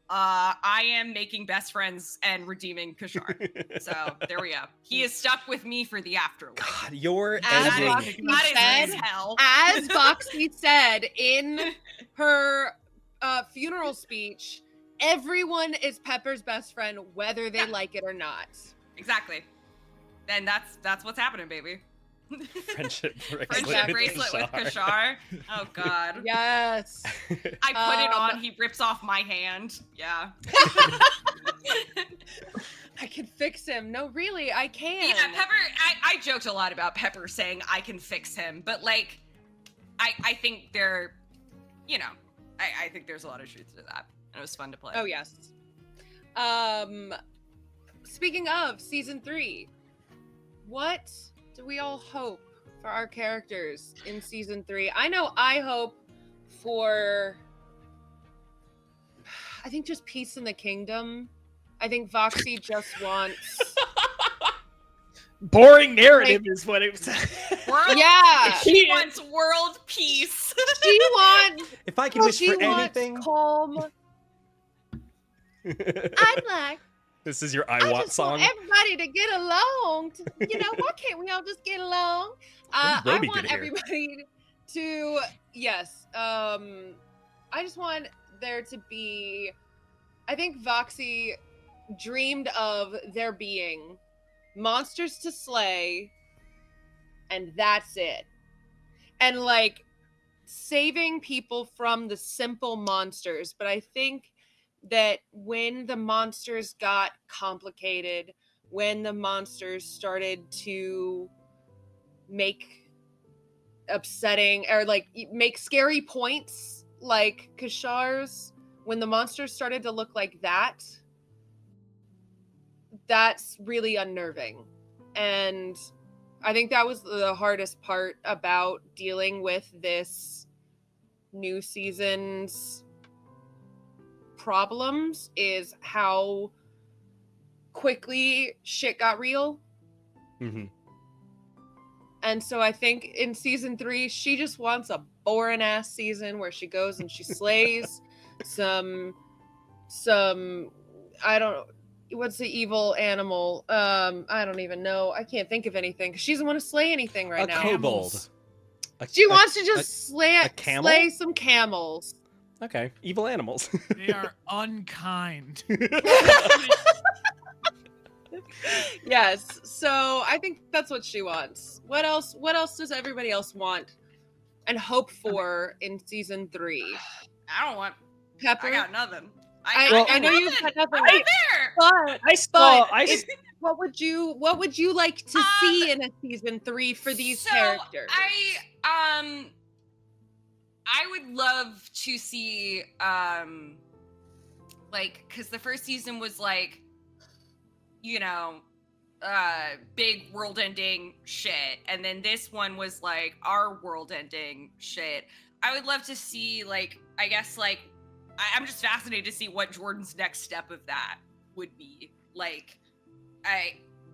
I am making best friends and redeeming Kashar. So there we go. He is stuck with me for the afterlife. God, you're As ending. Foxy That is said, hell. as Foxy said in her funeral speech, everyone is Pepper's best friend, whether they like it or not. Exactly. And that's what's happening, baby. Friendship bracelet, Friendship bracelet with Kashar. Oh God. Yes. I put it on. He rips off my hand. Yeah. I can fix him. No, really, I can. Yeah, Pepper. I joked a lot about Pepper saying I can fix him, but like, I think there, you know, I think there's a lot of truth to that. It was fun to play. Oh yes. Speaking of season 3, what do we all hope for our characters in season 3? I know I hope for, I think just peace in the kingdom. I think Voxy just wants, Boring narrative is what it was. World, yeah. She wants world peace. She wants, If I could wish she for wants anything, calm. I'd like. this is your I I want just song. want everybody to get along. Why can't we all just get along? I Brody want get here? everybody to, yes. I just want there to be, I think Voxy dreamed of there being monsters to slay, and that's it. And like saving people from the simple monsters. But I think that when the monsters got complicated, when the monsters started to make upsetting or like make scary points like Kashar's, when the monsters started to look like that, that's really unnerving. And I think that was the hardest part about dealing with this new season's problems, is how quickly shit got real. Mm-hmm. And so I think in season 3, she just wants a boring ass season where she goes and she slays some I don't know, what's the evil animal? I don't even know. I can't think of anything because she doesn't want to slay anything right A now. kobold. She wants to just a camel? slay some camels. Okay, evil animals. They are unkind. Yes. So I think that's what she wants. What else does everybody else want and hope for in season 3? I don't want. Pepper? I got nothing. I know you've had nothing. I'm not there. But I saw. what would you like to see in a season 3 for these characters? I would love to see like, because the first season was like, you know, big world ending shit, and then this one was like our world ending shit. I would love to see, like, I guess, like, I'm just fascinated to see what Jordan's next step of that would be. Like,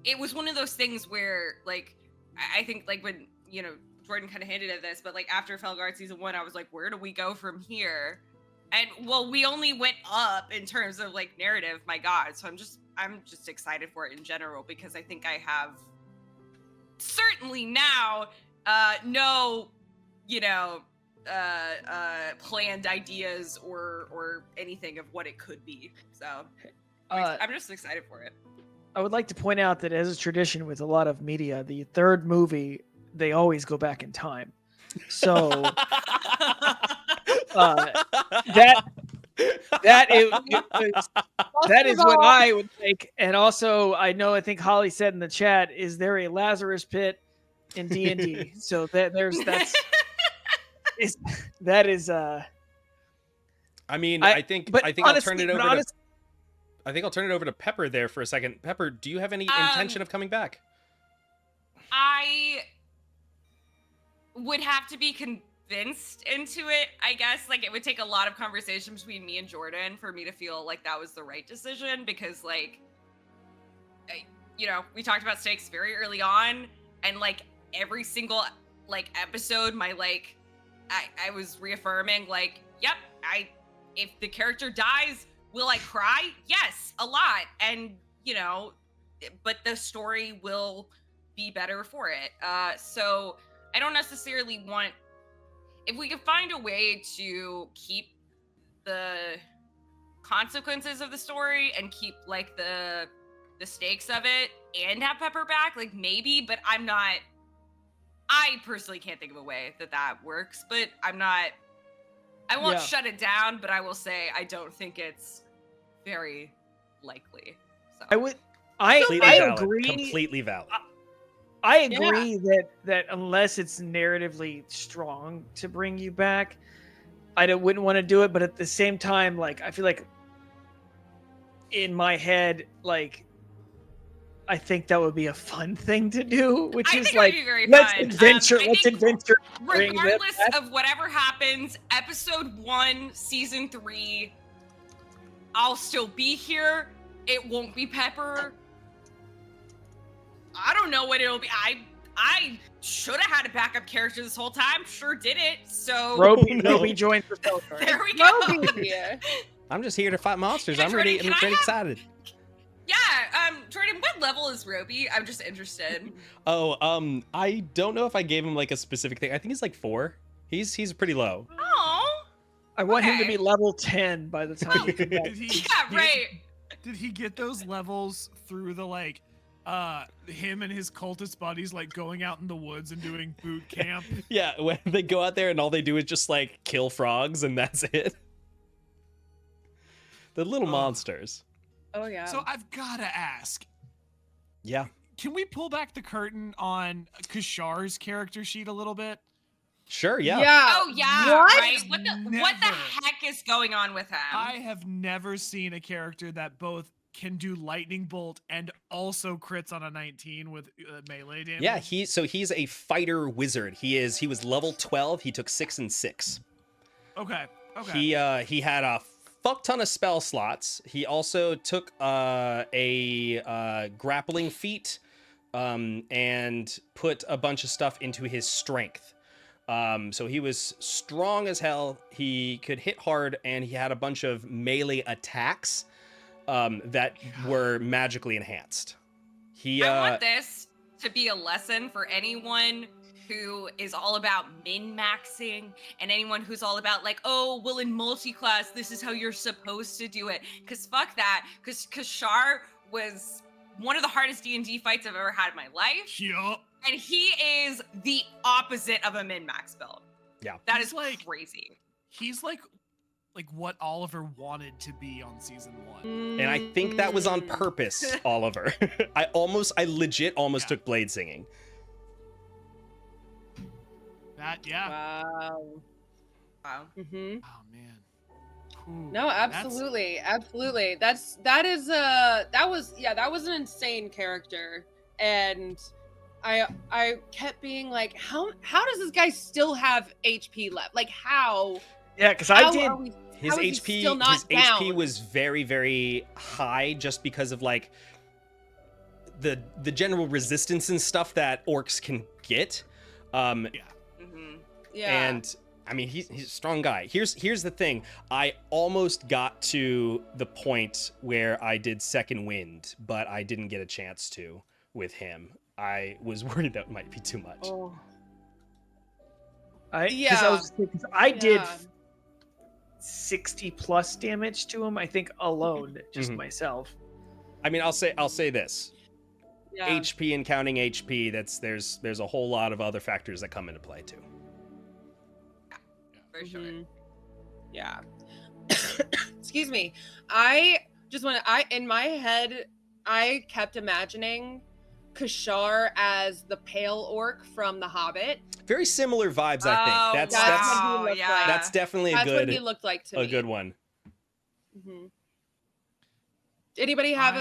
it was one of those things where, like, I think, like, when, you know, Jordan kind of hinted at this, but, like, after Fellguard season 1, I was like, where do we go from here? And, well, we only went up in terms of, like, narrative, my God. So I'm just excited for it in general, because I think I have certainly now no, you know, planned ideas or anything of what it could be. So I'm just excited for it. I would like to point out that as a tradition with a lot of media, the third movie, they always go back in time. So that is what I would think. And also, I think Holly said in the chat, is there a Lazarus pit in D&D? So that is I mean, I think I'll turn it over to I think I'll turn it over to Pepper there for a second. Pepper, do you have any intention of coming back? I would have to be convinced into it, I guess. Like, it would take a lot of conversation between me and Jordan for me to feel like that was the right decision, because, like, you know, we talked about stakes very early on, and, like, every single, like, episode, my, like, I was reaffirming, like, yep, if the character dies, Will I cry? Yes, a lot. And, but the story will be better for it. So I don't necessarily want, if we could find a way to keep the consequences of the story and keep like the stakes of it and have Pepper back, like maybe, but I personally can't think of a way that works, but I won't shut it down, but I will say I don't think it's very likely. So I valid. agree. Completely valid. I agree that unless it's narratively strong to bring you back, wouldn't want to do it. But at the same time, like I feel like in my head, like I think that would be a fun thing to do, which is like let's adventure. Regardless of whatever happens, episode 1, season 3, I'll still be here. It won't be Pepper. I don't know what it'll be. I should have had a backup character this whole time. Sure did it. So Roby joined for Fellguard. There we go. I'm just here to fight monsters. Yeah, I'm Jordan, pretty excited. Yeah, Jordan, what level is Roby? I'm just interested. Oh, I don't know if I gave him like a specific thing. I think he's like 4. He's pretty low. Oh. I want him to be level 10 by the time we come back. Did he get those levels through the like him and his cultist buddies like going out in the woods and doing boot camp? Yeah, when they go out there and all they do is just like kill frogs and that's it. The little monsters. Oh yeah. So I've gotta ask. Yeah. Can we pull back the curtain on Kashar's character sheet a little bit? Sure, yeah. Oh yeah. What? Right? What the heck is going on with him? I have never seen a character that both can do lightning bolt and also crits on a 19 with melee damage. Yeah, he's a fighter wizard. He was level 12. He took 6 and 6. Okay. He had a fuck ton of spell slots. He also took a grappling feat and put a bunch of stuff into his strength. So he was strong as hell. He could hit hard, and he had a bunch of melee attacks that were magically enhanced. I want this to be a lesson for anyone who is all about min-maxing and anyone who's all about like, oh, well, in multi-class, this is how you're supposed to do it. Because fuck that. Because Kashar was one of the hardest D&D fights I've ever had in my life. Yup. And he is the opposite of a min-max build. Yeah. That is like crazy. He's like what Oliver wanted to be on season 1. And I think that was on purpose, Oliver. I legit almost took blade singing. Wow. Mm-hmm. Oh man. Ooh, No, absolutely, absolutely. That was an insane character, and I kept being like, how does this guy still have HP left? Like how? Yeah, because His HP was very, very high just because of like the general resistance and stuff that orcs can get. Yeah. And I mean, he's a strong guy. Here's the thing. I almost got to the point where I did second wind, but I didn't get a chance to with him. I was worried that might be too much. Oh. I did 60 plus damage to him, I think, alone, just myself. I mean, I'll say this. Yeah. HP and counting HP, there's a whole lot of other factors that come into play too. For sure. Yeah. Excuse me. In my head, I kept imagining Kashar as the pale orc from The Hobbit. Very similar vibes, I think. That's definitely That's what he looked like to me. A good one. Mm-hmm. Anybody have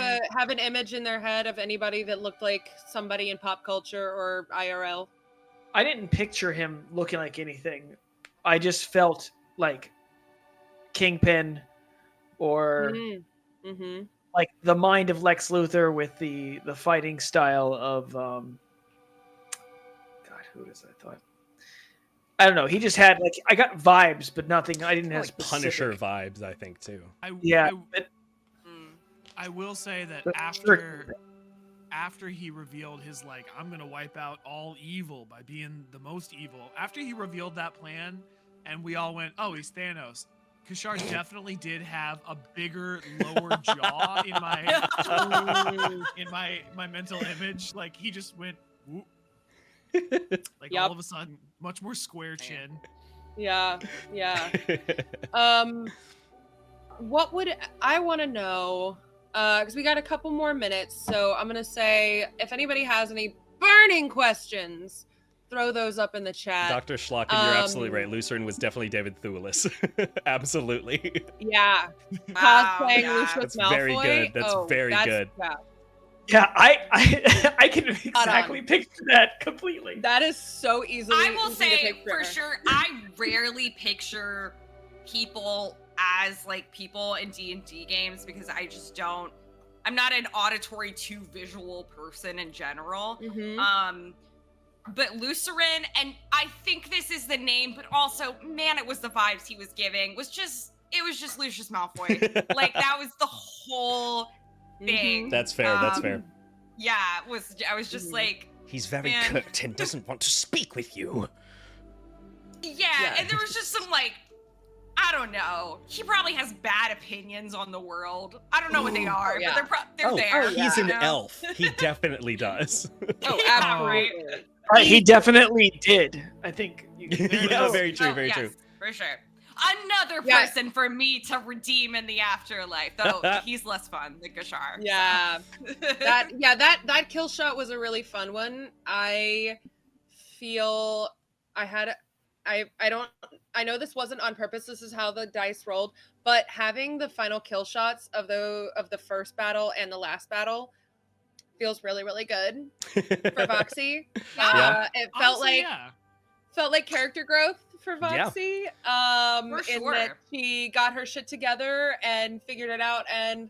an image in their head of anybody that looked like somebody in pop culture or IRL? I didn't picture him looking like anything. I just felt like Kingpin or like the mind of Lex Luthor with the fighting style of God, who is I thought? I don't know. He just had like I got vibes, but nothing. I didn't have Like Punisher specific. vibes, I think too. Yeah, I, but, I will say that but after he revealed his like I'm gonna wipe out all evil by being the most evil. After he revealed that plan, and we all went, "Oh, he's Thanos." Kashar definitely did have a bigger lower jaw in my mental image. Like he just went, whoop. Like Yep. all of a sudden, much more square chin. Yeah. What would I want to know? Because we got a couple more minutes, so I'm gonna say if anybody has any burning questions, throw those up in the chat. Dr. Schlocken, you're absolutely right. Lucerne was definitely David Thewlis. Absolutely. Yeah, Wow, cosplaying yeah. Lucius That's Malfoy. very good. That's very good. Yeah, yeah, I can exactly picture that completely. that is so easily. I will easy to say picture. for sure, I rarely picture people as like people in D&D games because I just don't. I'm not an auditory to visual person in general. Mhm. But Lucerne, and I think this is the name, but also, man, it was the vibes he was giving. It was just Lucius Malfoy. Like that was the whole thing. That's fair. That's fair. Yeah, I was just like, He's very Man. curt and doesn't want to speak with you. yeah, and there was just some like, I don't know. He probably has bad opinions on the world. I don't know what they are, yeah. but they're there. He's you an know? elf. He definitely does. Oh, Yeah, right. absolutely. He definitely did. I think. Yeah, very true. Oh, Very yes, true. for sure. Another Yeah. person for me to redeem in the afterlife, though he's less fun than Gashar. Yeah. so. that kill shot was a really fun one. I feel I know this wasn't on purpose. This is how the dice rolled, but having the final kill shots of the first battle and the last battle feels really, really good for Voxy. Yeah. It felt Honestly, like yeah. felt like character growth for Yeah. Voxy. For In that sure. she got her shit together and figured it out. And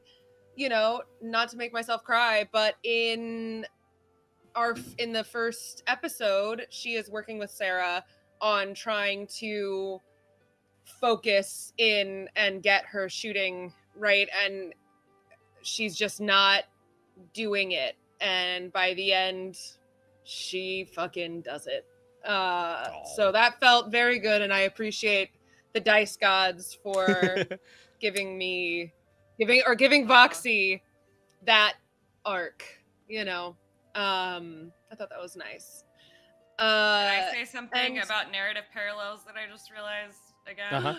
not to make myself cry, but in the first episode, she is working with Sarah on trying to focus in and get her shooting right, and she's just not doing it. And by the end, she fucking does it. So that felt very good, and I appreciate the dice gods for giving Voxy that arc. I thought that was nice. Can I say something and- about narrative parallels that I just realized again? Uh-huh.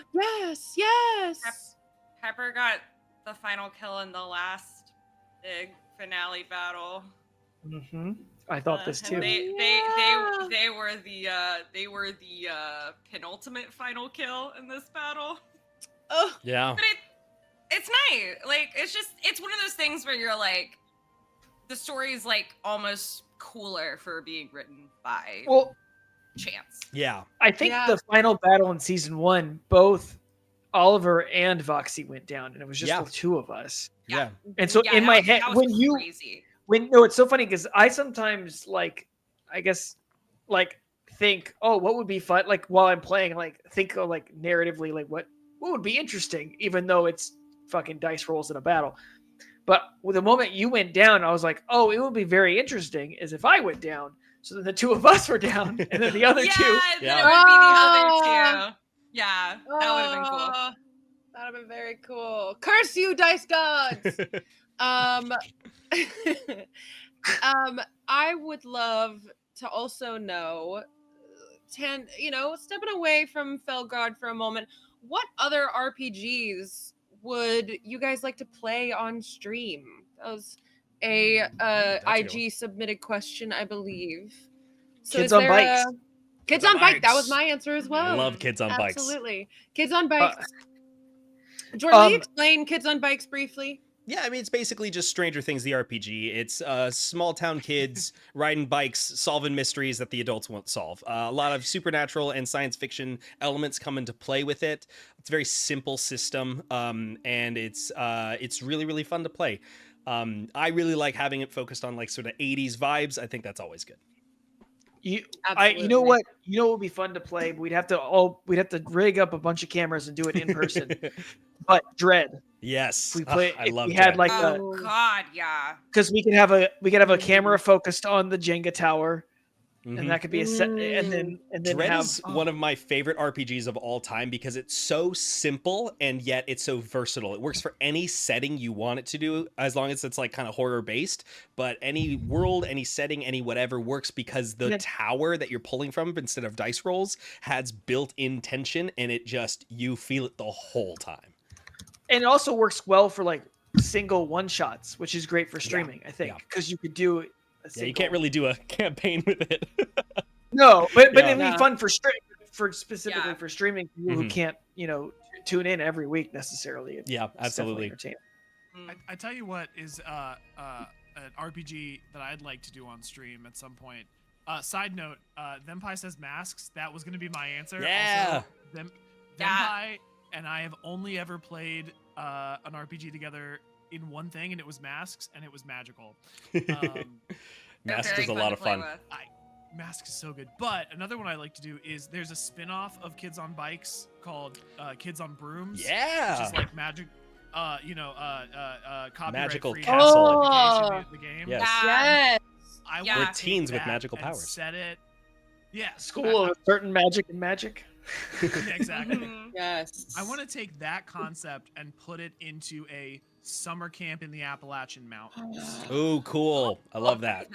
Yes. Pepper got the final kill in the last big finale battle. Mm-hmm. I thought this And too. they were the penultimate final kill in this battle. Oh, Yeah. But it's nice. Like it's one of those things where you're like, the story is like almost cooler for being written by Well, chance. Yeah. I think Yeah. the final battle in season 1, both Oliver and Voxy went down, and it was just Yeah. the two of us. Yeah. And so Yeah, in that my was- head, that was crazy. it's so funny because I sometimes think, oh, what would be fun? Like while I'm playing, think of narratively, what would be interesting, even though it's fucking dice rolls in a battle. But with the moment you went down, I was like, oh, it would be very interesting is if I went down. So then the two of us were down, and then the other two. Yeah, then Yeah. it would be the other two. Yeah, that would have been cool. that would have been very cool. Curse you, dice gods. I would love to also know, stepping away from Fellguard for a moment, what other RPGs would you guys like to play on stream? That was a That's a good IG submitted question, I believe. So Kids is on there bikes. Kids on on bike. That bikes. was my answer as well. Love kids on bikes. Absolutely. Kids on bikes. Jordan, will you explain Kids on Bikes briefly? Yeah, I mean, it's basically just Stranger Things, the RPG. It's small town kids riding bikes, solving mysteries that the adults won't solve. A lot of supernatural and science fiction elements come into play with it. It's a very simple system, and it's really, really fun to play. I really like having it focused on sort of 80s vibes. I think that's always good. You know Absolutely. what? You know what would be fun to play? But we'd have to rig up a bunch of cameras and do it in person. But Dread. Yes. If we play, I if love we had Dread. like Oh God, yeah. because we could have a camera focused on the Jenga tower, Mhm. and that could be a set, and then Dread have is one of my favorite RPGs of all time because it's so simple and yet it's so versatile. It works for any setting you want it to do, as long as it's like kind of horror based. But any world, any setting, any whatever works because the Yeah. tower that you're pulling from instead of dice rolls has built-in tension, and it just you feel it the whole time. and it also works well for like single one shots, which is great for streaming. I think yeah. because you could do a Yeah, single. you can't really do a campaign with it. No, but Yeah. it'd be Yeah. fun for specifically Yeah. for streaming people who Mhm. can't tune in every week necessarily. Yeah, It's definitely absolutely. entertaining. I tell you what is an RPG that I'd like to do on stream at some point. Side note, Thempai says masks. That was going to be my answer. Yeah. Also, Yeah. Thempai and I have only ever played an RPG together in one thing, and it was masks, and it was magical. They're Mask very is a fun lot to of play fun. with. Mask is so good. But another one I like to do is there's a spin-off of Kids on Bikes called Kids on Brooms. Yeah. Which is like magic, copyright Magical free Castle. application of the game. Yes. Yes. I Yeah. want We're to teens take with that magical and powers. Set it. Yeah. School of a certain magic and magic. Yeah, exactly. Mhm. Yes. I want to take that concept and put it into a summer camp in the Appalachian Mountains. Oh, cool. I love that.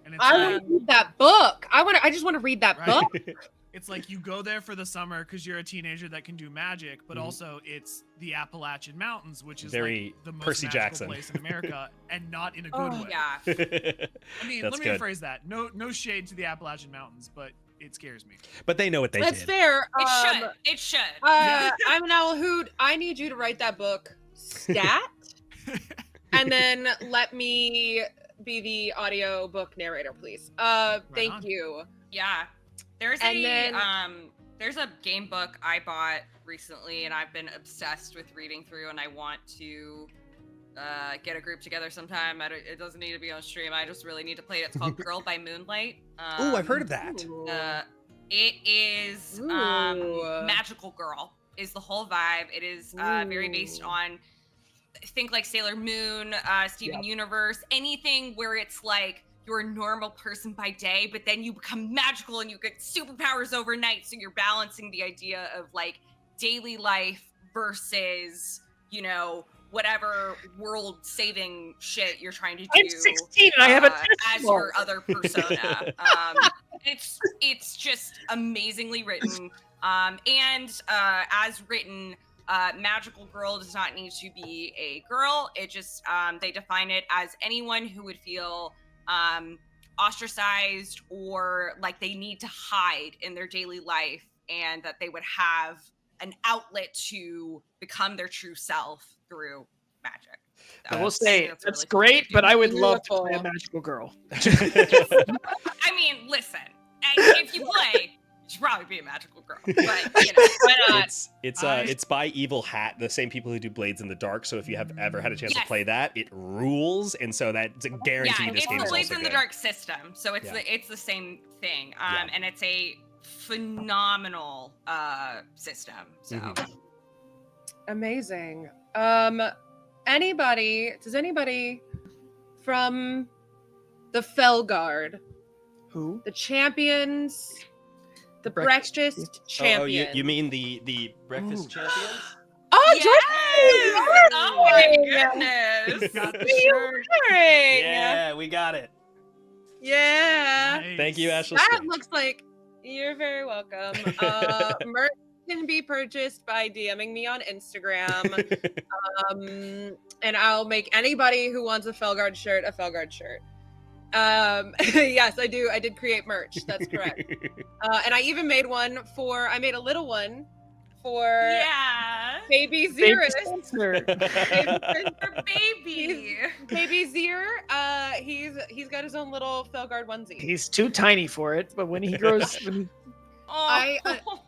And it's I like, want to read that book. I just want to read that Right. book. it's like you go there for the summer because you're a teenager that can do magic, but Mhm. also it's the Appalachian Mountains, which is Very like the most Percy magical Jackson. place in America, and not in a good Oh, way. Yeah. I mean, That's let me good. rephrase that. No shade to the Appalachian Mountains, but it scares me. But they know what they That's did. fair. It should. It should. I'm an owl hoot. I need you to write that book stat, and then let me be the audio book narrator, please. Thank on. you. Yeah. There's And a then- there's a game book I bought recently and I've been obsessed with reading through, and I want to get a group together sometime. It doesn't need to be on stream. I just really need to play it. It's called Girl by Moonlight. Oh, I've heard of that. Ooh. It is Ooh. magical girl is the whole vibe. It is very based Ooh. on think like Sailor Moon, Steven Universe, anything where it's like you're a normal person by day, but then you become magical and you get superpowers overnight. So you're balancing the idea of like daily life versus, whatever world saving shit you're trying to do. I'm 16 and I have a as your other persona. It's just amazingly written. And as written, magical girl does not need to be a girl. It just they define it as anyone who would feel ostracized or like they need to hide in their daily life, and that they would have an outlet to become their true self through magic. I will So, say that's that's really cool great, to but do. I would love to Beautiful. play a magical girl. I mean, listen, if you play, you should probably be a magical girl. But why not? It's by Evil Hat, the same people who do Blades in the Dark. So if you have ever had a chance to Yes. play that, it rules, and so that's a guarantee Yeah, this it's game the is Blades also in the good. Dark system, so it's Yeah. it's the same thing. Yeah. And it's a phenomenal system. So Mhm. Amazing. Does anybody from the Fellguard, Who? the champions, the Breakfast breakfast Oh, champions? you mean the Breakfast Ooh. Champions? Oh, yes! Jordan! Oh my Yay! goodness! Got the See you shirt. wearing. Yeah, we got it. Yeah. Thank you, Ashley. That looks like you're very welcome. Merch can be purchased by DMing me on Instagram. And I'll make anybody who wants a Fellguard shirt a Fellguard shirt. Yes, I do. I did create merch. That's correct. And I even made I made a little one for Yeah, baby Baby Xerus. Spencer. for baby. Baby Xer, he's got his own little Fellguard onesie. He's too tiny for it, but when he grows, I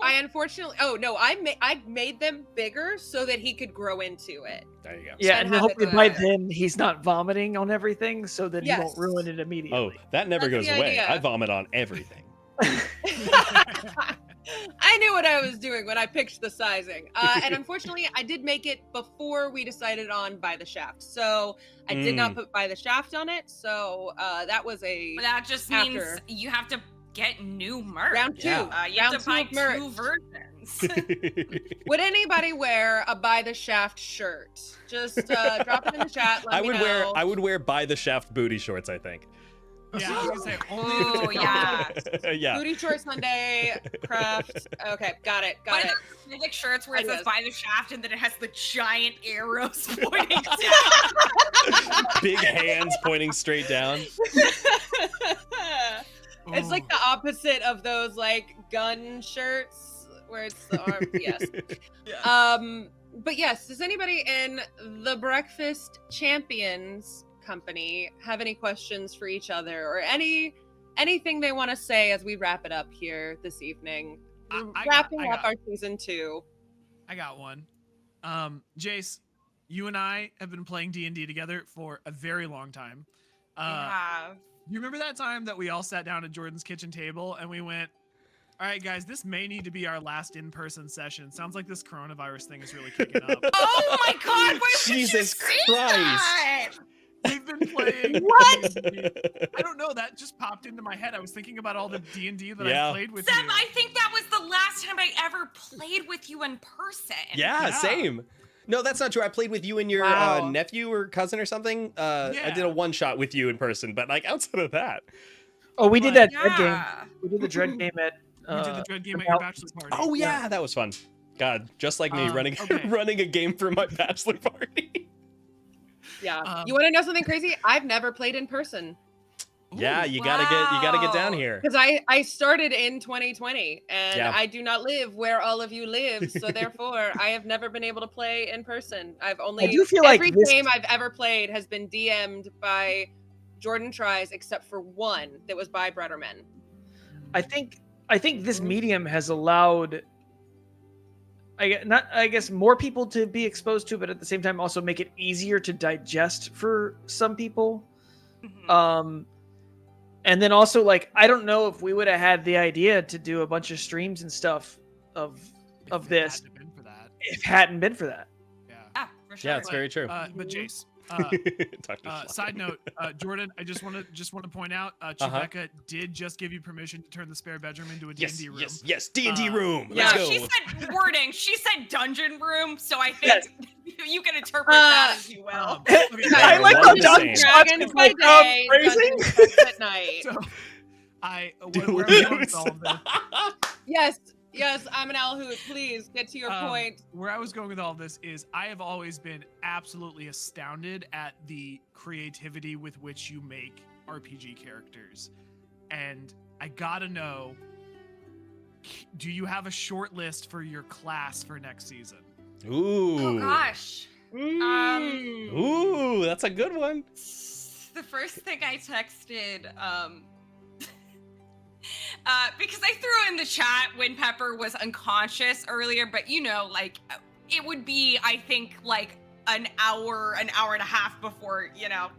unfortunately. Oh no, I made them bigger so that he could grow into it. There you go. Yeah, And and have hopefully it by there. then he's not vomiting on everything, so that he Yes. won't ruin it Oh, immediately. that never That's goes the away. idea. I vomit on everything. I knew what I was doing when I picked the sizing. And unfortunately, I did make it before we decided on by the shaft. So I did not put by the shaft on it. So that was a But that just means after. you have to get new merch. Round 2. Yeah. You have Round to 2 buy of merch. 2 versions. Would anybody wear a by the shaft shirt? Just drop it in the chat. Let me know. I would wear by the shaft booty shorts, I think. Yeah, I was gonna say only if Oh it's yeah. Yeah. Booty short Sunday craft. Okay, got it. What Got it. are the specific shirts where it says Ideas. by the shaft and then it has the giant arrows pointing down? Big hands pointing straight down. It's like the opposite of those like gun shirts where it's the arm. Yes. But yes, does anybody in the Breakfast Champions company have any questions for each other or anything they want to say as we wrap it up here this evening? Wrapping up our season 2. I got one. Jace, you and I have been playing D&D together for a very long time. You remember that time that we all sat down at Jordan's kitchen table and we went, all right, guys, this may need to be our last in-person session. Sounds like this coronavirus thing is really kicking up. Oh my god, why would Jesus you say Christ. that? We've been playing. What? D&D. I don't know. That just popped into my head. I was thinking about all the D&D that Yeah. I played with Seb, you. I think that was the last time I ever played with you in person. Yeah, same. No, that's not true. I played with you and your Wow. nephew or cousin or something. I did a one-shot with you in person, but like outside of that. Oh, we did But- that dread game. Yeah. We did the dread game at. We did the dread game at your bachelor party. Oh yeah, that was fun. God, just like me running okay. running a game for my bachelor party. Yeah. You want to know something crazy? I've never played in person Yeah, you gotta get down here. because I started in 2020 and Yeah. I do not live where all of you live, so therefore I have never been able to play in person. I've only I do feel like every this- game I've ever played has been DM'd by Jordan Tries, except for one that was by Brutterman. I think this medium has allowed, I guess more people to be exposed to, but at the same time also make it easier to digest for some people. Mhm. And then also like I don't know if we would have had the idea to do a bunch of streams and stuff of If it this hadn't been for that. if it hadn't been for that. Yeah. Ah, for sure. Yeah, it's very true. But Jace, Talk to Schlock. side note, Jordan, I just want to point out, Chewbacca did just give you permission to turn the spare bedroom into a Yes, D&D room. yes, D&D room. Yeah, Let's go. she said wording. She said dungeon room, so I think Yes. you can interpret that as you will. Okay, I like one how and the John same. Dragons by day, phrasing. Dungeons and Dragons at night. so where I'm going with all of this, Yes, I'm an Alhoot. Please get to your point. where I was going with all of this is I have always been absolutely astounded at the creativity with which you make RPG characters. And I gotta know, do you have a short list for your class for next season? Ooh. Oh gosh. Ooh, that's a good one. The first thing I texted, because I threw in the chat when Pepper was unconscious earlier, but you know, like, it would be, I think, like an hour and a half before, you know.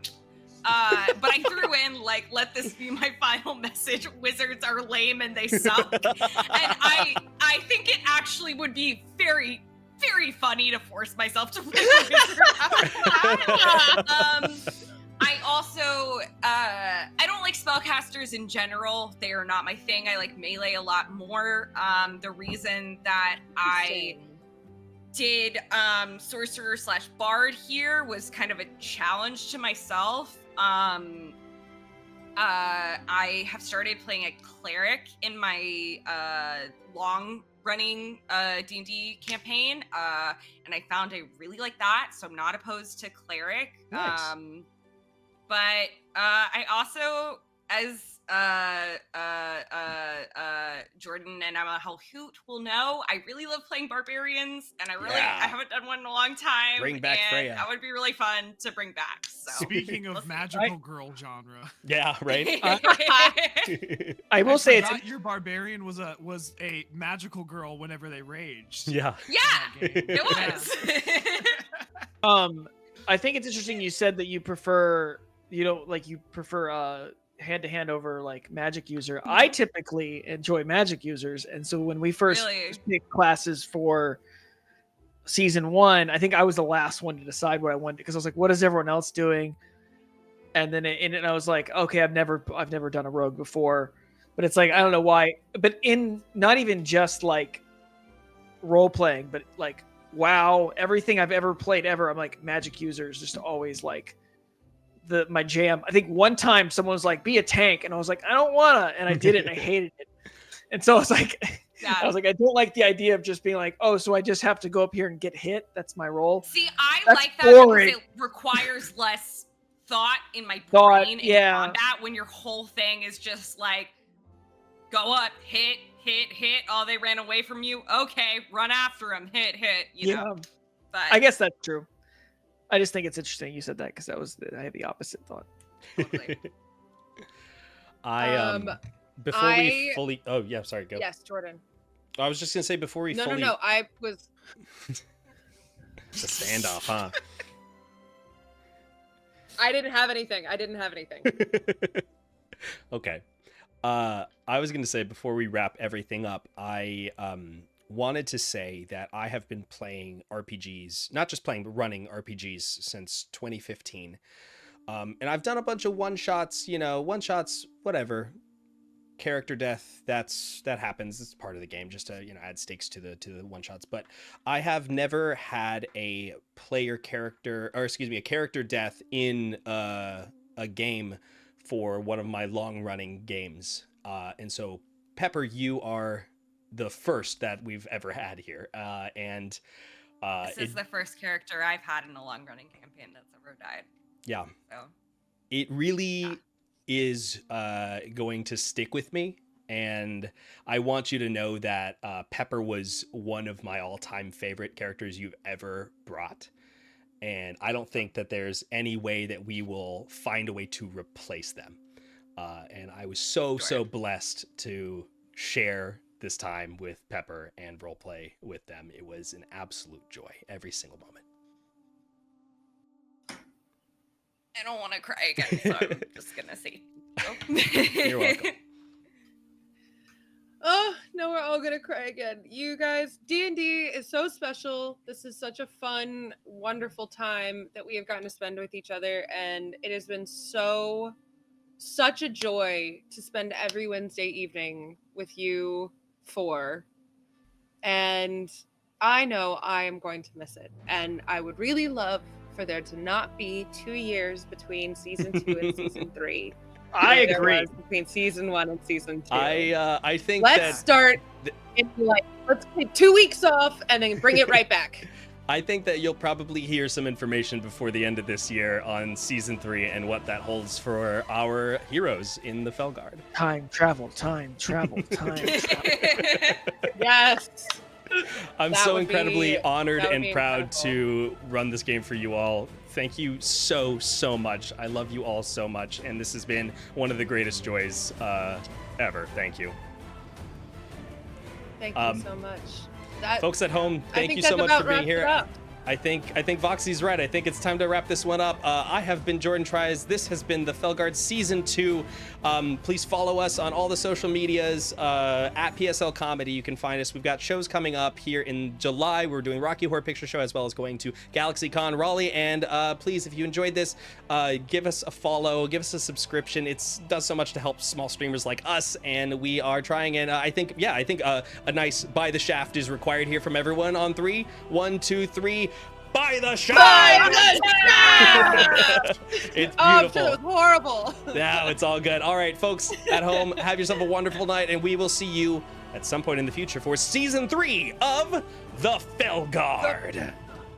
But I threw in, like, let this be my final message. Wizards are lame and they suck. And I think it actually would be very, very funny to force myself to play a wizard after that. I also, I don't like spellcasters in general. They are not my thing. I like melee a lot more. The reason that I did sorcerer / bard here was kind of a challenge to myself. I have started playing a cleric in my long running D&D campaign, and I found I really like that, so I'm not opposed to cleric. Nice. But I also, as Jordan and Emma Hoot will know. I really love playing barbarians, and I Yeah. haven't done one in a long time. Bring back and Freya. That would be really fun to bring back. So Speaking we'll of see. magical girl genre, Yeah, right. I will say it's forgot your barbarian was a magical girl whenever they raged. Yeah. Yeah, in that game. it Yeah. was. I think it's interesting you said that you prefer hand to hand over like magic user. I typically enjoy magic users, and so when we first Really? picked classes for season 1, I think I was the last one to decide what I wanted because I was like, what is everyone else doing? And then I was like, okay, I've never done a rogue before, but it's like I don't know why, but in not even just like role playing, but like WoW, everything I've ever played ever, I'm like magic users just always like my jam. I think one time someone was like, be a tank, and I was like, I don't wanna, and I did it and I hated it. And so I was like, Yeah. I don't like the idea of just being like, oh, so I just have to go up here and get hit. That's my role. See, I That's like that boring. because it requires less thought in my Thought, brain in yeah. combat when your whole thing is just like go up, hit. Oh, they ran away from you. Okay, run after them. Hit. You know. But I guess that's true. I just think it's interesting you said that because I had the opposite thought. totally. Before we fully. Oh yeah, sorry. Go. Yes, Jordan. I was just gonna say before we fully. No. I was. It's a standoff, huh? I didn't have anything. Okay. I was going to say before we wrap everything up, I wanted to say that I have been playing RPGs, not just playing, but running RPGs since 2015. And I've done a bunch of one-shots, whatever. Character death, that happens. It's part of the game, just to, add stakes to the one-shots. But I have never had a character death in a game for one of my long-running games. And so, Pepper, you are the first that we've ever had here. This is the first character I've had in a long-running campaign that's ever died. Yeah. So. It really is going to stick with me. And I want you to know that Pepper was one of my all-time favorite characters you've ever brought. And I don't think that there's any way that we will find a way to replace them. And I was so blessed to share this time with Pepper and roleplay with them. It was an absolute joy every single moment. I don't want to cry again, so I'm just gonna say. You're welcome. Oh, no, we're all gonna cry again. You guys, D&D is so special. This is such a fun, wonderful time that we have gotten to spend with each other, and it has been such a joy to spend every Wednesday evening with you four. And I know I am going to miss it. And I would really love for there to not be 2 years between season 2 and season 3. I agree. Between season 1 and season 2. I think let's start let's take 2 weeks off and then bring it right back. I think that you'll probably hear some information before the end of this year on season 3 and what that holds for our heroes in the Fellguard. Time travel. Yes. I'm That so would incredibly be- honored that would and be proud incredible. to run this game for you all. Thank you so much. I love you all so much, and this has been one of the greatest joys ever. Thank you. Thank you so much. Folks at home, I thank think you so that much about for being wraps here. it up. I think Voxy's right. I think it's time to wrap this one up. I have been Jordan Tries. This has been the Fellguard Season 2. Please follow us on all the social medias at PSL Comedy. You can find us. We've got shows coming up here in July. We're doing Rocky Horror Picture Show as well as going to GalaxyCon Raleigh. And please, if you enjoyed this, give us a follow, give us a subscription. It does so much to help small streamers like us. And we are trying. And I think a nice Buy the Shaft is required here from everyone on 3. 1, 2, 3. Buy the Shaft! Buy the Shaft! It's beautiful. I'm sure it was horrible. No, it's all good. All right, folks at home, have yourself a wonderful night, and we will see you at some point in the future for season 3 of The Fellguard.